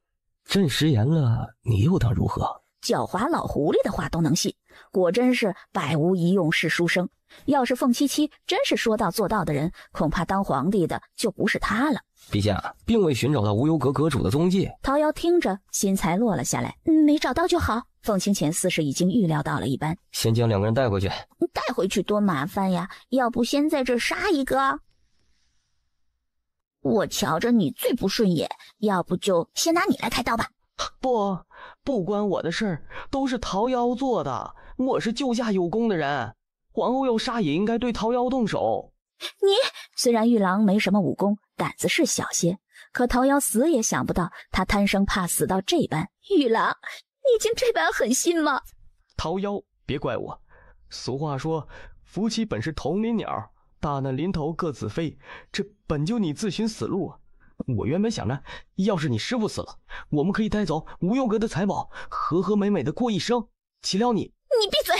朕食言了，你又当如何？狡猾老狐狸的话都能信，果真是百无一用是书生。要是凤七七真是说到做到的人，恐怕当皇帝的就不是他了。陛下，并未寻找到无忧阁阁主的踪迹。桃夭听着，心才落了下来。没找到就好。凤清浅似是已经预料到了一般。先将两个人带回去。带回去多麻烦呀，要不先在这杀一个？我瞧着你最不顺眼，要不就先拿你来开刀吧。不关我的事儿，都是桃夭做的。我是救驾有功的人，皇后要杀也应该对桃夭动手。你虽然玉郎没什么武功，胆子是小些，可桃夭死也想不到他贪生怕死到这般。玉郎，你已经这般狠心吗？桃夭，别怪我。俗话说，夫妻本是同林鸟，大难临头各自飞，这本就你自寻死路。我原本想着，要是你师父死了，我们可以带走无忧阁的财宝，和和美美的过一生。岂料你闭嘴！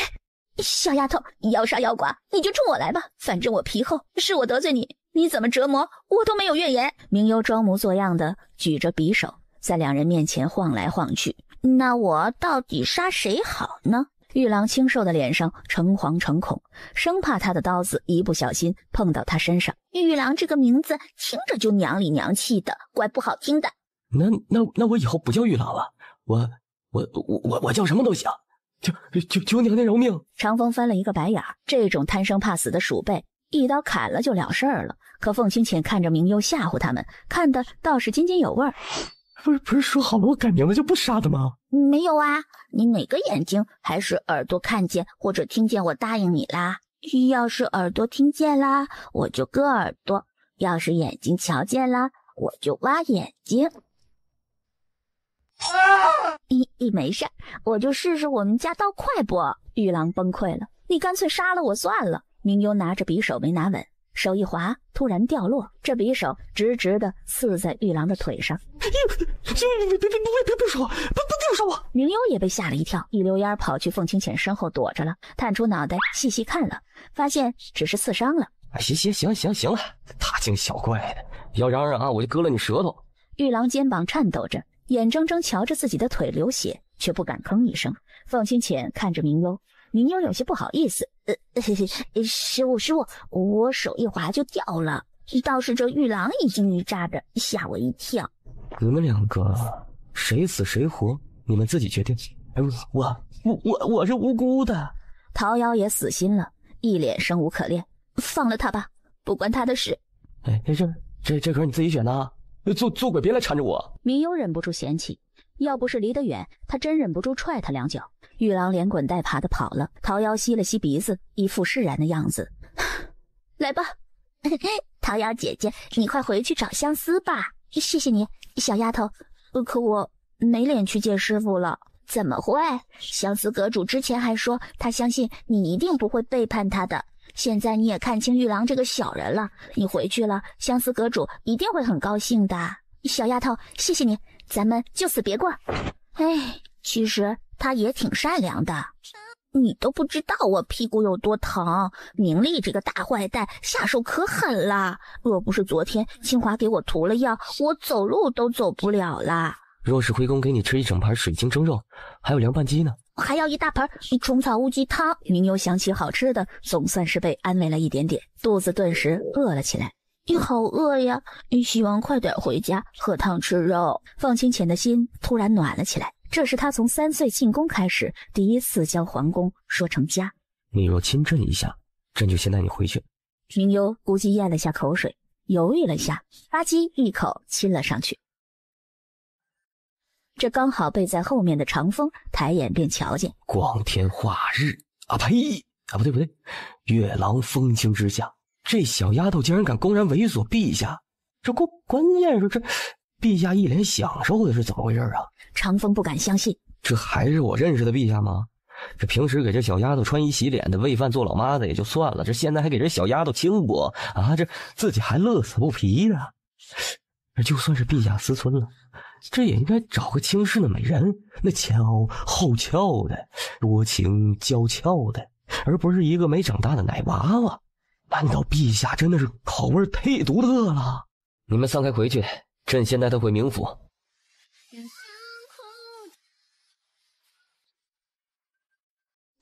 小丫头，要杀要剐，你就冲我来吧，反正我皮厚，是我得罪你，你怎么折磨我都没有怨言。明幽装模作样的举着匕首，在两人面前晃来晃去。那我到底杀谁好呢？玉郎清瘦的脸上诚惶诚恐，生怕他的刀子一不小心碰到他身上。玉郎这个名字听着就娘里娘气的，怪不好听的。那我以后不叫玉郎了，我叫什么都行，求娘娘饶命。长风翻了一个白眼，这种贪生怕死的鼠辈，一刀砍了就了事儿了。可凤清浅看着明幽吓唬他们，看得倒是津津有味儿。不是说好了我改名字就不杀的吗？没有啊，你哪个眼睛还是耳朵看见或者听见我答应你啦？要是耳朵听见啦，我就割耳朵；要是眼睛瞧见啦，我就挖眼睛。没事，我就试试我们家刀快不？玉郎崩溃了，你干脆杀了我算了。明幽拿着匕首没拿稳，手一滑，突然掉落，这匕首直直的刺在玉郎的腿上。别说我！明幽也被吓了一跳，一溜烟跑去凤清浅身后躲着了，探出脑袋细细看了，发现只是刺伤了。行了，大惊小怪的，要嚷嚷啊，我就割了你舌头。玉郎肩膀颤抖着，眼睁睁瞧着自己的腿流血，却不敢吭一声。凤清浅看着明幽，明幽有些不好意思，师傅，我手一滑就掉了，倒是这玉郎一惊一乍的，吓我一跳。你们两个谁死谁活，你们自己决定。我是无辜的。桃夭也死心了，一脸生无可恋。放了他吧，不关他的事。这可是你自己选的啊！做鬼别来缠着我。明幽忍不住嫌弃，要不是离得远，他真忍不住踹他两脚。玉郎连滚带爬的跑了，桃夭吸了吸鼻子，一副释然的样子。来吧，桃夭姐姐，你快回去找相思吧。谢谢你，小丫头。可我没脸去见师傅了。怎么会？相思阁主之前还说他相信你一定不会背叛他的。现在你也看清玉郎这个小人了，你回去了，相思阁主一定会很高兴的。小丫头，谢谢你，咱们就此别过。哎，其实他也挺善良的。你都不知道我屁股有多疼，明丽这个大坏蛋下手可狠了。若不是昨天清华给我涂了药，我走路都走不了了。若是回宫给你吃一整盘水晶蒸肉，还有凉拌鸡呢，还要一大盆虫草乌鸡汤。明优想起好吃的，总算是被安慰了一点点，肚子顿时饿了起来。你好饿呀，希望快点回家喝汤吃肉。凤清浅的心突然暖了起来，这是他从3岁进宫开始第一次将皇宫说成家。你若亲朕一下，朕就先带你回去。明优估计咽了下口水，犹豫了下，吧唧一口亲了上去。这刚好被在后面的长风抬眼便瞧见，光天化日啊呸啊不对，月朗风清之下，这小丫头竟然敢公然猥琐陛下，这关键是这陛下一脸享受的是怎么回事啊？长风不敢相信，这还是我认识的陛下吗？这平时给这小丫头穿衣洗脸的，喂饭做老妈的也就算了，这现在还给这小丫头轻薄啊，这自己还乐此不疲的。就算是陛下思忖了，这也应该找个倾世的美人，那前凹后翘的，多情娇俏的，而不是一个没长大的奶娃娃。难道陛下真的是口味忒独特了？你们散开回去，朕先带他回冥府。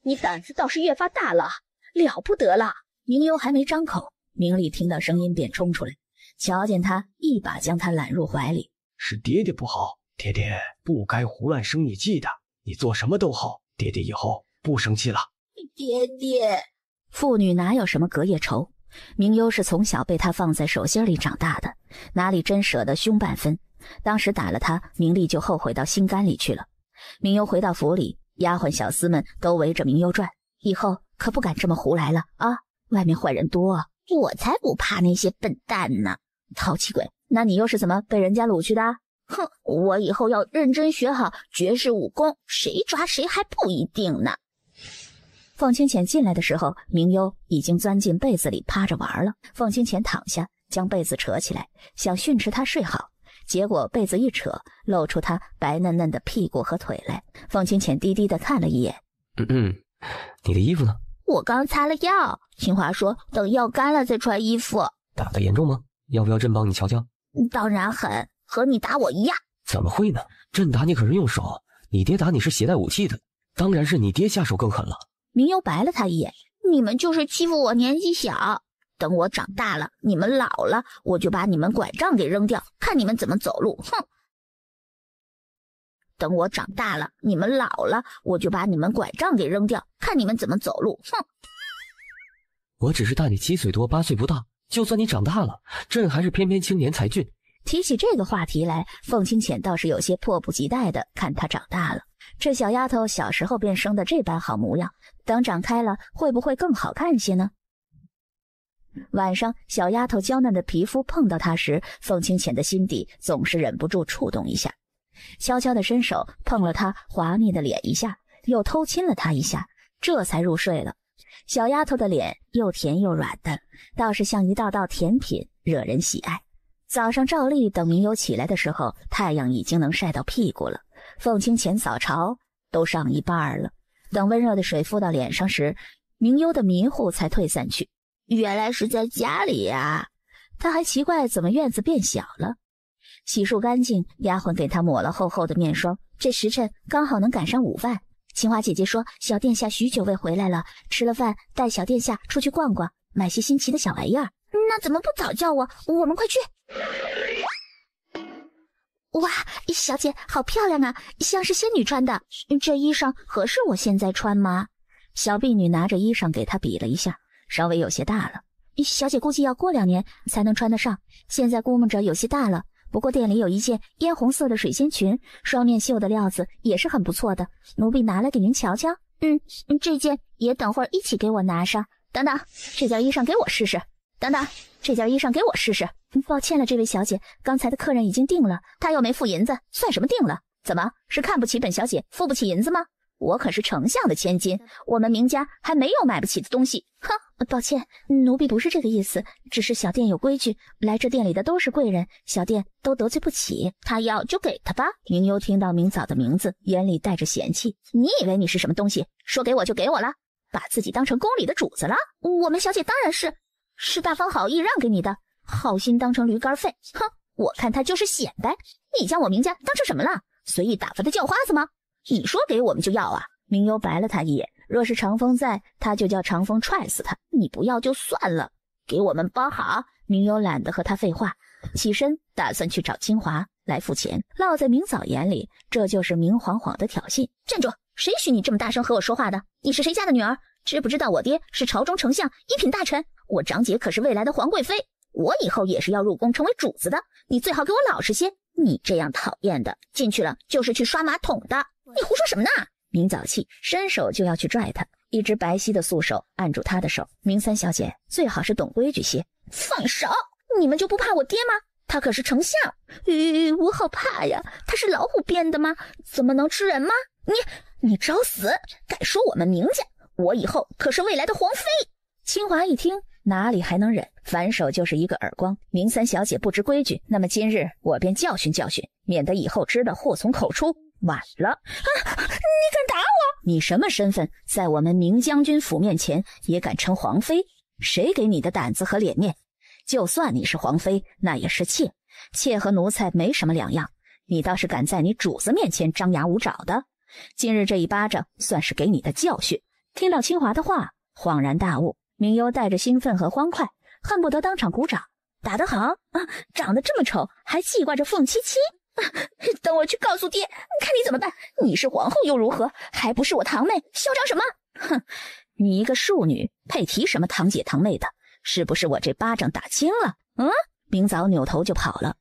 你胆子倒是越发大了，了不得了！明优还没张口，明丽听到声音便冲出来，瞧见他，一把将他揽入怀里。是爹爹不好，爹爹不该胡乱生你气的。你做什么都好，爹爹以后不生气了。爹爹，父女哪有什么隔夜仇？明优是从小被他放在手心里长大的，哪里真舍得凶半分？当时打了他，明丽就后悔到心肝里去了。明优回到府里，丫鬟小厮们都围着明优转，以后可不敢这么胡来了啊！外面坏人多，我才不怕那些笨蛋呢！淘气鬼，那你又是怎么被人家掳去的？哼，我以后要认真学好绝世武功，谁抓谁还不一定呢。凤清浅进来的时候，明优已经钻进被子里趴着玩了。凤清浅躺下，将被子扯起来，想训斥他睡好，结果被子一扯，露出他白嫩嫩的屁股和腿来。凤清浅低低地看了一眼，你的衣服呢？我刚擦了药，清华说等药干了再穿衣服。打得严重吗？要不要朕帮你瞧瞧？当然狠，和你打我一样。怎么会呢？朕打你可是用手，你爹打你是携带武器的，当然是你爹下手更狠了。明优白了他一眼，你们就是欺负我年纪小，等我长大了，你们老了，我就把你们拐杖给扔掉，看你们怎么走路。哼！等我长大了，你们老了，我就把你们拐杖给扔掉，看你们怎么走路。哼！我只是大你7岁多8岁不到，就算你长大了，朕还是翩翩青年才俊。提起这个话题来，凤清浅倒是有些迫不及待的看他长大了。这小丫头小时候便生得这般好模样，等长开了会不会更好看些呢？晚上小丫头娇嫩的皮肤碰到她时，凤清浅的心底总是忍不住触动一下，悄悄地伸手碰了她滑腻的脸一下，又偷亲了她一下，这才入睡了。小丫头的脸又甜又软的，倒是像一道道甜品，惹人喜爱。早上照例等明优起来的时候，太阳已经能晒到屁股了，凤清浅早朝都上一半了。等温热的水敷到脸上时，明优的迷糊才退散去。原来是在家里呀！他还奇怪怎么院子变小了。洗漱干净，丫鬟给他抹了厚厚的面霜。这时辰刚好能赶上午饭。青花姐姐说小殿下许久未回来了，吃了饭带小殿下出去逛逛，买些新奇的小玩意儿。那怎么不早叫我？我们快去！哇，小姐好漂亮啊，像是仙女穿的。这衣裳合适我现在穿吗？小婢女拿着衣裳给她比了一下，稍微有些大了。小姐估计要过2年才能穿得上，现在估摸着有些大了。不过店里有一件嫣红色的水仙裙，双面绣的料子也是很不错的，奴婢拿来给您瞧瞧。这件也等会儿一起给我拿上。等等，这件衣裳给我试试。等等，这件衣裳给我试试。抱歉了，这位小姐，刚才的客人已经订了，他又没付银子，算什么订了？怎么是看不起本小姐，付不起银子吗？我可是丞相的千金，我们明家还没有买不起的东西。哼，抱歉，奴婢不是这个意思，只是小店有规矩，来这店里的都是贵人，小店都得罪不起。他要就给他吧。明幽听到明早的名字，眼里带着嫌弃。你以为你是什么东西？说给我就给我了，把自己当成宫里的主子了？我们小姐当然是大方好意让给你的，好心当成驴肝肺。哼，我看他就是显摆。你将我明家当成什么了？随意打发的叫花子吗？你说给我们就要啊？明幽白了他一眼，若是长风在，他就叫长风踹死他。你不要就算了，给我们包好。明幽懒得和他废话，起身打算去找清华来付钱。落在明早眼里，这就是明晃晃的挑衅。站住！谁许你这么大声和我说话的？你是谁家的女儿？知不知道我爹是朝中丞相，一品大臣？我长姐可是未来的皇贵妃，我以后也是要入宫成为主子的。你最好给我老实些。你这样讨厌的，进去了就是去刷马桶的。你胡说什么呢？明早气，伸手就要去拽他，一只白皙的素手按住他的手。明三小姐最好是懂规矩些。放手！你们就不怕我爹吗？他可是丞相。我好怕呀，他是老虎变的吗？怎么能吃人吗？你找死！敢说我们明家，我以后可是未来的皇妃。清华一听，哪里还能忍，反手就是一个耳光。明三小姐不知规矩，那么今日我便教训教训，免得以后知道祸从口出。晚了！你敢打我？你什么身份，在我们明将军府面前也敢称皇妃？谁给你的胆子和脸面？就算你是皇妃，那也是妾，妾和奴才没什么两样。你倒是敢在你主子面前张牙舞爪的。今日这一巴掌算是给你的教训。听到清华的话，恍然大悟，明幽带着兴奋和欢快，恨不得当场鼓掌。打得好啊！长得这么丑，还记挂着凤七七。等我去告诉爹，看你怎么办。你是皇后又如何？还不是我堂妹，嚣张什么？哼，你一个庶女，配提什么堂姐堂妹的？是不是我这巴掌打轻了？明早扭头就跑了。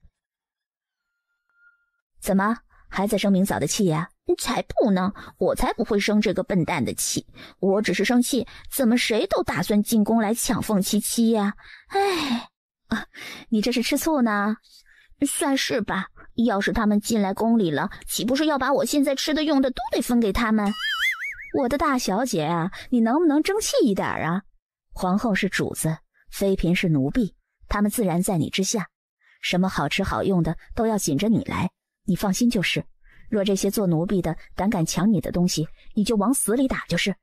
怎么还在生明早的气呀？才不呢，我才不会生这个笨蛋的气。我只是生气，怎么谁都打算进宫来抢凤七七呀？你这是吃醋呢？算是吧。要是他们进来宫里了，岂不是要把我现在吃的用的都得分给他们？我的大小姐啊，你能不能争气一点啊？皇后是主子，妃嫔是奴婢，他们自然在你之下，什么好吃好用的都要紧着你来，你放心就是。若这些做奴婢的胆敢抢你的东西，你就往死里打就是。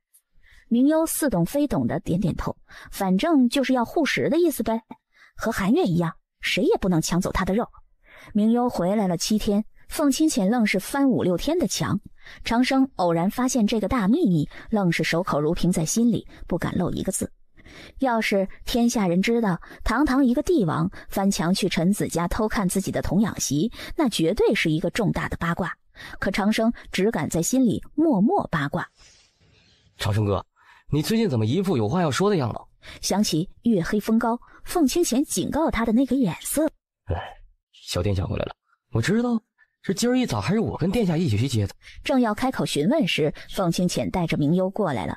明幽似懂非懂的点点头，反正就是要护食的意思呗，和韩月一样，谁也不能抢走他的肉。明幽回来了7天，凤清浅愣是翻5、6天的墙。长生偶然发现这个大秘密，愣是守口如瓶在心里，不敢漏一个字。要是天下人知道，堂堂一个帝王翻墙去臣子家偷看自己的童养媳，那绝对是一个重大的八卦。可长生只敢在心里默默八卦。长生哥，你最近怎么一副有话要说的样子？想起月黑风高，凤清浅警告他的那个眼色。小殿下回来了，我知道，是今儿一早还是我跟殿下一起去接的。正要开口询问时，凤清浅带着明幽过来了，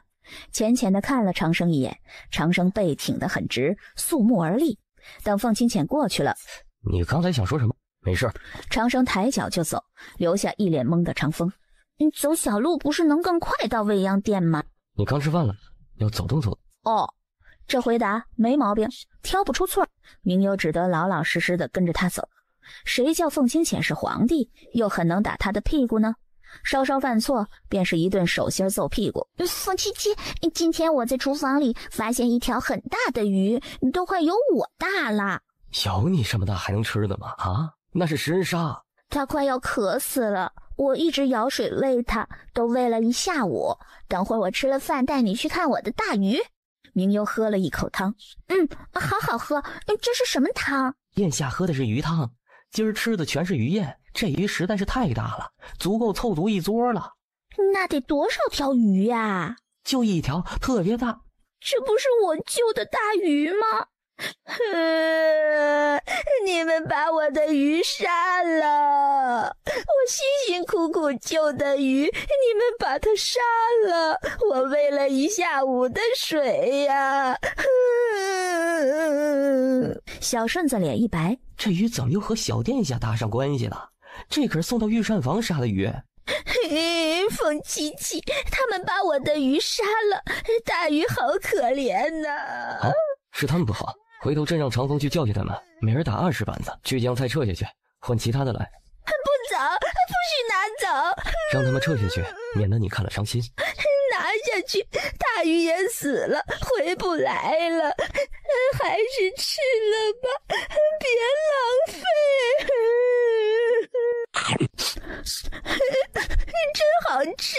浅浅地看了长生一眼。长生背挺得很直，肃穆而立。等凤清浅过去了，你刚才想说什么？没事。长生抬脚就走，留下一脸懵的长风。走小路不是能更快到未央殿吗？你刚吃饭了，要走动走动。这回答没毛病，挑不出错。明幽只得老老实实地跟着他走。谁叫凤清浅是皇帝，又很能打他的屁股呢？稍稍犯错，便是一顿手心揍屁股。凤七七，今天我在厨房里发现一条很大的鱼，都快有我大了。有你这么大还能吃的吗？那是食人鲨。它快要渴死了，我一直舀水喂它，都喂了一下午。等会儿我吃了饭，带你去看我的大鱼。明幽喝了一口汤，好好喝。这是什么汤？殿下喝的是鱼汤，今儿吃的全是鱼宴。这鱼实在是太大了，足够凑足一桌了。那得多少条鱼呀？就一条，特别大。这不是我救的大鱼吗？你们把我的鱼杀了，我辛辛苦苦救的鱼，你们把它杀了，我喂了一下午的水呀。小顺子脸一白，这鱼怎么又和小殿下搭上关系了？这可是送到御膳房杀的鱼。凤七七，他们把我的鱼杀了，大鱼好可怜呐！好，是他们不好，回头朕让长风去教训他们，每人打20板子，去将菜撤下去，换其他的来。不走，不许拿走！让他们撤下去，免得你看了伤心。拿下去，大鱼也死了，回不来了，还是吃了吧，别浪费。真好吃！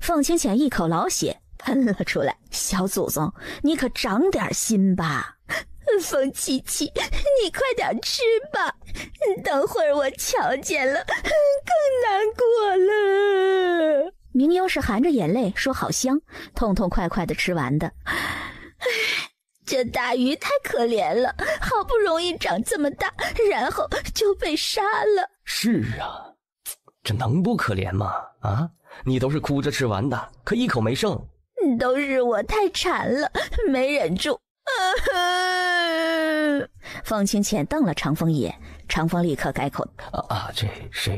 凤清浅一口老血喷了出来，小祖宗，你可长点心吧！凤七七，你快点吃吧，等会儿我瞧见了，更难过了。明优是含着眼泪说好香，痛痛快快的吃完的。这大鱼太可怜了，好不容易长这么大，然后就被杀了。是啊，这能不可怜吗？啊，你都是哭着吃完的，可一口没剩。都是我太馋了，没忍住。凤清浅瞪了长风一眼，长风立刻改口：这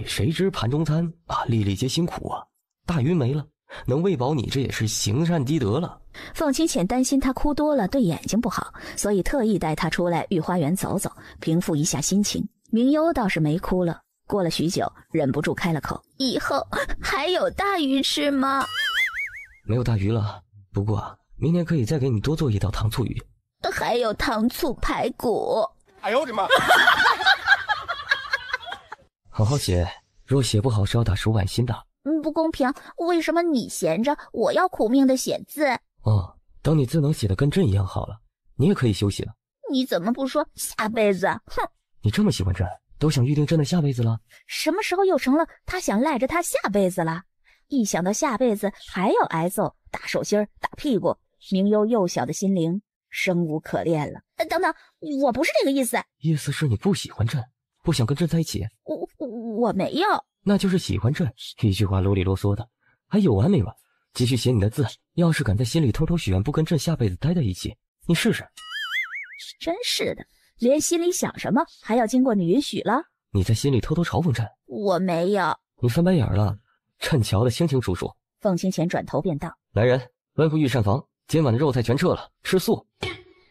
谁知盘中餐啊，粒粒皆辛苦啊。大鱼没了，能喂饱你，这也是行善积德了。凤清浅担心他哭多了对眼睛不好，所以特意带他出来御花园走走，平复一下心情。明优倒是没哭了，过了许久，忍不住开了口：以后还有大鱼吃吗？没有大鱼了，不过明年可以再给你多做一道糖醋鱼。还有糖醋排骨。哎呦我的妈！好好写，若写不好是要打手剜心的。不公平，为什么你闲着，我要苦命的写字？哦，等你字能写得跟朕一样好了，你也可以休息了。你怎么不说下辈子？哼！你这么喜欢朕，都想预定朕的下辈子了？什么时候又成了他想赖着他下辈子了？一想到下辈子还要挨揍、打手心、打屁股，明优幼小的心灵生无可恋了。等等，我不是这个意思。意思是你不喜欢朕，不想跟朕在一起？我没有。那就是喜欢朕，一句话啰里啰嗦的，还有完没完？继续写你的字，要是敢在心里偷偷许愿不跟朕下辈子待在一起，你试试。真是的，连心里想什么还要经过你允许了？你在心里偷偷嘲讽朕？我没有。你翻白眼了，朕瞧得清清楚楚。凤清浅转头便道：来人，吩咐御膳房，今晚的肉菜全撤了，吃素。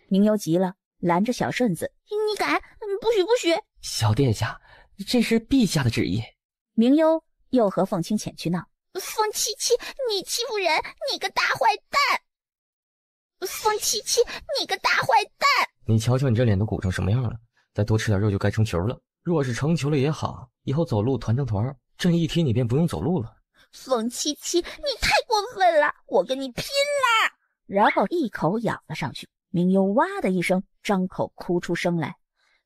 明优急了，拦着小顺子：你敢？不许不许！小殿下，这是陛下的旨意。明优又和凤清浅去闹：凤七七，你欺负人，你个大坏蛋！凤七七，你个大坏蛋！你瞧瞧你这脸都鼓成什么样了，再多吃点肉就该成球了。若是成球了也好，以后走路团成团，朕一踢你便不用走路了。凤七七，你太过分了，我跟你拼啦！然后一口咬了上去。明优哇的一声张口哭出声来。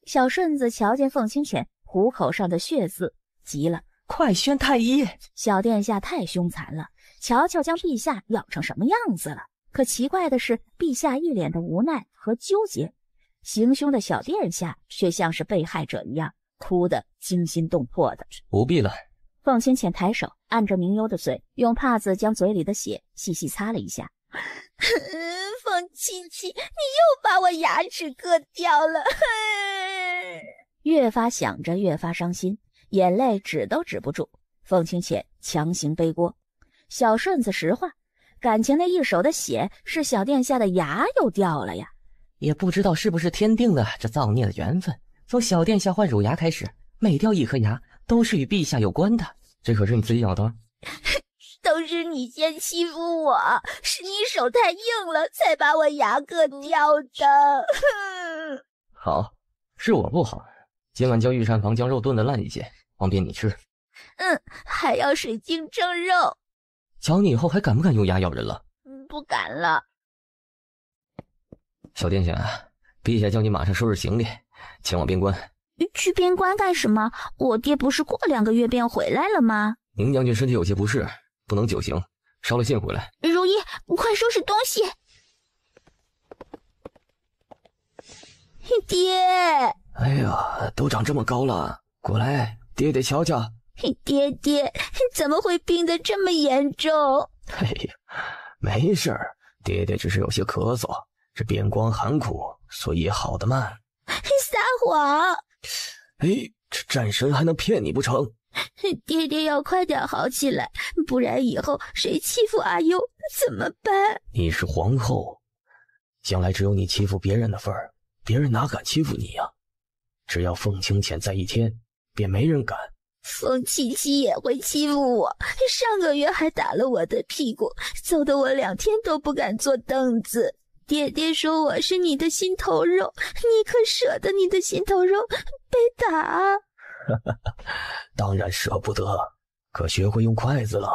小顺子瞧见凤清浅虎口上的血渍，急了：快宣太医！小殿下太凶残了，瞧瞧将陛下咬成什么样子了。可奇怪的是，陛下一脸的无奈和纠结，行凶的小殿下却像是被害者一样，哭得惊心动魄的。不必了。凤清浅抬手按着明优的嘴，用帕子将嘴里的血细细擦了一下。凤七七，你又把我牙齿割掉了！越发想着越发伤心，眼泪止都止不住。凤清浅强行背锅。小顺子实话，感情那一手的血是小殿下的牙又掉了呀。也不知道是不是天定的这造孽的缘分，从小殿下换乳牙开始，每掉一颗牙都是与陛下有关的。这可是你自己咬的。都是你先欺负我，是你手太硬了才把我牙割掉的。好，是我不好，今晚叫御膳房将肉炖得烂一些，方便你吃。还要水晶蒸肉。瞧你以后还敢不敢用牙咬人了？不敢了。小殿下，陛下叫你马上收拾行李，前往边关。去边关干什么？我爹不是过2个月便回来了吗？宁将军身体有些不适，不能久行，捎了信回来。如意，快收拾东西。爹！哎呀，都长这么高了，过来，爹爹瞧瞧。爹爹，怎么会病得这么严重？哎呀，没事儿，爹爹只是有些咳嗽，这边关寒苦，所以好得慢。撒谎！哎，这战神还能骗你不成？爹爹要快点好起来，不然以后谁欺负阿优怎么办？你是皇后，将来只有你欺负别人的份儿，别人哪敢欺负你呀？只要凤清浅在一天，便没人敢。凤七七也会欺负我，上个月还打了我的屁股，揍得我2天都不敢坐凳子。爹爹说我是你的心头肉，你可舍得你的心头肉被打？当然舍不得，可学会用筷子了。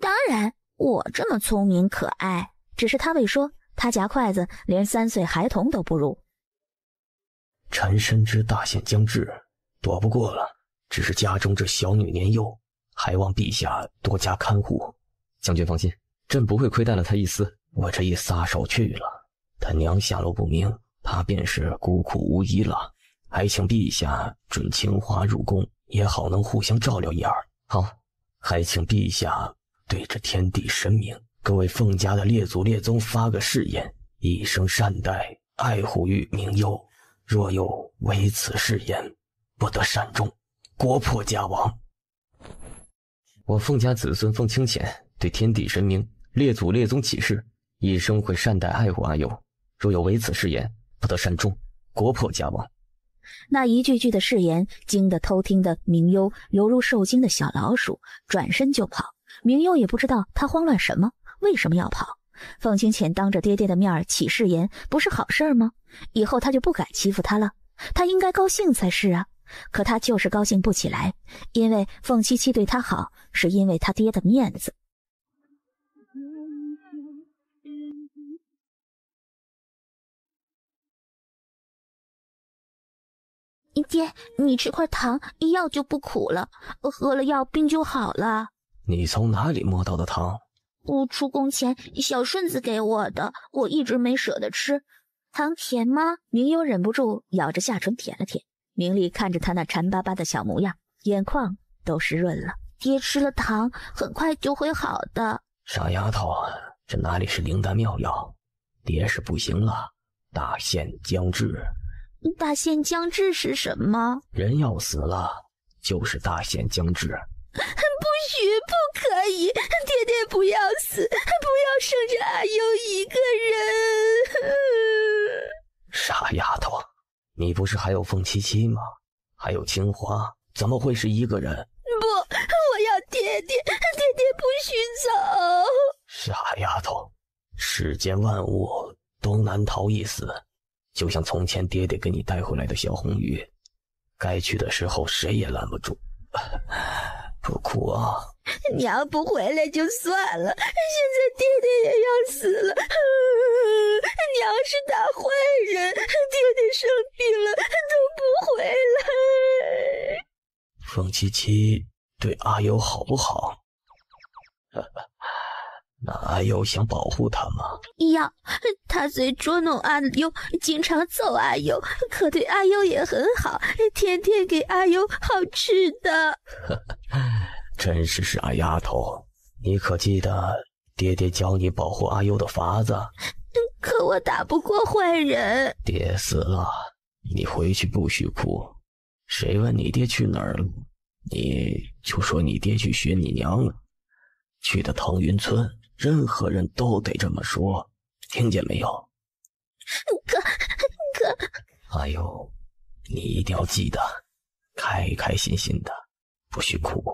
当然，我这么聪明可爱，只是他未说，他夹筷子连3岁孩童都不如。臣深知大限将至，躲不过了。只是家中这小女年幼，还望陛下多加看护。将军放心，朕不会亏待了她一丝。我这一撒手去了，他娘下落不明，他便是孤苦无依了。还请陛下准清华入宫，也好能互相照料一二。好，还请陛下对着天地神明，各位凤家的列祖列宗发个誓言，一生善待爱护于明幽。若有违此誓言，不得善终，国破家亡。我凤家子孙凤清浅对天地神明、列祖列宗起誓，一生会善待爱护阿优。若有违此誓言，不得善终，国破家亡。那一句句的誓言惊得偷听的明幽犹如受惊的小老鼠，转身就跑。明幽也不知道他慌乱什么，为什么要跑。凤清浅当着爹爹的面起誓言，不是好事吗？以后他就不敢欺负他了，他应该高兴才是啊。可他就是高兴不起来，因为凤七七对他好，是因为他爹的面子。爹，你吃块糖，药就不苦了，喝了药病就好了。你从哪里摸到的糖？我出宫前小顺子给我的，我一直没舍得吃。糖甜吗？明幽忍不住咬着下唇舔了舔。明丽看着他那馋巴巴的小模样，眼眶都湿润了。爹吃了糖，很快就会好的。傻丫头，这哪里是灵丹妙药？爹是不行了，大限将至。大限将至是什么？人要死了，就是大限将至。不许，不可以！爹爹不要死，不要生着阿优一个人。傻丫头，你不是还有凤七七吗？还有清华，怎么会是一个人？不，我要爹爹，爹爹不许走。傻丫头，世间万物都难逃一死，就像从前爹爹给你带回来的小红鱼，该去的时候谁也拦不住。不哭啊！你要不回来就算了，现在爹爹也要死了。娘是大坏人，爹爹生病了都不回来。凤七七对阿优好不好？那阿优想保护他吗？要，他虽捉弄阿优，经常揍阿优，可对阿优也很好，天天给阿优好吃的。真是傻丫头，你可记得爹爹教你保护阿优的法子？可我打不过坏人。爹死了，你回去不许哭。谁问你爹去哪儿了，你就说你爹去学你娘了，去的腾云村。任何人都得这么说，听见没有？可，哎呦，你一定要记得，开开心心的，不许哭。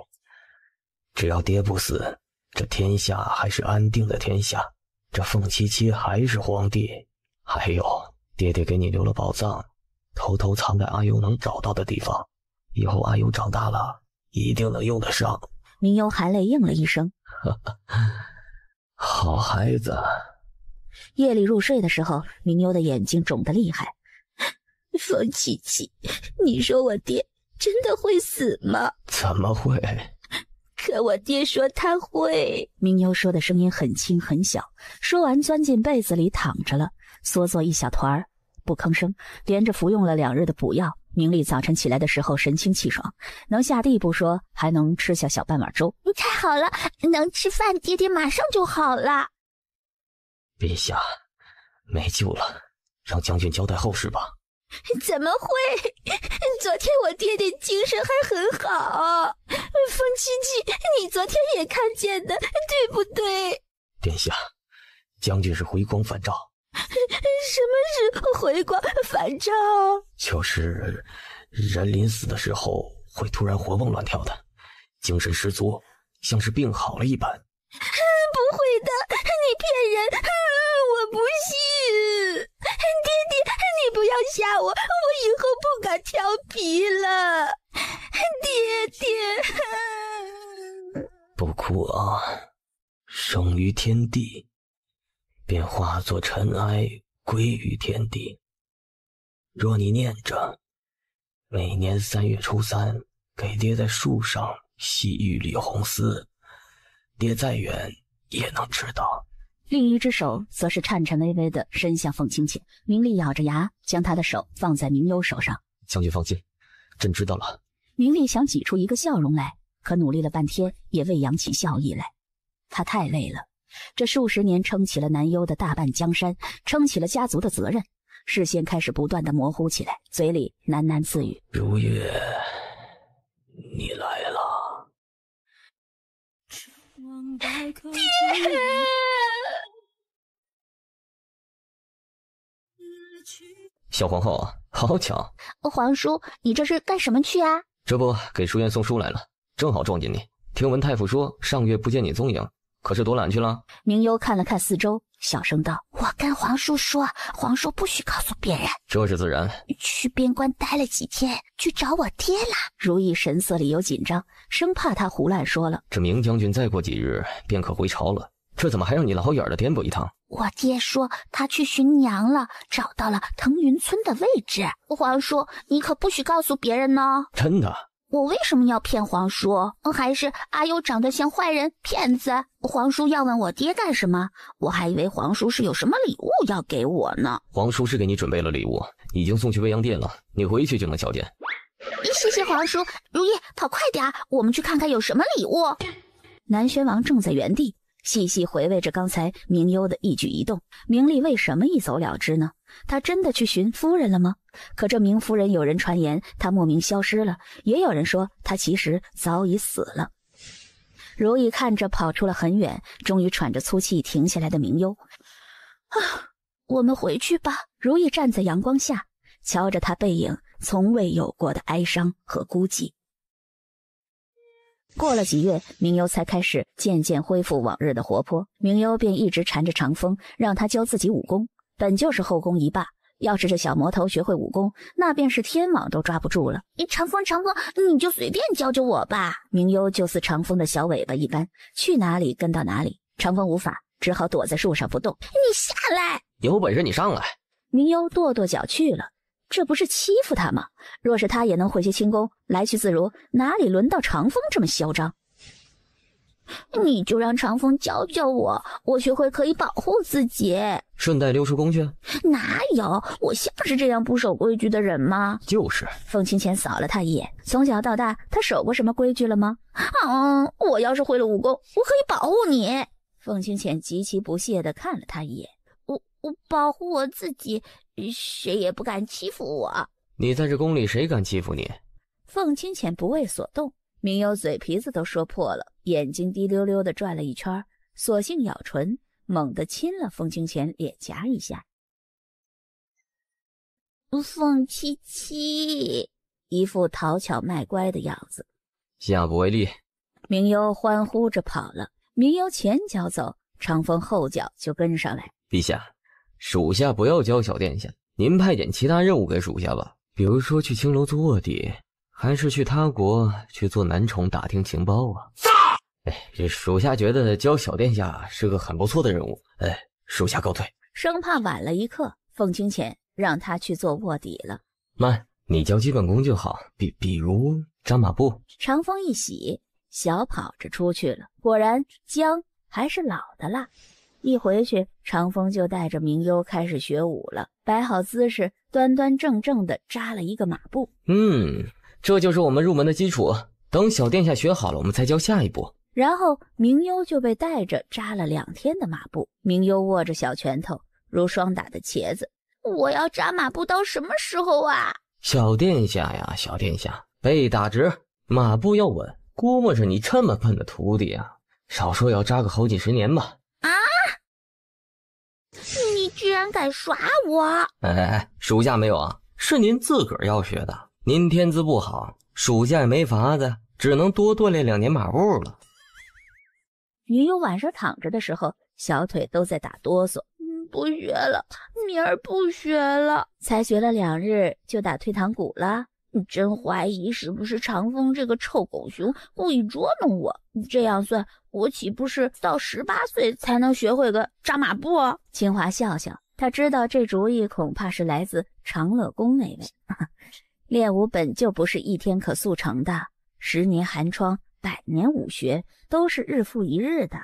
只要爹不死，这天下还是安定的天下，这凤七七还是皇帝。还有，爹爹给你留了宝藏，偷偷藏在阿优能找到的地方，以后阿优长大了，一定能用得上。明幽含泪应了一声。好孩子。夜里入睡的时候，明幽的眼睛肿得厉害。凤七七，你说我爹真的会死吗？怎么会？可我爹说他会。明幽说的声音很轻很小，说完钻进被子里躺着了，缩作一小团儿，不吭声，连着服用了2日的补药。明丽早晨起来的时候神清气爽，能下地不说，还能吃下小半碗粥。太好了，能吃饭，爹爹马上就好了。陛下，没救了，让将军交代后事吧。怎么会？昨天我爹爹精神还很好。风七七，你昨天也看见的，对不对？殿下，将军是回光返照。什么是回光返照？就是人临死的时候会突然活蹦乱跳的，精神十足，像是病好了一般。不会的，你骗人！我不信。爹爹，你不要吓我，我以后不敢调皮了。爹爹，不哭啊！生于天地，便化作尘埃归于天地。若你念着，每年3月初3给爹在树上系玉里红丝，爹再远也能知道。另一只手则是颤颤巍巍地伸向凤清浅，明丽咬着牙将他的手放在明幽手上。将军放心，朕知道了。明丽想挤出一个笑容来，可努力了半天也未扬起笑意来。他太累了，这数十年撑起了南幽的大半江山，撑起了家族的责任，视线开始不断地模糊起来，嘴里喃喃自语：如月，你来了。爹！小皇后啊，好巧！皇叔，你这是干什么去啊？这不给书院送书来了，正好撞见你。听闻太傅说上月不见你踪影，可是躲懒去了？明幽看了看四周，小声道：我跟皇叔说，皇叔不许告诉别人。这是自然。去边关待了几天，去找我爹了。如意神色里有紧张，生怕他胡乱说了。这明将军再过几日便可回朝了，这怎么还让你老远的颠簸一趟？我爹说他去寻娘了，找到了腾云村的位置。皇叔，你可不许告诉别人呢。真的？我为什么要骗皇叔？还是阿优长得像坏人骗子？皇叔要问我爹干什么？我还以为皇叔是有什么礼物要给我呢。皇叔是给你准备了礼物，已经送去未央殿了，你回去就能瞧见。谢谢皇叔。如意，跑快点，我们去看看有什么礼物。南轩王正在原地细细回味着刚才明幽的一举一动。明丽为什么一走了之呢？他真的去寻夫人了吗？可这明夫人有人传言她莫名消失了，也有人说她其实早已死了。如意看着跑出了很远，终于喘着粗气停下来的明幽，我们回去吧。如意站在阳光下，瞧着他背影从未有过的哀伤和孤寂。过了几月，明幽才开始渐渐恢复往日的活泼。明幽便一直缠着长风，让他教自己武功，本就是后宫一霸，要是这小魔头学会武功，那便是天网都抓不住了。长风，你就随便教教我吧。明幽就似长风的小尾巴一般，去哪里跟到哪里。长风无法，只好躲在树上不动。你下来！有本事你上来！明幽跺跺脚去了。这不是欺负他吗？若是他也能会些轻功，来去自如，哪里轮到长风这么嚣张？你就让长风教教我，我学会可以保护自己。顺带溜出宫去？哪有？我像是这样不守规矩的人吗？就是。凤清浅扫了他一眼，从小到大他守过什么规矩了吗？我要是会了武功，我可以保护你。凤清浅极其不屑地看了他一眼。我保护我自己，谁也不敢欺负我。你在这宫里谁敢欺负你？凤清浅不为所动，明幽嘴皮子都说破了，眼睛滴溜溜地转了一圈，索性咬唇，猛地亲了凤清浅脸颊一下。凤七七，一副讨巧卖乖的样子。下不为例。明幽欢呼着跑了，明幽前脚走，长风后脚就跟上来。陛下，属下不要教小殿下，您派点其他任务给属下吧，比如说去青楼做卧底，还是去他国去做男宠打听情报啊？这属下觉得教小殿下是个很不错的任务。属下告退。生怕晚了一刻，凤清浅让他去做卧底了。慢，你教基本功就好，比如扎马步。长风一喜，小跑着出去了。果然姜还是老的辣。一回去，长风就带着明幽开始学武了，摆好姿势，端端正正地扎了一个马步。这就是我们入门的基础，等小殿下学好了，我们再教下一步。然后明幽就被带着扎了2天的马步。明幽握着小拳头，如霜打的茄子。我要扎马步到什么时候啊？小殿下呀，小殿下，背打直，马步要稳。估摸着你这么笨的徒弟啊，少说要扎个好几十年吧。啊！你居然敢耍我！属下没有啊，是您自个儿要学的。您天资不好，属下也没法子，只能多锻炼2年马步了。女友晚上躺着的时候，小腿都在打哆嗦。不学了，明儿不学了。才学了2日就打退堂鼓了？你真怀疑是不是长风这个臭狗熊故意捉弄我？这样算，我岂不是到18岁才能学会个扎马步？清华笑笑，他知道这主意恐怕是来自长乐宫那位。练武本就不是一天可速成的，10年寒窗，100年武学，都是日复一日的。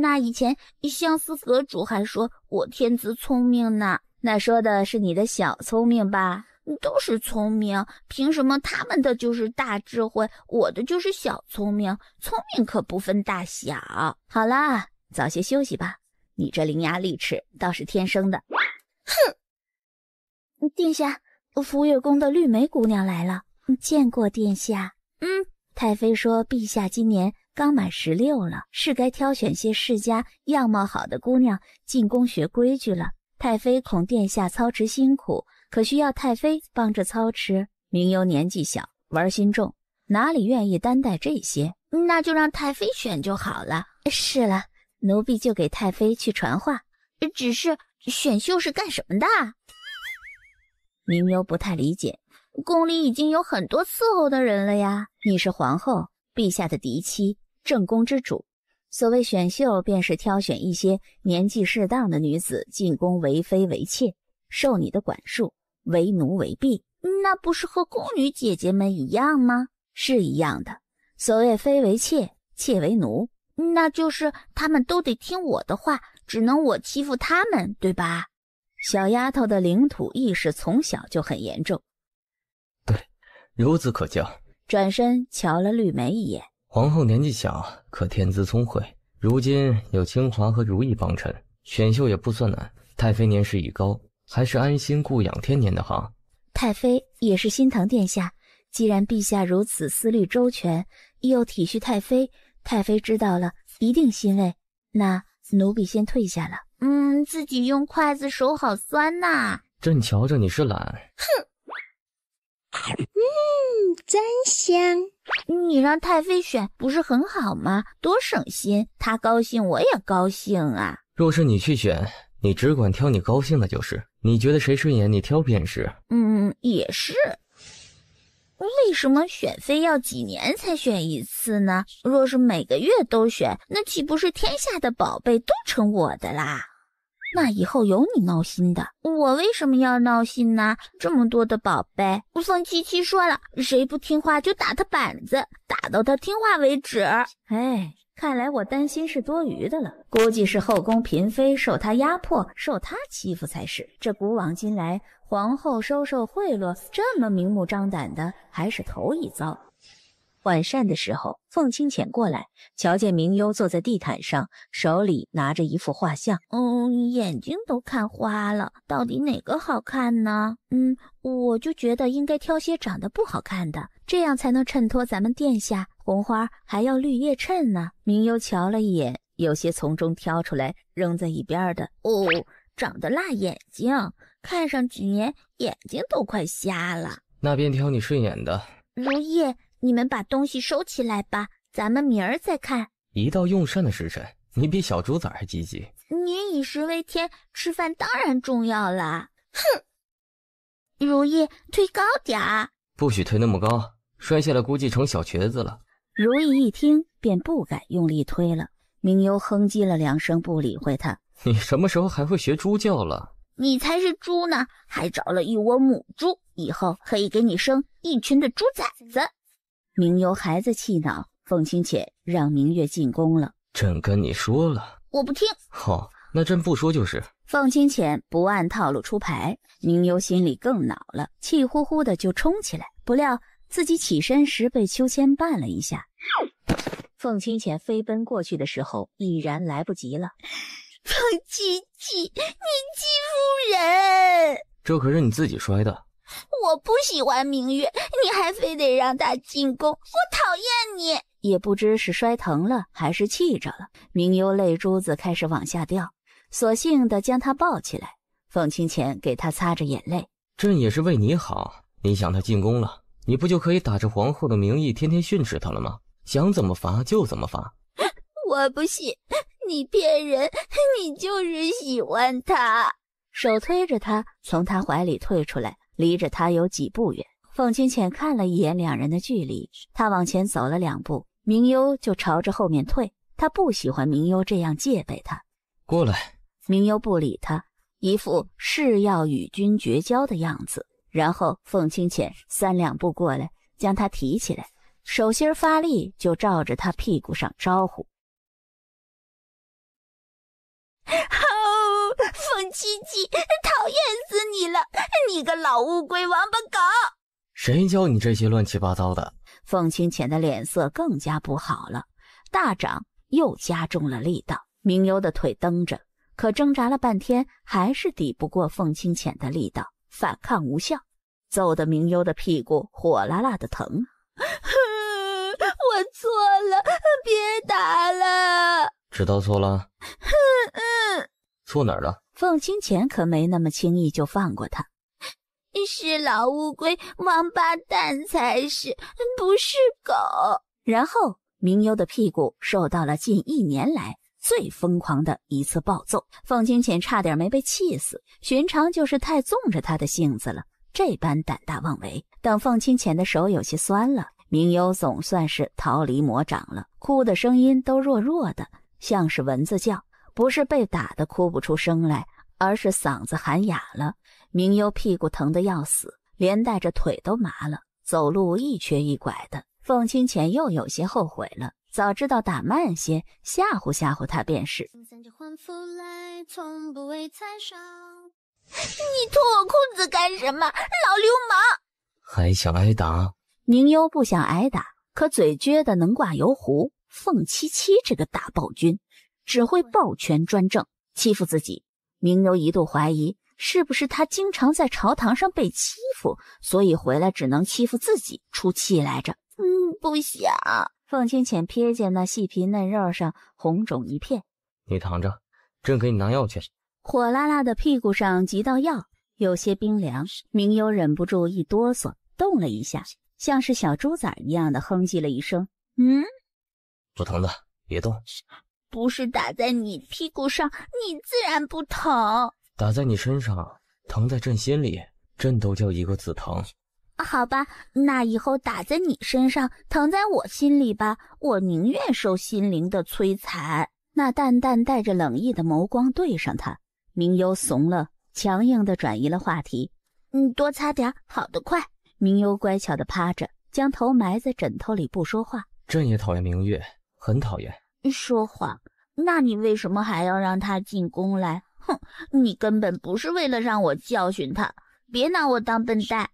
那以前相思阁主还说我天资聪明呢。那说的是你的小聪明吧？都是聪明，凭什么他们的就是大智慧，我的就是小聪明？聪明可不分大小。好啦，早些休息吧，你这伶牙俐齿倒是天生的。哼！殿下，福月宫的绿梅姑娘来了。见过殿下。太妃说陛下今年刚满16了，是该挑选些世家样貌好的姑娘进宫学规矩了。太妃恐殿下操持辛苦，可需要太妃帮着操持。明幽年纪小，玩心重，哪里愿意担待这些？那就让太妃选就好了。是了，奴婢就给太妃去传话。只是选秀是干什么的？明幽不太理解。宫里已经有很多伺候的人了呀。你是皇后，陛下的嫡妻，正宫之主。所谓选秀，便是挑选一些年纪适当的女子进宫为妃为妾，受你的管束，为奴为婢。那不是和宫女姐姐们一样吗？是一样的。所谓妃为妾，妾为奴，那就是他们都得听我的话，只能我欺负他们，对吧？小丫头的领土意识从小就很严重。对，孺子可教。转身瞧了绿梅一眼。皇后年纪小，可天资聪慧，如今有清华和如意帮衬，选秀也不算难。太妃年事已高，还是安心顾养天年的好。太妃也是心疼殿下，既然陛下如此思虑周全，又体恤太妃，太妃知道了一定欣慰。那奴婢先退下了。自己用筷子手好酸呐。朕瞧着你是懒。哼。真香。你让太妃选不是很好吗？多省心，她高兴我也高兴啊。若是你去选，你只管挑你高兴的就是，你觉得谁顺眼你挑便是。也是。为什么选妃要几年才选一次呢？若是每个月都选，那岂不是天下的宝贝都成我的啦？那以后有你闹心的。我为什么要闹心呢？这么多的宝贝，凤七七说了，谁不听话就打他板子，打到他听话为止。看来我担心是多余的了，估计是后宫嫔妃受他压迫，受他欺负才是。这古往今来，皇后收受贿赂这么明目张胆的，还是头一遭。晚膳的时候，凤清浅过来，瞧见明幽坐在地毯上，手里拿着一幅画像。眼睛都看花了，到底哪个好看呢？我就觉得应该挑些长得不好看的，这样才能衬托咱们殿下。红花还要绿叶衬呢。明幽瞧了一眼，有些从中挑出来扔在一边的。长得辣眼睛，看上几年眼睛都快瞎了。那便挑你顺眼的。如意，你们把东西收起来吧，咱们明儿再看。一到用膳的时辰，你比小猪崽还积极。民以食为天，吃饭当然重要啦。哼！如意，推高点儿。不许推那么高，摔下来估计成小瘸子了。如意一听便不敢用力推了。明幽哼唧了2声，不理会他。你什么时候还会学猪叫了？你才是猪呢，还找了一窝母猪，以后可以给你生一群的猪崽子。明幽还在气恼，凤清浅让明月进宫了。朕跟你说了。我不听。好，那朕不说就是。凤清浅不按套路出牌，明幽心里更恼了，气呼呼的就冲起来，不料自己起身时被秋千绊了一下。凤清浅飞奔过去的时候，已然来不及了。凤七七，你欺负人！这可是你自己摔的。我不喜欢明月，你还非得让他进宫，我讨厌你。也不知是摔疼了还是气着了，明幽泪珠子开始往下掉，索性的将他抱起来。凤清浅给他擦着眼泪，朕也是为你好，你想他进宫了，你不就可以打着皇后的名义天天训斥他了吗？想怎么罚就怎么罚。我不信，你骗人，你就是喜欢他。手推着他从他怀里退出来，离着他有几步远。凤清浅看了一眼两人的距离，他往前走了2步，明幽就朝着后面退。他不喜欢明幽这样戒备他。过来。明幽不理他，一副誓要与君绝交的样子。然后凤清浅3两步过来，将他提起来，手心发力就照着他屁股上招呼。凤七七，讨厌死你了！你个老乌龟王八狗！谁教你这些乱七八糟的？凤清浅的脸色更加不好了，大掌又加重了力道。明幽的腿蹬着，可挣扎了半天，还是抵不过凤清浅的力道，反抗无效，揍得明幽的屁股火辣辣的疼。我错了，别打了。知道错了？错哪儿了？凤清浅可没那么轻易就放过他。是老乌龟王八蛋才是，不是狗。然后明幽的屁股受到了近1年来最疯狂的一次暴揍，凤清浅差点没被气死，寻常就是太纵着他的性子了，这般胆大妄为。等凤清浅的手有些酸了，明幽总算是逃离魔掌了，哭的声音都弱弱的，像是蚊子叫，不是被打得哭不出声来，而是嗓子喊哑了。明幽屁股疼得要死，连带着腿都麻了，走路一瘸一拐的。凤清浅又有些后悔了，早知道打慢些，吓唬吓唬他便是。你脱我裤子干什么，老流氓！还想挨打？明幽不想挨打，可嘴撅得能挂油壶。凤七七这个大暴君，只会抱拳专政，欺负自己。明幽一度怀疑，是不是他经常在朝堂上被欺负，所以回来只能欺负自己，出气来着。不想。凤清浅瞥见那细皮嫩肉上红肿一片。你躺着，朕给你拿药去。火辣辣的屁股上几道药，有些冰凉。明幽忍不住一哆嗦，动了一下，像是小猪崽一样的哼唧了一声。不疼的，别动。不是打在你屁股上，你自然不疼。打在你身上，疼在朕心里，朕都叫一个字疼。好吧，那以后打在你身上，疼在我心里吧，我宁愿受心灵的摧残。那淡淡带着冷意的眸光对上他，明幽怂了，强硬地转移了话题。多擦点，好得快。明幽乖巧地趴着，将头埋在枕头里不说话。朕也讨厌明月，很讨厌。说谎？那你为什么还要让他进宫来？哼，你根本不是为了让我教训他，别拿我当笨蛋。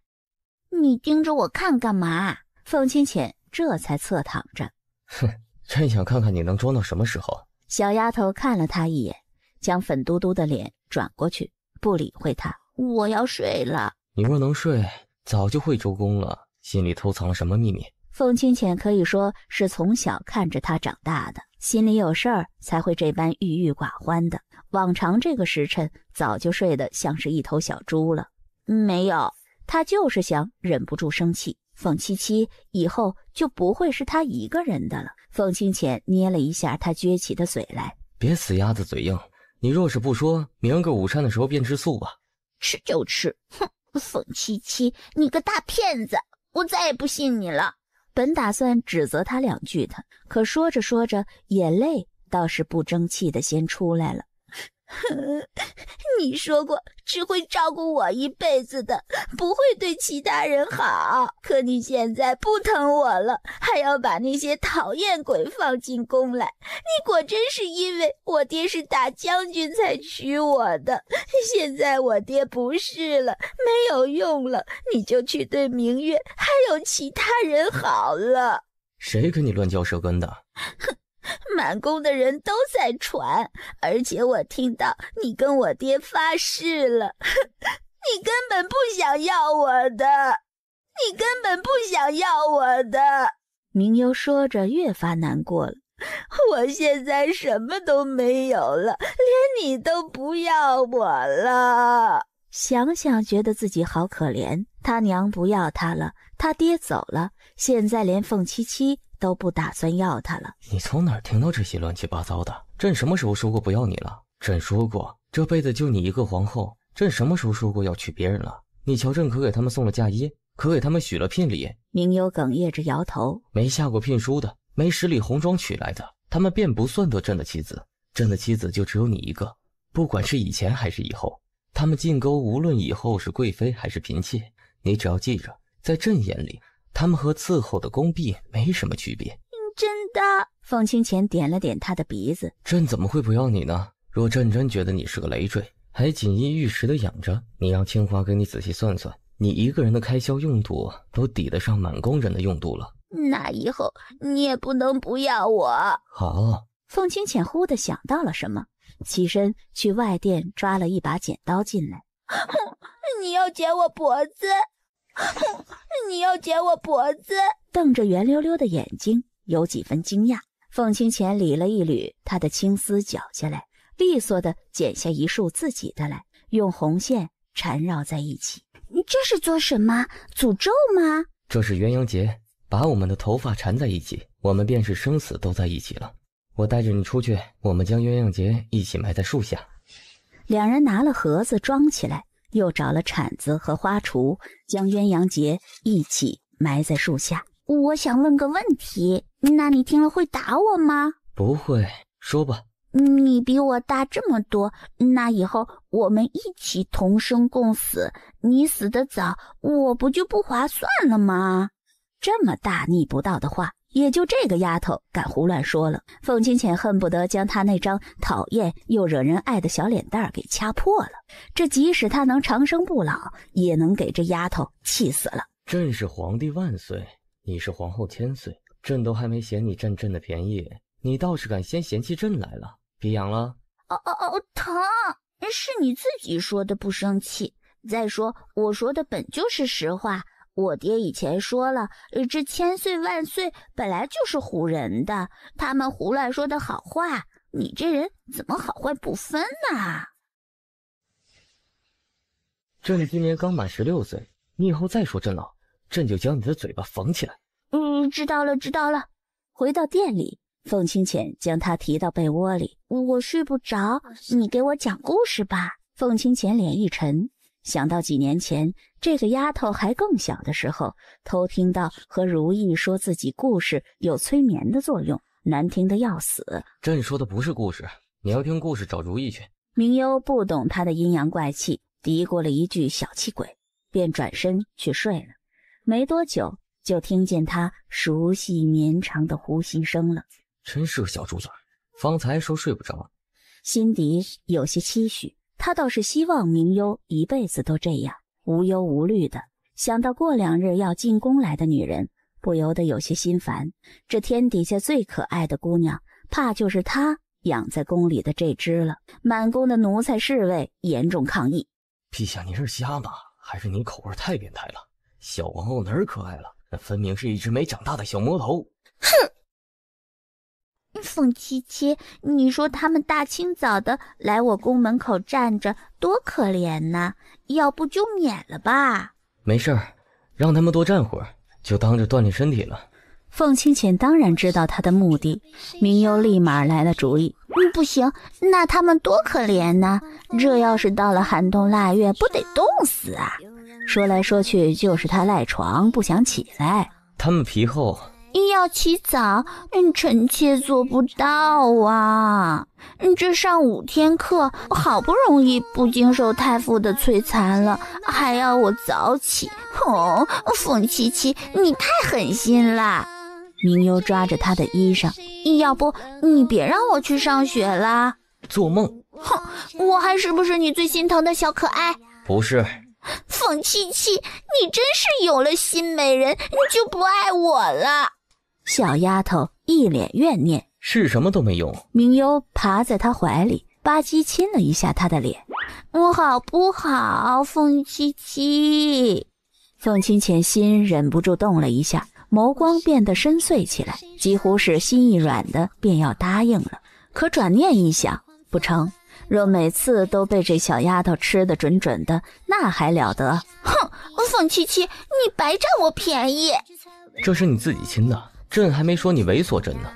你盯着我看干嘛？凤清浅这才侧躺着。哼，朕想看看你能装到什么时候。小丫头看了他一眼，将粉嘟嘟的脸转过去，不理会他。我要睡了。你若能睡，早就会周公了，心里偷藏了什么秘密？凤清浅可以说是从小看着他长大的，心里有事儿才会这般郁郁寡欢的。往常这个时辰早就睡得像是一头小猪了。没有，他就是想忍不住生气。凤七七以后就不会是他一个人的了。凤清浅捏了一下他撅起的嘴来。别死鸭子嘴硬，你若是不说，明儿个午膳的时候便吃素吧。吃就吃。哼，凤七七，你个大骗子，我再也不信你了。本打算指责他2句的，可说着说着，眼泪倒是不争气的先出来了。你说过只会照顾我一辈子的，不会对其他人好。可你现在不疼我了，还要把那些讨厌鬼放进宫来。你果真是因为我爹是大将军才娶我的，现在我爹不是了，没有用了，你就去对明月还有其他人好了。谁跟你乱嚼舌根的？满宫的人都在传，而且我听到你跟我爹发誓了，你根本不想要我的，你根本不想要我的。明优说着越发难过了。我现在什么都没有了，连你都不要我了。想想觉得自己好可怜，他娘不要他了，他爹走了，现在连凤七七都不打算要他了。你从哪儿听到这些乱七八糟的？朕什么时候说过不要你了？朕说过这辈子就你一个皇后，朕什么时候说过要娶别人了？你瞧朕可给他们送了嫁衣，可给他们许了聘礼。明优哽咽着摇头，没下过聘书的，没10里红妆娶来的，他们便不算得朕的妻子。朕的妻子就只有你一个，不管是以前还是以后，他们进沟无论以后是贵妃还是嫔妾，你只要记着，在朕眼里，他们和伺候的宫婢没什么区别。真的？凤清浅点了点他的鼻子。朕怎么会不要你呢？若朕真觉得你是个累赘，还锦衣玉食的养着你，让清华给你仔细算算，你一个人的开销用度都抵得上满宫人的用度了。那以后你也不能不要我。好。凤清浅忽地想到了什么，起身去外殿抓了一把剪刀进来。你要剪我脖子，你要剪我脖子。瞪着圆溜溜的眼睛，有几分惊讶。凤清浅理了一捋他的青丝，绞下来，利索地剪下一束自己的来，用红线缠绕在一起。这是做什么？诅咒吗？这是鸳鸯结，把我们的头发缠在一起，我们便是生死都在一起了。我带着你出去，我们将鸳鸯结一起埋在树下。两人拿了盒子装起来，又找了铲子和花锄，将鸳鸯结一起埋在树下。我想问个问题，那你听了会打我吗？不会，说吧。你比我大这么多，那以后我们一起同生共死，你死得早，我不就不划算了吗？这么大逆不道的话，也就这个丫头敢胡乱说了。凤清浅恨不得将她那张讨厌又惹人爱的小脸蛋给掐破了，这即使她能长生不老，也能给这丫头气死了。朕是皇帝万岁，你是皇后千岁，朕都还没嫌你占朕的便宜，你倒是敢先嫌弃朕来了。别养了。疼，是你自己说的不生气。再说我说的本就是实话，我爹以前说了，这千岁万岁本来就是唬人的，他们胡乱说的好话，你这人怎么好坏不分呢？朕今年刚满16岁，你以后再说朕了，朕就将你的嘴巴缝起来。知道了。回到店里，凤清浅将他提到被窝里。我睡不着，你给我讲故事吧。凤清浅脸一沉，想到几年前这个丫头还更小的时候，偷听到和如意说自己故事有催眠的作用，难听得要死。朕说的不是故事，你要听故事找如意去。明优不懂他的阴阳怪气，嘀咕了一句小气鬼，便转身去睡了。没多久就听见他熟悉绵长的呼吸声了。真是个小猪嘴，方才说睡不着。心底有些期许，他倒是希望明优一辈子都这样无忧无虑的。想到过2日要进宫来的女人，不由得有些心烦。这天底下最可爱的姑娘，怕就是他养在宫里的这只了。满宫的奴才侍卫严重抗议：陛下，您是瞎吗？还是您口味太变态了？小王后哪儿可爱了？那分明是一只没长大的小魔头。哼！凤七七，你说他们大清早的来我宫门口站着，多可怜呐！要不就免了吧。没事儿，让他们多站会儿，就当着锻炼身体了。凤清浅当然知道他的目的，明优立马来了主意。不行，那他们多可怜呐！这要是到了寒冬腊月，不得冻死啊！说来说去就是他赖床不想起来。他们皮厚，要起早，臣妾做不到啊！这上5天课，好不容易不经受太傅的摧残了，还要我早起。凤七七，你太狠心了！明优抓着他的衣裳，要不你别让我去上学啦？做梦！哼，我还是不是你最心疼的小可爱？不是。凤七七，你真是有了新美人，你就不爱我了。小丫头一脸怨念，是什么都没用。明优爬在她怀里，吧唧亲了一下她的脸。好不好，凤七七？凤清浅心忍不住动了一下，眸光变得深邃起来，几乎是心一软的便要答应了。可转念一想，不成，若每次都被这小丫头吃得准准的，那还了得？哼，凤七七，你白占我便宜。这是你自己亲的，朕还没说你猥琐朕呢。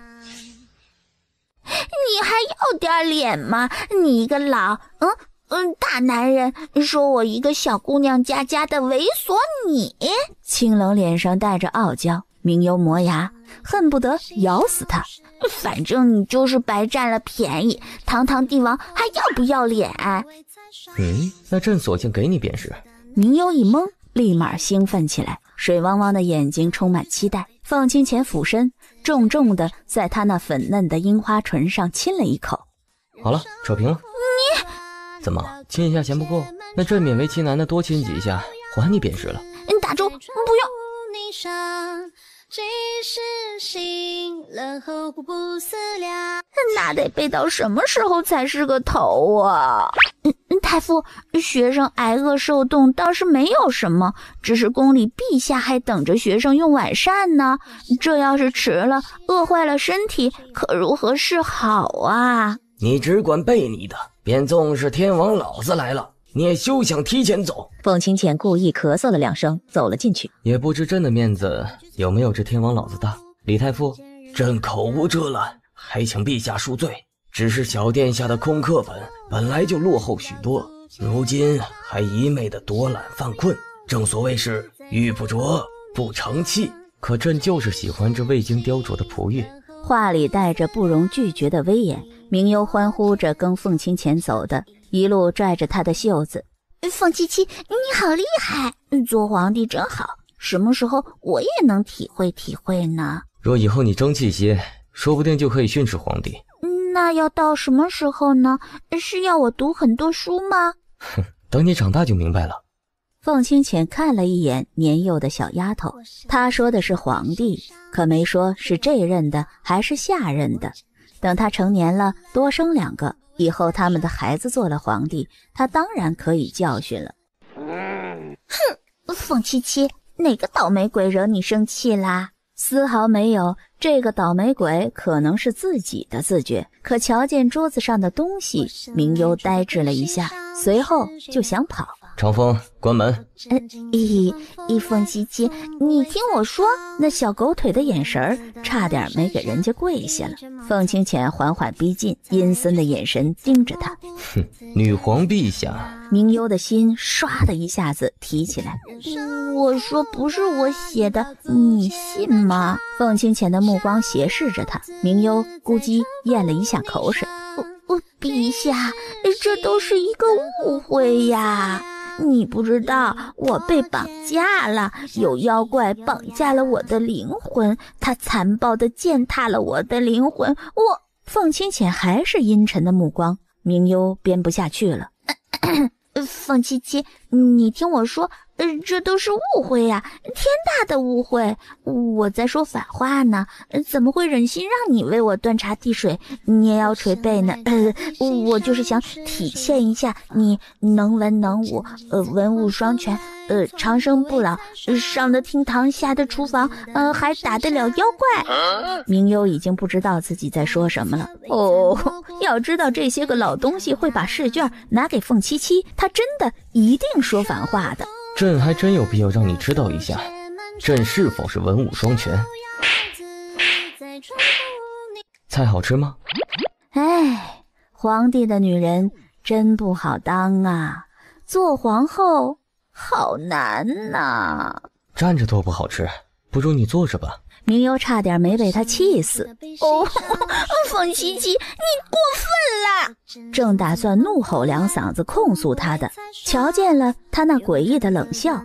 你还要点脸吗？你一个老大男人，说我一个小姑娘家的猥琐你？清冷脸上带着傲娇，明幽磨牙，恨不得咬死他。反正你就是白占了便宜，堂堂帝王还要不要脸？那朕索性给你便是。明幽一懵，立马兴奋起来，水汪汪的眼睛充满期待。凤清浅俯身，重重的在他那粉嫩的樱花唇上亲了一口。好了，扯平了。你怎么亲一下嫌不够？那朕勉为其难的多亲几下，还你便是了。你打住，不用。即使醒了后不思量，那得背到什么时候才是个头啊？太傅，学生挨饿受冻倒是没有什么，只是宫里陛下还等着学生用晚膳呢。这要是迟了，饿坏了身体，可如何是好啊？你只管背你的，便纵是天王老子来了，你也休想提前走。凤清浅故意咳嗽了2声，走了进去。也不知朕的面子有没有这天王老子大。李太傅，朕口无遮拦，还请陛下恕罪。只是小殿下的空课本来就落后许多，如今还一昧的躲懒犯困，正所谓是玉不琢不成器。可朕就是喜欢这未经雕琢的璞玉。话里带着不容拒绝的威严。明幽欢呼着跟凤清浅走的，一路拽着他的袖子。凤七七，你好厉害，做皇帝真好，什么时候我也能体会体会呢？若以后你争气些，说不定就可以训斥皇帝。那要到什么时候呢？是要我读很多书吗？哼，等你长大就明白了。凤清浅看了一眼年幼的小丫头，她说的是皇帝，可没说是这任的还是下任的。等他成年了，多生2个，以后他们的孩子做了皇帝，他当然可以教训了。哼，凤七七，哪个倒霉鬼惹你生气啦？丝毫没有，这个倒霉鬼可能是自己的自觉。可瞧见桌子上的东西，明幽呆滞了一下，随后就想跑。长风，关门。凤七七，你听我说。那小狗腿的眼神差点没给人家跪下了。凤清浅缓缓逼近，阴森的眼神盯着他。哼，女皇陛下。明幽的心唰的一下子提起来。我说不是我写的，你信吗？凤清浅的目光斜视着他。明幽咕叽咽了一下口水。陛下，这都是一个误会呀。你不知道，我被绑架了，有妖怪绑架了我的灵魂，他残暴地践踏了我的灵魂。凤清浅还是阴沉的目光，明幽编不下去了。凤七七，你听我说，这都是误会呀，天大的误会！我在说反话呢，怎么会忍心让你为我端茶递水、捏腰捶背呢？我就是想体现一下你能文能武，文武双全，长生不老，上得厅堂，下得厨房，还打得了妖怪。明幽已经不知道自己在说什么了。要知道这些个老东西会把试卷拿给凤七七，他真的一定说反话的。朕还真有必要让你知道一下，朕是否是文武双全。菜好吃吗？皇帝的女人真不好当啊，做皇后好难呐。站着多不好吃，不如你坐着吧。明幽差点没被他气死。凤七七，你过分了！正打算怒吼2嗓子控诉他的，瞧见了他那诡异的冷笑。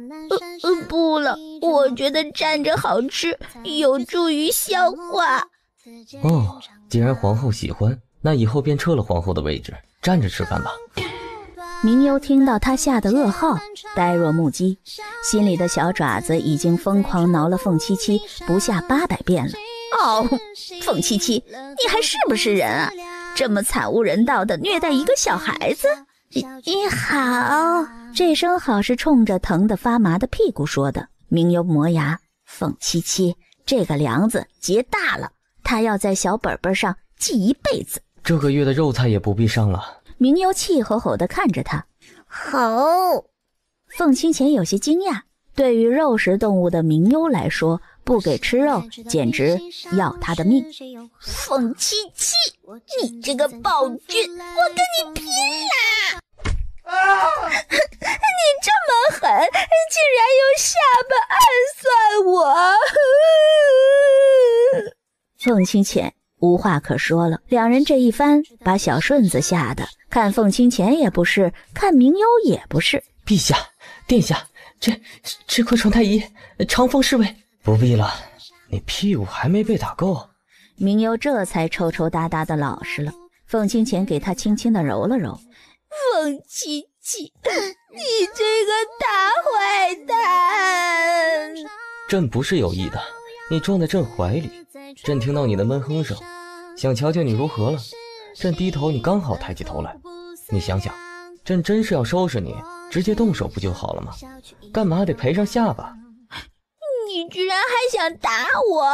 不了，我觉得站着好吃，有助于消化。既然皇后喜欢，那以后便撤了皇后的位置，站着吃饭吧。明幽听到他下的噩耗，呆若木鸡，心里的小爪子已经疯狂挠了凤七七不下800遍了。凤七七，你还是不是人啊？这么惨无人道的虐待一个小孩子，你好。这声好是冲着疼得发麻的屁股说的。明幽磨牙，凤七七，这个梁子结大了，他要在小本本上记一辈子。这个月的肉菜也不必上了。明幽气吼吼地看着他。好。凤清浅有些惊讶，对于肉食动物的明幽来说，不给吃肉简直要他的命。凤七七，你这个暴君，我跟你拼啦！你这么狠，竟然用下巴暗算我！凤清浅无话可说了，两人这一番把小顺子吓得，看凤清浅也不是，看明幽也不是。陛下，殿下，这块传太医，长风侍卫。不必了，你屁股还没被打够。明幽这才抽抽搭搭的老实了。凤清浅给他轻轻的揉了揉。凤七七，你这个大坏蛋！朕不是有意的，你撞在朕怀里，朕听到你的闷哼声，想瞧瞧你如何了。朕低头，你刚好抬起头来。你想想，朕真是要收拾你，直接动手不就好了吗？干嘛得赔上下巴？你居然还想打我！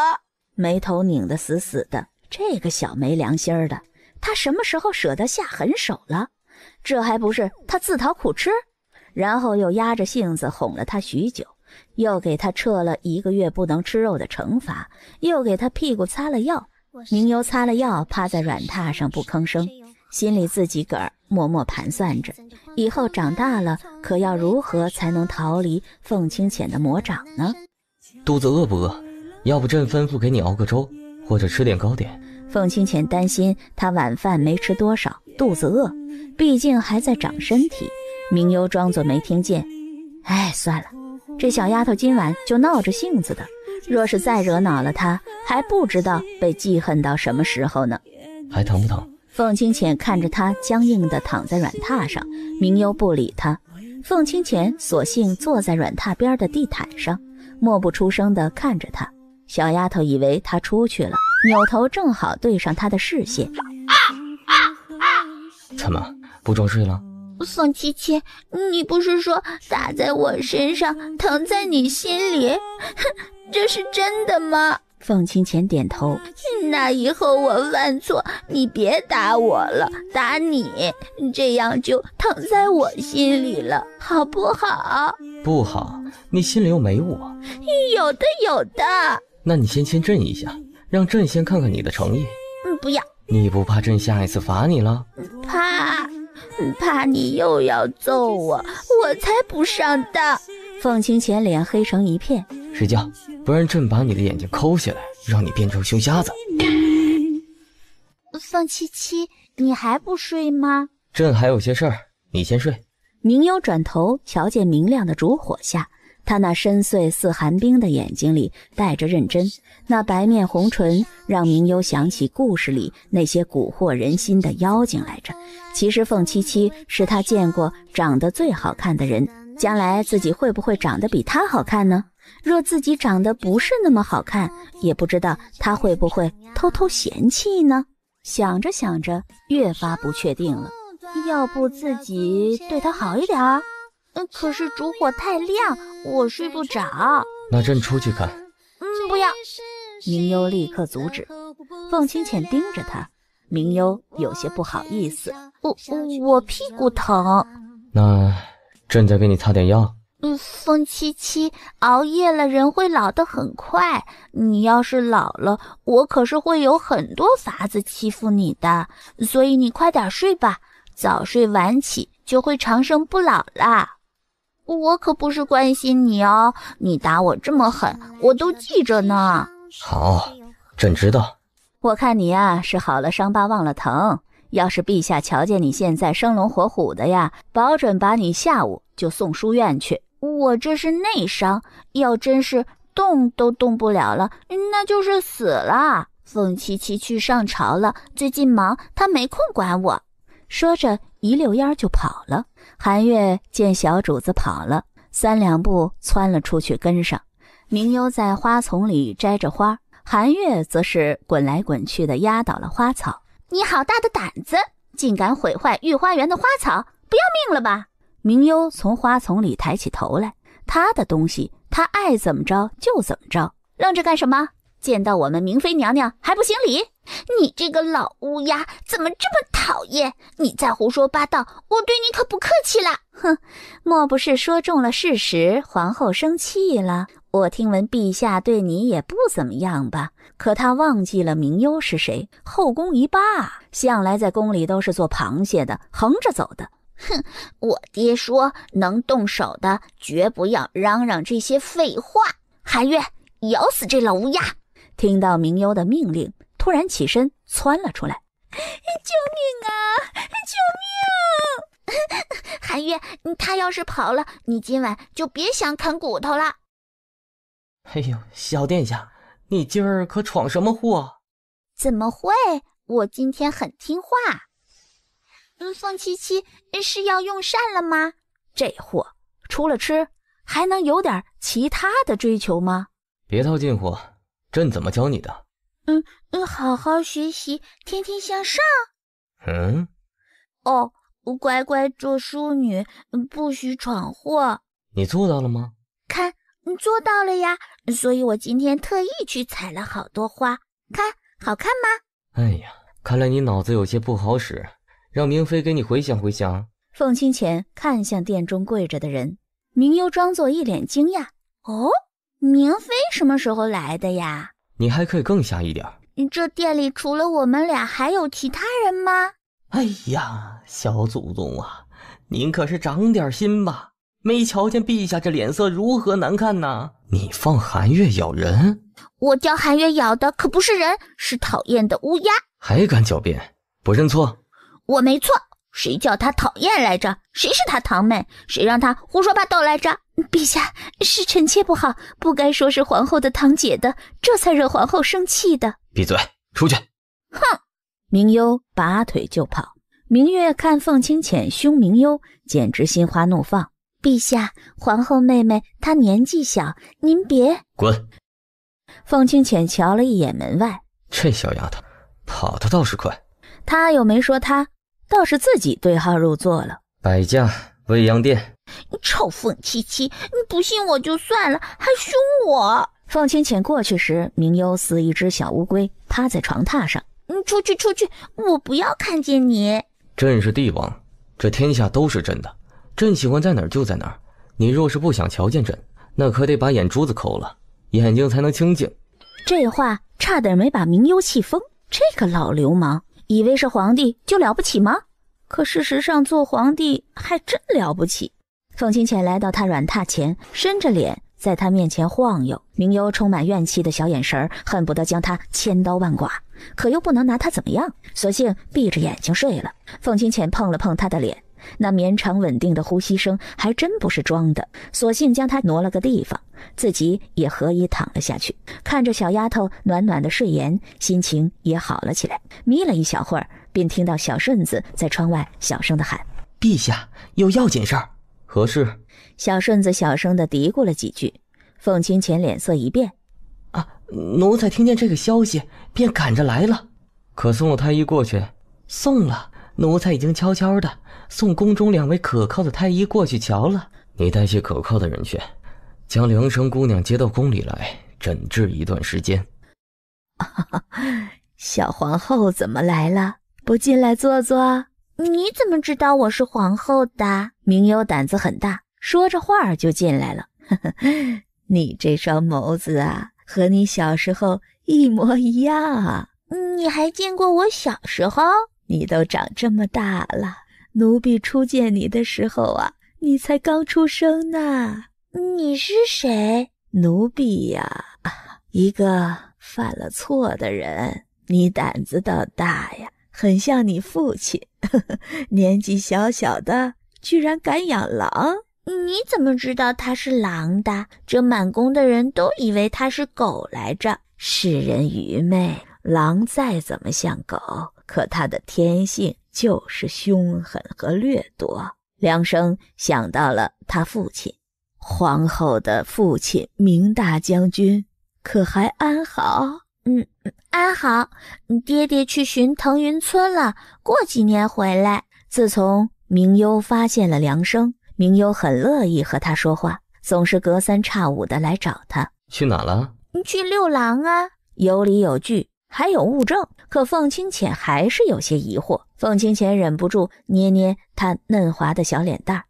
眉头拧得死死的，这个小没良心的，他什么时候舍得下狠手了？这还不是他自讨苦吃？然后又压着性子哄了他许久，又给他撤了1个月不能吃肉的惩罚，又给他屁股擦了药。明幽擦了药，趴在软榻上不吭声，心里自己个儿默默盘算着，以后长大了可要如何才能逃离凤清浅的魔掌呢？肚子饿不饿？要不朕吩咐给你熬个粥，或者吃点糕点。凤清浅担心他晚饭没吃多少，肚子饿，毕竟还在长身体。明幽装作没听见。哎，算了，这小丫头今晚就闹着性子的，若是再惹恼了她，还不知道被记恨到什么时候呢。还疼不疼？凤清浅看着她僵硬地躺在软榻上，明幽不理她。凤清浅索性坐在软榻边的地毯上，默不出声地看着她。小丫头以为她出去了，扭头正好对上她的视线。怎么不装睡了？凤七七，你不是说打在我身上疼在你心里？这是真的吗？凤清浅点头。那以后我犯错，你别打我了，打你，这样就疼在我心里了，好不好？不好，你心里又没我。有的有的。那你先牵朕一下，让朕先看看你的诚意。不要。你不怕朕下一次罚你了？怕你又要揍我，我才不上当。凤清浅脸黑成一片。睡觉，不然朕把你的眼睛抠下来，让你变成熊瞎子。凤七七，你还不睡吗？朕还有些事儿，你先睡。明幽转头瞧见明亮的烛火下，他那深邃似寒冰的眼睛里带着认真，那白面红唇让明幽想起故事里那些蛊惑人心的妖精来着。其实凤七七是他见过长得最好看的人，将来自己会不会长得比他好看呢？若自己长得不是那么好看，也不知道他会不会偷偷嫌弃呢？想着想着越发不确定了，要不自己对他好一点儿？可是烛火太亮，我睡不着。那朕出去看。不要。明幽立刻阻止。凤清浅盯着他，明幽有些不好意思。我屁股疼。那朕再给你擦点药。凤七七，熬夜了人会老得很快，你要是老了，我可是会有很多法子欺负你的，所以你快点睡吧，早睡晚起就会长生不老啦。我可不是关心你哦，你打我这么狠，我都记着呢。好，朕知道。我看你呀，是好了伤疤忘了疼。要是陛下瞧见你现在生龙活虎的呀，保准把你下午就送书院去。我这是内伤，要真是动都动不了了，那就是死了。凤七七去上朝了，最近忙，他没空管我。说着一溜烟就跑了。韩月见小主子跑了，3两步窜了出去跟上。明幽在花丛里摘着花，韩月则是滚来滚去的压倒了花草。你好大的胆子，竟敢毁坏御花园的花草，不要命了吧？明幽从花丛里抬起头来，他的东西他爱怎么着就怎么着，愣着干什么？见到我们明妃娘娘还不行礼？你这个老乌鸦怎么这么讨厌？你再胡说八道，我对你可不客气了。哼，莫不是说中了事实，皇后生气了？我听闻陛下对你也不怎么样吧？可他忘记了明幽是谁，后宫一霸，向来在宫里都是做螃蟹的，横着走的。哼，我爹说能动手的绝不要嚷嚷这些废话。韩月，咬死这老乌鸦！听到明幽的命令，突然起身窜了出来。救命啊！救命！韩月，他要是跑了，你今晚就别想啃骨头了。哎呦，小殿下，你今儿可闯什么祸？怎么会？我今天很听话。凤七七是要用膳了吗？这货除了吃，还能有点其他的追求吗？别套近乎，朕怎么教你的？好好学习，天天向上。哦，乖乖做淑女，不许闯祸。你做到了吗？看，做到了呀，所以我今天特意去采了好多花，看好看吗？哎呀，看来你脑子有些不好使，让明妃给你回想回想。凤清浅看向殿中跪着的人，明幽装作一脸惊讶。哦，明妃什么时候来的呀？你还可以更瞎一点。这店里除了我们俩还有其他人吗？哎呀，小祖宗啊，您可是长点心吧，没瞧见陛下这脸色如何难看呢？你放韩月咬人？我叫韩月咬的可不是人，是讨厌的乌鸦。还敢狡辩？不认错？我没错，谁叫他讨厌来着？谁是他堂妹？谁让他胡说八道来着？陛下，是臣妾不好，不该说是皇后的堂姐的，这才惹皇后生气的。闭嘴，出去！哼！明幽拔腿就跑。明月看凤清浅凶明幽，简直心花怒放。陛下，皇后妹妹她年纪小，您别……滚！凤清浅瞧了一眼门外，这小丫头跑得倒是快。他又没说他，倒是自己对号入座了。百家未央殿。臭凤七七，你不信我就算了，还凶我！凤清浅过去时，明幽似一只小乌龟趴在床榻上。出去，我不要看见你。朕是帝王，这天下都是朕的，朕喜欢在哪儿就在哪儿。你若是不想瞧见朕，那可得把眼珠子抠了，眼睛才能清净。这话差点没把明幽气疯。这个老流氓以为是皇帝就了不起吗？可事实上做皇帝还真了不起。凤清浅来到他软榻前，伸着脸在他面前晃悠。明幽充满怨气的小眼神恨不得将他千刀万剐，可又不能拿他怎么样，索性闭着眼睛睡了。凤清浅碰了碰他的脸，那绵长稳定的呼吸声还真不是装的，索性将他挪了个地方，自己也合衣躺了下去，看着小丫头暖暖的睡颜，心情也好了起来。眯了一小会儿，便听到小顺子在窗外小声地喊：陛下有要紧事儿。何事？小顺子小声地嘀咕了几句。凤清浅脸色一变：奴才听见这个消息便赶着来了。可送了太医过去？送了，奴才已经悄悄的送宫中2位可靠的太医过去瞧了。你带些可靠的人去，将梁生姑娘接到宫里来诊治一段时间。小皇后怎么来了？不进来坐坐？你怎么知道我是皇后的？明幽胆子很大，说着话就进来了。你这双眸子啊，和你小时候一模一样。你还见过我小时候？你都长这么大了，奴婢初见你的时候啊，你才刚出生呢。你是谁？奴婢呀，一个犯了错的人。你胆子倒大呀，很像你父亲，年纪小小的居然敢养狼。你怎么知道他是狼的？这满宫的人都以为他是狗来着。世人愚昧，狼再怎么像狗，可他的天性就是凶狠和掠夺。梁生想到了他父亲，皇后的父亲明大将军，可还安好？安好。爹爹去巡腾云村了，过几年回来。自从明幽发现了梁生，明幽很乐意和他说话，总是隔三差五的来找他。去哪了？去六郎啊。有理有据，还有物证，可凤清浅还是有些疑惑。凤清浅忍不住捏捏他嫩滑的小脸蛋。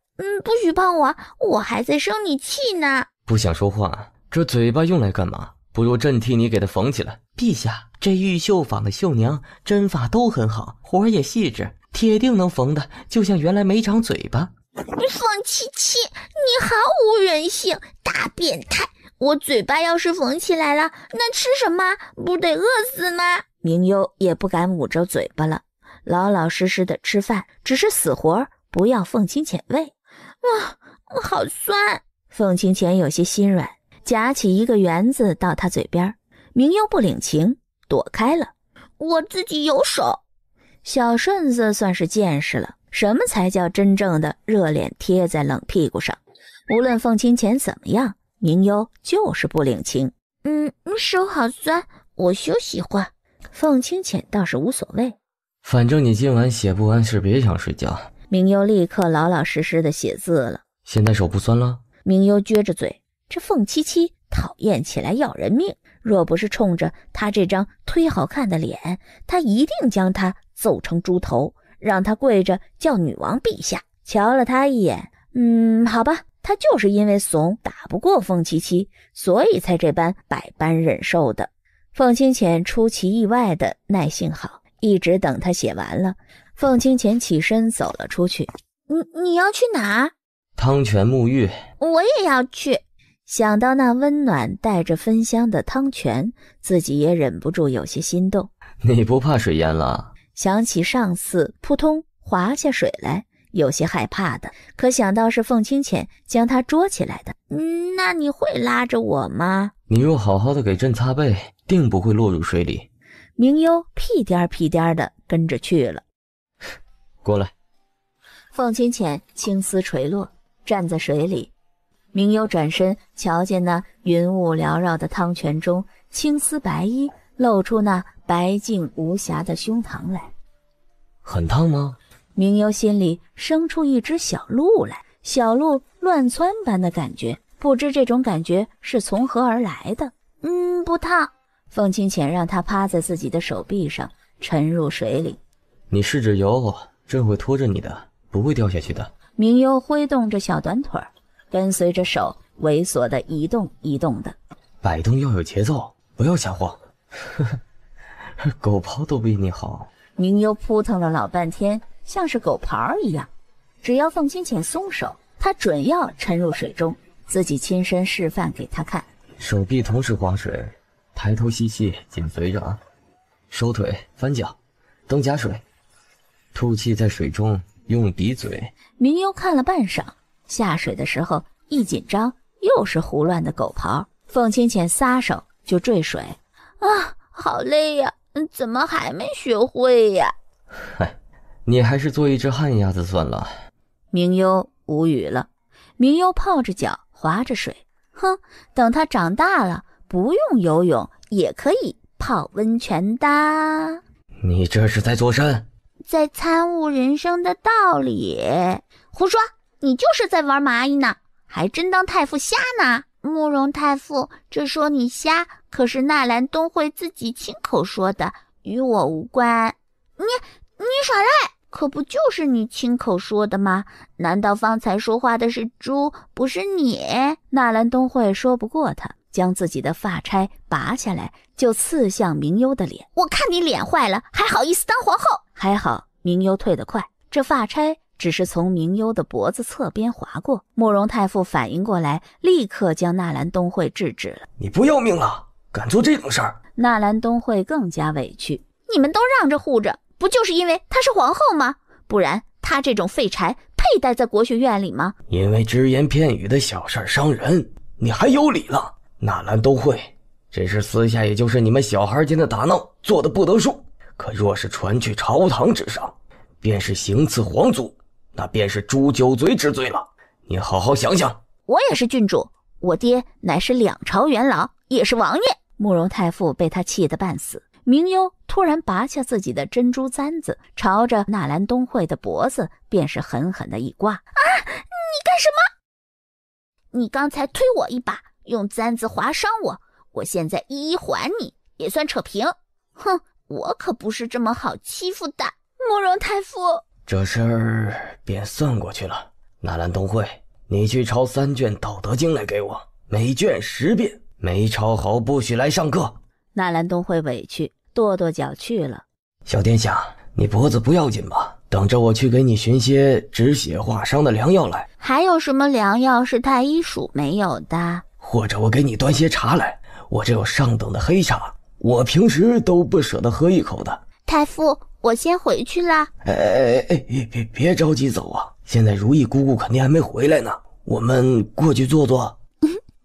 不许碰我，我还在生你气呢。不想说话，这嘴巴用来干嘛？不如朕替你给他缝起来。陛下，这玉绣坊的绣娘针法都很好，活儿也细致，铁定能缝的就像原来没长嘴巴。凤七七，你好无人性，大变态！我嘴巴要是缝起来了，那吃什么？不得饿死吗？明幽也不敢捂着嘴巴了，老老实实的吃饭，只是死活不要凤清浅喂。好酸。凤清浅有些心软，夹起一个圆子到他嘴边。明幽不领情，躲开了。我自己有手。小顺子算是见识了，什么才叫真正的热脸贴在冷屁股上。无论凤清浅怎么样，明幽就是不领情。手好酸，我休息会儿。凤清浅倒是无所谓，反正你今晚写不完事，别想睡觉。明幽立刻老老实实的写字了。现在手不酸了？明幽撅着嘴，这凤七七讨厌起来要人命，若不是冲着他这张忒好看的脸，他一定将他揍成猪头，让他跪着叫女王陛下。瞧了他一眼，好吧，他就是因为怂，打不过凤七七，所以才这般百般忍受的。凤清浅出其意外的耐性好，一直等他写完了，凤清浅起身走了出去。你要去哪？汤泉沐浴。我也要去。想到那温暖带着芬香的汤泉，自己也忍不住有些心动。你不怕水淹了？想起上次扑通滑下水来，有些害怕的，可想到是凤清浅将他捉起来的。那你会拉着我吗？你若好好的给朕擦背，定不会落入水里。明幽屁颠屁颠的跟着去了。过来。凤清浅青丝垂落，站在水里。明幽转身瞧见那云雾缭绕的汤泉中，青丝白衣露出那白净无瑕的胸膛来。很烫吗？明幽心里生出一只小鹿来，小鹿乱窜般的感觉，不知这种感觉是从何而来的。不烫。凤清浅让他趴在自己的手臂上，沉入水里。你试着游，朕会拖着你的，不会掉下去的。明幽挥动着小短腿，跟随着手猥琐的移动移动的。摆动要有节奏，不要瞎晃。狗刨都比你好。明幽扑腾了老半天，像是狗刨一样。只要凤清浅松手，他准要沉入水中，自己亲身示范给他看。手臂同时划水，抬头吸气，紧随着啊。收腿，翻脚，蹬夹水，吐气在水中，用鼻嘴。明幽看了半晌，下水的时候一紧张，又是胡乱的狗刨。凤清浅撒手就坠水。好累呀，怎么还没学会呀？你还是做一只旱鸭子算了。明幽无语了。明幽泡着脚，划着水。等他长大了，不用游泳也可以泡温泉的。你这是在作甚？在参悟人生的道理。胡说，你就是在玩蚂蚁呢，还真当太傅瞎呢。慕容太傅，这说你瞎，可是纳兰东会自己亲口说的，与我无关。你耍赖，可不就是你亲口说的吗？难道方才说话的是猪，不是你？纳兰东会说不过他，将自己的发钗拔下来，就刺向明幽的脸。我看你脸坏了，还好意思当皇后？还好明幽退得快，这发钗只是从明幽的脖子侧边划过。慕容太傅反应过来，立刻将纳兰东会制止了。你不要命了，敢做这种事儿？纳兰东会更加委屈。你们都让着护着，不就是因为她是皇后吗？不然她这种废柴配待在国学院里吗？因为只言片语的小事伤人，你还有理了？纳兰都会，这事私下也就是你们小孩间的打闹，做的不得数。可若是传去朝堂之上，便是行刺皇族，那便是诛九族之罪了。你好好想想。我也是郡主，我爹乃是2朝元老，也是王爷。慕容太傅被他气得半死，明幽突然拔下自己的珍珠簪子，朝着纳兰东会的脖子便是狠狠的一刮。你干什么？你刚才推我一把，用簪子划伤我，我现在一一还你，也算扯平。哼，我可不是这么好欺负的。慕容太傅，这事儿便算过去了。纳兰东会，你去抄3卷《道德经》来给我，每卷10遍，没抄好不许来上课。纳兰东会委屈，跺跺脚去了。小殿下，你脖子不要紧吧？等着我去给你寻些止血化伤的良药来。还有什么良药是太医署没有的？或者我给你端些茶来，我这有上等的黑茶，我平时都不舍得喝一口的。太傅，我先回去啦。别着急走啊，现在如意姑姑肯定还没回来呢，我们过去坐坐。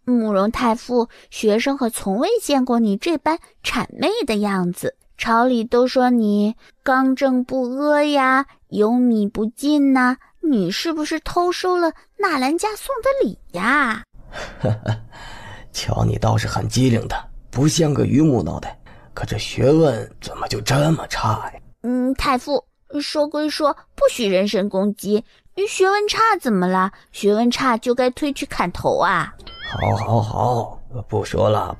慕容太傅，学生可从未见过你这般谄媚的样子。朝里都说你刚正不阿呀，有米不进呐，你是不是偷收了纳兰家送的礼呀？瞧你倒是很机灵的，不像个榆木脑袋，可这学问怎么就这么差呀？太傅，说归说，不许人身攻击。学问差怎么了？学问差就该推去砍头啊！好，不说了，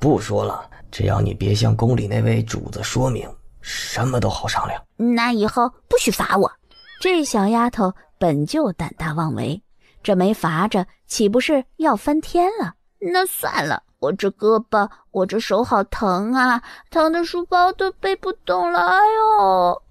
只要你别向宫里那位主子说明，什么都好商量。那以后不许罚我。这小丫头本就胆大妄为，这没罚着，岂不是要翻天了？那算了，我这胳膊，我这手好疼啊，疼的书包都背不动了。哎呦！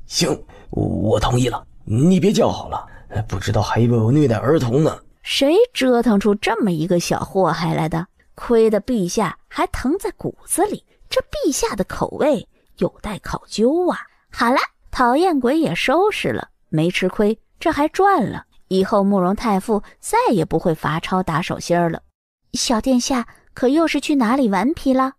行，我同意了。你别叫好了，不知道还以为我虐待儿童呢。谁折腾出这么一个小祸害来的？亏得陛下还疼在骨子里，这陛下的口味有待考究啊。好了，讨厌鬼也收拾了，没吃亏，这还赚了。以后慕容太傅再也不会罚抄打手心了。小殿下可又是去哪里顽皮了？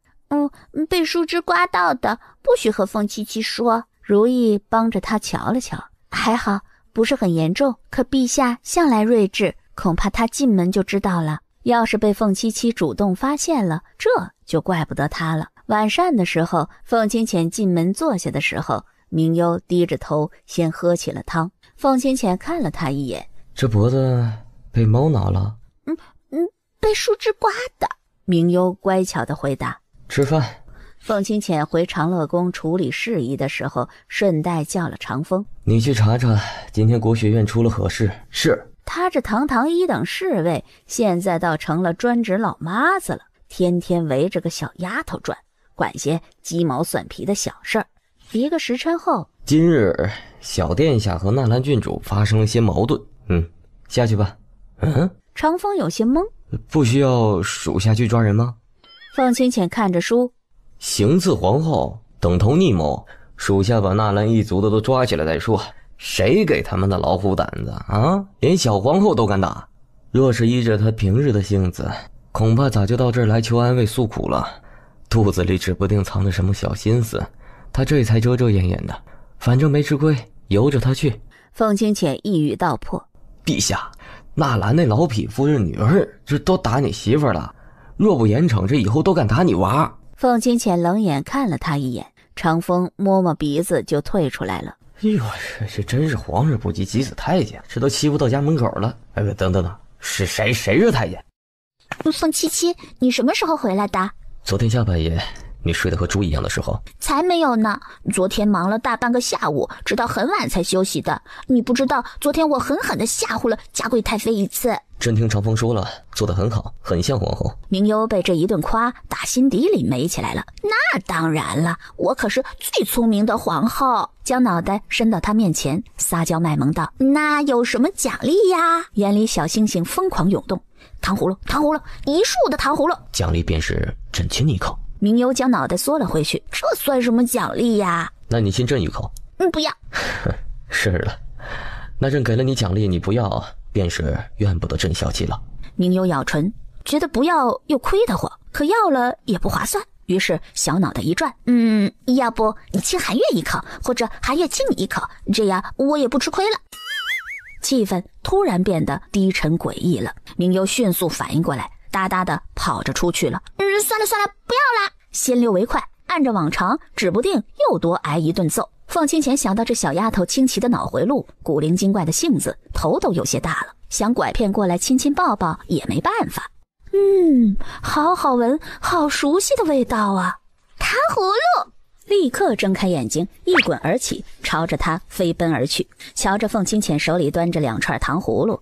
被树枝刮到的，不许和凤七七说。如意帮着他瞧了瞧，还好不是很严重，可陛下向来睿智，恐怕他进门就知道了。要是被凤七七主动发现了，这就怪不得他了。晚膳的时候，凤清浅进门坐下的时候，明幽低着头先喝起了汤。凤清浅看了他一眼，这脖子被猫挠了？被树枝刮的。明幽乖巧地回答。吃饭。凤清浅回长乐宫处理事宜的时候，顺带叫了长风：“你去查查，今天国学院出了何事？”是。他这堂堂一等侍卫，现在倒成了专职老妈子了，天天围着个小丫头转，管些鸡毛蒜皮的小事儿。1个时辰后，今日小殿下和纳兰郡主发生了些矛盾。下去吧。长风有些懵，不需要属下去抓人吗？凤清浅看着书，行刺皇后，等同逆谋，属下把纳兰一族的都抓起来再说。谁给他们的老虎胆子啊？连小皇后都敢打。若是依着他平日的性子，恐怕早就到这儿来求安慰诉苦了。肚子里指不定藏着什么小心思，他这才遮遮掩掩的。反正没吃亏，由着他去。凤清浅一语道破：陛下，纳兰那老匹夫人女儿这都打你媳妇了，若不严惩，这以后都敢打你娃。凤清浅冷眼看了他一眼，长风摸摸鼻子就退出来了。哎呦，这真是皇上不急急死太监，这都欺负到家门口了。等，是谁是太监？凤七七，你什么时候回来的？昨天下半夜，你睡得和猪一样的时候。才没有呢，昨天忙了大半个下午，直到很晚才休息的。你不知道，昨天我狠狠地吓唬了嘉贵太妃一次。朕听长风说了，做得很好，很像皇后。明幽被这一顿夸打心底里美起来了。那当然了，我可是最聪明的皇后。将脑袋伸到他面前，撒娇卖萌道：那有什么奖励呀？眼里小星星疯狂涌动。糖葫芦，一束的糖葫芦。奖励便是朕亲你一口。明幽将脑袋缩了回去。这算什么奖励呀？那你亲朕一口。不要。是了，那朕给了你奖励，你不要，便是怨不得朕小气了。明幽咬唇，觉得不要又亏得慌，可要了也不划算。于是小脑袋一转，要不你亲韩月一口，或者韩月亲你一口，这样我也不吃亏了。气氛突然变得低沉诡异了。明幽迅速反应过来，哒哒的跑着出去了。算了，不要了。先溜为快，按着往常，指不定又多挨一顿揍。凤清浅想到这小丫头清奇的脑回路，古灵精怪的性子，头都有些大了，想拐骗过来亲亲抱抱也没办法。好好闻，好熟悉的味道啊！糖葫芦！立刻睁开眼睛，一滚而起，朝着他飞奔而去。瞧着凤清浅手里端着2串糖葫芦，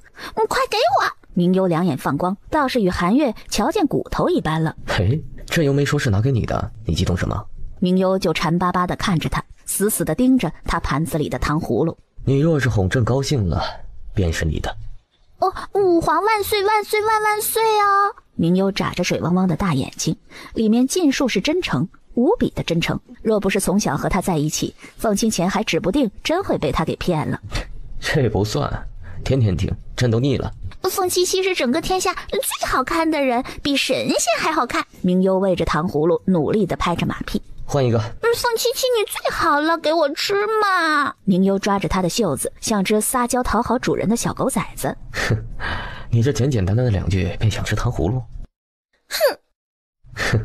快给我！明幽两眼放光，倒是与韩月瞧见骨头一般了。嘿，这又没说是拿给你的，你激动什么？明幽就馋巴巴地看着他，死死地盯着他盘子里的糖葫芦。你若是哄朕高兴了，便是你的。武皇万岁万岁万万岁啊！明幽眨着水汪汪的大眼睛，里面尽数是真诚，无比的真诚。若不是从小和他在一起，凤清浅还指不定真会被他给骗了。这不算，天天听，朕都腻了。凤七七是整个天下最好看的人，比神仙还好看。明幽喂着糖葫芦，努力地拍着马屁。换一个。凤七七你最好了，给我吃嘛！明幽抓着他的袖子，像只撒娇讨好主人的小狗崽子。哼，你这简简单单的2句便想吃糖葫芦？哼，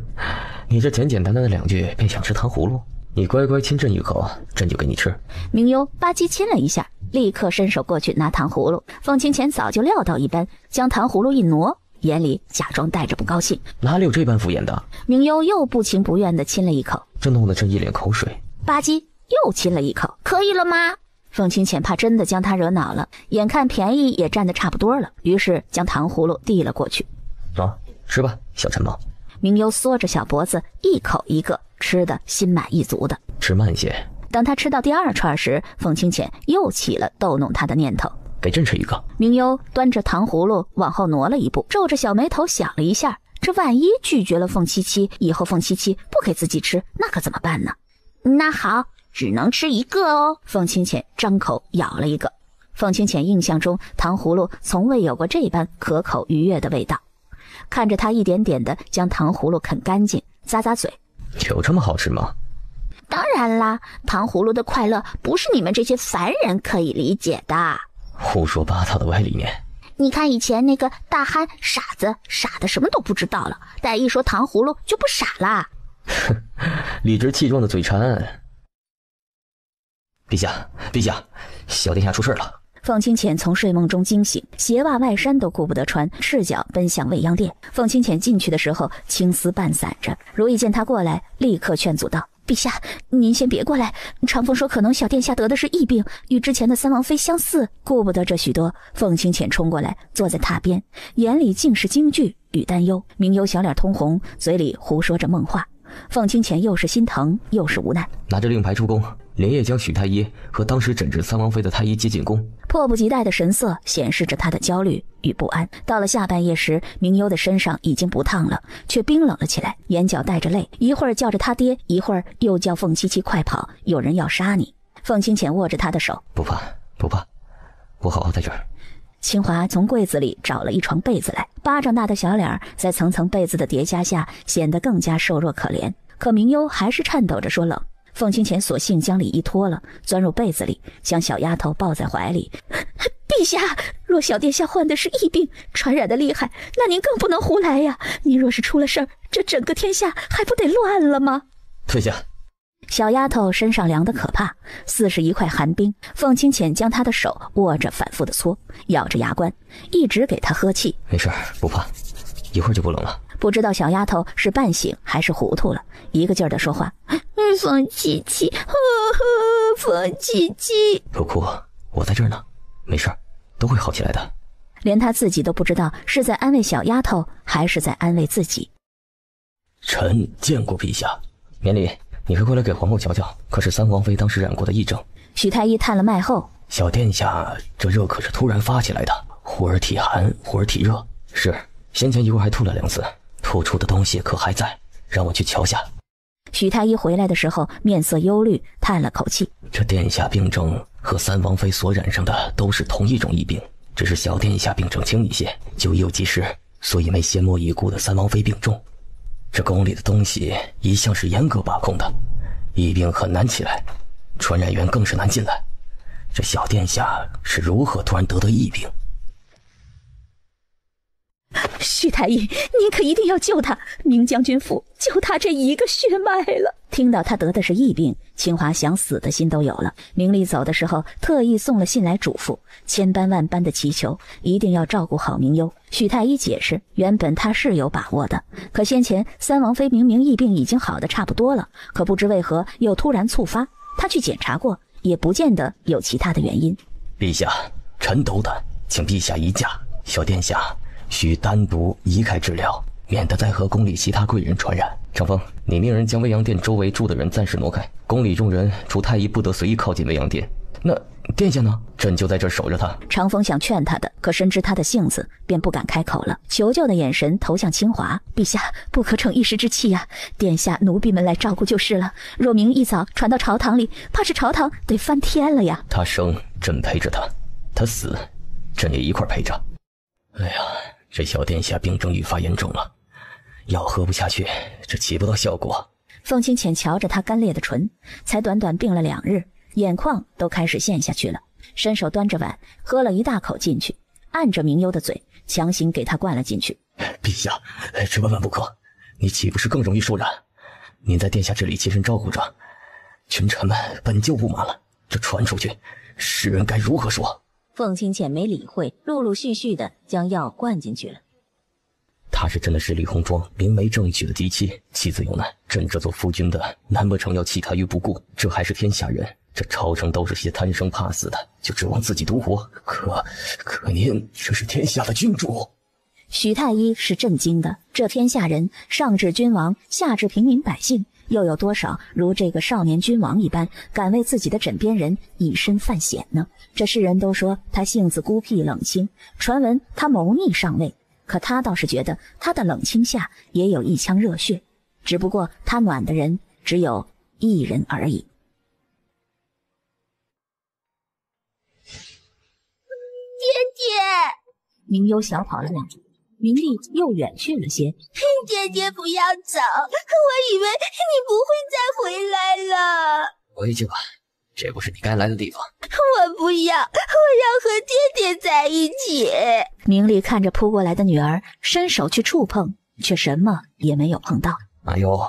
你这简简单单的2句便想吃糖葫芦？你乖乖亲朕一口，朕就给你吃。明幽吧唧亲了一下，立刻伸手过去拿糖葫芦。凤清浅早就料到一般，将糖葫芦一挪，眼里假装带着不高兴。哪里有这般敷衍的？明幽又不情不愿地亲了一口，这弄得朕一脸口水。吧唧又亲了一口。可以了吗？凤清浅怕真的将他惹恼了，眼看便宜也占得差不多了，于是将糖葫芦递了过去。吃吧，小馋猫。明幽缩着小脖子，一口一个，吃得心满意足的。吃慢些。当他吃到第2串时，凤清浅又起了逗弄他的念头。给朕吃一个。明幽端着糖葫芦往后挪了一步，皱着小眉头想了一下，这万一拒绝了凤七七，以后凤七七不给自己吃，那可怎么办呢？那好，只能吃一个哦。凤清浅张口咬了一个。凤清浅印象中，糖葫芦从未有过这般可口愉悦的味道。看着他一点点的将糖葫芦啃干净，咂咂嘴。有这么好吃吗？当然啦，糖葫芦的快乐不是你们这些凡人可以理解的。胡说八道的歪理念。你看以前那个大憨傻子，傻的什么都不知道了，但一说糖葫芦就不傻啦。理直气壮的嘴馋。陛下，小殿下出事了。凤清浅从睡梦中惊醒，鞋袜外衫都顾不得穿，赤脚奔向未央殿。凤清浅进去的时候，青丝半散着。如意见他过来，立刻劝阻道：“陛下，您先别过来。长风说可能小殿下得的是疫病，与之前的三王妃相似。”顾不得这许多，凤清浅冲过来，坐在榻边，眼里尽是惊惧与担忧。明幽小脸通红，嘴里胡说着梦话。凤清浅又是心疼又是无奈，拿着令牌出宫，连夜将许太医和当时诊治三王妃的太医接进宫。迫不及待的神色显示着他的焦虑与不安。到了下半夜时，明幽的身上已经不烫了，却冰冷了起来，眼角带着泪，一会儿叫着他爹，一会儿又叫凤七七快跑，有人要杀你。凤清浅握着他的手，不怕，我好好在这儿。清华从柜子里找了一床被子来，巴掌大的小脸在层层被子的叠加下显得更加瘦弱可怜。可明幽还是颤抖着说冷。凤清浅索性将里衣脱了，钻入被子里，将小丫头抱在怀里。陛下，若小殿下患的是疫病，传染的厉害，那您更不能胡来呀！您若是出了事儿，这整个天下还不得乱了吗？退下。小丫头身上凉得可怕，似是一块寒冰。凤清浅将她的手握着，反复的搓，咬着牙关，一直给她喝气。没事，不怕，一会儿就不冷了。不知道小丫头是半醒还是糊涂了，一个劲儿的说话。凤七七，凤七七，不哭，我在这儿呢，没事，都会好起来的。连她自己都不知道是在安慰小丫头，还是在安慰自己。臣见过陛下。免礼。你快过来给皇后瞧瞧，可是三王妃当时染过的疫症。许太医叹了脉后，小殿下，这热可是突然发起来的，忽而体寒，忽而体热。是，先前一会儿还吐了2次，吐出的东西可还在？让我去瞧下。许太医回来的时候面色忧虑，叹了口气。这殿下病症和三王妃所染上的都是同一种疫病，只是小殿下病症轻一些，就医有及时，所以没先莫已故的三王妃病重。这宫里的东西一向是严格把控的，疫病很难起来，传染源更是难进来。这小殿下是如何突然得疫病？许太医，您可一定要救他！明将军府就他这一个血脉了。听到他得的是疫病，清华想死的心都有了。明丽走的时候特意送了信来嘱咐，千般万般的祈求，一定要照顾好明优。许太医解释，原本他是有把握的，可先前三王妃明明疫病已经好的差不多了，可不知为何又突然猝发，他去检查过，也不见得有其他的原因。陛下，臣斗胆，请陛下移驾。小殿下需单独移开治疗，免得再和宫里其他贵人传染。长风，你命人将未央殿周围住的人暂时挪开，宫里众人除太医不得随意靠近未央殿。那殿下呢？朕就在这儿守着他。长风想劝他的，可深知他的性子，便不敢开口了。求救的眼神投向清华，陛下不可逞一时之气呀，殿下奴婢们来照顾就是了。若明一早传到朝堂里，怕是朝堂得翻天了呀。他生，朕陪着他；他死，朕也一块陪着。哎呀，这小殿下病症愈发严重了，药喝不下去，这起不到效果。凤清浅瞧着他干裂的唇，才短短病了2日，眼眶都开始陷下去了，伸手端着碗喝了一大口进去，按着明优的嘴，强行给他灌了进去。陛下，这万万不可，你岂不是更容易受染？您在殿下这里亲身照顾着，群臣们本就不满了，这传出去，世人该如何说？凤清浅没理会，陆陆续续的将药灌进去了。她是朕的是李鸿庄明媒正娶的嫡妻，妻子有难，朕这做夫君的难不成要弃她于不顾？这还是天下人，这朝臣都是些贪生怕死的，就指望自己独活？可您这是天下的君主。许太医是震惊的，这天下人上至君王，下至平民百姓，又有多少如这个少年君王一般，敢为自己的枕边人以身犯险呢？这世人都说他性子孤僻冷清，传闻他谋逆上位，可他倒是觉得他的冷清下也有一腔热血，只不过他暖的人只有一人而已。爹爹！明优小跑了2步，明丽又远去了些。爹爹不要走，我以为你不会再回来了。回去吧，这不是你该来的地方。我不要，我要和爹爹在一起。明丽看着扑过来的女儿，伸手去触碰，却什么也没有碰到。哎呦，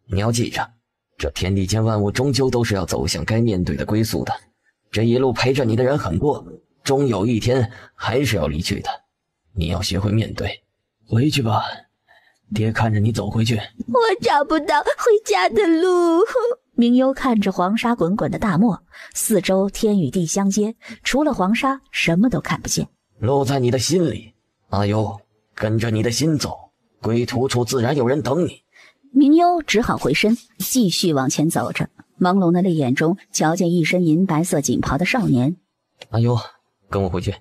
你要记着，这天地间万物终究都是要走向该面对的归宿的。这一路陪着你的人很多，终有一天还是要离去的。你要学会面对。回去吧，爹看着你走回去。我找不到回家的路。明优看着黄沙滚滚的大漠，四周天与地相接，除了黄沙什么都看不见。路在你的心里，阿优，跟着你的心走，归途处自然有人等你。明优只好回身继续往前走着，朦胧的泪眼中瞧见一身银白色锦袍的少年。阿优，跟我回去。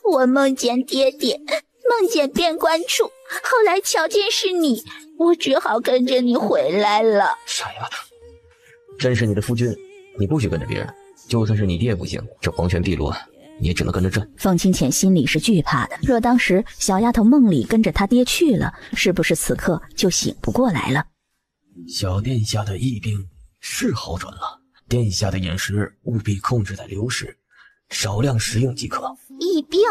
我梦见爹爹，梦见边关处，后来瞧见是你，我只好跟着你回来了。傻丫头，朕是你的夫君，你不许跟着别人。就算是你爹不行，这皇权碧落，你也只能跟着朕。凤清浅心里是惧怕的，若当时小丫头梦里跟着他爹去了，是不是此刻就醒不过来了？小殿下的疫病是好转了，殿下的饮食务必控制在流食，少量食用即可。疫病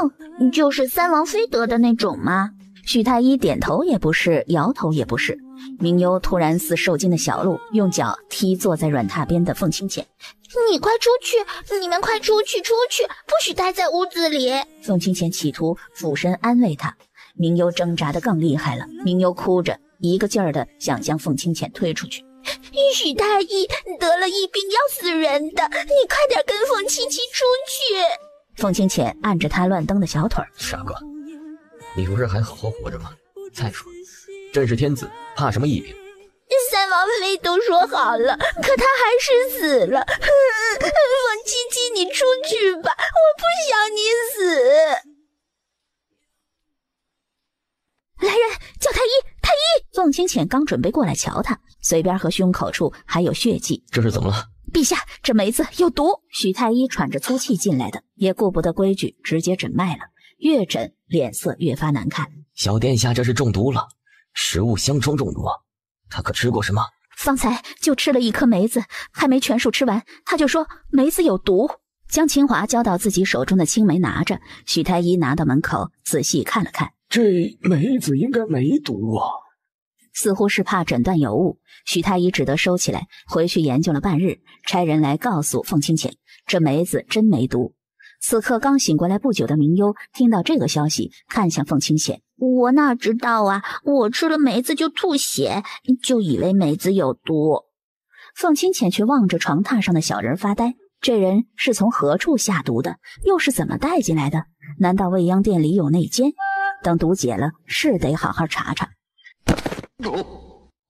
就是三王妃得的那种吗？许太医点头也不是，摇头也不是。明优突然似受惊的小鹿，用脚踢坐在软榻边的凤清浅。你快出去，你们快出去，不许待在屋子里。凤清浅企图俯身安慰他，明优挣扎得更厉害了。明优哭着，一个劲儿的想将凤清浅推出去。许太医得了疫病要死人的，你快点跟凤七七出去。凤清浅按着他乱蹬的小腿。傻瓜，你不是还好好活着吗？再说，朕是天子，怕什么疫病？三王妃都说好了，可他还是死了。凤七七，你出去吧，我不想你死。来人，叫太医！太医！凤清浅刚准备过来瞧他，嘴边和胸口处还有血迹。这是怎么了？陛下，这梅子有毒。许太医喘着粗气进来的，也顾不得规矩，直接诊脉了。越诊脸色越发难看。小殿下这是中毒了，食物相冲中毒。他可吃过什么？方才就吃了一颗梅子，还没全数吃完，他就说梅子有毒。将清华交到自己手中的青梅拿着，许太医拿到门口仔细看了看，这梅子应该没毒啊。似乎是怕诊断有误，许太医只得收起来，回去研究了半日，差人来告诉凤清浅，这梅子真没毒。此刻刚醒过来不久的明幽听到这个消息，看向凤清浅，我哪知道啊，我吃了梅子就吐血，就以为梅子有毒。凤清浅却望着床榻上的小人发呆，这人是从何处下毒的，又是怎么带进来的？难道未央殿里有内奸？等毒解了，是得好好查查。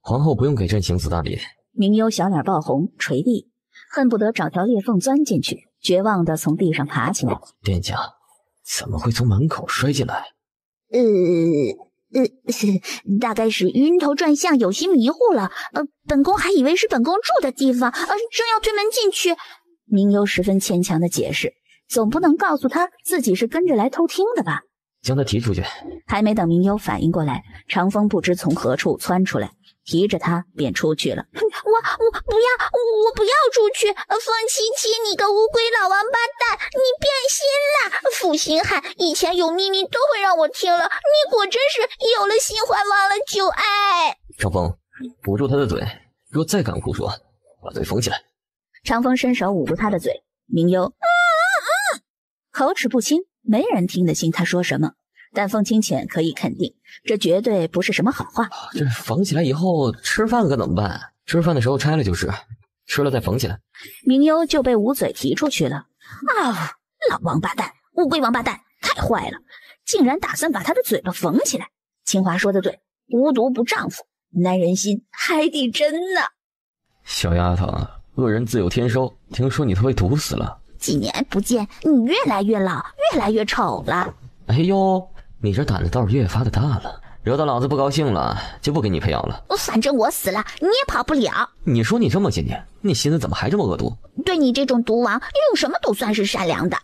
皇后不用给朕行此大礼。明幽小脸爆红，垂地，恨不得找条裂缝钻进去，绝望地从地上爬起来。殿下怎么会从门口摔进来？大概是晕头转向，有些迷糊了。本宫还以为是本宫住的地方，正要推门进去。明幽十分牵强的解释，总不能告诉他自己是跟着来偷听的吧？将他提出去。还没等明幽反应过来，长风不知从何处窜出来，提着他便出去了。我不要出去！凤七七，你个乌龟老王八蛋，你变心了！负心汉，以前有秘密都会让我听了，你果真是有了新欢忘了旧爱。长风，捂住他的嘴，若再敢胡说，把嘴缝起来。长风伸手捂住他的嘴，明幽口齿不清，没人听得清他说什么，但凤清浅可以肯定，这绝对不是什么好话。这缝起来以后吃饭可怎么办？吃饭的时候拆了就是，吃了再缝起来。明幽就被捂嘴提出去了。老王八蛋，乌龟王八蛋，太坏了，竟然打算把他的嘴巴缝起来。清华说的对，无毒不丈夫，男人心海底针呢。小丫头，恶人自有天收，听说你都被毒死了。几年不见，你越来越老，越来越丑了。哎呦，你这胆子倒是越发的大了，惹到老子不高兴了，就不给你配药了。反正我死了，你也跑不了。你说你这么些年，你心思怎么还这么恶毒？对你这种毒王，用什么都算是善良的。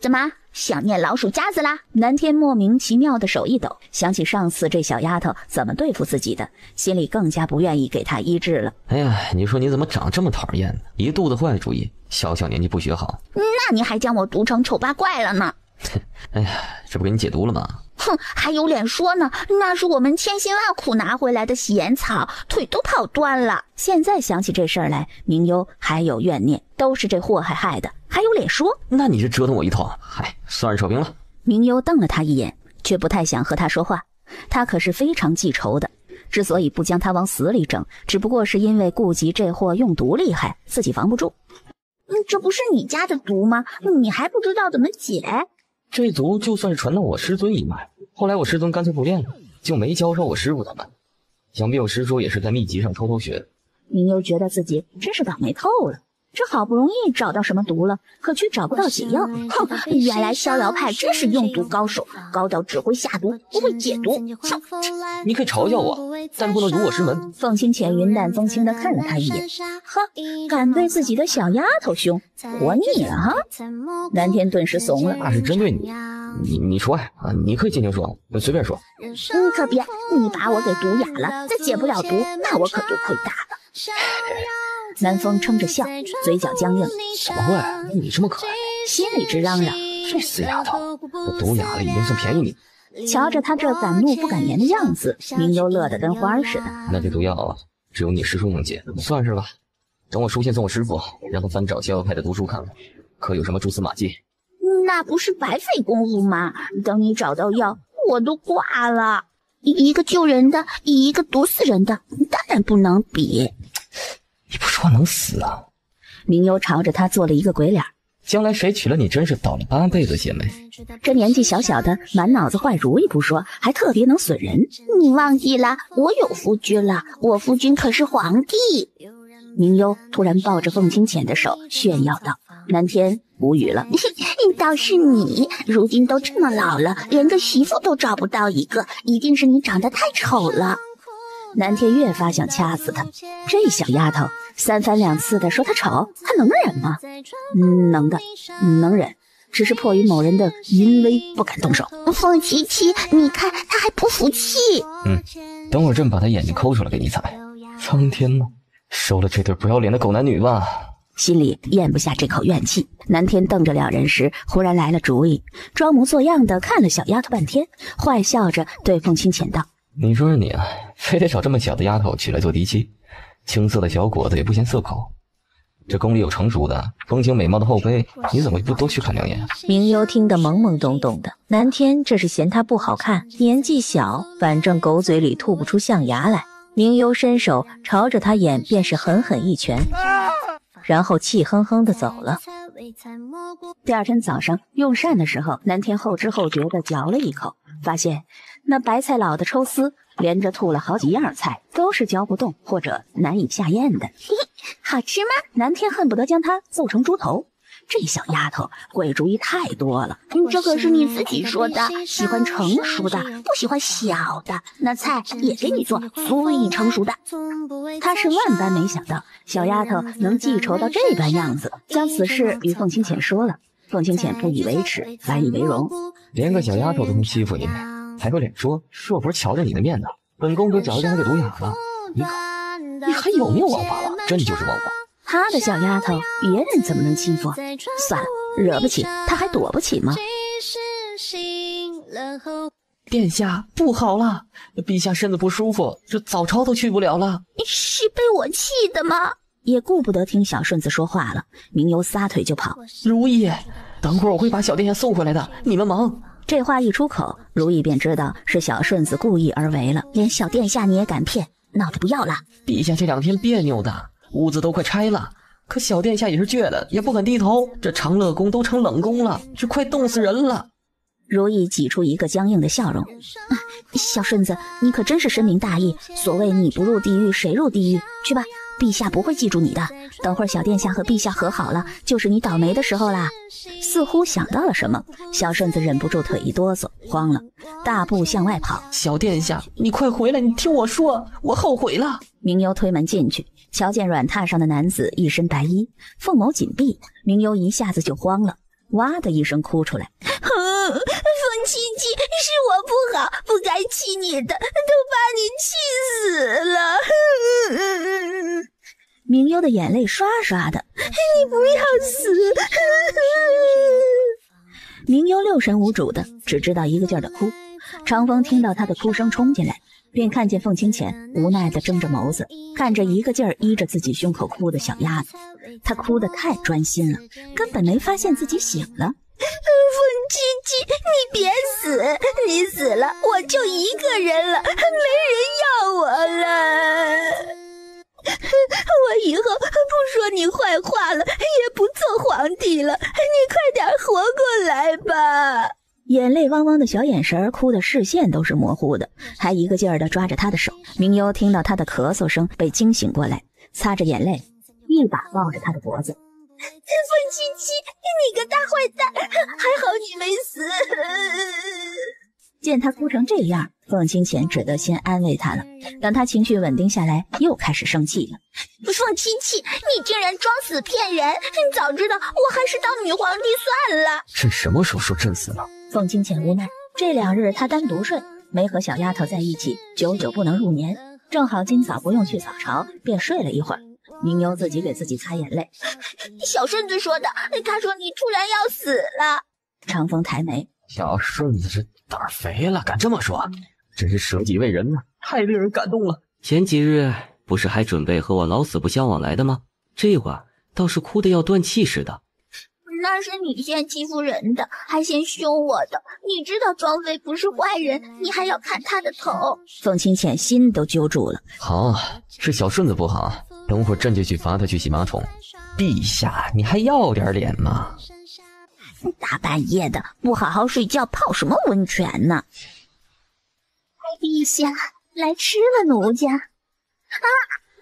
怎么想念老鼠夹子啦？南天莫名其妙的手一抖，想起上次这小丫头怎么对付自己的，心里更加不愿意给她医治了。哎呀，你说你怎么长这么讨厌呢？一肚子坏主意，小年纪不学好。那你还将我毒成丑八怪了呢？哎呀，这不给你解毒了吗？哼，还有脸说呢？那是我们千辛万苦拿回来的洗眼草，腿都跑断了。现在想起这事儿来，明幽还有怨念，都是这祸害的，还有脸说？那你这折腾我一套，嗨，算是扯平了。明幽瞪了他一眼，却不太想和他说话。他可是非常记仇的，之所以不将他往死里整，只不过是因为顾及这货用毒厉害，自己防不住。这不是你家的毒吗？你还不知道怎么解？这毒就算是传到我师尊一脉，后来我师尊干脆不练了，就没教授我师傅他们。想必我师叔也是在秘籍上偷偷学的。明幽觉得自己真是倒霉透了，这好不容易找到什么毒了，可却找不到解药。哼，原来逍遥派真是用毒高手，高到只会下毒，不会解毒。你可以嘲笑我，但不能辱我师门。凤清浅云淡风轻地看了他一眼，呵，敢对自己的小丫头凶，活腻了哈！南天顿时怂了。那是针对你，你说呀，你可以尽情说，随便说。可别，你把我给毒哑了，再解不了毒，那我可就亏大了。南风撑着笑，嘴角僵硬。怎么会？你这么可爱，心里直嚷嚷：这死丫头，我毒哑了已经算便宜你。瞧着他这敢怒不敢言的样子，明幽乐得跟花似的。那这毒药只有你师叔能解，算是吧。等我书信送我师傅，让他翻找逍遥派的毒书看看，可有什么蛛丝马迹。那不是白费功夫吗？等你找到药，我都挂了。一个救人的，一个毒死人的，当然不能比。你不说能死啊？明幽朝着他做了一个鬼脸。将来谁娶了你，真是倒了8辈子血霉。这年纪小小的，满脑子坏主意不说，还特别能损人。你忘记了，我有夫君了，我夫君可是皇帝。明幽突然抱着凤清浅的手炫耀道。南天无语了。倒是你，如今都这么老了，连个媳妇都找不到一个，一定是你长得太丑了。南天越发想掐死他，这小丫头3番2次的说他丑，他能忍吗？能的，能忍，只是迫于某人的淫威不敢动手。凤琪琪，你看他还不服气。等会儿朕把他眼睛抠出来给你踩。苍天呐，收了这对不要脸的狗男女吧。心里咽不下这口怨气。南天瞪着两人时，忽然来了主意，装模作样的看了小丫头半天，坏笑着对凤清浅道：“你说说你啊，非得找这么小的丫头娶来做嫡妻，青涩的小伙子也不嫌色口。这宫里有成熟的、风情美貌的后妃，你怎么不多去看两眼？”明幽听得懵懵懂懂的，南天这是嫌她不好看，年纪小，反正狗嘴里吐不出象牙来。明幽伸手朝着他眼便是狠狠一拳，然后气哼哼的走了。第二天早上用膳的时候，南天后知后觉的嚼了一口，发现那白菜老的抽丝，连着吐了好几样菜，都是嚼不动或者难以下咽的。好吃吗？南天恨不得将它揍成猪头。这小丫头鬼主意太多了。这可是你自己说的，喜欢成熟的，不喜欢小的。那菜也给你做最成熟的。他是万般没想到小丫头能记仇到这般样子，将此事与凤清浅说了。凤清浅不以为耻，反以为荣。连个小丫头都能欺负你，还有脸说？若不是瞧着你的面子，本宫都早就将他给毒哑了。你还有没有王法了？真就是王法。他的小丫头，别人怎么能欺负？算了，惹不起，他还躲不起吗？殿下不好了，陛下身子不舒服，这早朝都去不了了。是被我气的吗？也顾不得听小顺子说话了，明幽撒腿就跑。如意，等会儿我会把小殿下送回来的，你们忙。这话一出口，如意便知道是小顺子故意而为了。连小殿下你也敢骗，闹着不要了。陛下这2天别扭的，屋子都快拆了，可小殿下也是倔的，也不肯低头。这长乐宫都成冷宫了，这快冻死人了。如意挤出一个僵硬的笑容。小顺子，你可真是深明大义。所谓你不入地狱谁入地狱？去吧，陛下不会记住你的。等会儿小殿下和陛下和好了，就是你倒霉的时候啦。似乎想到了什么，小顺子忍不住腿一哆嗦，慌了，大步向外跑。小殿下，你快回来，你听我说，我后悔了。明幽推门进去，瞧见软榻上的男子一身白衣，凤眸紧闭，明幽一下子就慌了，哇的一声哭出来。凤七七，是我不好，不该气你的，都把你气死了。明幽的眼泪刷刷的，你不要死。明幽六神无主的，只知道一个劲儿的哭。长风听到他的哭声冲进来，便看见凤清浅无奈的睁着眸子，看着一个劲儿依着自己胸口哭的小丫子。她哭得太专心了，根本没发现自己醒了。凤七七，你别死，你死了我就一个人了，没人要我了。我以后不说你坏话了，也不做皇帝了，你快点活过来吧。眼泪汪汪的小眼神哭的视线都是模糊的，还一个劲儿地抓着他的手。明幽听到他的咳嗽声，被惊醒过来，擦着眼泪，一把抱着他的脖子。凤七七，你个大坏蛋，还好你没死。见他哭成这样，凤清浅只得先安慰他了。等他情绪稳定下来，又开始生气了。凤七七，你竟然装死骗人！早知道我还是当女皇帝算了。朕什么时候说朕死了？凤清浅无奈，这2日他单独睡，没和小丫头在一起，久久不能入眠。正好今早不用去早朝，便睡了一会儿。明幽自己给自己擦眼泪。小顺子说的，他说你突然要死了。长风抬眉，小顺子这胆儿肥了，敢这么说，真是舍己为人呢，太令人感动了。前几日不是还准备和我老死不相往来的吗？这会儿倒是哭得要断气似的。那是你先欺负人的，还先凶我的。你知道庄妃不是坏人，你还要砍她的头。凤清浅心都揪住了。好，是小顺子不好，等会儿朕就去罚他去洗马桶。陛下，你还要点脸吗？大半夜的不好好睡觉，泡什么温泉呢？陛下，来吃了奴家。啊！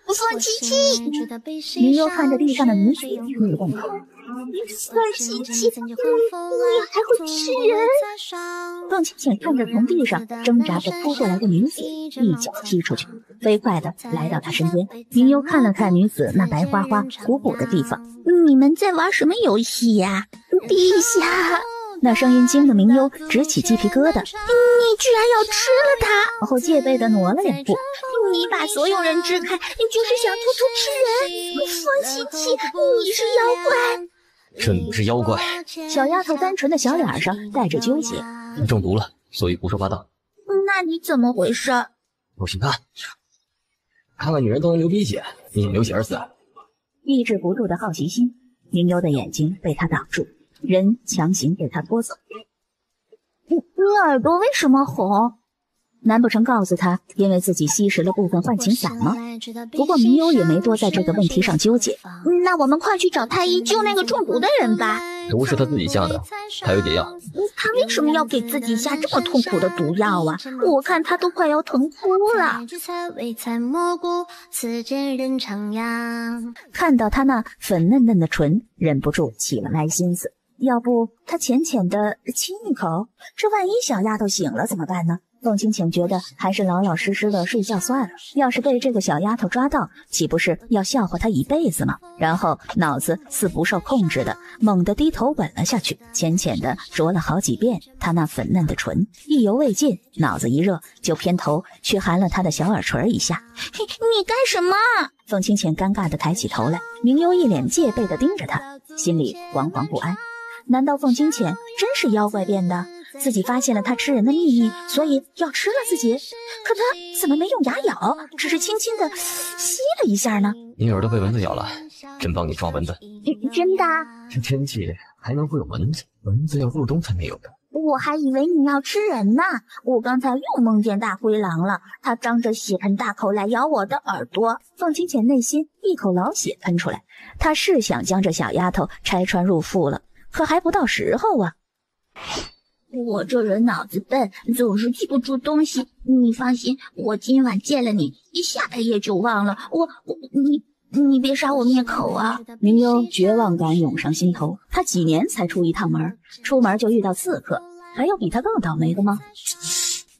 凤七七！明幽看着地上的女子，怒动口。凤七七，你还会吃人？凤清浅看着从地上挣扎着扑过来的女子，一脚踢出去，飞快地来到她身边。明幽看了看女子那白花花鼓鼓的地方，你们在玩什么游戏呀？陛下！那声音惊得明幽直起鸡皮疙瘩。你居然要吃了它！然后戒备地挪了2步。你把所有人支开，你就是想偷偷吃人。风琪琪，你是妖怪？真不是妖怪。小丫头单纯的小脸上带着纠结。你中毒了，所以胡说八道。那你怎么回事？不信看，看看女人都能流鼻血，你想流血而死？抑制不住的好奇心，明幽的眼睛被他挡住，人强行被他拖走。你耳朵为什么红？难不成告诉他，因为自己吸食了部分唤醒散吗？不过明幽也没多在这个问题上纠结。那我们快去找太医救那个中毒的人吧。毒是他自己下的，他有解药。他为什么要给自己下这么痛苦的毒药啊？我看他都快要疼哭了。看到他那粉嫩嫩的唇，忍不住起了歪心思。要不他浅浅的亲一口，这万一小丫头醒了怎么办呢？凤清浅觉得还是老老实实的睡觉算了，要是被这个小丫头抓到，岂不是要笑话她一辈子吗？然后脑子似不受控制的猛地低头吻了下去，浅浅的啄了好几遍她那粉嫩的唇，意犹未尽，脑子一热就偏头去含了她的小耳垂一下。你干什么？凤清浅尴尬的抬起头来，明幽一脸戒备的盯着她，心里惶惶不安。难道凤清浅真是妖怪变的？自己发现了他吃人的秘密，所以要吃了自己？可他怎么没用牙咬，只是轻轻的吸了一下呢？你耳朵被蚊子咬了，真帮你抓蚊子。真的？这天气还能会有蚊子？蚊子要入冬才没有的。我还以为你要吃人呢，我刚才又梦见大灰狼了，他张着血盆大口来咬我的耳朵。凤清浅内心一口老血喷出来，他是想将这小丫头拆穿入腹了，可还不到时候啊。我这人脑子笨，总是记不住东西。你放心，我今晚见了你，一下半夜就忘了。你别杀我灭口啊！明幽绝望感涌上心头，他几年才出一趟门，出门就遇到刺客，还有比他更倒霉的吗？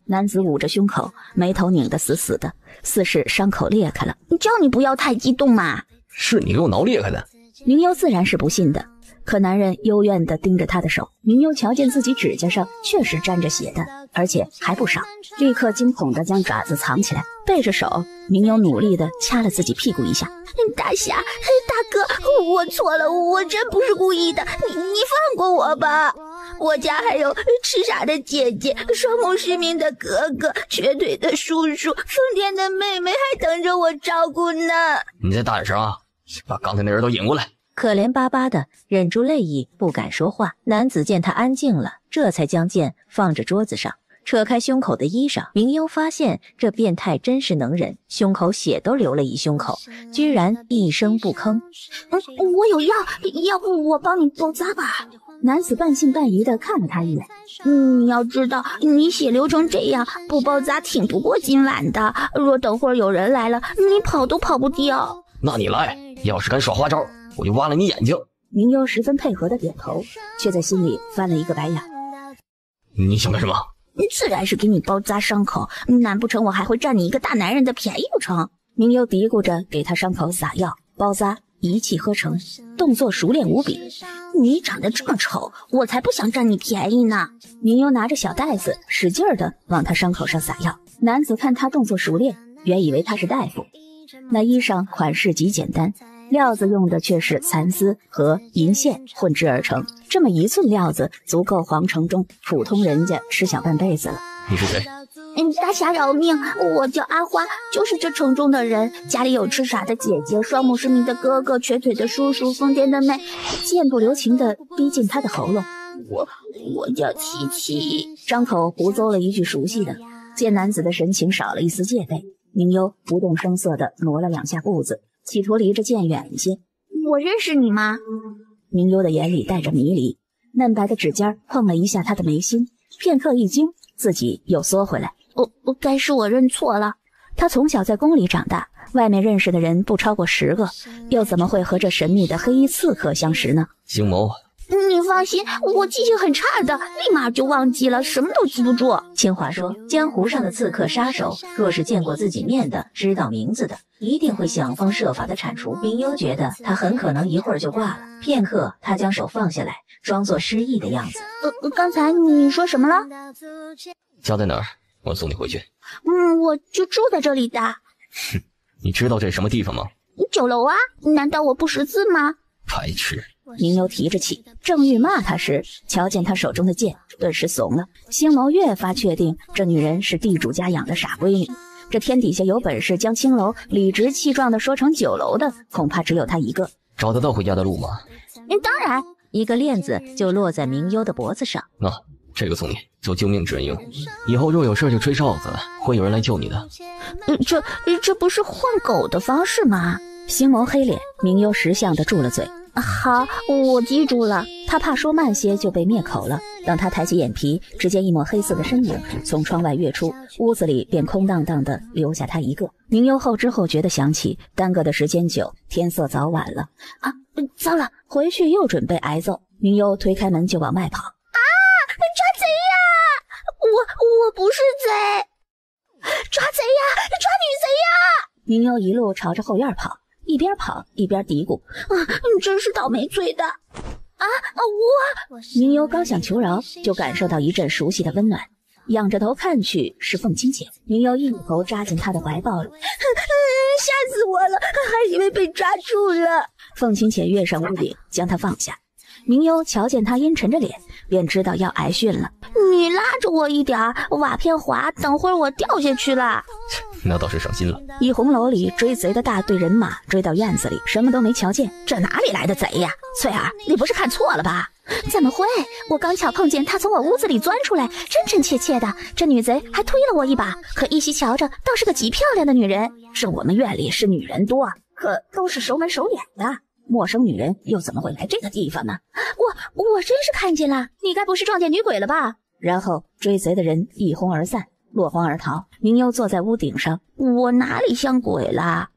男子捂着胸口，眉头拧得死死的，似是伤口裂开了。叫你不要太激动嘛！是你给我挠裂开的。明幽自然是不信的。可男人幽怨地盯着他的手，明幽瞧见自己指甲上确实沾着血的，而且还不少，立刻惊恐地将爪子藏起来，背着手，明幽努力地掐了自己屁股一下。大侠，大哥，我错了，我真不是故意的，你放过我吧。我家还有痴傻的姐姐，双目失明的哥哥，瘸腿的叔叔，疯癫的妹妹还等着我照顾呢。你再大点声啊，把刚才那人都引过来。可怜巴巴的忍住泪意，不敢说话。男子见他安静了，这才将剑放着桌子上，扯开胸口的衣裳。明幽发现这变态真是能忍，胸口血都流了一胸口，居然一声不吭。我有药，要不我帮你包扎吧。男子半信半疑地看了他一眼。你要知道，你血流成这样，不包扎挺不过今晚的。若等会儿有人来了，你跑都跑不掉。那你来，要是敢耍花招，我就挖了你眼睛。明幽十分配合的点头，却在心里翻了一个白眼。你想干什么？自然是给你包扎伤口，难不成我还会占你一个大男人的便宜不成？明幽嘀咕着给他伤口撒药包扎，一气呵成，动作熟练无比。你长得这么丑，我才不想占你便宜呢。明幽拿着小袋子使劲的往他伤口上撒药。男子看他动作熟练，原以为他是大夫。那衣裳款式极简单，料子用的却是蚕丝和银线混织而成，这么1寸料子足够皇城中普通人家吃小半辈子了。你是谁？大侠饶命，我叫阿花，就是这城中的人，家里有痴傻的姐姐，双目失明的哥哥，瘸腿的叔叔，疯癫的妹。剑不留情地逼近他的喉咙。我叫琪琪。张口胡诌了一句熟悉的，见男子的神情少了一丝戒备，明幽不动声色地挪了2下步子，企图离着剑远一些。我认识你吗？明幽的眼里带着迷离，嫩白的指尖碰了一下他的眉心，片刻一惊，自己又缩回来。该是我认错了。他从小在宫里长大，外面认识的人不超过10个，又怎么会和这神秘的黑衣刺客相识呢？星谋，你放心，我记性很差的，立马就忘记了，什么都记不住。清华说，江湖上的刺客杀手，若是见过自己面的，知道名字的，一定会想方设法的铲除。明幽觉得他很可能一会儿就挂了，片刻，他将手放下来，装作失忆的样子。刚才你说什么了？家在哪儿？我送你回去。我就住在这里的。哼，你知道这是什么地方吗？酒楼啊，难道我不识字吗？白痴！明幽提着气，正欲骂他时，瞧见他手中的剑，顿时怂了，星眸越发确定这女人是地主家养的傻闺女。这天底下有本事将青楼理直气壮地说成酒楼的，恐怕只有他一个。找得到回家的路吗？当然。一个链子就落在明幽的脖子上。这个送你做救命之恩用，以后若有事就吹哨子，会有人来救你的。这不是换狗的方式吗？星眸黑脸，明幽识相地住了嘴。好，我记住了。他怕说慢些就被灭口了。当他抬起眼皮，只见一抹黑色的身影从窗外跃出，屋子里便空荡荡的，留下他一个。明幽后知后觉地想起，耽搁的时间久，天色早晚了。糟了，回去又准备挨揍。明幽推开门就往外跑。抓贼呀！我不是贼，抓贼呀！抓女贼呀！明幽一路朝着后院跑，一边跑一边嘀咕：你真是倒霉罪的！明幽刚想求饶，就感受到一阵熟悉的温暖，仰着头看去是凤青浅。明幽一头扎进她的怀抱里，吓死我了，还以为被抓住了。凤青浅跃上屋顶，将他放下。明幽瞧见他阴沉着脸，便知道要挨训了。你拉着我一点，瓦片滑，等会儿我掉下去了。那倒是省心了。一红楼里追贼的大队人马追到院子里，什么都没瞧见。这哪里来的贼呀？翠儿，你不是看错了吧？怎么会？我刚巧碰见他从我屋子里钻出来，真真切切的。这女贼还推了我一把，可依稀瞧着倒是个极漂亮的女人。这我们院里是女人多，可都是熟门熟脸的。陌生女人又怎么会来这个地方呢？我真是看见了，你该不是撞见女鬼了吧？然后追贼的人一哄而散，落荒而逃。明幽坐在屋顶上，我哪里像鬼啦？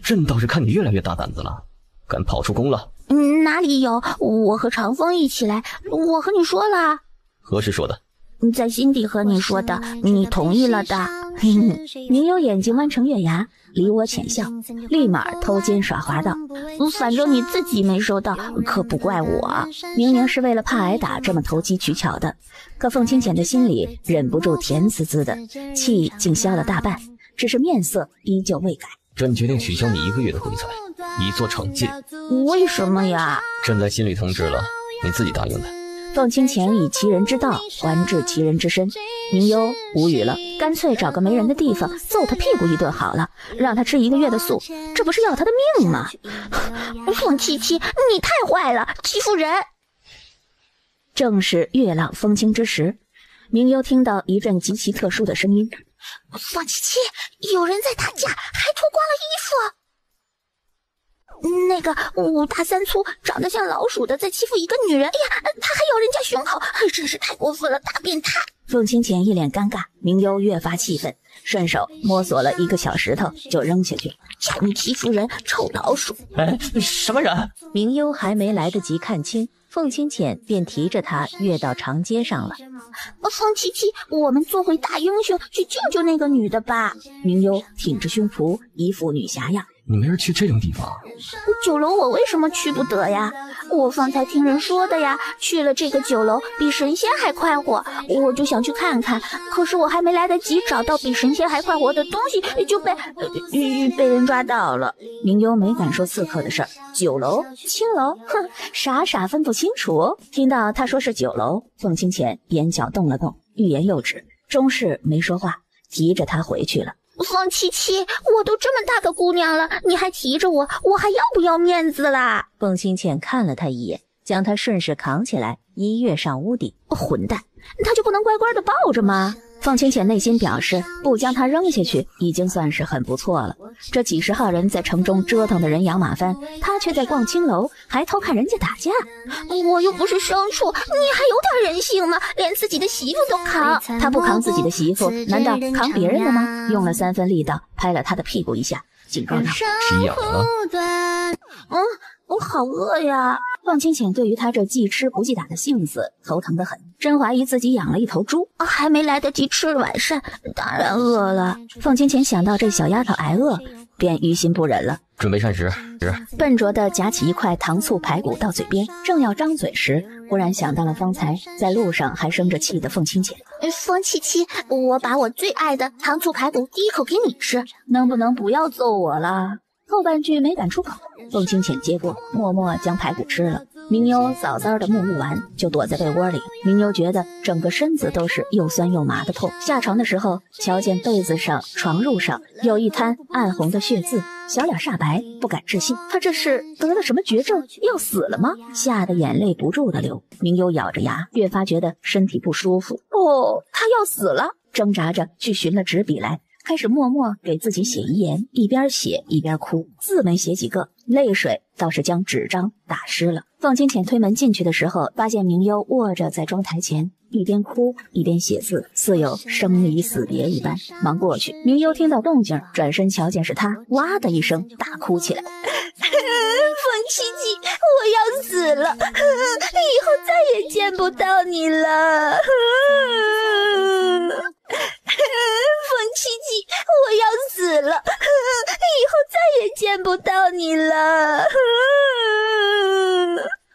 朕倒是看你越来越大胆子了，敢跑出宫了？哪里有？我和长风一起来，我和你说了。何时说的？在心底和你说的，你同意了的。明幽眼睛弯成月牙，离我浅笑，立马偷奸耍滑道：反正你自己没收到，可不怪我。明明是为了怕挨打这么投机取巧的，可凤青浅的心里忍不住甜滋滋的，气竟消了大半，只是面色依旧未改。朕决定取消你1个月的回财，以作惩戒。为什么呀？朕在心里通知了，你自己答应的。凤青浅以其人之道还治其人之身，明幽无语了，干脆找个没人的地方揍他屁股一顿好了，让他吃1个月的素，这不是要他的命吗？凤七七，你太坏了，欺负人！正是月朗风清之时，明幽听到一阵极其特殊的声音：凤七七，有人在打架，还脱光了衣服。那个5大3粗长得像老鼠的在欺负一个女人，哎呀，他还咬人家胸口，真是太过分了，大变态！凤青浅一脸尴尬，明幽越发气愤，顺手摸索了一个小石头就扔下去。叫你欺负人，臭老鼠！什么人？明幽还没来得及看清，凤青浅便提着他跃到长街上了。凤七七，我们做回大英雄，去救救那个女的吧！明幽挺着胸脯，一副女侠样。你没人去这种地方？酒楼我为什么去不得呀？我方才听人说的呀，去了这个酒楼比神仙还快活，我就想去看看。可是我还没来得及找到比神仙还快活的东西，就被人抓到了。明幽没敢说刺客的事儿，酒楼、青楼，哼，傻傻分不清楚。听到他说是酒楼，凤青浅眼角动了动，欲言又止，终是没说话，提着他回去了。凤七七，我都这么大个姑娘了，你还提着我，我还要不要面子啦？凤青浅看了他一眼，将他顺势扛起来，一跃上屋顶。混蛋，他就不能乖乖的抱着吗？凤青浅内心表示，不将他扔下去已经算是很不错了。这几十号人在城中折腾的人仰马翻，他却在逛青楼，还偷看人家打架。我又不是牲畜，你还有点人性吗？连自己的媳妇都扛。他不扛自己的媳妇，难道扛别人的吗？用了3分力道，拍了他的屁股一下，警告道：皮痒了。我好饿呀！凤青浅对于他这既吃不记打的性子头疼得很，真怀疑自己养了一头猪。还没来得及吃晚膳，当然饿了。凤青浅想到这小丫头挨饿，便于心不忍了，准备膳食。笨拙地夹起一块糖醋排骨到嘴边，正要张嘴时，忽然想到了方才在路上还生着气的凤清浅。风七七，我把我最爱的糖醋排骨第一口给你吃，能不能不要揍我了？后半句没敢出口，凤清浅接过，默默将排骨吃了。明优早早的沐浴完，就躲在被窝里。明优觉得整个身子都是又酸又麻的痛。下床的时候，瞧见被子上、床褥上有一滩暗红的血渍，小脸煞白，不敢置信。他这是得了什么绝症，要死了吗？吓得眼泪不住的流。明优咬着牙，越发觉得身体不舒服。他要死了！挣扎着去寻了纸笔来，开始默默给自己写遗言，一边写一边哭，字没写几个，泪水倒是将纸张打湿了。凤清浅推门进去的时候，发现明优卧着在妆台前，一边哭一边写字，似有生离死别一般。忙过去，明优听到动静，转身瞧见是他，哇的一声大哭起来。凤七七，我要死了，以后再也见不到你了。凤七七，我要死了，以后再也见不到你了。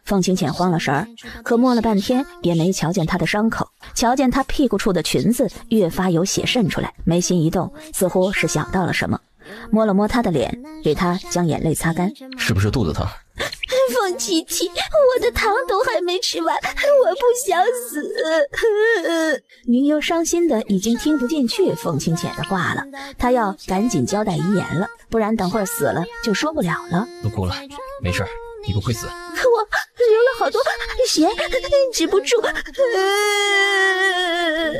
凤清浅慌了神儿，可摸了半天也没瞧见他的伤口，瞧见他屁股处的裙子越发有血渗出来，眉心一动，似乎是想到了什么，摸了摸他的脸，给他将眼泪擦干。是不是肚子疼？凤七七，我的糖都还没吃完，我不想死。明优伤心的已经听不进去凤清浅的话了，他要赶紧交代遗言了，不然等会儿死了就说不了了。都哭了，没事，你不会死。可我流了好多血，止不住。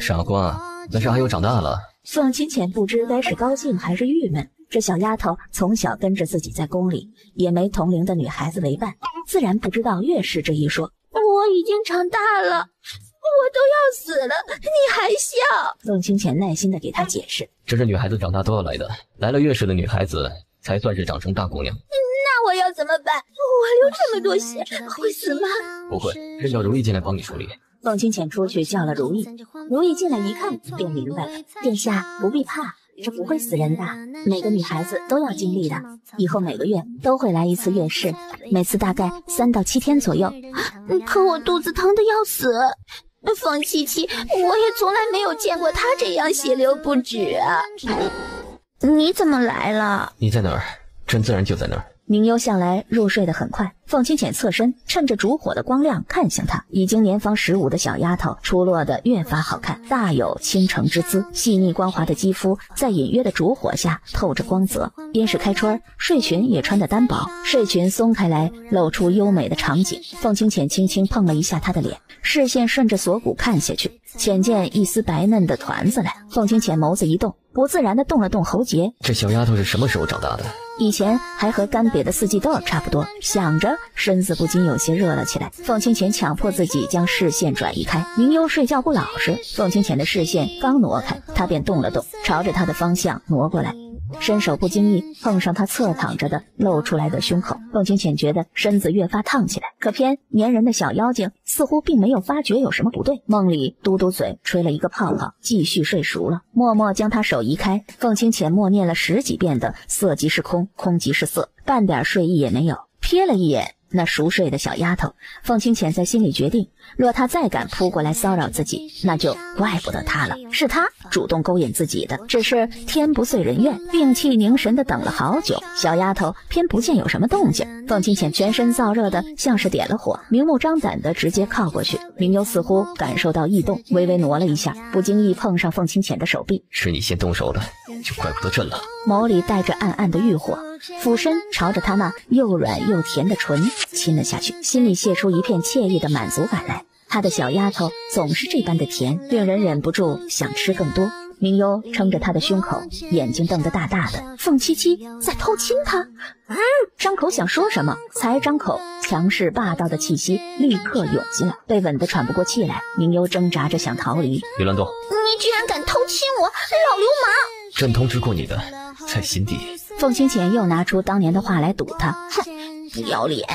傻瓜，那啥又长大了。凤清浅不知该是高兴还是郁闷。这小丫头从小跟着自己在宫里，也没同龄的女孩子为伴，自然不知道乐事这一说。我已经长大了，我都要死了，你还笑？凤清浅耐心地给她解释，这是女孩子长大都要来的，来了乐事的女孩子才算是长成大姑娘。那我要怎么办？我流这么多血，会死吗？不会，任叫如意进来帮你处理。凤清浅出去叫了如意，如意进来一看便明白了，殿下不必怕，这不会死人的，每个女孩子都要经历的，以后每个月都会来一次月事，每次大概3到7天左右。可我肚子疼得要死。凤七七，我也从来没有见过她这样血流不止啊。你怎么来了？你在哪儿？朕自然就在那儿。明优向来入睡得很快，凤清浅侧身，趁着烛火的光亮看向她。已经年方15的小丫头出落得越发好看，大有倾城之姿，细腻光滑的肌肤在隐约的烛火下透着光泽。边是开春，睡裙也穿得单薄，睡裙松开来露出优美的场景。凤清浅轻轻碰了一下她的脸，视线顺着锁骨看下去，浅见一丝白嫩的团子来。凤清浅眸子一动，不自然地动了动喉结。这小丫头是什么时候长大的？以前还和干瘪的四季豆差不多，想着身子不禁有些热了起来。凤清浅强迫自己将视线转移开，明优睡觉不老实，凤清浅的视线刚挪开，他便动了动，朝着他的方向挪过来，伸手不经意碰上他侧躺着的露出来的胸口。凤清浅觉得身子越发烫起来，可偏粘人的小妖精似乎并没有发觉有什么不对，梦里嘟嘟嘴吹了一个泡泡，继续睡熟了。默默将他手移开，凤清浅默念了10几遍的色即是空，空即是色，半点睡意也没有。瞥了一眼那熟睡的小丫头，凤清浅在心里决定，若她再敢扑过来骚扰自己，那就怪不得她了，是她主动勾引自己的。只是天不遂人愿，屏气凝神的等了好久，小丫头偏不见有什么动静。凤清浅全身燥热的像是点了火，明目张胆的直接靠过去。明优似乎感受到异动，微微挪了一下，不经意碰上凤清浅的手臂。是你先动手的，就怪不得朕了。眸里带着暗暗的欲火，俯身朝着她那又软又甜的唇亲了下去，心里泄出一片惬意的满足感来。她的小丫头总是这般的甜，令人忍不住想吃更多。明优撑着她的胸口，眼睛瞪得大大的。凤七七在偷亲她。张口想说什么，才张口，强势霸道的气息立刻涌进来，被吻得喘不过气来。明优挣扎着想逃离。别乱动！你居然敢偷亲我，老流氓！朕通知过你的，在心底。凤清浅又拿出当年的话来堵他，哼，不要脸！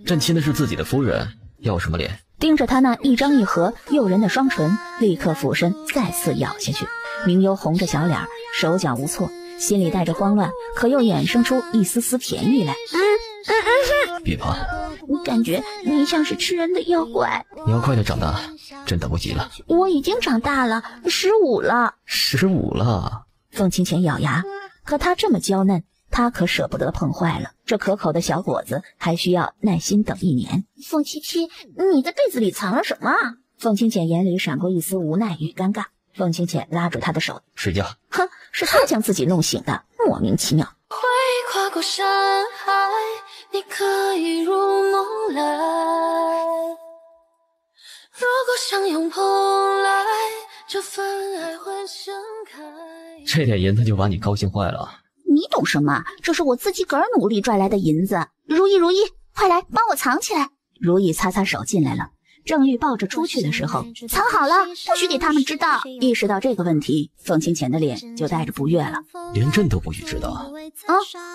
朕亲的是自己的夫人，要什么脸？盯着他那一张一合诱人的双唇，立刻俯身再次咬下去。明优红着小脸，手脚无措，心里带着慌乱，可又衍生出一丝丝甜意来。别怕，感觉你像是吃人的妖怪。你要快点长大，真等不及了。我已经长大了，15了。15了。凤清浅咬牙，可他这么娇嫩，他可舍不得碰坏了。这可口的小果子还需要耐心等1年。凤七七，你在被子里藏了什么？凤清浅眼里闪过一丝无奈与尴尬。凤清浅拉住他的手，睡觉。哼，是他将自己弄醒的，莫名其妙。会跨过山海，你可以入梦来。如果相拥蓬莱，这份爱会盛开。这点银子就把你高兴坏了。你懂什么？这是我自己个儿努力赚来的银子。如意，快来帮我藏起来。如意擦擦手进来了，正欲抱着出去的时候，藏好了，不许给他们知道。意识到这个问题，凤清浅的脸就带着不悦了。连朕都不许知道。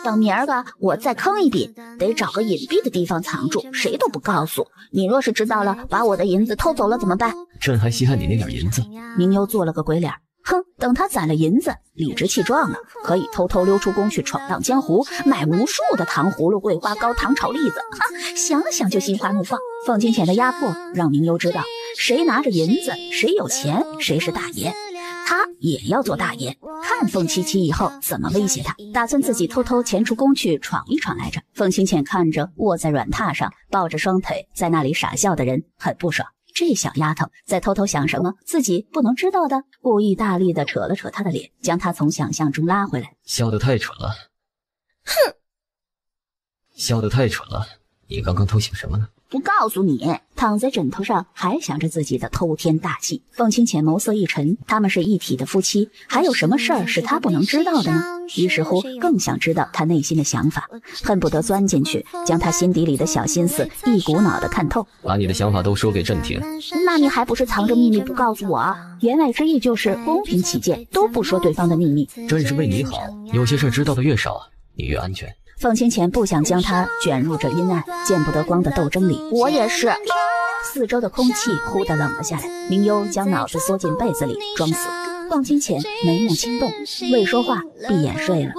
等明儿个我再坑一笔，得找个隐蔽的地方藏住，谁都不告诉。你若是知道了，把我的银子偷走了怎么办？朕还稀罕你那点银子。明幽做了个鬼脸，哼，等他攒了银子，理直气壮了，可以偷偷溜出宫去闯荡江湖，买无数的糖葫芦、桂花糕、糖炒栗子，想想就心花怒放。凤清浅的压迫让明幽知道，谁拿着银子，谁有钱，谁是大爷。他也要做大爷，看凤七七以后怎么威胁他，打算自己偷偷潜出宫去闯一闯来着。凤清浅看着卧在软榻上，抱着双腿在那里傻笑的人，很不爽。这小丫头在偷偷想什么自己不能知道的，故意大力的扯了扯他的脸，将他从想象中拉回来。笑得太蠢了。哼，笑得太蠢了。你刚刚偷想什么呢？不告诉你。躺在枕头上还想着自己的偷天大计。凤清浅眸色一沉，他们是一体的夫妻，还有什么事儿是他不能知道的呢？于是乎更想知道他内心的想法，恨不得钻进去，将他心底里的小心思一股脑的看透。把你的想法都说给朕听。那你还不是藏着秘密不告诉我啊？言外之意就是公平起见，都不说对方的秘密。朕是为你好，有些事知道的越少，你越安全。凤清浅不想将他卷入这阴暗见不得光的斗争里。我也是。四周的空气忽地冷了下来，明幽将脑子缩进被子里装死。凤清浅眉目轻动，未说话，闭眼睡了。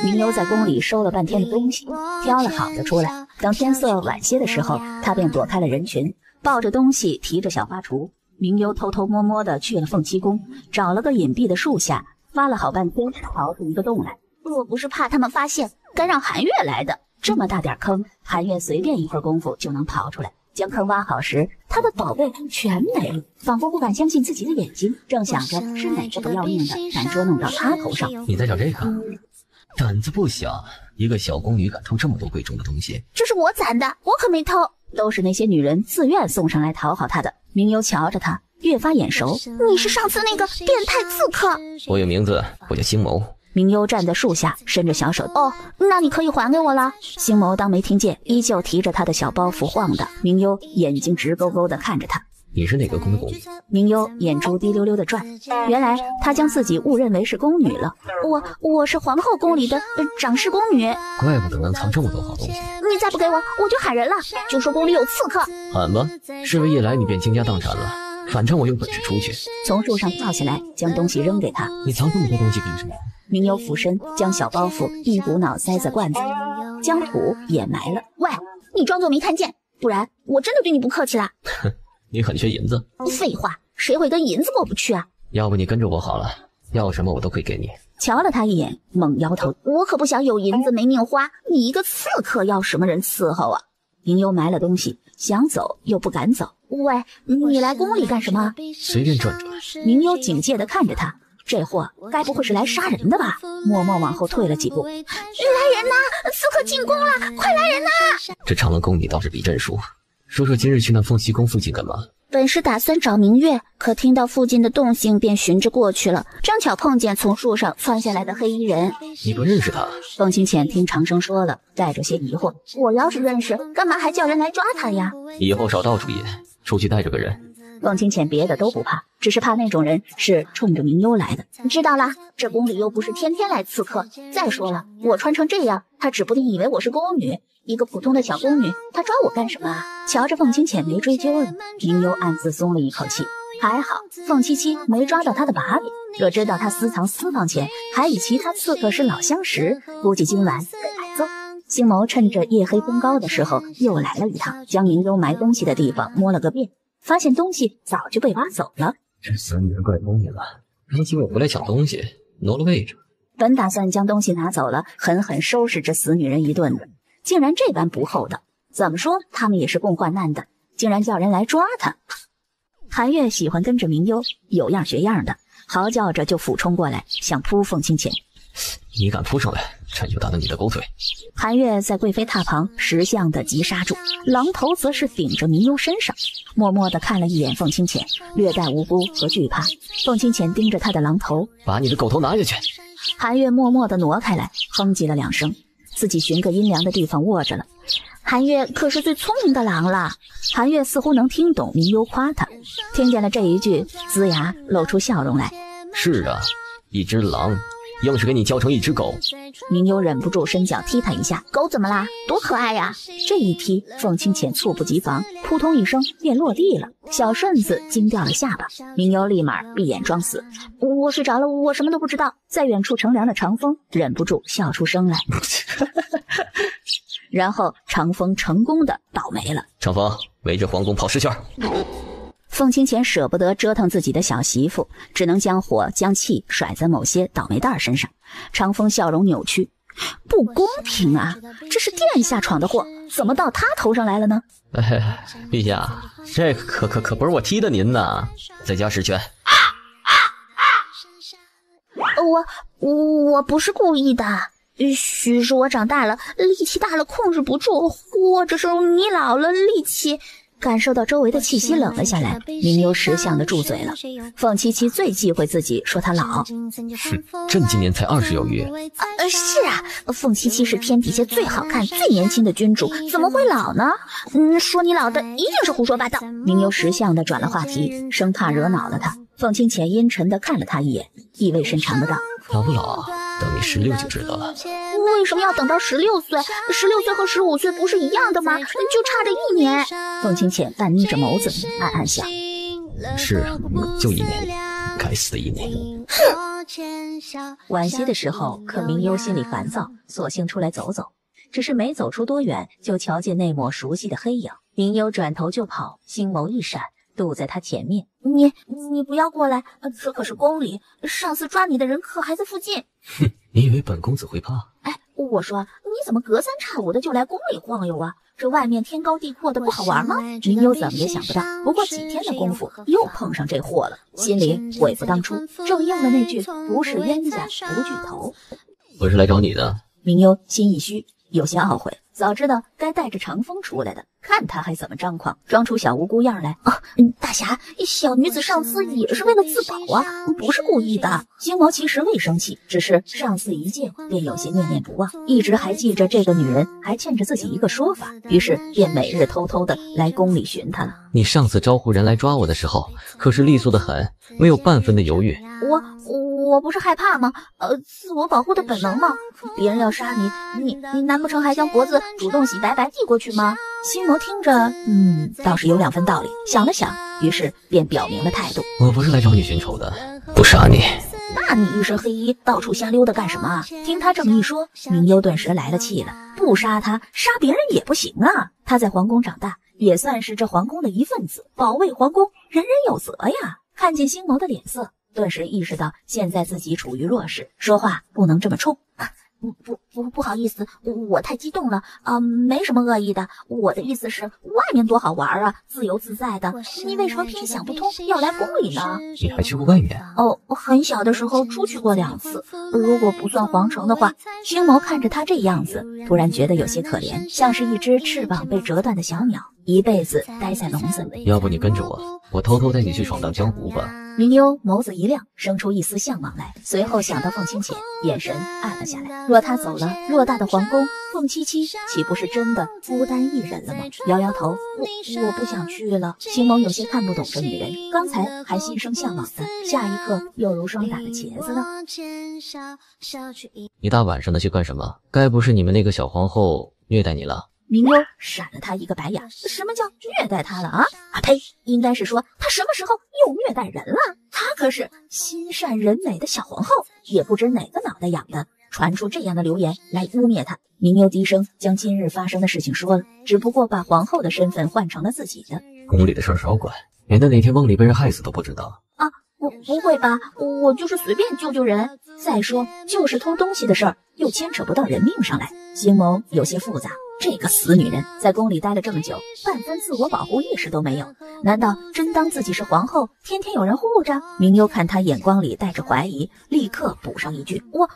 明幽在宫里收了半天的东西，挑了好的出来。等天色晚些的时候，他便躲开了人群，抱着东西，提着小花锄。明幽偷偷摸摸地去了凤栖宫，找了个隐蔽的树下，挖了好半天，刨出一个洞来。若不是怕他们发现，该让韩月来的。这么大点坑，韩月随便一会儿功夫就能刨出来。将坑挖好时，他的宝贝全没了，仿佛不敢相信自己的眼睛。正想着是哪个不要命的敢捉弄到他头上。你在找这个？胆子不小，一个小宫女敢偷这么多贵重的东西。这是我攒的，我可没偷。都是那些女人自愿送上来讨好他的。明幽瞧着他，越发眼熟。你是上次那个变态刺客。我有名字，我叫星谋。明幽站在树下，伸着小手。哦，那你可以还给我了。星谋当没听见，依旧提着他的小包袱晃荡。明幽眼睛直勾勾地看着他。你是哪个宫的宫女？明幽眼珠滴溜溜地转，原来他将自己误认为是宫女了。我是皇后宫里的掌事宫女。怪不得能藏这么多好东西。你再不给我就喊人了，就说宫里有刺客。喊吧，侍卫一来你便倾家荡产了。反正我有本事出去。从树上跳下来，将东西扔给他。你藏这么多东西干什么？明幽俯身将小包袱一股脑塞在罐子里，将土掩埋了。喂，你装作没看见，不然我真的对你不客气了。哼，你很缺银子。废话，谁会跟银子过不去啊？要不你跟着我好了，要什么我都会给你。瞧了他一眼，猛摇头。我可不想有银子没命花，你一个刺客要什么人伺候啊？明幽埋了东西，想走又不敢走。喂，你来宫里干什么？随便转转。明幽警戒地看着他，这货该不会是来杀人的吧？默默往后退了几步。来人呐！刺客进宫了，快来人呐！这长乐宫你倒是比朕熟。说说今日去那凤栖宫附近干嘛？本是打算找明月，可听到附近的动静，便循着过去了。正巧碰见从树上窜下来的黑衣人。你不认识他？凤清浅听长生说了，带着些疑惑。我要是认识，干嘛还叫人来抓他呀？以后少到处野，出去带着个人。凤清浅别的都不怕，只是怕那种人是冲着明幽来的。知道了，这宫里又不是天天来刺客。再说了，我穿成这样，他指不定以为我是宫女。一个普通的小宫女，她抓我干什么啊？瞧着凤清浅没追究了，明幽暗自松了一口气。还好凤七七没抓到他的把柄，若知道他私藏私房钱，还与其他刺客是老相识，估计今晚被挨揍。星谋趁着夜黑风高的时候又来了一趟，将明幽埋东西的地方摸了个遍，发现东西早就被挖走了。这死女人怪聪明了，没机会回来抢东西，挪了位置。本打算将东西拿走了，狠狠收拾这死女人一顿的，竟然这般不厚道。怎么说他们也是共患难的，竟然叫人来抓他。韩月喜欢跟着明幽，有样学样的，嚎叫着就俯冲过来，想扑凤清浅。你敢扑上来，朕就打断你的狗腿！韩月在贵妃榻旁识相的急刹住，榔头则是顶着明幽身上，默默地看了一眼凤清浅，略带无辜和惧怕。凤清浅盯着他的榔头，把你的狗头拿下去。韩月默默地挪开来，哼唧了2声，自己寻个阴凉的地方卧着了。韩月可是最聪明的狼了。韩月似乎能听懂明幽夸他，听见了这一句，呲牙露出笑容来。是啊，一只狼硬是给你教成一只狗。明幽忍不住伸脚踢他一下，狗怎么啦？多可爱呀！这一踢，凤清浅猝不及防，扑通一声便落地了，小顺子惊掉了下巴。明幽立马闭眼装死，我睡着了，我什么都不知道。在远处乘凉的长风忍不住笑出声来。然后长风成功的倒霉了。长风围着皇宫跑10圈。凤清浅舍不得折腾自己的小媳妇，只能将火将气甩在某些倒霉蛋身上。长风笑容扭曲，不公平啊！这是殿下闯的祸，怎么到他头上来了呢？陛下，这可不是我踢的您呐！再加10拳。我不是故意的，许是我长大了，力气大了控制不住，或者是你老了力气。感受到周围的气息冷了下来，明幽识相的住嘴了。凤七七最忌讳自己说他老，朕今年才20有余。是啊，凤七七是天底下最好看、最年轻的君主，怎么会老呢？说你老的一定是胡说八道。明幽识相的转了话题，生怕惹恼了他。凤清浅阴沉的看了他一眼，意味深长的道：老不老，等你16就知道了。为什么要等到16岁？16岁和15岁不是一样的吗？就差着1年。凤清浅半眯着眸子，暗暗想：是，就1年，该死的1年。晚些的时候，可明幽心里烦躁，索性出来走走。只是没走出多远，就瞧见那抹熟悉的黑影。明幽转头就跑，星眸一闪，堵在他前面。你不要过来，这可是宫里，上次抓你的人可还在附近。哼，你以为本公子会怕？哎，我说你怎么隔三差五的就来宫里晃悠啊？这外面天高地阔的，不好玩吗？明幽怎么也想不到，不过几天的功夫又碰上这货了，心里悔不当初，正应了那句不是冤家不聚头。我是来找你的。明幽心一虚，有些懊悔，早知道该带着长风出来的，看他还怎么张狂，装出小无辜样来。大侠，小女子上次也是为了自保啊，不是故意的。星眸其实未生气，只是上次一见便有些念念不忘，一直还记着这个女人还欠着自己一个说法，于是便每日偷偷的来宫里寻她了。你上次招呼人来抓我的时候，可是利索的很，没有半分的犹豫。我不是害怕吗？自我保护的本能吗？别人要杀你难不成还将脖子主动洗白白递过去吗？星眸听着，倒是有2分道理。想了想，于是便表明了态度：我不是来找你寻仇的，不杀你。那你一身黑衣到处瞎溜达干什么？听他这么一说，明幽顿时来了气了。不杀他，杀别人也不行啊！他在皇宫长大，也算是这皇宫的一份子，保卫皇宫，人人有责呀。看见星眸的脸色，顿时意识到现在自己处于弱势，说话不能这么冲。不好意思，我太激动了没什么恶意的。我的意思是，外面多好玩啊，自由自在的，你为什么偏想不通要来宫里呢？你还去过外面？很小的时候出去过2次，如果不算皇城的话。星眸看着他这样子，突然觉得有些可怜，像是一只翅膀被折断的小鸟，一辈子待在笼子里。要不你跟着我偷偷带你去闯荡江湖吧。明幽眸子一亮，生出一丝向往来，随后想到凤清浅，眼神暗了下来。若他走了，偌大的皇宫，凤七七岂不是真的孤单一人了吗？摇摇头，我不想去了。星眸有些看不懂这女人，刚才还心生向往的，下一刻又如霜打的茄子了。你大晚上的去干什么？该不是你们那个小皇后虐待你了？明幽闪了他一个白眼，什么叫虐待他了啊？呸，应该是说他什么时候又虐待人了？他可是心善人美的小皇后，也不知哪个脑袋养的，传出这样的流言来污蔑他。明幽低声将今日发生的事情说了，只不过把皇后的身份换成了自己的。宫里的事少管，免得哪天梦里被人害死都不知道。啊，不会吧？我就是随便救救人。再说，就是偷东西的事儿，又牵扯不到人命上来，心谋有些复杂。这个死女人在宫里待了这么久，半分自我保护意识都没有，难道真当自己是皇后，天天有人护着？明幽看他眼光里带着怀疑，立刻补上一句：我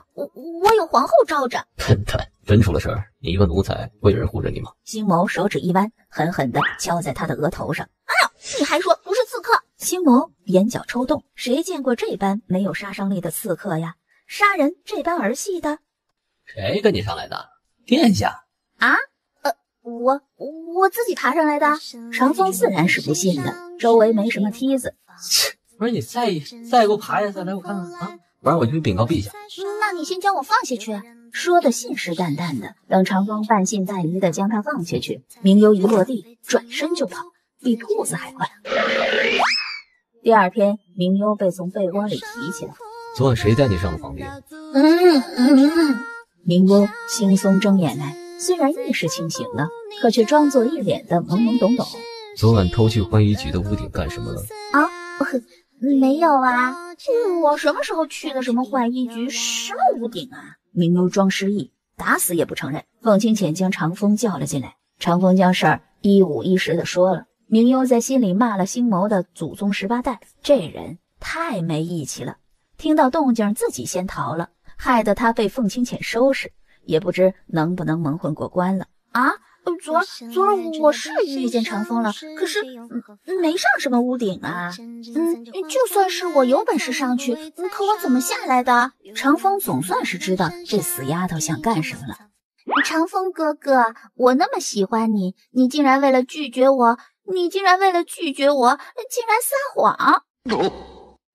有皇后罩着。笨蛋，真出了事儿，你一个奴才会有人护着你吗？星谋手指一弯，狠狠地敲在他的额头上。哎呦，你还说不是刺客？星谋眼角抽动，谁见过这般没有杀伤力的刺客呀？杀人这般儿戏的？谁跟你上来的？殿下啊？我自己爬上来的。长风自然是不信的，周围没什么梯子。不是你再给我爬下来，来我看看啊，不然我就去禀告陛下。那你先将我放下去。说的信誓旦旦的，等长风半信半疑的将他放下去，明幽一落地，转身就跑，比兔子还快。第二天，明幽被从被窝里提起来。昨晚谁带你上了房殿？明幽轻松睁眼来，虽然意识清醒了，可却装作一脸的懵懵懂懂。昨晚偷去浣衣局的屋顶干什么了？啊，没有啊，我什么时候去的什么浣衣局，什么屋顶啊？明幽装失忆，打死也不承认。凤清浅将长风叫了进来，长风将事儿一五一十的说了。明幽在心里骂了星谋的祖宗18代，这人太没义气了。听到动静自己先逃了，害得他被凤清浅收拾，也不知能不能蒙混过关了啊！昨儿我是遇见长风了，可是没上什么屋顶啊。就算是我有本事上去，可我怎么下来的？长风总算是知道这死丫头想干什么了。长风哥哥，我那么喜欢你，你竟然为了拒绝我，竟然撒谎！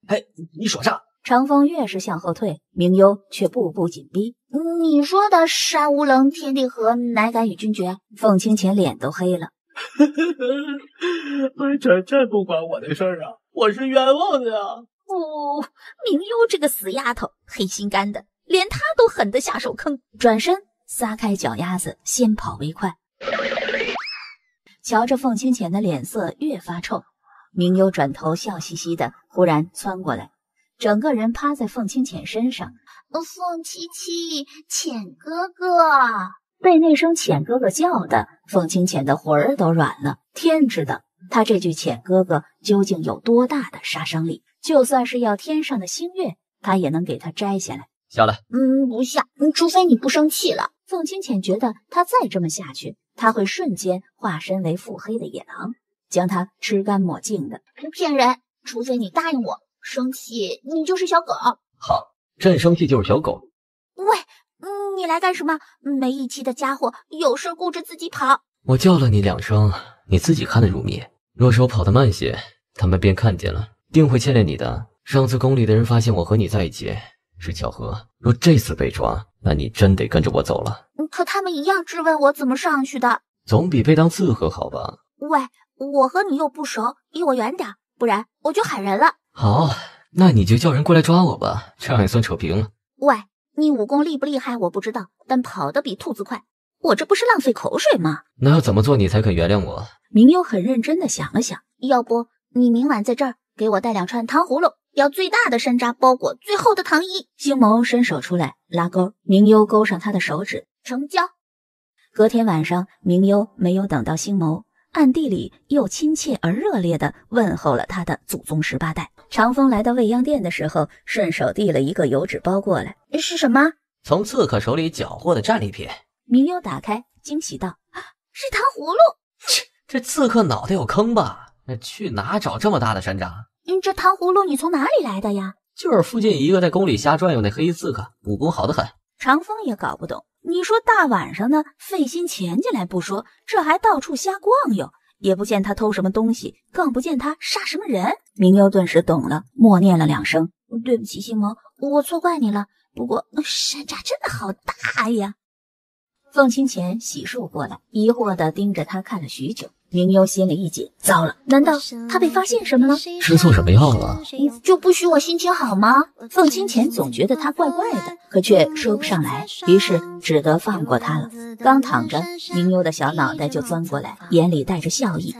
哎，你说啥？长风越是向后退，明幽却步步紧逼。你说的山无棱，天地合，乃敢与君绝？凤清浅脸都黑了。这不关我的事儿啊，我是冤枉的啊！明幽这个死丫头，黑心肝的，连他都狠得下手坑。转身撒开脚丫子，先跑为快。瞧着凤清浅的脸色越发臭，明幽转头笑嘻嘻的，忽然窜过来，整个人趴在凤清浅身上。凤七七，浅哥哥！被那声浅哥哥叫的，凤清浅的魂儿都软了。天知道他这句浅哥哥究竟有多大的杀伤力，就算是要天上的星月，他也能给他摘下来。下来。不下，除非你不生气了。凤清浅觉得他再这么下去，他会瞬间化身为腹黑的野狼，将他吃干抹净的。骗人！除非你答应我，生气你就是小狗。好，朕生气就是小狗。喂，你来干什么？没义气的家伙，有事顾着自己跑。我叫了你2声，你自己看得入迷。若是我跑得慢些，他们便看见了，定会牵连你的。上次宫里的人发现我和你在一起是巧合，若这次被抓，那你真得跟着我走了。可他们一样质问我怎么上去的，总比被当刺客好吧？喂，我和你又不熟，离我远点，不然我就喊人了。好，那你就叫人过来抓我吧，这样也算扯平了。喂，你武功厉不厉害我不知道，但跑得比兔子快，我这不是浪费口水吗？那要怎么做你才肯原谅我？明幽很认真地想了想，要不你明晚在这儿给我带2串糖葫芦，要最大的山楂包裹最厚的糖衣。星谋伸手出来拉钩，明幽勾上他的手指，成交。隔天晚上，明幽没有等到星谋，暗地里又亲切而热烈地问候了他的祖宗18代。长风来到未央殿的时候，顺手递了一个油纸包过来。是什么？从刺客手里缴获的战利品。明幽打开，惊喜道：是糖葫芦。这刺客脑袋有坑吧？去哪找这么大的山楂？这糖葫芦你从哪里来的呀？就是附近一个在宫里瞎转悠那黑衣刺客，武功好得很。长风也搞不懂，你说大晚上的费心潜进来不说，这还到处瞎逛悠，也不见他偷什么东西，更不见他杀什么人。明幽顿时懂了，默念了2声：对不起星谋，我错怪你了。不过山楂真的好大呀。凤清浅洗漱过来，疑惑地盯着他看了许久。明幽心里一紧，糟了，难道他被发现什么了？吃错什么药了？就不许我心情好吗？凤清浅总觉得他怪怪的，可却说不上来，于是只得放过他了。刚躺着，明幽的小脑袋就钻过来，眼里带着笑意。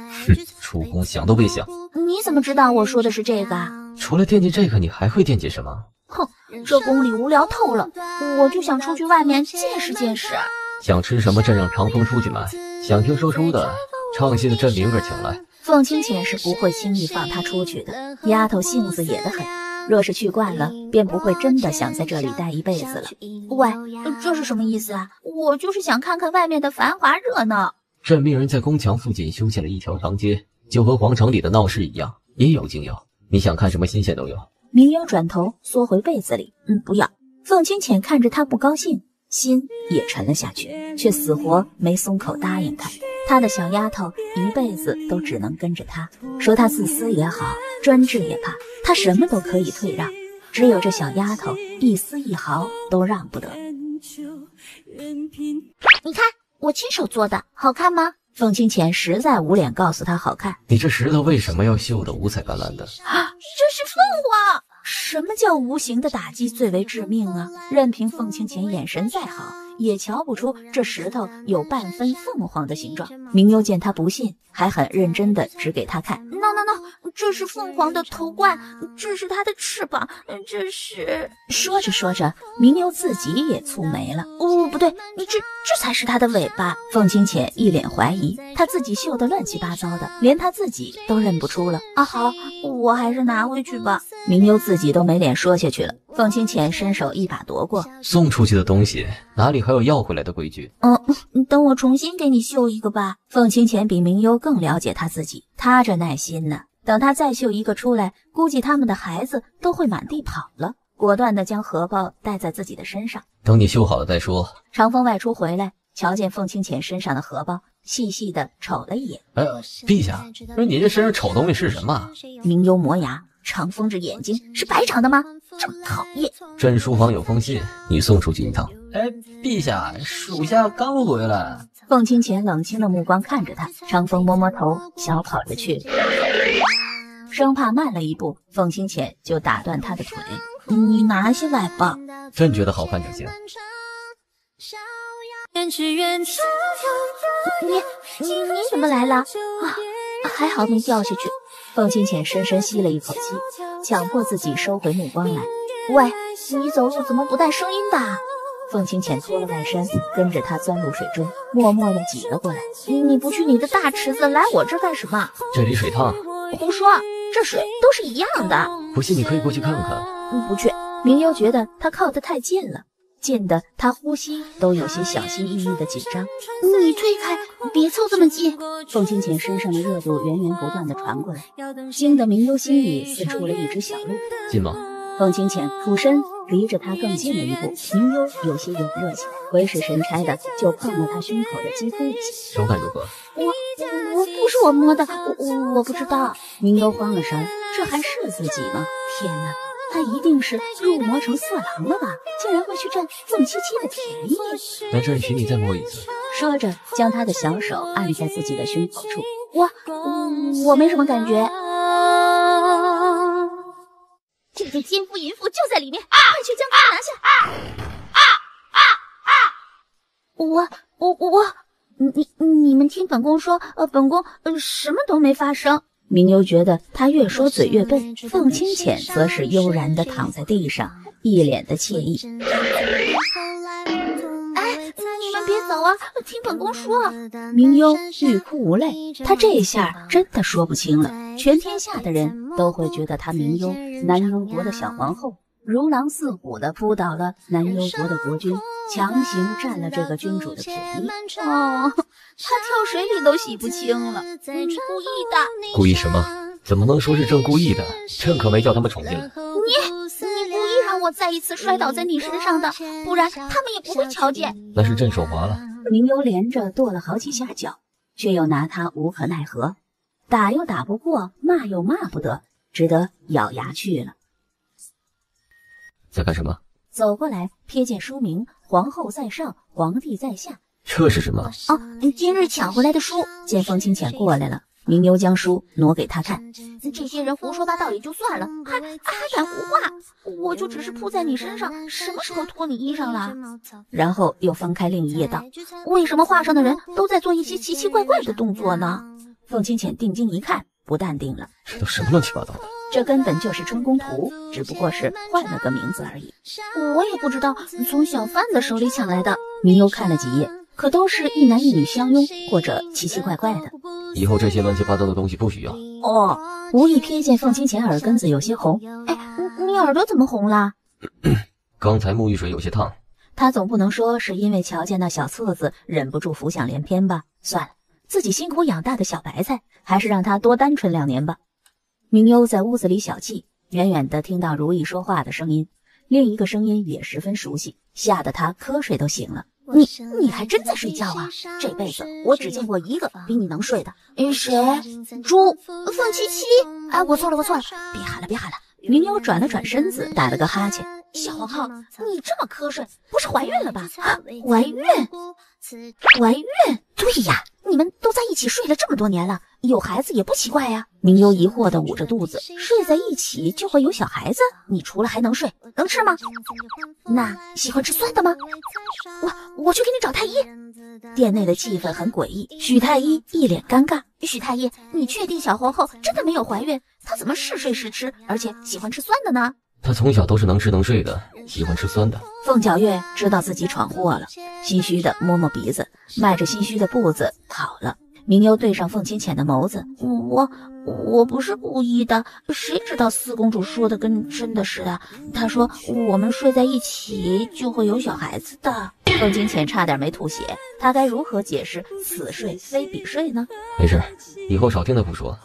楚空想都别想。你怎么知道我说的是这个啊？除了惦记这个，你还会惦记什么？哼，这宫里无聊透了，我就想出去外面见识见识。想吃什么，朕让长风出去买；想听说书的，唱戏的朕明个请来。凤清浅是不会轻易放他出去的，丫头性子野得很，若是去惯了，便不会真的想在这里待一辈子了。喂，这是什么意思啊？我就是想看看外面的繁华热闹。朕命人在宫墙附近修建了一条长街，就和皇城里的闹市一样，应有尽有。你想看什么新鲜都有。明幽转头缩回被子里，不要。凤清浅看着他不高兴，心也沉了下去，却死活没松口答应他。他的小丫头一辈子都只能跟着他，说他自私也好，专制也罢，他什么都可以退让，只有这小丫头一丝一毫都让不得。你看我亲手做的，好看吗？凤清浅实在无脸告诉他好看。你这石头为什么要绣得五彩斑斓的？这是凤凰！什么叫无形的打击最为致命啊？任凭凤清浅眼神再好，也瞧不出这石头有半分凤凰的形状。明幽见他不信，还很认真地指给他看。No， 这是凤凰的头冠，这是它的翅膀，这是……说着说着，明幽自己也蹙眉了。不对，这才是它的尾巴。凤清浅一脸怀疑，他自己绣得乱七八糟的，连他自己都认不出了。好，我还是拿回去吧。明幽自己都没脸说下去了。凤清浅伸手一把夺过。送出去的东西哪里还有要回来的规矩？等我重新给你绣一个吧。凤清浅比明幽更了解他自己，他这耐心呢，等他再绣一个出来，估计他们的孩子都会满地跑了。果断地将荷包带在自己的身上，等你绣好了再说。长风外出回来，瞧见凤清浅身上的荷包，细细地瞅了一眼。陛下，你这身上丑东西是什么？明幽磨牙，长风这眼睛是白长的吗？真讨厌。朕书房有封信，你送出去一趟。陛下，属下刚回来。凤清浅冷清的目光看着他，长风摸摸头，小跑着去，生怕慢了一步，凤清浅就打断他的腿。你拿下来吧。朕觉得好看就行。你怎么来了？还好没掉下去。凤清浅深深吸了一口气，强迫自己收回目光来。喂，你走路怎么不带声音的？凤清浅脱了外衫，跟着他钻入水中，默默地挤了过来。你不去你的大池子，来我这干什么？这里水烫。胡说，这水都是一样的。不信你可以过去看看。不去。明幽觉得他靠得太近了，近的他呼吸都有些小心翼翼的紧张。你推开，别凑这么近。凤清浅身上的热度源源不断的传过来，惊得明幽心里似出了一只小鹿。近吗？凤清浅俯身离着他更近了一步，明幽有些涌热起来，鬼使神差的就碰了他胸口的肌肤一下。手感如何？我不是我摸的，我不知道。明幽慌了神，这还是自己吗？天哪，他一定是入魔成色狼了吧？竟然会去占凤七七的便宜。那朕许你再摸一次。说着，将他的小手按在自己的胸口处。我没什么感觉。这件奸夫淫妇就在里面，快去将他拿下！你们听本宫说，本宫什么都没发生。明幽觉得他越说嘴越笨，凤清浅则是悠然地躺在地上，一脸的惬意。你们别走啊，听本宫说。明幽欲哭无泪，他这下真的说不清了。全天下的人都会觉得他明幽，南幽国的小皇后，如狼似虎地扑倒了南幽国的国君，强行占了这个君主的便宜。他跳水里都洗不清了，故意的。故意什么？怎么能说是朕故意的？朕可没叫他们闯进来。你故意让我再一次摔倒在你身上的，不然他们也不会瞧见。那是朕手滑了。明幽连着跺了好几下脚，却又拿他无可奈何，打又打不过，骂又骂不得，只得咬牙去了。在干什么？走过来，瞥见书名“皇后在上，皇帝在下”，这是什么？哦，今日抢回来的书。见风清浅过来了，明幽将书挪给他看。这些人胡说八道也就算了，还敢胡话！我就只是扑在你身上，什么时候脱你衣裳了？然后又翻开另一页道：为什么画上的人都在做一些奇奇怪怪的动作呢？凤清浅定睛一看，不淡定了。这都什么乱七八糟的？这根本就是春宫图，只不过是换了个名字而已。我也不知道，从小贩子手里抢来的。明幽看了几页，可都是一男一女相拥，或者奇奇怪怪的。以后这些乱七八糟的东西不需要。哦，无意瞥见凤清浅耳根子有些红。哎，你耳朵怎么红了？刚才沐浴水有些烫。他总不能说是因为瞧见那小册子忍不住浮想联翩吧？算了，自己辛苦养大的小白菜，还是让他多单纯2年吧。明幽在屋子里小憩，远远地听到如意说话的声音，另一个声音也十分熟悉，吓得他瞌睡都醒了。你还真在睡觉啊？这辈子我只见过一个比你能睡的。谁？猪？凤七七？哎，我错了，别喊了。明幽转了转身子，打了个哈欠。小皇后，你这么瞌睡，不是怀孕了吧？怀孕？对呀，你们都在一起睡了这么多年了，有孩子也不奇怪呀。明幽疑惑地捂着肚子，睡在一起就会有小孩子？你除了还能睡，能吃吗？那喜欢吃酸的吗？我去给你找太医。店内的气氛很诡异，许太医一脸尴尬。许太医，你确定小皇后真的没有怀孕？她怎么是睡是吃，而且喜欢吃酸的呢？她从小都是能吃能睡的，喜欢吃酸的。凤皎月知道自己闯祸了，心虚的摸摸鼻子，迈着心虚的步子跑了。明幽对上凤清浅的眸子，我不是故意的，谁知道四公主说的跟真的似的。她说我们睡在一起就会有小孩子的。凤清浅差点没吐血，她该如何解释此睡非彼睡呢？没事，以后少听她不说。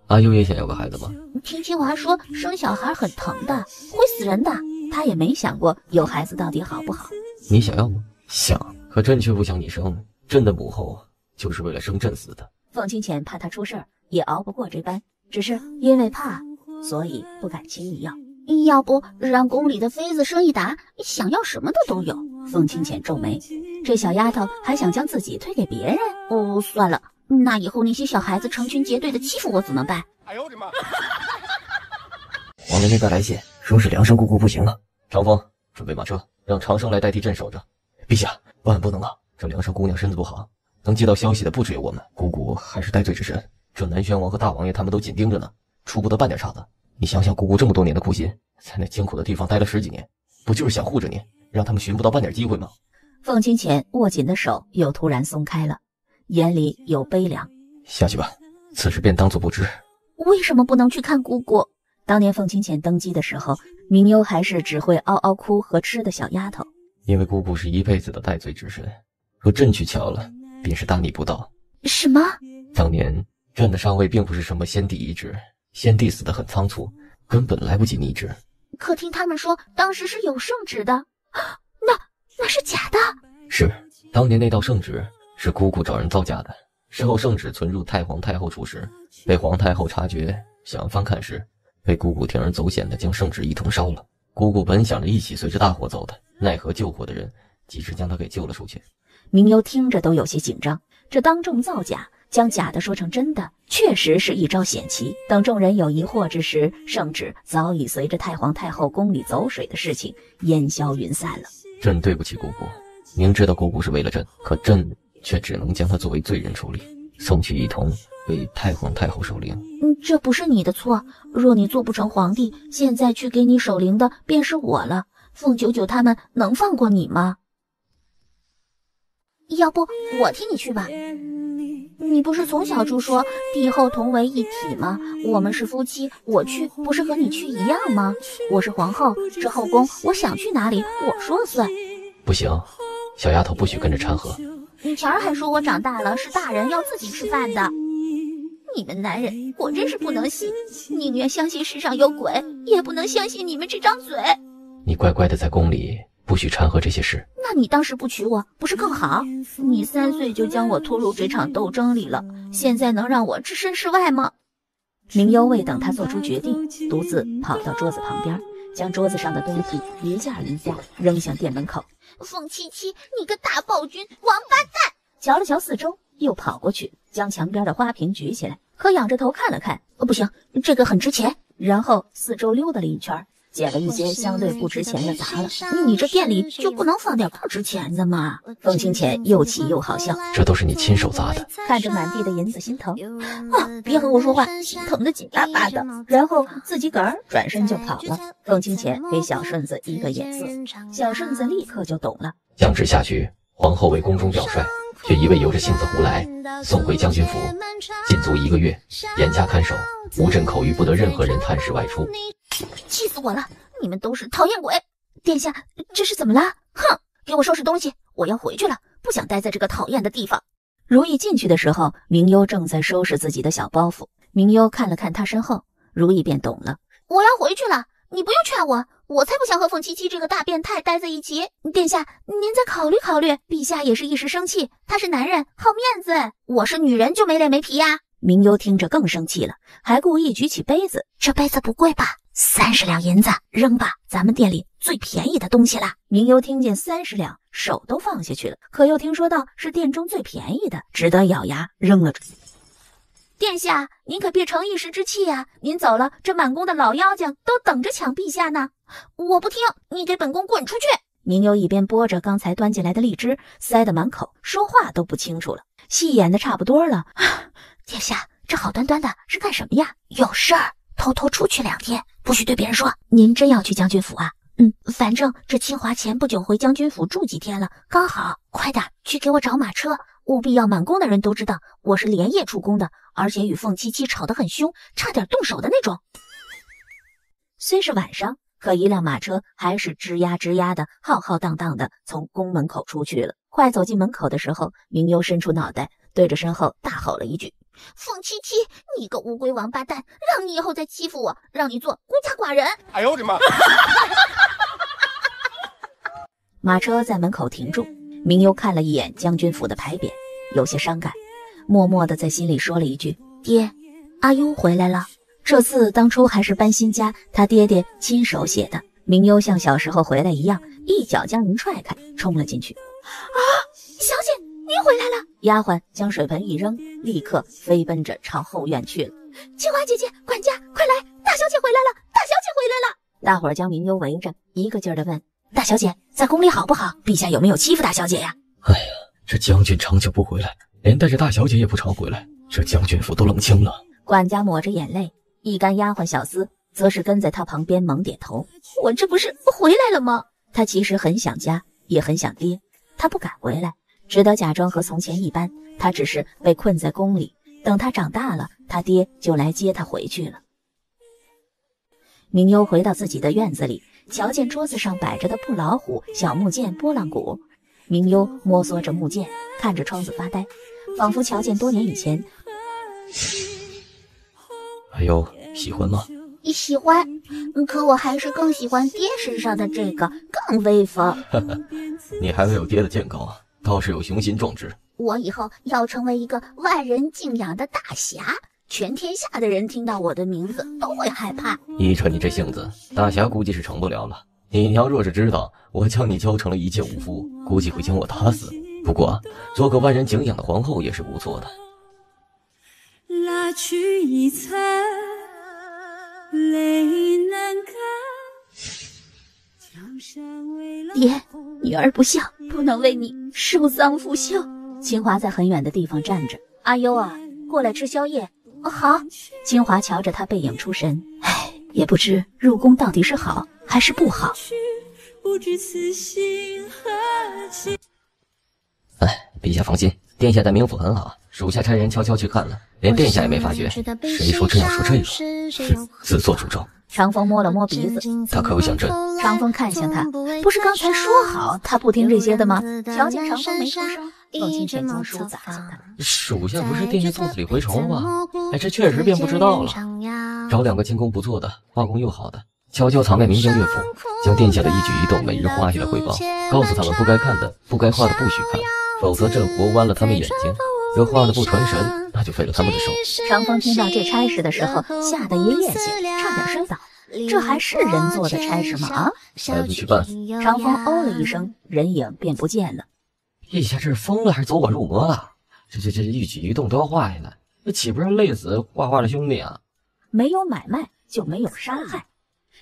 阿优也想要个孩子吗？听清华说生小孩很疼的，会死人的。他也没想过有孩子到底好不好。你想要吗？想，可朕却不想你生。朕的母后就是为了生朕死的。凤清浅怕他出事儿，也熬不过这般，只是因为怕，所以不敢轻易要。要不让宫里的妃子生一打，想要什么的都有。凤清浅皱眉，这小丫头还想将自己推给别人？算了，那以后那些小孩子成群结队的欺负我怎么办？哎呦我的妈！王爷那边来信，说是梁生姑姑不行了。长风，准备马车，让长生来代替朕守着。陛下，万不能啊！这梁生姑娘身子不好，能接到消息的不只有我们，姑姑还是戴罪之身。这南宣王和大王爷他们都紧盯着呢，出不得半点岔子。你想想，姑姑这么多年的苦心，在那艰苦的地方待了10几年，不就是想护着你，让他们寻不到半点机会吗？凤清浅握紧的手又突然松开了，眼里有悲凉。下去吧，此事便当作不知。为什么不能去看姑姑？当年凤清浅登基的时候，明幽还是只会嗷嗷哭和吃的小丫头。因为姑姑是一辈子的戴罪之身，若朕去瞧了，便是大逆不道。什么？当年朕的上位并不是什么先帝遗志，先帝死得很仓促，根本来不及拟制。可听他们说，当时是有圣旨的，那是假的。是，当年那道圣旨是姑姑找人造假的。事后圣旨存入太皇太后处时，被皇太后察觉，想翻看时，被姑姑铤而走险的将圣旨一同烧了。姑姑本想着一起随着大火走的，奈何救火的人及时将她给救了出去。明幽听着都有些紧张，这当众造假，将假的说成真的，确实是一招险棋。等众人有疑惑之时，圣旨早已随着太皇太后宫里走水的事情烟消云散了。朕对不起姑姑，明知道姑姑是为了朕，可朕却只能将她作为罪人处理，送去一同为太皇太后守灵。这不是你的错，若你做不成皇帝，现在去给你守灵的便是我了。凤九九他们能放过你吗？要不我替你去吧。你不是从小就说帝后同为一体吗？我们是夫妻，我去不是和你去一样吗？我是皇后，这后宫我想去哪里我说了算。不行，小丫头不许跟着掺和。你前儿还说我长大了是大人要自己吃饭的。你们男人我真是不能信，宁愿相信世上有鬼，也不能相信你们这张嘴。你乖乖的在宫里，不许掺和这些事。那你当时不娶我不是更好？你3岁就将我拖入这场斗争里了，现在能让我置身事外吗？明幽未等他做出决定，独自跑到桌子旁边，将桌子上的东西一件一件扔向店门口。凤七七，你个大暴君，王八蛋！瞧了瞧四周，又跑过去将墙边的花瓶举起来，可仰着头看了看，不行，这个很值钱。然后四周溜达了一圈，捡了一些相对不值钱的砸了。你这店里就不能放点不值钱的吗？凤清浅又气又好笑，这都是你亲手砸的。看着满地的银子心疼别和我说话，心疼的紧巴巴的。然后自己个儿转身就跑了。凤清浅给小顺子一个眼色，小顺子立刻就懂了。降旨下局，皇后为宫中表率，却一味由着性子胡来，送回将军府，禁足1个月，严加看守，无朕口谕不得任何人探视外出。气死我了！你们都是讨厌鬼！殿下，这是怎么了？哼！给我收拾东西，我要回去了，不想待在这个讨厌的地方。如意进去的时候，明幽正在收拾自己的小包袱。明幽看了看他身后，如意便懂了。我要回去了，你不用劝我，我才不想和凤七七这个大变态待在一起。殿下，您再考虑考虑，陛下也是一时生气，他是男人，好面子，我是女人就没脸没皮呀。明幽听着更生气了，还故意举起杯子。这杯子不贵吧？30两银子，扔吧，咱们店里最便宜的东西了。明幽听见30两，手都放下去了，可又听说到是店中最便宜的，只得咬牙扔了出去。殿下，您可别成一时之气呀！您走了，这满宫的老妖精都等着抢陛下呢。我不听，你给本宫滚出去！明幽一边拨着刚才端进来的荔枝，塞得满口，说话都不清楚了，戏演的差不多了。殿下，这好端端的是干什么呀？有事儿，偷偷出去2天，不许对别人说。您真要去将军府啊？反正这清华前不久回将军府住几天了，刚好，快点去给我找马车，务必要满宫的人都知道我是连夜出宫的，而且与凤七七吵得很凶，差点动手的那种。虽是晚上，可一辆马车还是吱呀吱呀的浩浩荡荡的从宫门口出去了。快走进门口的时候，明幽伸出脑袋，对着身后大吼了一句：凤七七，你个乌龟王八蛋，让你以后再欺负我，让你做孤家寡人！哎呦我的妈！马车在门口停住，明幽看了一眼将军府的牌匾，有些伤感，默默地在心里说了一句：爹，阿优回来了。这字当初还是搬新家，他爹爹亲手写的。明幽像小时候回来一样，一脚将人踹开，冲了进去。小姐，您回来了！丫鬟将水盆一扔，立刻飞奔着朝后院去了。青花姐姐，管家，快来！大小姐回来了！大小姐回来了！大伙儿将明幽围着，一个劲儿地问：大小姐在宫里好不好？陛下有没有欺负大小姐呀？哎呀，这将军长久不回来，连带着大小姐也不常回来，这将军府都冷清了。管家抹着眼泪，一干丫鬟小厮则是跟在他旁边猛点头。我这不是回来了吗？他其实很想家，也很想爹，他不敢回来，只得假装和从前一般，他只是被困在宫里，等他长大了，他爹就来接他回去了。明幽回到自己的院子里，瞧见桌子上摆着的布老虎、小木剑、拨浪鼓。明幽摸索着木剑，看着窗子发呆，仿佛瞧见多年以前。哎呦，喜欢吗？喜欢，可我还是更喜欢爹身上的这个，更威风。你还没有爹的健康啊，倒是有雄心壮志。我以后要成为一个万人敬仰的大侠，全天下的人听到我的名字都会害怕。依着你这性子，大侠估计是成不了了。你娘若是知道我将你教成了一介武夫，估计会将我打死。不过做个万人敬仰的皇后也是不错的。蜡炬一残，泪难干。爹，女儿不孝，不能为你受丧父孝。清华在很远的地方站着。阿优啊，过来吃宵夜。好。清华瞧着他背影出神，唉，也不知入宫到底是好还是不好。陛下放心，殿下在冥府很好，属下差人悄悄去看了，连殿下也没发觉。谁说朕要说这个？自作主张。长风摸了摸鼻子，他可有想朕？长风看向他，不是刚才说好他不听这些的吗？瞧见长风没出声，凤清浅将书砸向他。属下不是殿下肚子里蛔虫吗？哎，这确实便不知道了。找2个轻功不错的，画工又好的，悄悄藏在明镜乐府，将殿下的一举一动每日画下来汇报，告诉他们不该看的、不该画的不许看，否则朕活剜了他们眼睛。若画的不传神，那就废了他们的手。长风听到这差事的时候，吓得一趔趄，差点摔倒。这还是人做的差事吗？啊！你去办。长风哦了一声，人影便不见了。陛下这是疯了还是走火入魔了？这一举一动都要画下来，这岂不是累死画画的兄弟啊？没有买卖就没有杀害，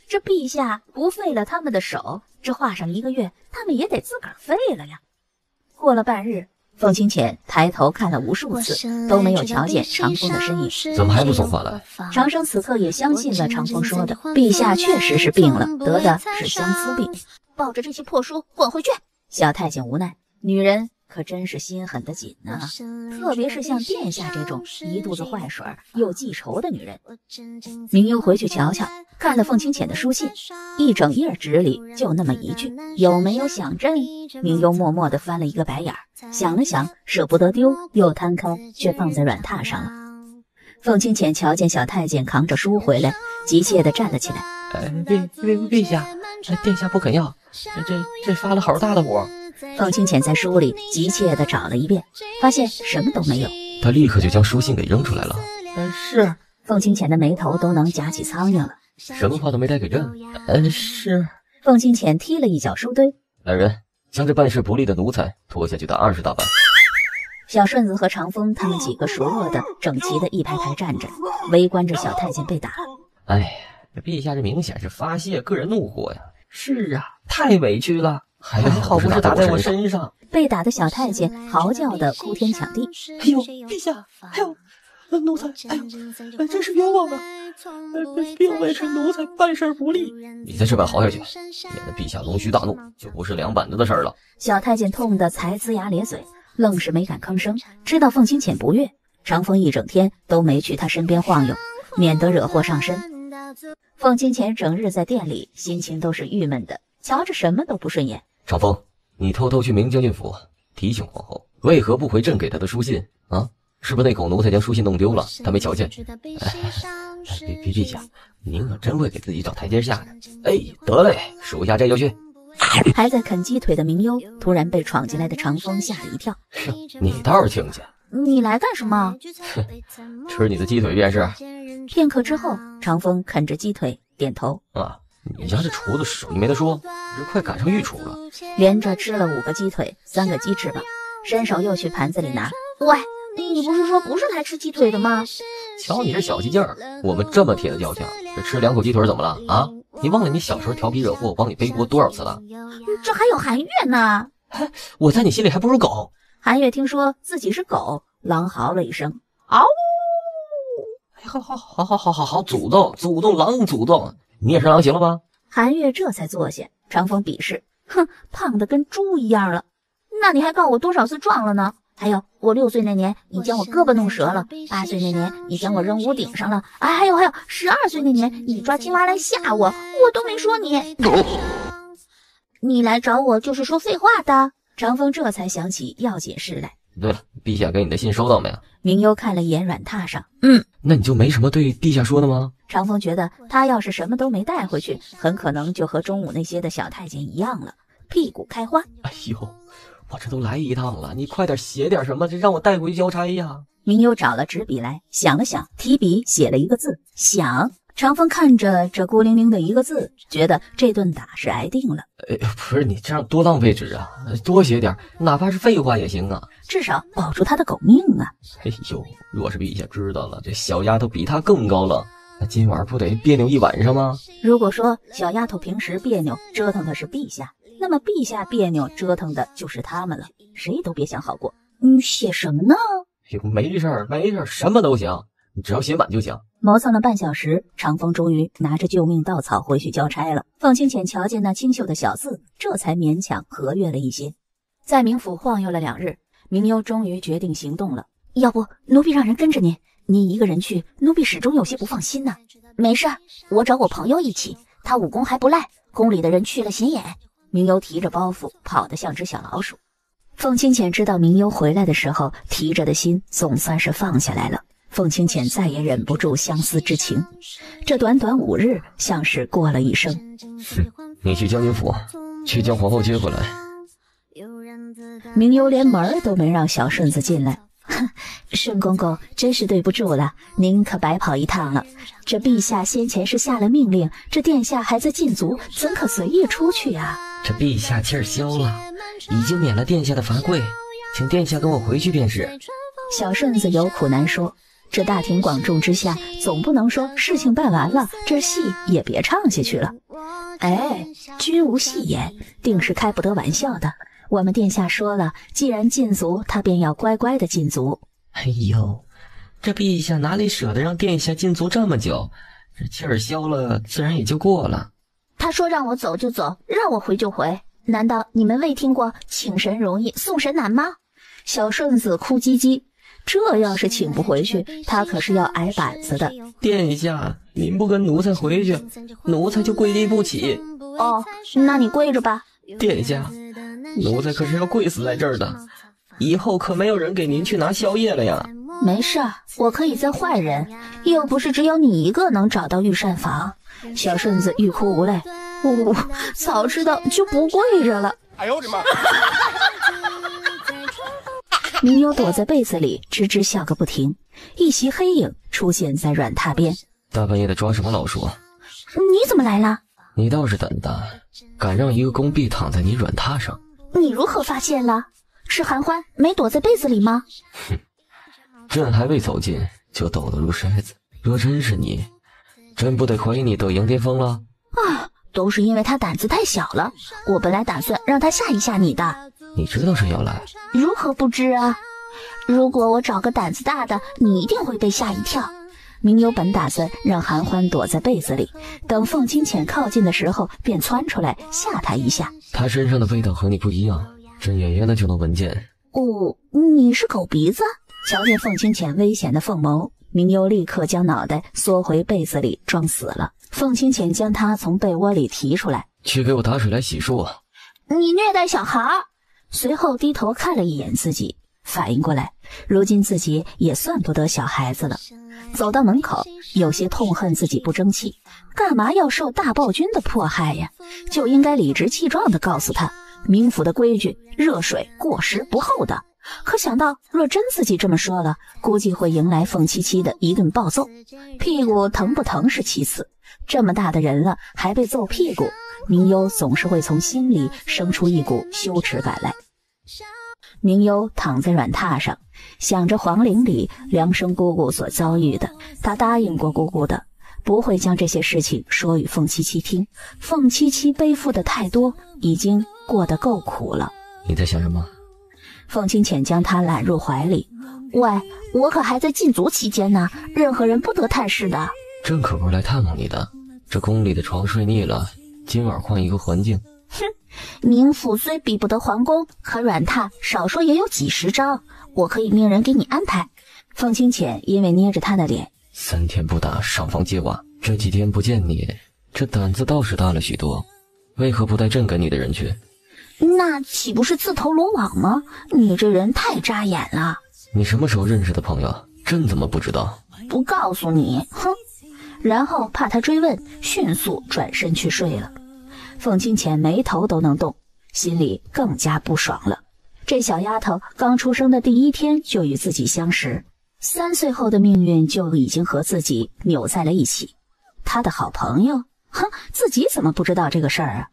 这陛下不废了他们的手，这画上1个月，他们也得自个儿废了呀。过了半日，凤清浅抬头看了无数次，都没有瞧见长风的身影。怎么还不送饭来？长生此刻也相信了长风说的，陛下确实是病了，得的是相思病。抱着这些破书滚回去！小太监无奈，女人可真是心狠得紧呢，特别是像殿下这种一肚子坏水又记仇的女人。明幽回去瞧瞧，看了凤清浅的书信，一整页纸里就那么一句，有没有想朕？明幽默默地翻了一个白眼，想了想，舍不得丢，又摊开，却放在软榻上了。凤清浅瞧见小太监扛着书回来，急切地站了起来。陛下，殿下不肯要，这发了好大的火。凤清浅在书里急切地找了一遍，发现什么都没有。他立刻就将书信给扔出来了。是。凤清浅的眉头都能夹起苍蝇了。什么话都没带给朕。是。凤清浅踢了一脚书堆。来人，将这办事不利的奴才拖下去打20大板。小顺子和长风他们几个熟络的整齐的一排排站着，围观着小太监被打。哎，陛下这明显是发泄个人怒火呀。是啊，太委屈了。还好不是打在我身上。被打的小太监嚎叫的哭天抢地。哎呦，陛下，哎呦，奴才，哎呦，真是冤枉啊！并非是奴才办事不力。你在这边嚎下去，免得陛下龙须大怒，就不是两板子的事了。小太监痛得才龇牙咧嘴，愣是没敢吭声。知道凤清浅不悦，长风一整天都没去他身边晃悠，免得惹祸上身。凤清浅整日在店里，心情都是郁闷的，瞧着什么都不顺眼。长风，你偷偷去明将军府提醒皇后，为何不回朕给她的书信啊？是不是那狗奴才将书信弄丢了，他没瞧见？陛下，您可真会给自己找台阶下的。哎，得嘞，属下这就去。还在啃鸡腿的明幽突然被闯进来的长风吓了一跳。你倒是听见。你来干什么？吃你的鸡腿便是。片刻之后，长风啃着鸡腿点头。啊，你家这厨子手艺没得说，这快赶上御厨了。连着吃了5个鸡腿，3个鸡翅膀，伸手又去盘子里拿。喂，你不是说不是来吃鸡腿的吗？瞧你这小鸡劲儿，我们这么铁的交情，这吃2口鸡腿怎么了啊？你忘了你小时候调皮惹祸，我帮你背锅多少次了？这还有韩月呢。我在你心里还不如狗。韩月听说自己是狗，狼嚎了一声，嗷呜！好，祖宗，狼祖宗，你也是狼行了吧？韩月这才坐下。长风鄙视，哼，胖得跟猪一样了。那你还告我多少次撞了呢？还有，我6岁那年你将我胳膊弄折了，8岁那年你将我扔屋顶上了，还有，12岁那年你抓青蛙来吓我都没说你。你来找我就是说废话的。长风这才想起要紧事来。对了，陛下给你的信收到没有？明幽看了一眼软榻上，那你就没什么对陛下说的吗？长风觉得他要是什么都没带回去，很可能就和中午那些的小太监一样了，屁股开花。哎呦，我这都来一趟了，你快点写点什么，这让我带回去交差呀。明幽找了纸笔来，想了想，提笔写了一个字，想。长风看着这孤零零的一个字，觉得这顿打是挨定了。不是你这样多浪费纸啊，多写点，哪怕是废话也行啊，至少保住他的狗命啊。哎呦，若是陛下知道了，这小丫头比他更高冷，那今晚不得别扭一晚上吗？如果说小丫头平时别扭折腾的是陛下，那么陛下别扭折腾的就是他们了，谁都别想好过。你写什么呢？没事儿，什么都行，你只要写满就行。磨蹭了半小时，长风终于拿着救命稻草回去交差了。凤清浅瞧见那清秀的小字，这才勉强和悦了一些。在冥府晃悠了2日，明幽终于决定行动了。要不奴婢让人跟着您，您一个人去，奴婢始终有些不放心呢。没事，我找我朋友一起，他武功还不赖，宫里的人去了显眼。明幽提着包袱跑得像只小老鼠。凤清浅知道明幽回来的时候，提着的心总算是放下来了。凤清浅再也忍不住相思之情，这短短5日像是过了一生。你去将军府，去将皇后接回来。明幽连门都没让小顺子进来，申公公真是对不住了，您可白跑一趟了。这陛下先前是下了命令，这殿下还在禁足，怎可随意出去啊？这陛下气儿消了，已经免了殿下的罚跪，请殿下跟我回去便是。小顺子有苦难说，这大庭广众之下，总不能说事情办完了，这戏也别唱下去了。哎，君无戏言，定是开不得玩笑的。我们殿下说了，既然禁足，他便要乖乖的禁足。哎呦，这陛下哪里舍得让殿下禁足这么久？这气儿消了，自然也就过了。他说让我走就走，让我回就回。难道你们未听过请神容易送神难吗？小顺子哭唧唧，这要是请不回去，他可是要挨板子的。殿下，您不跟奴才回去，奴才就跪立不起。哦，那你跪着吧。殿下，奴才可是要跪死在这儿的，以后可没有人给您去拿宵夜了呀。没事，我可以再换人，又不是只有你一个能找到御膳房。小顺子欲哭无泪，早知道就不跪着了。哎呦我的妈！明幽躲在被子里吱吱笑个不停，一袭黑影出现在软榻边。大半夜的抓什么老鼠？你怎么来了？你倒是胆大，敢让一个宫婢躺在你软榻上。你如何发现了？是韩欢没躲在被子里吗？哼，朕还未走近就抖得如筛子，若真是你，朕不得怀疑你得赢巅峰了？啊，都是因为他胆子太小了，我本来打算让他吓一吓你的。你知道朕要来？如何不知啊？如果我找个胆子大的，你一定会被吓一跳。明幽本打算让韩欢躲在被子里，等凤清浅靠近的时候便窜出来吓他一下。他身上的味道和你不一样，朕远远的就能闻见。哦，你是狗鼻子？瞧见凤清浅危险的凤眸，明幽立刻将脑袋缩回被子里装死了。凤清浅将他从被窝里提出来，去给我打水来洗漱。你虐待小孩。随后低头看了一眼自己，反应过来，如今自己也算不得小孩子了。走到门口，有些痛恨自己不争气，干嘛要受大暴君的迫害呀？就应该理直气壮地告诉他，冥府的规矩，热水过时不候的。可想到若真自己这么说了，估计会迎来凤七七的一顿暴揍。屁股疼不疼是其次，这么大的人了还被揍屁股，明幽总是会从心里生出一股羞耻感来。明幽躺在软榻上，想着皇陵里梁生姑姑所遭遇的，他答应过姑姑的，不会将这些事情说与凤七七听。凤七七背负的太多，已经过得够苦了。你在想什么？凤清浅将他揽入怀里。喂，我可还在禁足期间呢，任何人不得探视的。朕可不是来探望你的，这宫里的床睡腻了，今晚换一个环境。哼，冥府虽比不得皇宫，可软榻少说也有几十张，我可以命人给你安排。凤清浅因为捏着他的脸，3天不打上房揭瓦，这几天不见你，这胆子倒是大了许多，为何不带朕跟你的人去？那岂不是自投罗网吗？你这人太扎眼了。你什么时候认识的朋友？朕怎么不知道？不告诉你，哼。然后怕他追问，迅速转身去睡了。凤清浅眉头都能动，心里更加不爽了。这小丫头刚出生的第一天就与自己相识，3岁后的命运就已经和自己扭在了一起。她的好朋友，哼，自己怎么不知道这个事儿啊？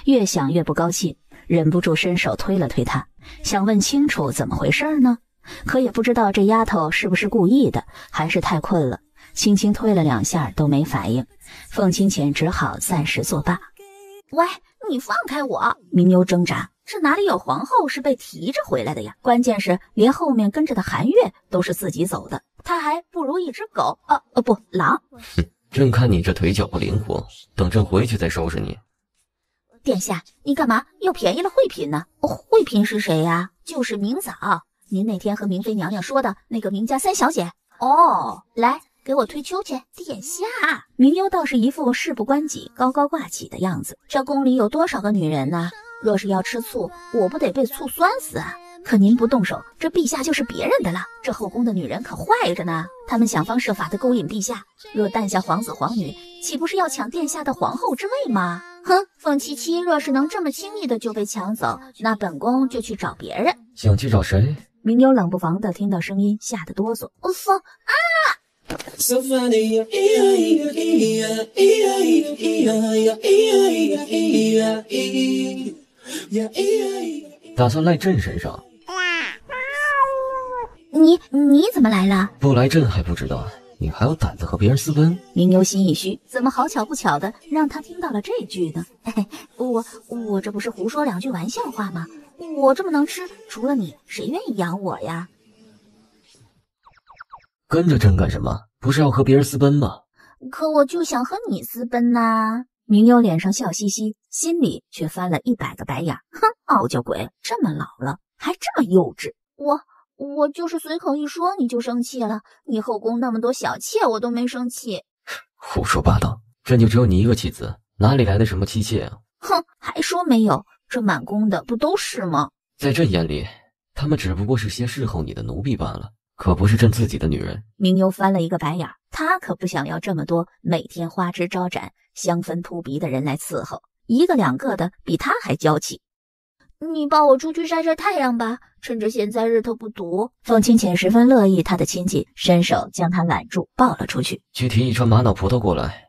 越想越不高兴，忍不住伸手推了推她，想问清楚怎么回事呢？可也不知道这丫头是不是故意的，还是太困了，轻轻推了2下都没反应。凤清浅只好暂时作罢。喂，你放开我！明幽挣扎，这哪里有皇后是被提着回来的呀？关键是连后面跟着的韩月都是自己走的，她还不如一只狗不，狼。哼，朕看你这腿脚不灵活，等朕回去再收拾你。殿下，你干嘛又便宜了惠嫔呢？惠嫔是谁呀？就是明早，您那天和明妃娘娘说的那个明家3小姐。哦，来，给我推秋去。殿下，明幽倒是一副事不关己、高高挂起的样子。这宫里有多少个女人呢？若是要吃醋，我不得被醋酸死啊！可您不动手，这陛下就是别人的了。这后宫的女人可坏着呢，他们想方设法的勾引陛下，若诞下皇子皇女，岂不是要抢殿下的皇后之位吗？哼，凤七七若是能这么轻易的就被抢走，那本宫就去找别人。想去找谁？明幽冷不防的听到声音，吓得哆嗦。风啊！打算赖朕身上？你怎么来了？不来朕还不知道，你还有胆子和别人私奔？明幽心一虚，怎么好巧不巧的让他听到了这句呢？我这不是胡说两句玩笑话吗？我这么能吃，除了你，谁愿意养我呀？跟着朕干什么？不是要和别人私奔吗？可我就想和你私奔呐！明幽脸上笑嘻嘻，心里却翻了100个白眼。哼，傲娇鬼，这么老了还这么幼稚。我就是随口一说你就生气了，你后宫那么多小妾我都没生气。胡说八道，朕就只有你一个妻子，哪里来的什么妻妾啊？哼，还说没有，这满宫的不都是吗？在朕眼里，他们只不过是些侍候你的奴婢罢了，可不是朕自己的女人。明幽翻了一个白眼，他可不想要这么多每天花枝招展、香氛扑鼻的人来伺候，一个两个的比他还娇气。你抱我出去晒晒太阳吧，趁着现在日头不毒。凤清浅十分乐意他的亲近，伸手将他揽住抱了出去。去提一串玛瑙葡萄过来。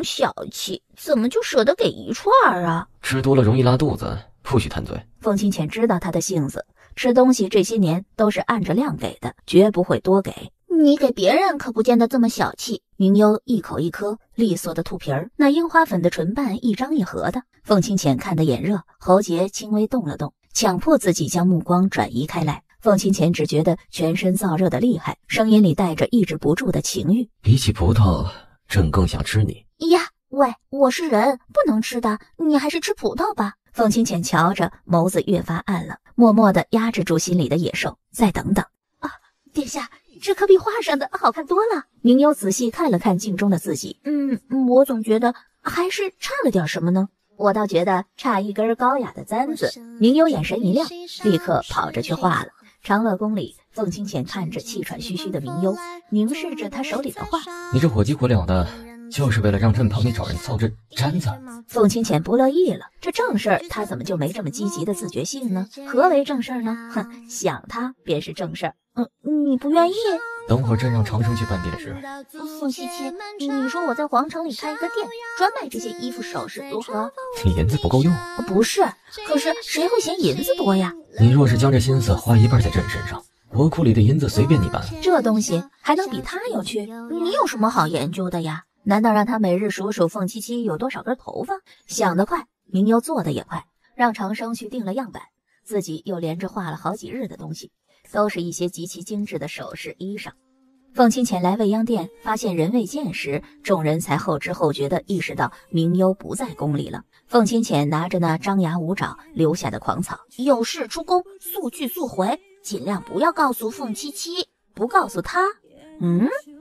小气，怎么就舍得给一串啊？吃多了容易拉肚子，不许贪嘴。凤清浅知道他的性子，吃东西这些年都是按着量给的，绝不会多给。你给别人可不见得这么小气。明幽一口一颗利索的兔皮儿，那樱花粉的唇瓣一张一合的。凤清浅看得眼热，喉结轻微动了动，强迫自己将目光转移开来。凤清浅只觉得全身燥热的厉害，声音里带着抑制不住的情欲。比起葡萄，朕更想吃你呀！喂，我是人，不能吃的，你还是吃葡萄吧。凤清浅瞧着，眸子越发暗了，默默地压制住心里的野兽。再等等啊，殿下，这可比画上的好看多了。明幽仔细看了看镜中的自己，我总觉得还是差了点什么呢。我倒觉得差一根高雅的簪子。明幽眼神一亮，立刻跑着去画了。长乐宫里，凤清浅看着气喘吁吁的明幽，凝视着他手里的画。你这火急火燎的，就是为了让朕帮你找人凑这簪子？凤清浅不乐意了，这正事儿他怎么就没这么积极的自觉性呢？何为正事儿呢？哼，想他便是正事儿。你不愿意？等会儿朕让长生去办殿试。凤七七，你说我在皇城里开一个店，专卖这些衣服首饰，如何？你银子不够用？不是，可是谁会嫌银子多呀？你若是将这心思花一半在朕身上，国库里的银子随便你办。这东西还能比他有趣？你有什么好研究的呀？难道让他每日数数凤七七有多少根头发？想得快，明幽做的也快，让长生去订了样板，自己又连着画了好几日的东西，都是一些极其精致的首饰衣裳。凤清浅来未央殿，发现人未见时，众人才后知后觉地意识到明幽不在宫里了。凤清浅拿着那张牙舞爪留下的狂草，有事出宫，速去速回，尽量不要告诉凤七七，不告诉他。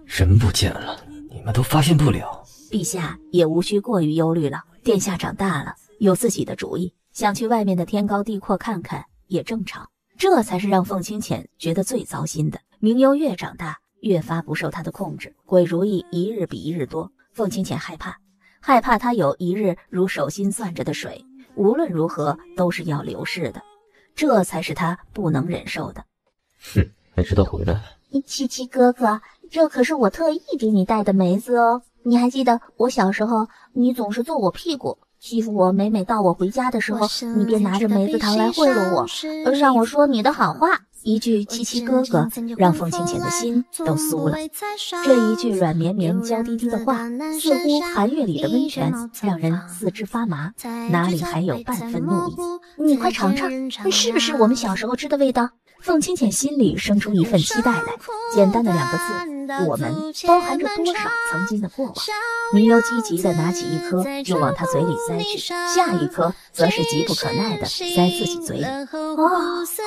人不见了，你们都发现不了。陛下也无需过于忧虑了，殿下长大了，有自己的主意，想去外面的天高地阔看看也正常。这才是让凤清浅觉得最糟心的。明幽越长大，越发不受他的控制，鬼主意一日比一日多。凤清浅害怕他有一日如手心攥着的水，无论如何都是要流逝的，这才是他不能忍受的。还知道回来。七七哥哥，这可是我特意给你带的梅子哦。你还记得我小时候，你总是揍我屁股，欺负我，每到我回家的时候，你便拿着梅子糖来贿赂我，让我说你的好话。一句七七哥哥让凤清浅的心都酥了，这一句软绵绵娇滴滴的话，似乎寒月里的温泉，让人四肢发麻，哪里还有半分怒意？你快尝尝，是不是我们小时候吃的味道？凤清浅心里生出一份期待来，简单的2个字，我们，包含着多少曾经的过往。明幽积极地拿起一颗就往他嘴里塞去，下一颗则是急不可耐地塞自己嘴里。好好吃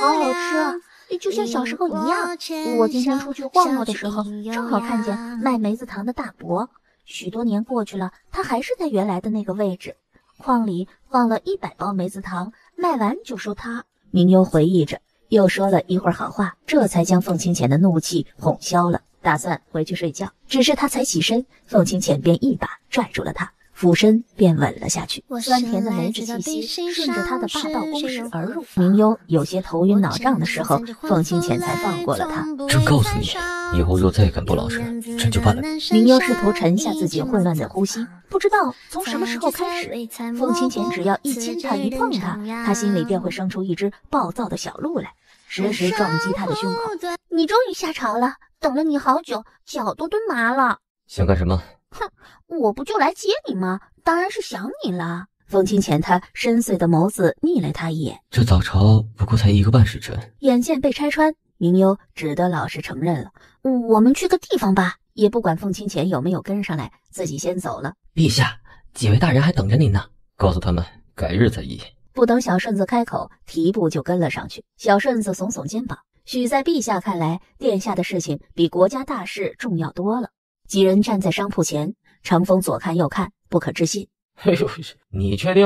啊，就像小时候一样。我今天出去晃悠的时候，正好看见卖梅子糖的大伯。许多年过去了，他还是在原来的那个位置，筐里放了100包梅子糖，卖完就收他。明幽回忆着，又说了一会儿好话，这才将凤清浅的怒气哄消了，打算回去睡觉。只是他才起身，凤清浅便一把拽住了他。俯身便吻了下去，酸甜的梅子气息顺着他的霸道攻势而入。明幽有些头晕脑胀的时候，凤清浅才放过了他。朕告诉你，以后若再敢不老实，朕就办了你。明幽试图沉下自己混乱的呼吸，不知道从什么时候开始，凤清浅只要一亲他一碰他，他心里便会生出一只暴躁的小鹿来，时时撞击他的胸口。你终于下朝了，等了你好久，脚都蹲麻了。想干什么？哼，我不就来接你吗？当然是想你了。凤清浅他深邃的眸子睨了他一眼，这早朝不过才1个半时辰。眼见被拆穿，明幽只得老实承认了。我们去个地方吧。也不管凤清浅有没有跟上来，自己先走了。陛下，几位大人还等着您呢，告诉他们改日再议。不等小顺子开口，提步就跟了上去。小顺子耸耸肩膀，许在陛下看来，殿下的事情比国家大事重要多了。几人站在商铺前，长风左看右看，不可置信。哎呦，你确定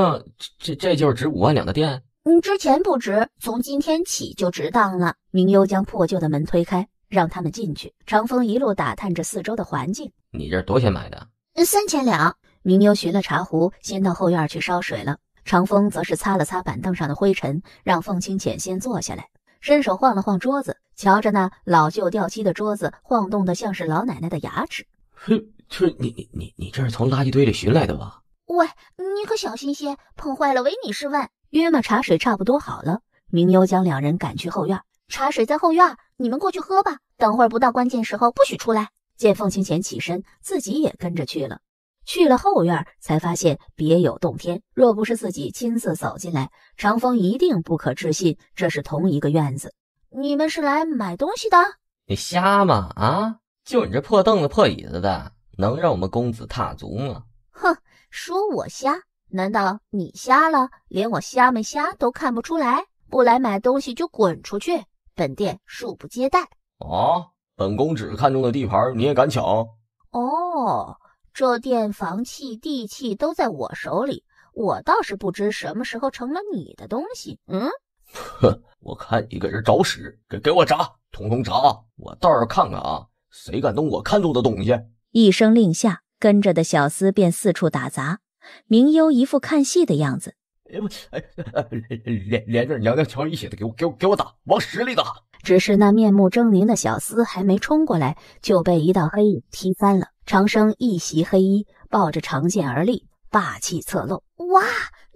这就是值5万两的店？之前不值，从今天起就值当了。明幽将破旧的门推开，让他们进去。长风一路打探着四周的环境。你这多少钱买的？3000两。明幽寻了茶壶，先到后院去烧水了。长风则是擦了擦板凳上的灰尘，让凤清浅先坐下来，伸手晃了晃桌子，瞧着那老旧掉漆的桌子晃动的像是老奶奶的牙齿。这你这是从垃圾堆里寻来的吧？喂，你可小心些，碰坏了唯你是问。约嘛茶水差不多好了，明幽将两人赶去后院。茶水在后院，你们过去喝吧，等会儿不到关键时候不许出来。见凤清浅起身，自己也跟着去了。去了后院，才发现别有洞天。若不是自己亲自走进来，长风一定不可置信这是同一个院子。你们是来买东西的？你瞎吗？啊，就你这破凳子破椅子的，能让我们公子踏足吗？哼，说我瞎？难道你瞎了，连我瞎没瞎都看不出来？不来买东西就滚出去，本店恕不接待。哦，本公只看中的地盘你也敢抢？哦，这店房契地契都在我手里，我倒是不知什么时候成了你的东西。哼，我看你给人找屎，给我砸，统统砸！我倒是看看啊，谁敢动我看中的东西？一声令下，跟着的小厮便四处打砸。明幽一副看戏的样子，连着娘娘桥一起的，给我打，往死里打！只是那面目狰狞的小厮还没冲过来，就被一道黑影踢翻了。长生一袭黑衣，抱着长剑而立，霸气侧漏。哇，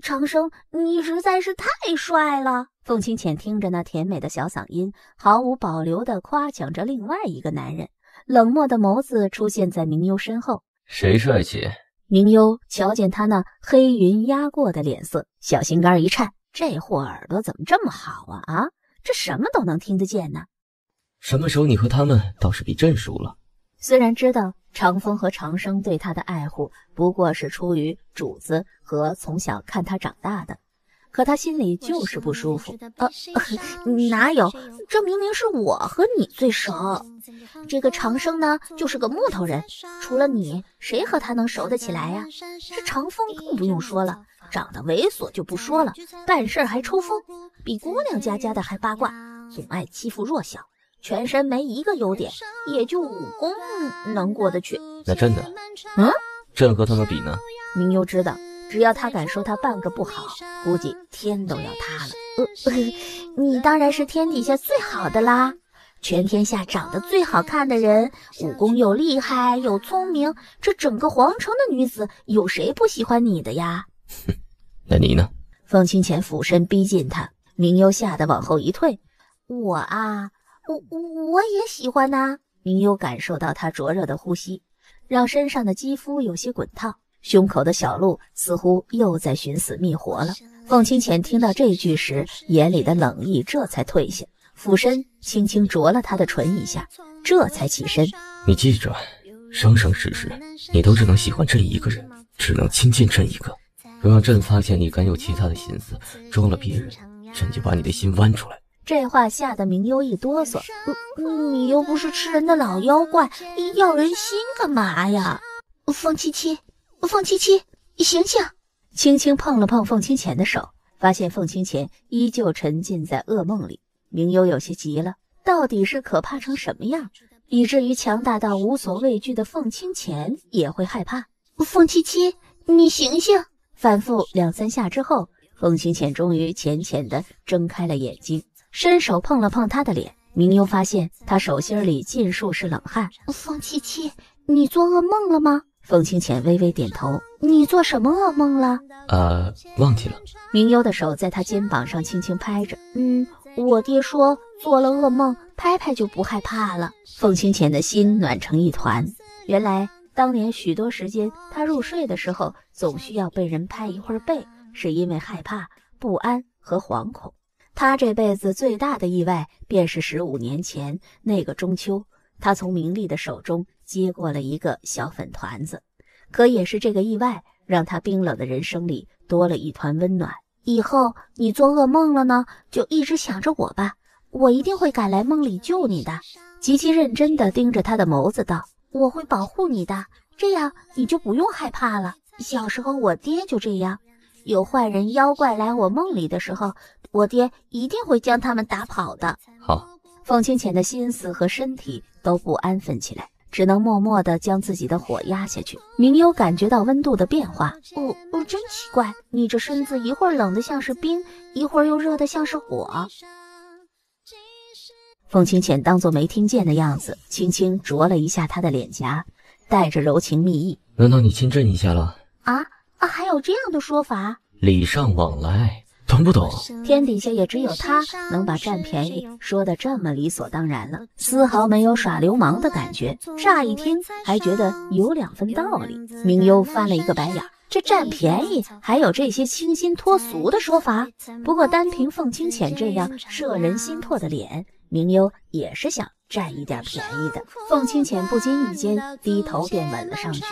长生，你实在是太帅了！凤清浅听着那甜美的小嗓音，毫无保留地夸奖着另外一个男人。冷漠的眸子出现在明幽身后。谁帅气？明幽瞧见他那黑云压过的脸色，小心肝一颤，这货耳朵怎么这么好啊？这什么都能听得见呢。什么时候你和他们倒是比朕熟了？虽然知道长风和长生对他的爱护不过是出于主子和从小看他长大的，可他心里就是不舒服。哪有？这明明是我和你最熟。这个长生呢，就是个木头人，除了你，谁和他能熟得起来呀？这长风更不用说了，长得猥琐就不说了，办事还抽风，比姑娘家的还八卦，总爱欺负弱小，全身没一个优点，也就武功能过得去。那朕呢？朕和他们比呢？明幽知道，只要他敢说他半个不好，估计天都要塌了。你当然是天底下最好的啦！全天下长得最好看的人，武功又厉害又聪明，这整个皇城的女子有谁不喜欢你的呀？那你呢？凤清浅俯身逼近他，明幽吓得往后一退。我啊，我也喜欢呐。明幽感受到他灼热的呼吸，让身上的肌肤有些滚烫，胸口的小鹿似乎又在寻死觅活了。凤清浅听到这句时，眼里的冷意这才退下，俯身轻轻啄了他的唇一下，这才起身。你记着，生生世世你都只能喜欢朕一个人，只能亲近朕一个。若让朕发现你敢有其他的心思，装了别人，朕就把你的心剜出来。这话吓得明幽一哆嗦。你又不是吃人的老妖怪，要人心干嘛呀？凤七七，醒醒！轻轻碰了碰凤清浅的手，发现凤清浅依旧沉浸在噩梦里。明幽有些急了，到底是可怕成什么样，以至于强大到无所畏惧的凤清浅也会害怕？凤七七，你醒醒！反复2、3下之后，凤清浅终于浅浅地睁开了眼睛，伸手碰了碰他的脸。明幽发现他手心里尽数是冷汗。凤七七，你做噩梦了吗？凤清浅微微点头。你做什么噩梦了？忘记了。明幽的手在他肩膀上轻轻拍着。我爹说做了噩梦拍拍就不害怕了。凤清浅的心暖成一团。原来当年许多时间他入睡的时候总需要被人拍一会儿背，是因为害怕、不安和惶恐。他这辈子最大的意外便是15年前那个中秋，他从明丽的手中接过了一个小粉团子。可也是这个意外让他冰冷的人生里多了一团温暖。以后你做噩梦了呢，就一直想着我吧，我一定会赶来梦里救你的。极其认真地盯着他的眸子道，我会保护你的，这样你就不用害怕了。小时候我爹就这样，有坏人妖怪来我梦里的时候，我爹一定会将他们打跑的。好。凤清浅的心思和身体都不安分起来，只能默默地将自己的火压下去。明幽感觉到温度的变化。真奇怪，你这身子一会儿冷得像是冰，一会儿又热得像是火。凤清浅当作没听见的样子，轻轻啄了一下他的脸颊，带着柔情蜜意。难道你亲朕一下了？还有这样的说法？礼尚往来，懂不懂？天底下也只有他能把占便宜说得这么理所当然了，丝毫没有耍流氓的感觉，乍一听还觉得有2分道理。明幽翻了一个白眼，这占便宜还有这些清新脱俗的说法？不过单凭凤清浅这样摄人心魄的脸，明幽也是想占一点便宜的。凤清浅不经意间低头便吻了上去，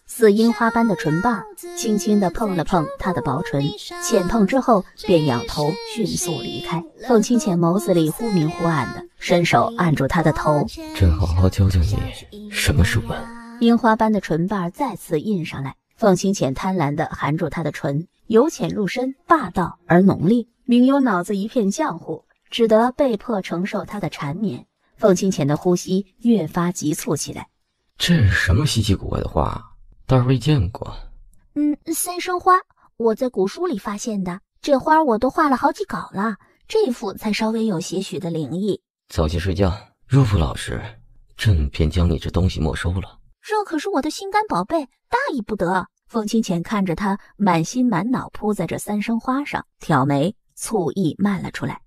似樱花般的唇瓣轻轻地碰了碰他的薄唇，浅碰之后便仰头迅速离开。凤清浅眸子里忽明忽暗的，伸手按住他的头，朕好好教教你什么是吻。樱花般的唇瓣再次印上来，凤清浅贪婪地含住他的唇，由浅入深，霸道而浓烈。明幽脑子一片浆糊，只得被迫承受他的缠绵。凤清浅的呼吸越发急促起来。这是什么稀奇古怪的花？倒是未见过。三生花，我在古书里发现的，这花我都画了好几稿了，这幅才稍微有些许的灵异。早些睡觉，若不老实，朕便将你这东西没收了。这可是我的心肝宝贝，大意不得。凤清浅看着他满心满脑扑在这三生花上，挑眉，醋意漫了出来。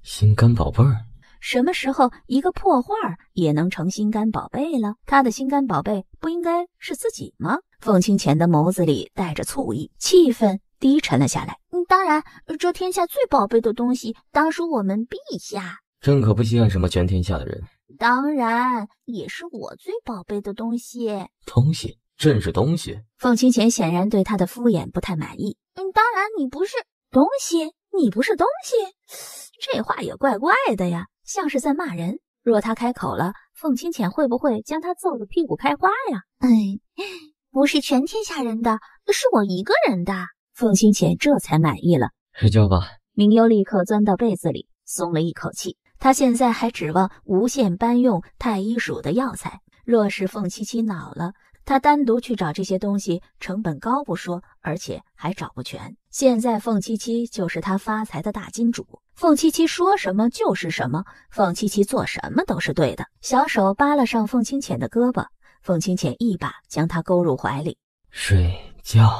心肝宝贝儿？什么时候一个破画也能成心肝宝贝了？他的心肝宝贝不应该是自己吗？凤清浅的眸子里带着醋意，气氛低沉了下来。当然，这天下最宝贝的东西当属我们陛下。朕可不稀罕什么全天下的人。当然，也是我最宝贝的东西。东西？朕是东西？凤清浅显然对他的敷衍不太满意。当然，你不是东西，你不是东西，这话也怪怪的呀。像是在骂人。若他开口了，凤清浅会不会将他揍得屁股开花呀？不是全天下人的，是我一个人的。凤清浅这才满意了。睡觉吧。明幽立刻钻到被子里，松了一口气。他现在还指望无限搬用太医署的药材，若是凤七七恼了，他单独去找这些东西成本高不说，而且还找不全。现在凤七七就是他发财的大金主，凤七七说什么就是什么，凤七七做什么都是对的。小手扒拉上凤清浅的胳膊，凤清浅一把将他勾入怀里。睡觉。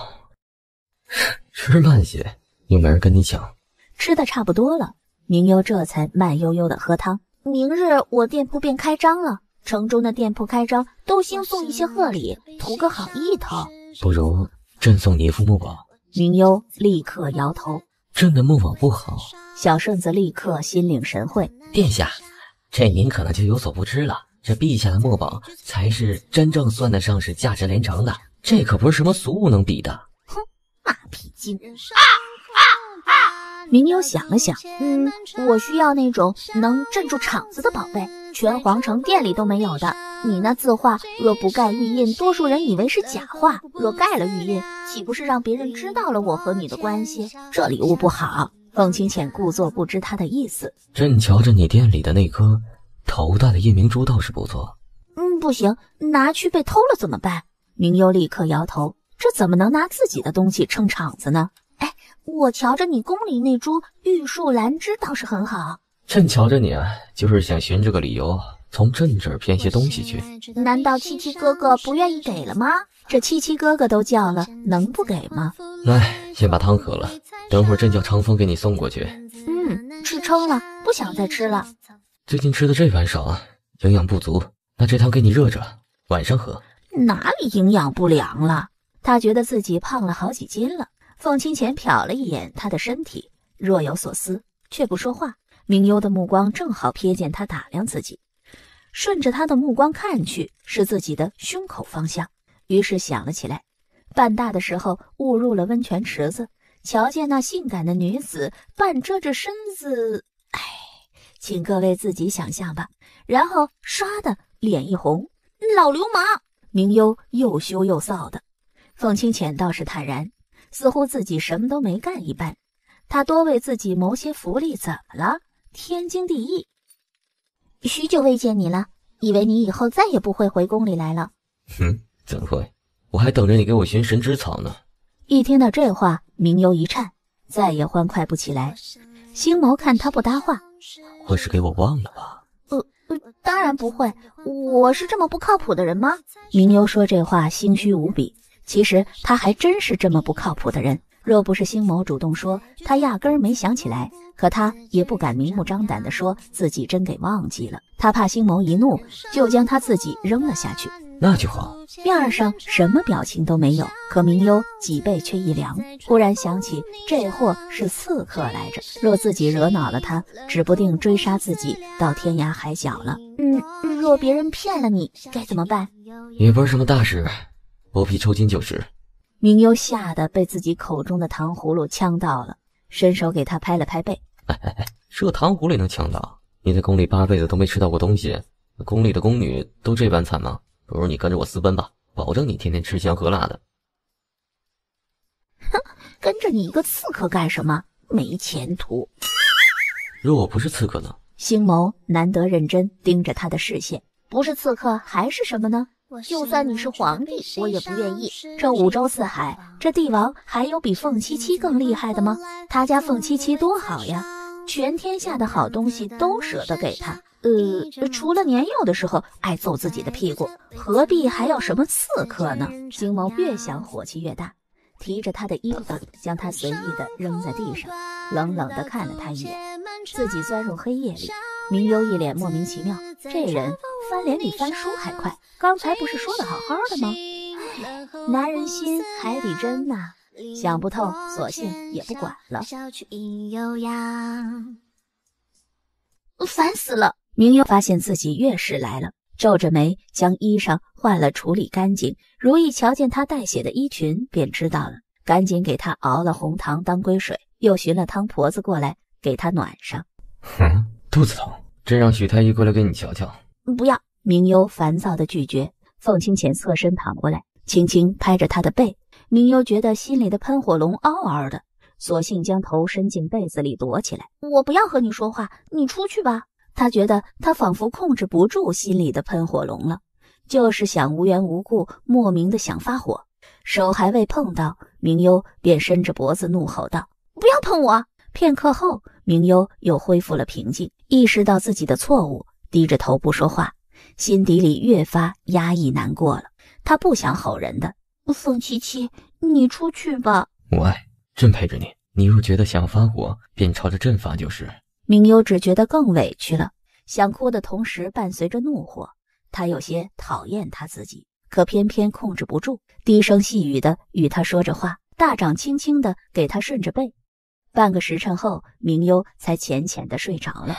吃慢些，又没人跟你抢。吃的差不多了，明幽这才慢悠悠的喝汤。明日我店铺便开张了，城中的店铺开张都兴送一些贺礼，图个好意头。不如朕送你一副木宝。明幽立刻摇头，朕的木宝不好。小顺子立刻心领神会。殿下，这您可能就有所不知了，这陛下的墨宝才是真正算得上是价值连城的，这可不是什么俗物能比的。哼，马屁精。明幽想了想，我需要那种能镇住场子的宝贝，全皇城店里都没有的。你那字画若不盖玉印，多数人以为是假画；若盖了玉印，岂不是让别人知道了我和你的关系？这礼物不好。凤清浅故作不知他的意思。朕瞧着你店里的那颗头大的夜明珠倒是不错。不行，拿去被偷了怎么办？明幽立刻摇头。这怎么能拿自己的东西撑场子呢？哎，我瞧着你宫里那株玉树兰枝倒是很好。朕瞧着你啊，就是想寻这个理由从朕这儿骗些东西去。难道七七哥哥不愿意给了吗？这七七哥哥都叫了，能不给吗？来，先把汤喝了，等会儿朕叫长风给你送过去。吃撑了，不想再吃了。最近吃的这碗少啊，营养不足。那这汤给你热着，晚上喝。哪里营养不良了？他觉得自己胖了好几斤了。凤清浅瞟了一眼他的身体，若有所思，却不说话。明幽的目光正好瞥见他打量自己，顺着他的目光看去，是自己的胸口方向。于是想了起来，半大的时候误入了温泉池子，瞧见那性感的女子半遮着身子，请各位自己想象吧。然后唰的脸一红，老流氓！明幽又羞又臊的。凤清浅倒是坦然，似乎自己什么都没干一般。他多为自己谋些福利，怎么了？天经地义。许久未见你了，以为你以后再也不会回宫里来了。怎会？我还等着你给我寻神之草呢。一听到这话，明幽一颤，再也欢快不起来。星谋看他不搭话，会是给我忘了吧？当然不会，我是这么不靠谱的人吗？明幽说这话心虚无比，其实他还真是这么不靠谱的人。若不是星谋主动说，他压根儿没想起来，可他也不敢明目张胆地说自己真给忘记了。他怕星谋一怒，就将他自己扔了下去。那就好。面上什么表情都没有，可明幽脊背却一凉，忽然想起这货是刺客来着，若自己惹恼了他，指不定追杀自己到天涯海角了。若别人骗了你，该怎么办？也不是什么大事，剥皮抽筋就是。明幽吓得被自己口中的糖葫芦呛到了，伸手给他拍了拍背。这糖葫芦能呛到？你在宫里8辈子都没吃到过东西，宫里的宫女都这般惨吗？不如你跟着我私奔吧，保证你天天吃香喝辣的。跟着你一个刺客干什么？没前途。若我不是刺客呢？星谋难得认真盯着他的视线。不是刺客还是什么呢？就算你是皇帝，我也不愿意。这五洲四海，这帝王还有比凤七七更厉害的吗？他家凤七七多好呀，全天下的好东西都舍得给他。除了年幼的时候爱揍自己的屁股，何必还要什么刺客呢？星谋越想火气越大，提着他的衣服将他随意地扔在地上，冷冷地看了他一眼，自己钻入黑夜里。明幽一脸莫名其妙，这人翻脸比翻书还快，刚才不是说的好好的吗？男人心海底针呐，想不透，索性也不管了。烦死了！明幽发现自己月事来了，皱着眉将衣裳换了处理干净。如意瞧见他带血的衣裙，便知道了，赶紧给他熬了红糖当归水，又寻了汤婆子过来给他暖上。肚子疼，真让许太医过来给你瞧瞧。不要！明幽烦躁地拒绝。凤清浅侧身躺过来，轻轻拍着他的背。明幽觉得心里的喷火龙嗷嗷的，索性将头伸进被子里躲起来。我不要和你说话，你出去吧。他觉得他仿佛控制不住心里的喷火龙了，就是想无缘无故莫名的想发火。手还未碰到，明幽便伸着脖子怒吼道：不要碰我！片刻后，明幽又恢复了平静，意识到自己的错误，低着头不说话，心底里越发压抑难过了。他不想吼人的。凤七七，你出去吧。我爱，朕陪着你。你若觉得想发火，便朝着朕发就是。明幽只觉得更委屈了，想哭的同时伴随着怒火。他有些讨厌他自己，可偏偏控制不住，低声细语的与他说着话，大掌轻轻的给他顺着背。半个时辰后，明幽才浅浅的睡着了。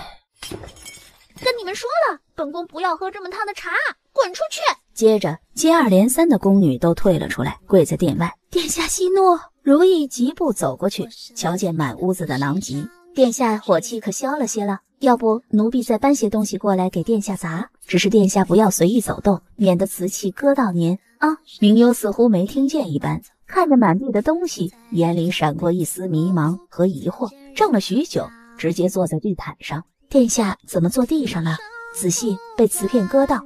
跟你们说了，本宫不要喝这么烫的茶，滚出去！接着接二连三的宫女都退了出来，跪在殿外。殿下息怒！如意疾步走过去，瞧见满屋子的狼藉。殿下火气可消了些了，要不奴婢再搬些东西过来给殿下砸。只是殿下不要随意走动，免得瓷器割到您啊！明幽似乎没听见一般，看着满地的东西，眼里闪过一丝迷茫和疑惑，怔了许久，直接坐在地毯上。殿下怎么坐地上了？仔细被瓷片割到，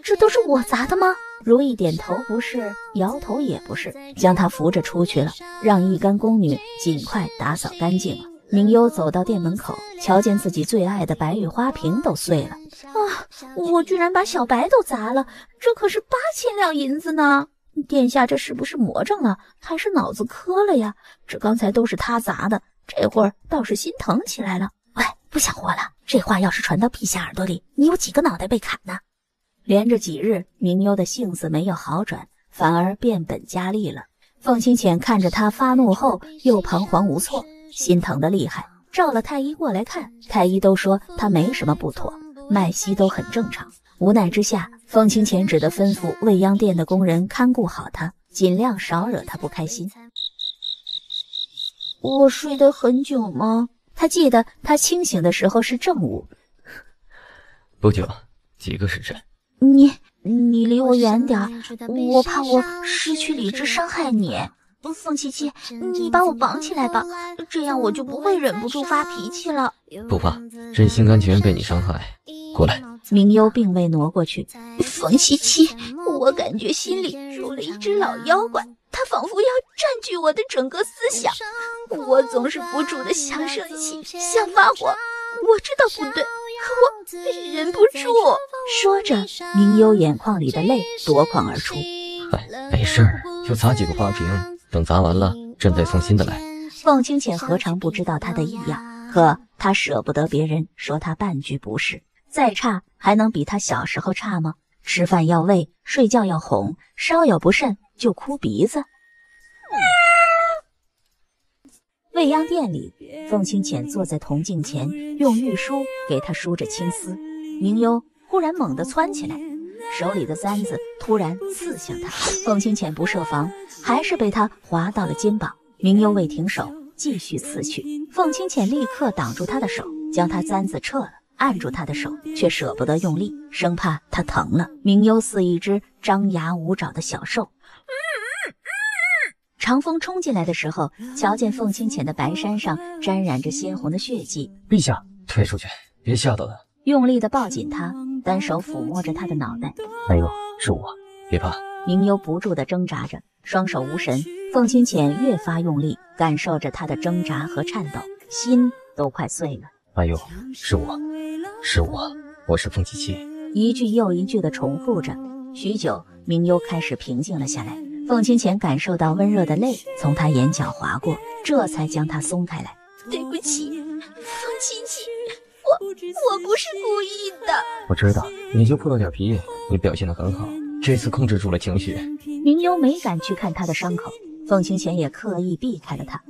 这都是我砸的吗？如意点头不是，摇头也不是，将他扶着出去了，让一干宫女尽快打扫干净了。明幽走到店门口，瞧见自己最爱的白玉花瓶都碎了。啊！我居然把小白都砸了，这可是8000两银子呢！殿下这是不是魔怔了，还是脑子磕了呀？这刚才都是他砸的，这会儿倒是心疼起来了。喂，不想活了！这话要是传到陛下耳朵里，你有几个脑袋被砍呢？连着几日，明幽的性子没有好转，反而变本加厉了。凤清浅看着他发怒后，又彷徨无措，心疼的厉害，召了太医过来看，太医都说他没什么不妥，脉息都很正常。无奈之下，凤清浅只得吩咐未央殿的工人看顾好他，尽量少惹他不开心。我睡得很久吗？他记得他清醒的时候是正午。不久，几个时辰。你离我远点，我怕我失去理智伤害你。凤七七，你把我绑起来吧，这样我就不会忍不住发脾气了。不怕，朕心甘情愿被你伤害。过来。明幽并未挪过去。凤七七，我感觉心里住了一只老妖怪，它仿佛要占据我的整个思想，我总是不住的想生气，想发火。我知道不对，可我忍不住。说着，明幽眼眶里的泪夺眶而出。没事儿，就砸几个花瓶，等砸完了，朕再送新的来。凤清浅何尝不知道他的异样，可他舍不得别人说他半句不是。再差还能比他小时候差吗？吃饭要喂，睡觉要哄，稍有不慎就哭鼻子。未央殿里，凤清浅坐在铜镜前，用玉梳给他梳着青丝。明幽忽然猛地蹿起来，手里的簪子突然刺向他。凤清浅不设防，还是被他划到了肩膀。明幽未停手，继续刺去。凤清浅立刻挡住他的手，将他簪子撤了，按住他的手，却舍不得用力，生怕他疼了。明幽似一只张牙舞爪的小兽。长风冲进来的时候，瞧见凤清浅的白衫上沾染着鲜红的血迹。陛下，退出去，别吓到他。用力地抱紧他，单手抚摸着他的脑袋。哎呦，是我，别怕。明幽不住地挣扎着，双手无神。凤清浅越发用力，感受着他的挣扎和颤抖，心都快碎了。哎呦，是我，我是凤七七。一句又一句地重复着。许久，明幽开始平静了下来。凤清浅感受到温热的泪从他眼角划过，这才将他松开来。对不起，凤七七，我不是故意的。我知道，你就破了点皮，你表现得很好，这次控制住了情绪。明幽没敢去看他的伤口，凤清浅也刻意避开了他。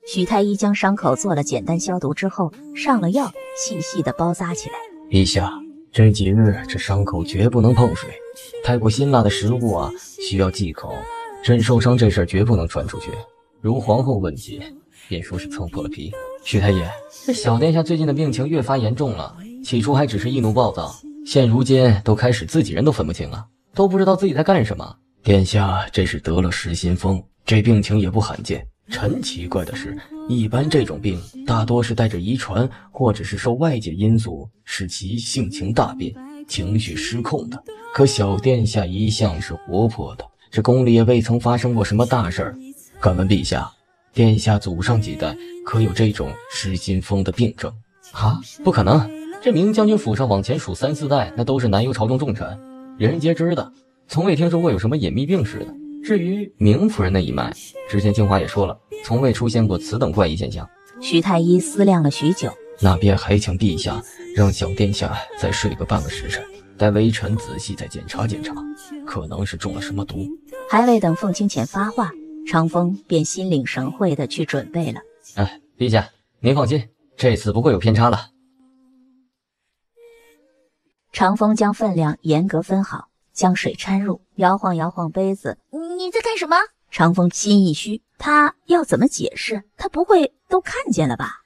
许太医将伤口做了简单消毒之后，上了药，细细的包扎起来。陛下，这几日这伤口绝不能碰水，太过辛辣的食物啊，需要忌口。朕受伤这事绝不能传出去。如皇后问起，便说是蹭破了皮。许太爷，这小殿下最近的病情越发严重了，起初还只是易怒暴躁，现如今都开始自己人都分不清了，都不知道自己在干什么。殿下这是得了失心疯，这病情也不罕见。臣奇怪的是，一般这种病大多是带着遗传或者是受外界因素使其性情大变，情绪失控的。可小殿下一向是活泼的，这宫里也未曾发生过什么大事儿。敢问陛下，殿下祖上几代可有这种失心疯的病症？啊，不可能！这明将军府上往前数3、4代，那都是南游朝中重臣，人人皆知的，从未听说过有什么隐秘病似的。至于明夫人那一脉，之前京华也说了，从未出现过此等怪异现象。徐太医思量了许久，那便还请陛下让小殿下再睡个半个时辰，待微臣仔细再检查检查，可能是中了什么毒。还未等凤清浅发话，长风便心领神会的去准备了。陛下您放心，这次不会有偏差了。长风将分量严格分好，将水掺入，摇晃摇晃杯子。你在干什么？长风心一虚，他要怎么解释？他不会都看见了吧？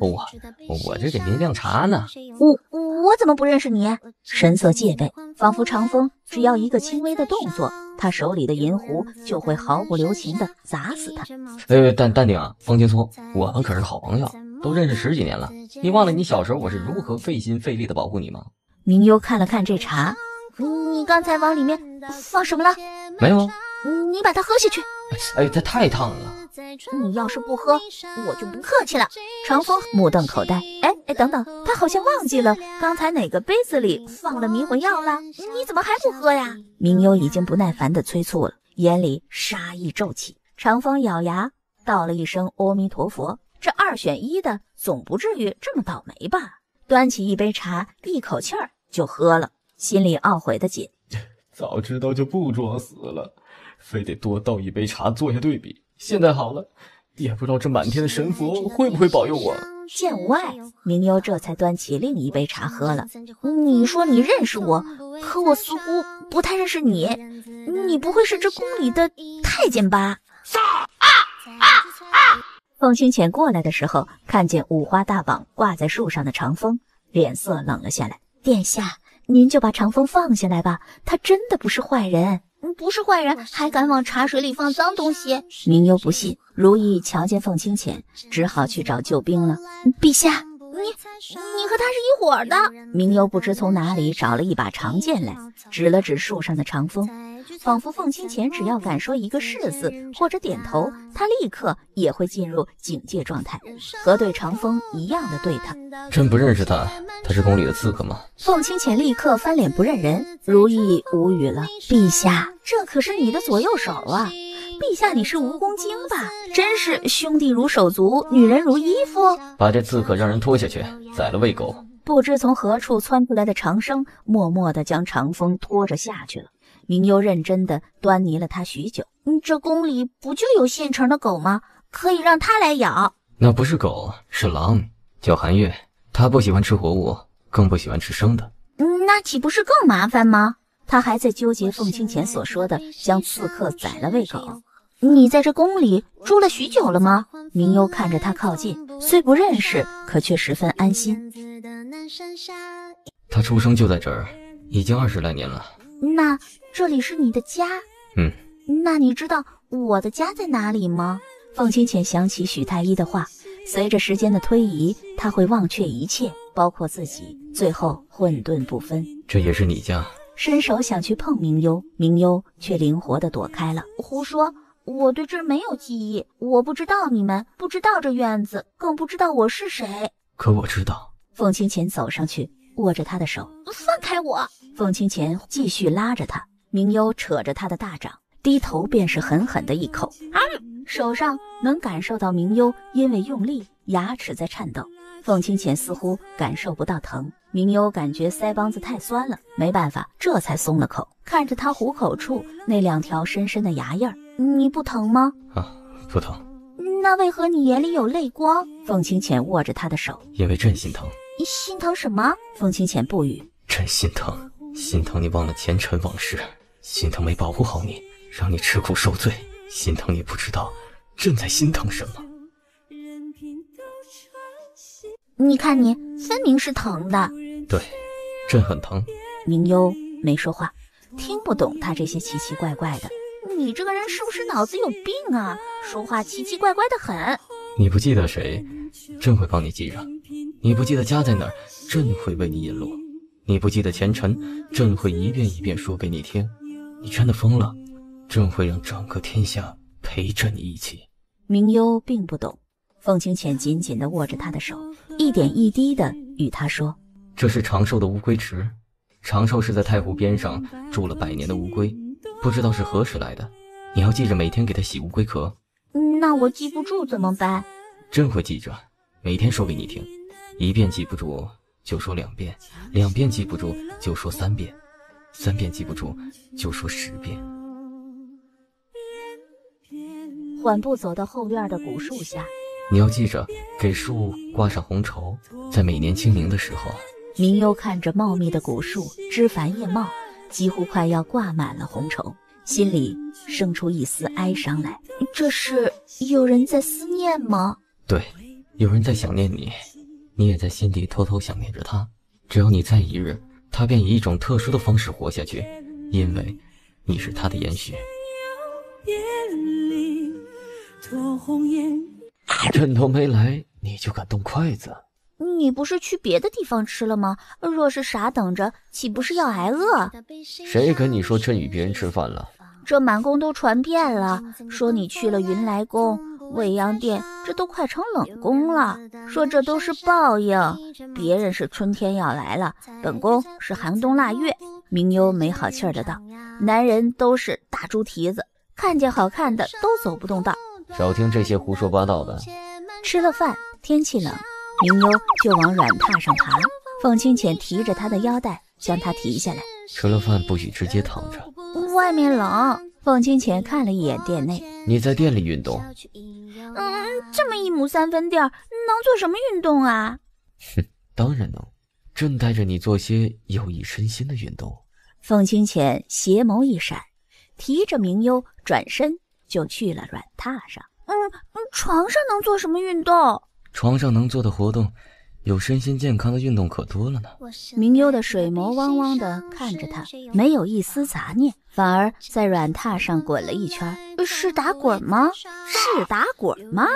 我这给您晾茶呢。我怎么不认识你？神色戒备，仿佛长风只要一个轻微的动作，他手里的银壶就会毫不留情地砸死他。淡定啊，风青松，我们可是好朋友，都认识10几年了。你忘了你小时候我是如何费心费力地保护你吗？明幽看了看这茶，你刚才往里面放什么了？没有啊。你把它喝下去。哎，它太烫了。你要是不喝，我就不客气了。长风目瞪口呆。哎，等等，他好像忘记了刚才哪个杯子里放了迷魂药了。你怎么还不喝呀？明幽已经不耐烦地催促了，眼里杀意骤起。长风咬牙道了一声阿弥陀佛，这2选1的，总不至于这么倒霉吧？端起一杯茶，一口气儿就喝了，心里懊悔的紧。早知道就不作死了，非得多倒一杯茶做下对比。现在好了，也不知道这满天的神佛会不会保佑我。见无碍，明幽这才端起另一杯茶喝了。你说你认识我，可我似乎不太认识你。你不会是这宫里的太监吧？凤清浅过来的时候，看见五花大绑挂在树上的长风，脸色冷了下来。殿下，您就把长风放下来吧，他真的不是坏人。不是坏人，还敢往茶水里放脏东西。明幽不信，如意瞧见凤清浅，只好去找救兵了。陛下，你和他是一伙的。明幽不知从哪里找了一把长剑来，指了指树上的长风，仿佛凤清浅只要敢说一个是字或者点头，他立刻也会进入警戒状态，和对长风一样的对他。朕不认识他，他是宫里的刺客吗？凤清浅立刻翻脸不认人，如意无语了。陛下，这可是你的左右手啊！陛下，你是蜈蚣精吧？真是兄弟如手足，女人如衣服。把这刺客让人拖下去，宰了喂狗。不知从何处窜出来的长生，默默地将长风拖着下去了。明幽认真地端倪了他许久。这宫里不就有现成的狗吗？可以让他来咬。那不是狗，是狼，叫韩月。他不喜欢吃活物，更不喜欢吃生的。那岂不是更麻烦吗？他还在纠结凤清浅所说的将刺客宰了喂狗。你在这宫里住了许久了吗？明幽看着他靠近，虽不认识，可却十分安心。他出生就在这儿，已经20来年了。那这里是你的家？那你知道我的家在哪里吗？凤清浅想起许太医的话，随着时间的推移，他会忘却一切，包括自己，最后混沌不分。这也是你家？伸手想去碰明幽，明幽却灵活地躲开了。胡说，我对这没有记忆，我不知道你们，不知道这院子，更不知道我是谁。可我知道。凤清浅走上去，握着他的手。放开我！凤清浅继续拉着他，明幽扯着他的大掌，低头便是狠狠的一口。手上能感受到明幽因为用力，牙齿在颤抖。凤清浅似乎感受不到疼，明幽感觉腮帮子太酸了，没办法，这才松了口。看着他虎口处那2条深深的牙印儿，你不疼吗？不疼。那为何你眼里有泪光？凤清浅握着他的手。因为朕心疼。心疼什么？凤清浅不语。朕心疼，心疼你忘了前尘往事，心疼没保护好你，让你吃苦受罪，心疼你不知道朕在心疼什么。你看你分明是疼的。对，朕很疼。明幽没说话，听不懂他这些奇奇怪怪的。你这个人是不是脑子有病啊？说话奇奇怪怪的很。你不记得谁，朕会帮你记着；你不记得家在哪儿，朕会为你引路；你不记得前尘，朕会一遍一遍说给你听。你真的疯了，朕会让整个天下陪着你一起。明幽并不懂，凤清浅紧紧地握着他的手，一点一滴地与他说：这是长寿的乌龟池，长寿是在太湖边上住了100年的乌龟，不知道是何时来的，你要记着每天给它洗乌龟壳。那我记不住怎么办？朕会记着，每天说给你听，1遍记不住就说2遍，2遍记不住就说3遍，3遍记不住就说10遍。缓步走到后院的古树下，你要记着给树挂上红绸，在每年清明的时候。明幽看着茂密的古树，枝繁叶茂，几乎快要挂满了红绸，心里生出一丝哀伤来。这是有人在思念吗？对，有人在想念你，你也在心里偷偷想念着他。只要你在一日，他便以一种特殊的方式活下去，因为你是他的延续。朕都没来，你就敢动筷子？你不是去别的地方吃了吗？若是傻等着，岂不是要挨饿？谁跟你说朕与别人吃饭了？这满宫都传遍了，说你去了云来宫、未央殿，这都快成冷宫了。说这都是报应，别人是春天要来了，本宫是寒冬腊月。明幽没好气儿的道：“男人都是大猪蹄子，看见好看的都走不动道。”少听这些胡说八道的。吃了饭，天气冷，明幽就往软榻上爬。凤清浅提着他的腰带，将他提下来。吃了饭不许直接躺着。外面冷。凤清浅看了一眼店内，你在店里运动。这么一亩三分地儿，能做什么运动啊？哼，当然能。朕带着你做些有益身心的运动。凤清浅斜眸一闪，提着明幽转身就去了软榻上。床上能做什么运动？床上能做的活动，有身心健康的运动可多了呢。明幽的水眸汪汪地看着他，没有一丝杂念，反而在软榻上滚了一圈。是打滚吗？是打滚吗？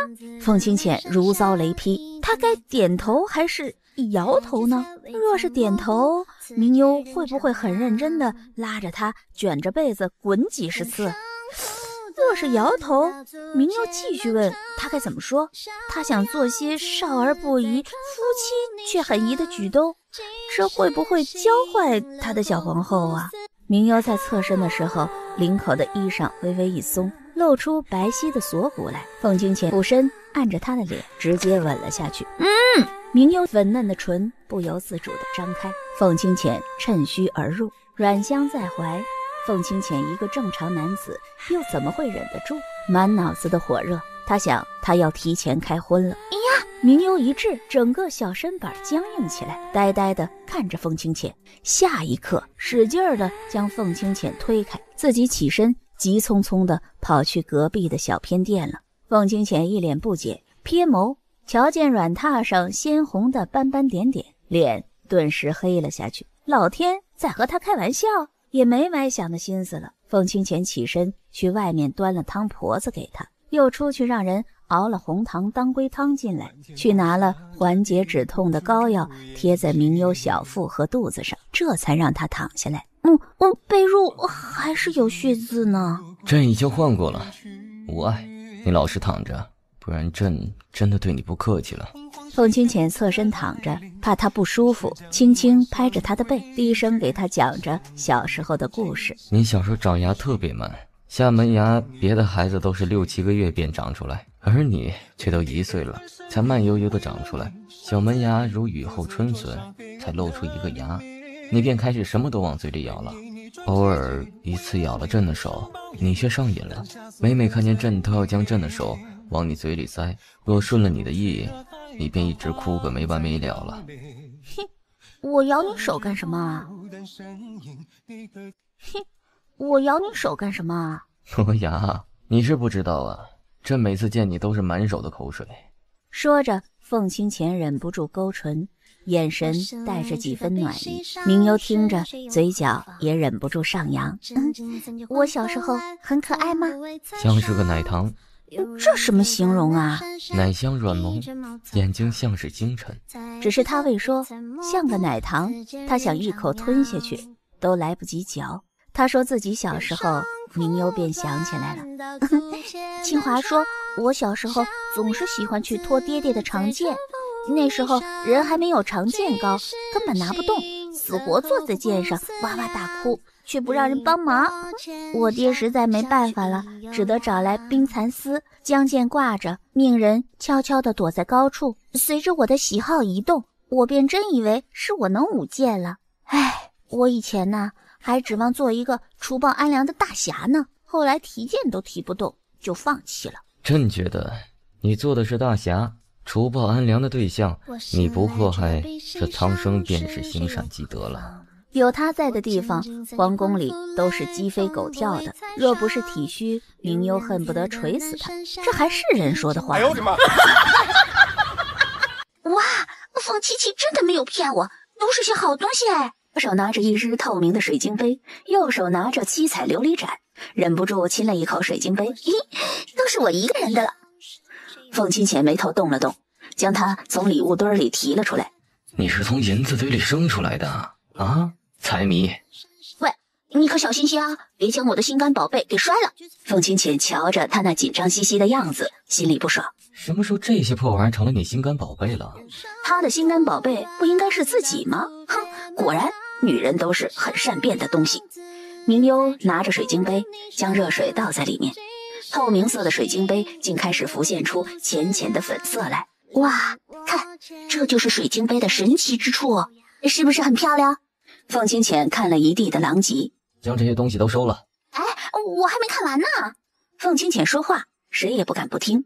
凤清浅如遭雷劈，他该点头还是摇头呢？若是点头，明幽会不会很认真地拉着他卷着被子滚几十次？若是摇头，明幽继续问他该怎么说。他想做些少儿不宜、夫妻却很宜的举动，这会不会教坏他的小皇后啊？明幽在侧身的时候，领口的衣裳微微一松，露出白皙的锁骨来。凤清浅俯身按着他的脸，直接吻了下去。明幽粉嫩的唇不由自主地张开，凤清浅趁虚而入，软香在怀。凤清浅一个正常男子又怎么会忍得住？满脑子的火热，他想他要提前开荤了。明幽一滞，整个小身板僵硬起来，呆呆地看着凤清浅。下一刻使劲地将凤清浅推开，自己起身急匆匆地跑去隔壁的小偏店了。凤清浅一脸不解，瞥眸瞧见软榻上鲜红的斑斑点点，脸顿时黑了下去。老天在和他开玩笑，也没歪想的心思了。凤清浅起身去外面端了汤婆子给他，又出去让人熬了红糖当归汤进来，去拿了缓解止痛的膏药贴在明幽小腹和肚子上，这才让他躺下来。被褥还是有血渍呢。朕已经换过了，无碍，你老实躺着，不然朕真的对你不客气了。凤清浅侧身躺着，怕他不舒服，轻轻拍着他的背，低声给他讲着小时候的故事。你小时候长牙特别慢，下门牙别的孩子都是6、7个月便长出来，而你却都1岁了才慢悠悠地长出来。小门牙如雨后春笋，才露出一个牙，你便开始什么都往嘴里咬了。偶尔一次咬了朕的手，你却上瘾了，每每看见朕都要将朕的手往你嘴里塞，若顺了你的意，你便一直哭个没完没了了。我咬你手干什么啊？我咬你手干什么啊？罗牙，你是不知道啊，朕每次见你都是满手的口水。说着，凤清浅忍不住勾唇，眼神带着几分暖意。明幽听着，嘴角也忍不住上扬。我小时候很可爱吗？像是个奶糖。这什么形容啊？奶香软萌，眼睛像是星辰。只是他未说像个奶糖，他想一口吞下去都来不及嚼。他说自己小时候，明幽便想起来了。清华说我小时候总是喜欢去拖爹爹的长剑，那时候人还没有长剑高，根本拿不动，死活坐在剑上哇哇大哭，却不让人帮忙。我爹实在没办法了，只得找来冰蚕丝，将剑挂着，命人悄悄地躲在高处。随着我的喜好移动，我便真以为是我能舞剑了。我以前呢，还指望做一个除暴安良的大侠呢，后来提剑都提不动，就放弃了。朕觉得你做的是大侠，除暴安良的对象，你不祸害，这苍生便是行善积德了。有他在的地方，皇宫里都是鸡飞狗跳的。若不是体虚，明幽恨不得锤死他。这还是人说的话？哎呦我的妈！哇，凤七七真的没有骗我，都是些好东西哎。手拿着一只透明的水晶杯，右手拿着七彩琉璃盏，忍不住亲了一口水晶杯。都是我一个人的了。凤清浅眉头动了动，将它从礼物堆里提了出来，你是从银子嘴里生出来的啊，财迷！喂，你可小心些啊，别将我的心肝宝贝给摔了。凤清浅瞧着他那紧张兮兮的样子，心里不爽。什么时候这些破玩意成了你心肝宝贝了？他的心肝宝贝不应该是自己吗？哼，果然女人都是很善变的东西。明幽拿着水晶杯，将热水倒在里面，透明色的水晶杯竟开始浮现出浅浅的粉色来。哇，看，这就是水晶杯的神奇之处哦，是不是很漂亮？凤清浅看了一地的狼藉，将这些东西都收了。哎，我还没看完呢。凤清浅说话，谁也不敢不听。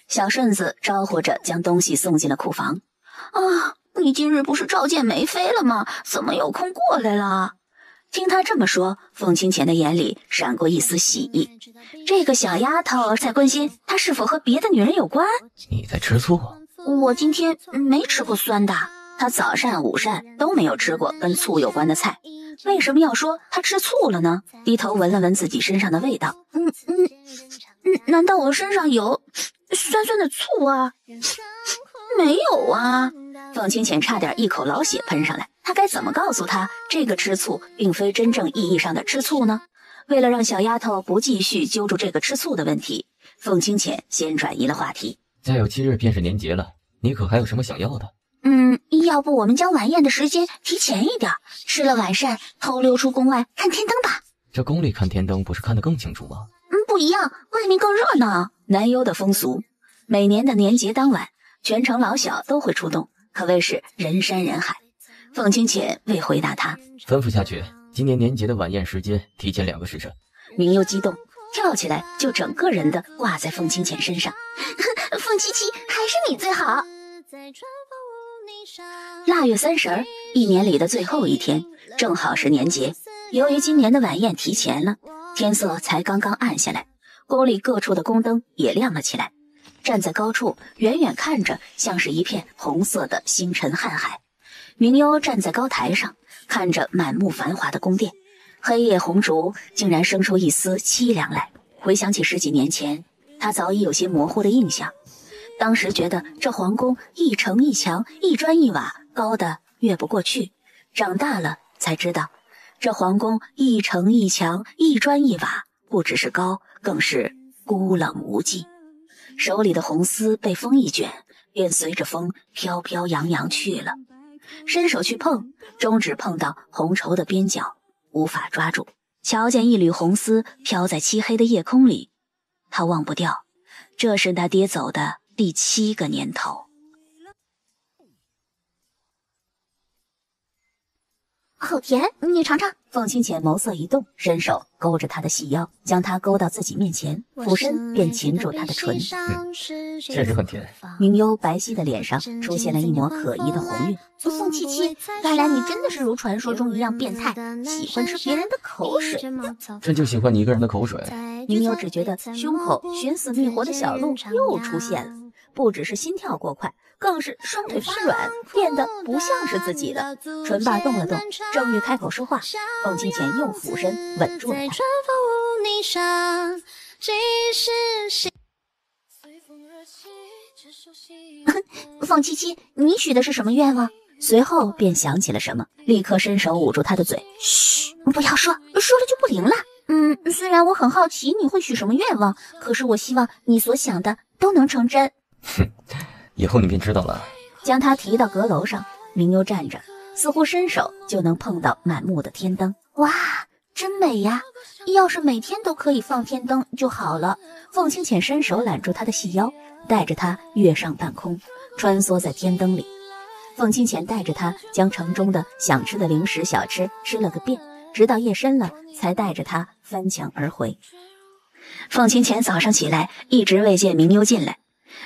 小顺子招呼着将东西送进了库房。啊，你今日不是召见梅妃了吗？怎么有空过来了？听他这么说，凤清浅的眼里闪过一丝喜意。这个小丫头才关心她是否和别的女人有关。你在吃醋？我今天没吃过酸的，她早膳午膳都没有吃过跟醋有关的菜，为什么要说她吃醋了呢？低头闻了闻自己身上的味道，难道我身上有酸酸的醋啊？没有啊！凤清浅差点一口老血喷上来，他该怎么告诉她这个吃醋并非真正意义上的吃醋呢？为了让小丫头不继续揪住这个吃醋的问题，凤清浅先转移了话题。再有7日便是年节了，你可还有什么想要的？要不我们将晚宴的时间提前一点，吃了晚膳偷溜出宫外看天灯吧。这宫里看天灯不是看得更清楚吗？不一样，外面更热闹。南幽的风俗，每年的年节当晚，全城老小都会出动，可谓是人山人海。凤清浅未回答他，吩咐下去，今年年节的晚宴时间提前2个时辰。明幽激动，跳起来就整个人的挂在凤清浅身上。凤七七，还是你最好。腊月30，一年里的最后一天，正好是年节。由于今年的晚宴提前了，天色才刚刚暗下来，宫里各处的宫灯也亮了起来。站在高处，远远看着像是一片红色的星辰瀚海。明幽站在高台上，看着满目繁华的宫殿，黑夜红烛竟然生出一丝凄凉来。回想起10几年前，他早已有些模糊的印象。当时觉得这皇宫一城一墙，一砖一瓦，高的越不过去。长大了才知道，这皇宫一城一墙，一砖一瓦，不只是高，更是孤冷无际。手里的红丝被风一卷，便随着风飘飘扬扬去了。伸手去碰，终只碰到红绸的边角，无法抓住。瞧见一缕红丝飘在漆黑的夜空里，他忘不掉，这是他爹走的第7个年头。好甜，你尝尝。凤清浅眸色一动，伸手勾着他的细腰，将他勾到自己面前，俯身便擒住他的唇。确实很甜。明幽白皙的脸上出现了一抹可疑的红晕。凤七七，看来你真的是如传说中一样变态，喜欢吃别人的口水。这就喜欢你一个人的口水。明幽只觉得胸口寻死觅活的小鹿又出现了，不只是心跳过快，更是双腿发软，变得不像是自己的。唇瓣动了动，正欲开口说话，凤清浅又俯身吻住了他。凤七七，你许的是什么愿望？随后便想起了什么，立刻伸手捂住他的嘴。嘘，不要说，说了就不灵了。虽然我很好奇你会许什么愿望，可是我希望你所想的都能成真。以后你便知道了。将他提到阁楼上，明幽站着，似乎伸手就能碰到满目的天灯。哇，真美呀！要是每天都可以放天灯就好了。凤清浅伸手揽住他的细腰，带着他跃上半空，穿梭在天灯里。凤清浅带着他将城中的想吃的零食小吃吃了个遍，直到夜深了才带着他翻墙而回。凤清浅早上起来一直未见明幽进来，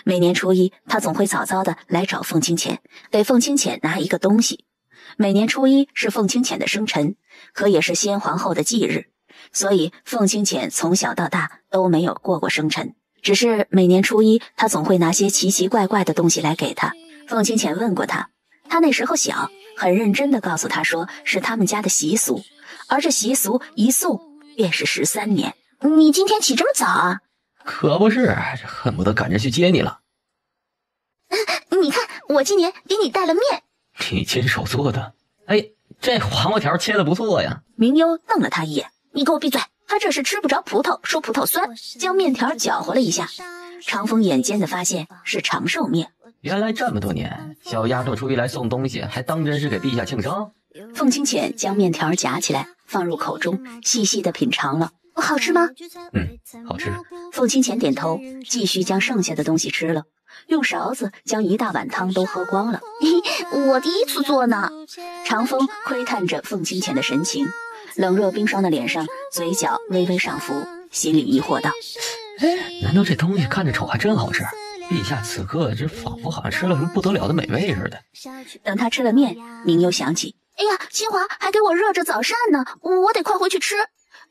每年初一他总会早早的来找凤清浅，给凤清浅拿一个东西。每年初一是凤清浅的生辰，可也是先皇后的忌日，所以凤清浅从小到大都没有过生辰。只是每年初一他总会拿些奇奇怪怪的东西来给他。凤清浅问过他那时候小，很认真地告诉他说是他们家的习俗，而这习俗一宿便是13年。你今天起这么早啊？可不是，恨不得赶着去接你了。你看，我今年给你带了面。你亲手做的？哎，这黄瓜条切的不错呀。明优瞪了他一眼，你给我闭嘴！他这是吃不着葡萄说葡萄酸，将面条搅和了一下。长风眼尖的发现是长寿面。原来这么多年，小丫头初一来送东西，还当真是给陛下庆生。凤清浅将面条夹起来放入口中，细细的品尝了。好吃吗？好吃。凤清浅点头，继续将剩下的东西吃了，用勺子将一大碗汤都喝光了。我第一次做呢。长风窥探着凤清浅的神情，冷热冰霜的脸上，嘴角微微上浮，心里疑惑道：难道这东西看着丑还真好吃？陛下此刻这仿佛好像吃了什么不得了的美味似的。等他吃了面，明又想起，哎呀，清华还给我热着早膳呢，我得快回去吃。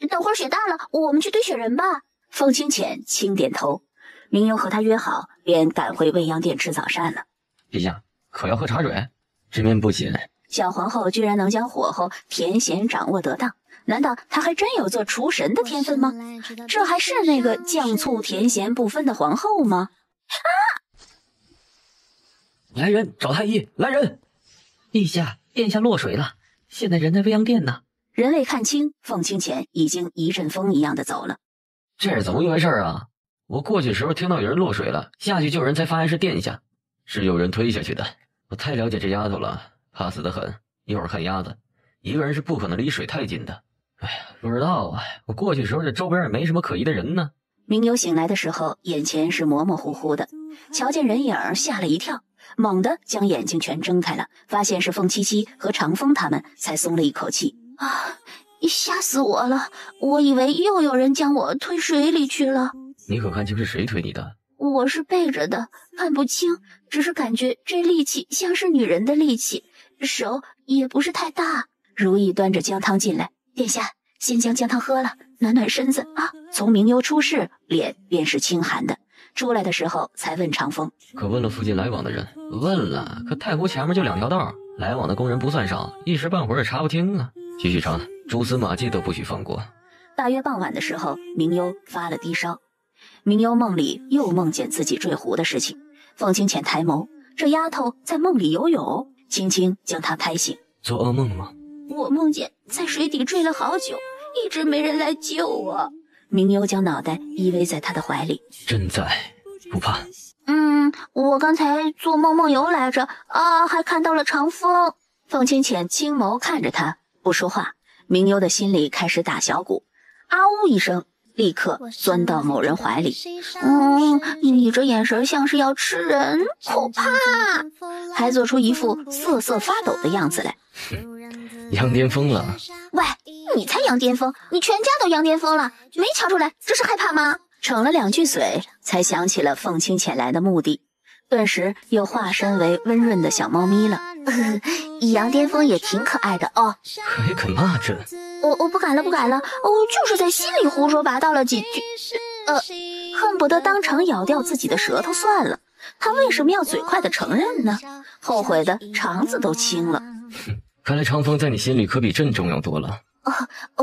等会儿雪大了，我们去堆雪人吧。凤清浅轻点头。明优和他约好，便赶回未央殿吃早膳了。陛下可要喝茶水？这面不紧。小皇后居然能将火候甜咸掌握得当，难道她还真有做厨神的天分吗？这还是那个酱醋甜咸不分的皇后吗？来人，找太医！来人！陛下，殿下落水了，现在人在未央殿呢。人未看清，凤清浅已经一阵风一样的走了。这是怎么一回事啊？我过去时候听到有人落水了，下去救人才发现是殿下，是有人推下去的。我太了解这丫头了，怕死得很。一会儿看鸭子，一个人是不可能离水太近的。哎呀，不知道啊，我过去时候这周边也没什么可疑的人呢。明优醒来的时候，眼前是模模糊糊的，瞧见人影儿吓了一跳，猛地将眼睛全睁开了，发现是凤七七和长风他们，才松了一口气。啊，吓死我了！我以为又有人将我推水里去了。你可看清是谁推你的？我是背着的，看不清，只是感觉这力气像是女人的力气，手也不是太大。如意端着姜汤进来，殿下先将姜汤喝了，暖暖身子啊。从明优出世，脸便是清寒的，出来的时候才问长风，可问了附近来往的人？问了，可太湖前面就2条道，来往的工人不算少，一时半会儿也查不清啊。继续查，蛛丝马迹都不许放过。大约傍晚的时候，明优发了低烧。明优梦里又梦见自己坠湖的事情，凤清浅抬眸，这丫头在梦里游泳，轻轻将她拍醒。做噩梦吗？我梦见在水底坠了好久，一直没人来救我。明优将脑袋依偎在他的怀里，朕在，不怕。我刚才做梦游来着啊，还看到了长风。凤清浅轻眸看着他，不说话。明优的心里开始打小鼓，啊呜一声，立刻钻到某人怀里。你这眼神像是要吃人，可怕！还做出一副瑟瑟发抖的样子来。羊癫疯了？喂，你才羊癫疯，你全家都羊癫疯了，没瞧出来这是害怕吗？逞了2句嘴，才想起了凤清浅来的目的，顿时又化身为温润的小猫咪了。羊癫疯也挺可爱的哦。还肯骂朕？我不敢了，就是在心里胡说八道了几句，恨不得当场咬掉自己的舌头算了。他为什么要嘴快的承认呢？后悔的肠子都青了。看来长风在你心里可比朕重要多了。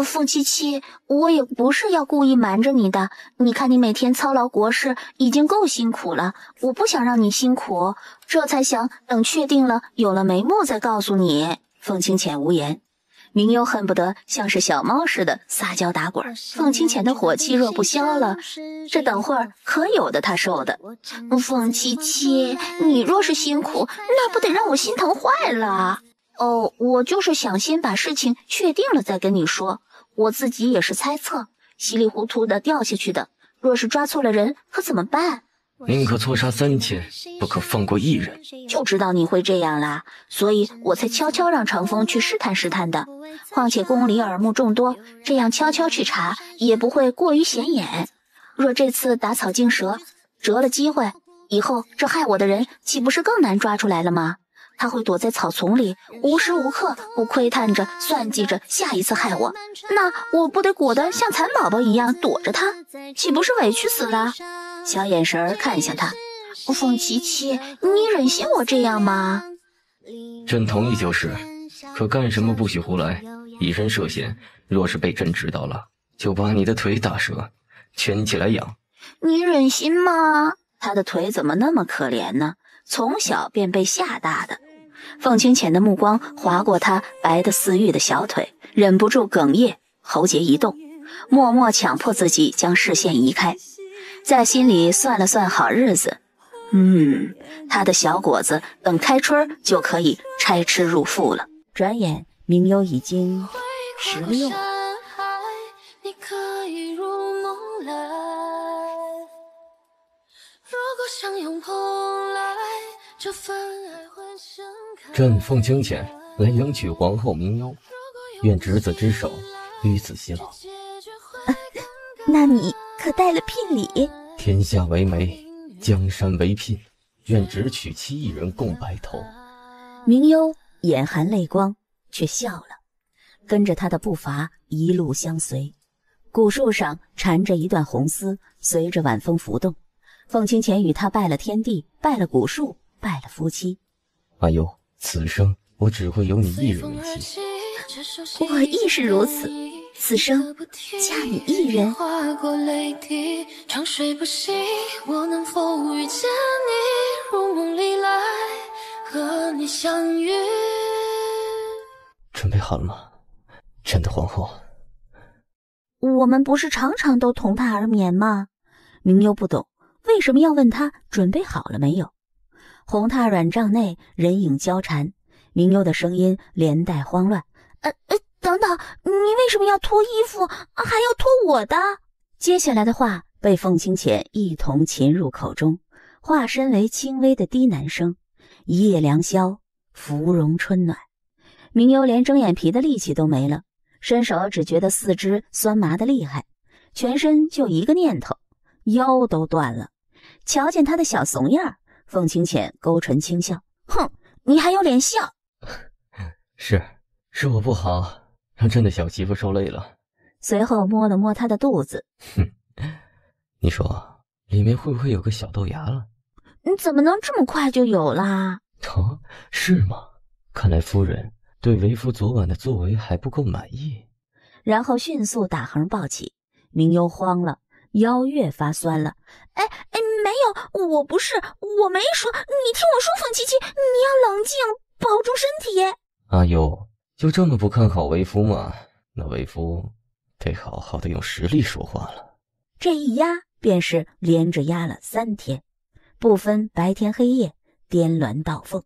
凤七七，我也不是要故意瞒着你的。你看你每天操劳国事已经够辛苦了，我不想让你辛苦，这才想等确定了有了眉目再告诉你。凤清浅无言，明优恨不得像是小猫似的撒娇打滚。凤清浅的火气若不消了，这等会儿可有的他受的。凤七七，你若是辛苦，那不得让我心疼坏了。我就是想先把事情确定了再跟你说，我自己也是猜测，稀里糊涂的掉下去的，若是抓错了人可怎么办？宁可错杀3000，不可放过1人。就知道你会这样啦，所以我才悄悄让长风去试探试探的。况且宫里耳目众多，这样悄悄去查也不会过于显眼。若这次打草惊蛇，折了机会，以后这害我的人岂不是更难抓出来了吗？他会躲在草丛里，无时无刻不窥探着算计着下一次害我，那我不得裹得像蚕宝宝一样躲着他，岂不是委屈死了？小眼神看向他，凤七七，你忍心我这样吗？朕同意就是，可干什么不许胡来，以身涉险，若是被朕知道了，就把你的腿打折，圈起来养。你忍心吗？他的腿怎么那么可怜呢？从小便被吓大的。凤清浅的目光划过他白得似玉的小腿，忍不住哽咽，喉结一动，默默强迫自己将视线移开，在心里算了算好日子。他的小果子等开春就可以拆吃入腹了。转眼明幽已经16了。朕奉清浅来迎娶皇后明幽，愿执子之手，与子偕老。那你可带了聘礼？天下为媒，江山为聘，愿只娶7亿人共白头。明幽眼含泪光，却笑了，跟着他的步伐一路相随。古树上缠着一段红丝，随着晚风浮动。凤清浅与他拜了天地，拜了古树，拜了夫妻。阿幽，此生我只会有你一人为妻。我亦是如此，此生嫁你一人。划过泪滴，长睡不息，我能否遇见你？如梦里来，和你相遇。准备好了吗，朕的皇后？我们不是常常都同榻而眠吗？明幽不懂为什么要问他准备好了没有。红榻软帐内人影交缠，明幽的声音连带慌乱。等等，你为什么要脱衣服，还要脱我的？接下来的话被凤清浅一同噙入口中，化身为轻微的低喃声。一夜良宵，芙蓉春暖。明幽连睁眼皮的力气都没了，伸手只觉得四肢酸麻的厉害，全身就一个念头，腰都断了。瞧见他的小怂样，凤清浅勾唇轻笑：哼，你还有脸笑？是我不好，让朕的小媳妇受累了。随后摸了摸他的肚子，你说里面会不会有个小豆芽了？你怎么能这么快就有啦？哦，是吗？看来夫人对为夫昨晚的作为还不够满意。然后迅速打横抱起。明幽慌了，腰越发酸了。没有，我不是，我没说，你听我说，凤七七，你要冷静，保重身体。阿幽，就这么不看好为夫吗？那为夫得好好的用实力说话了。这一压便是连着压了3天，不分白天黑夜，颠鸾倒凤。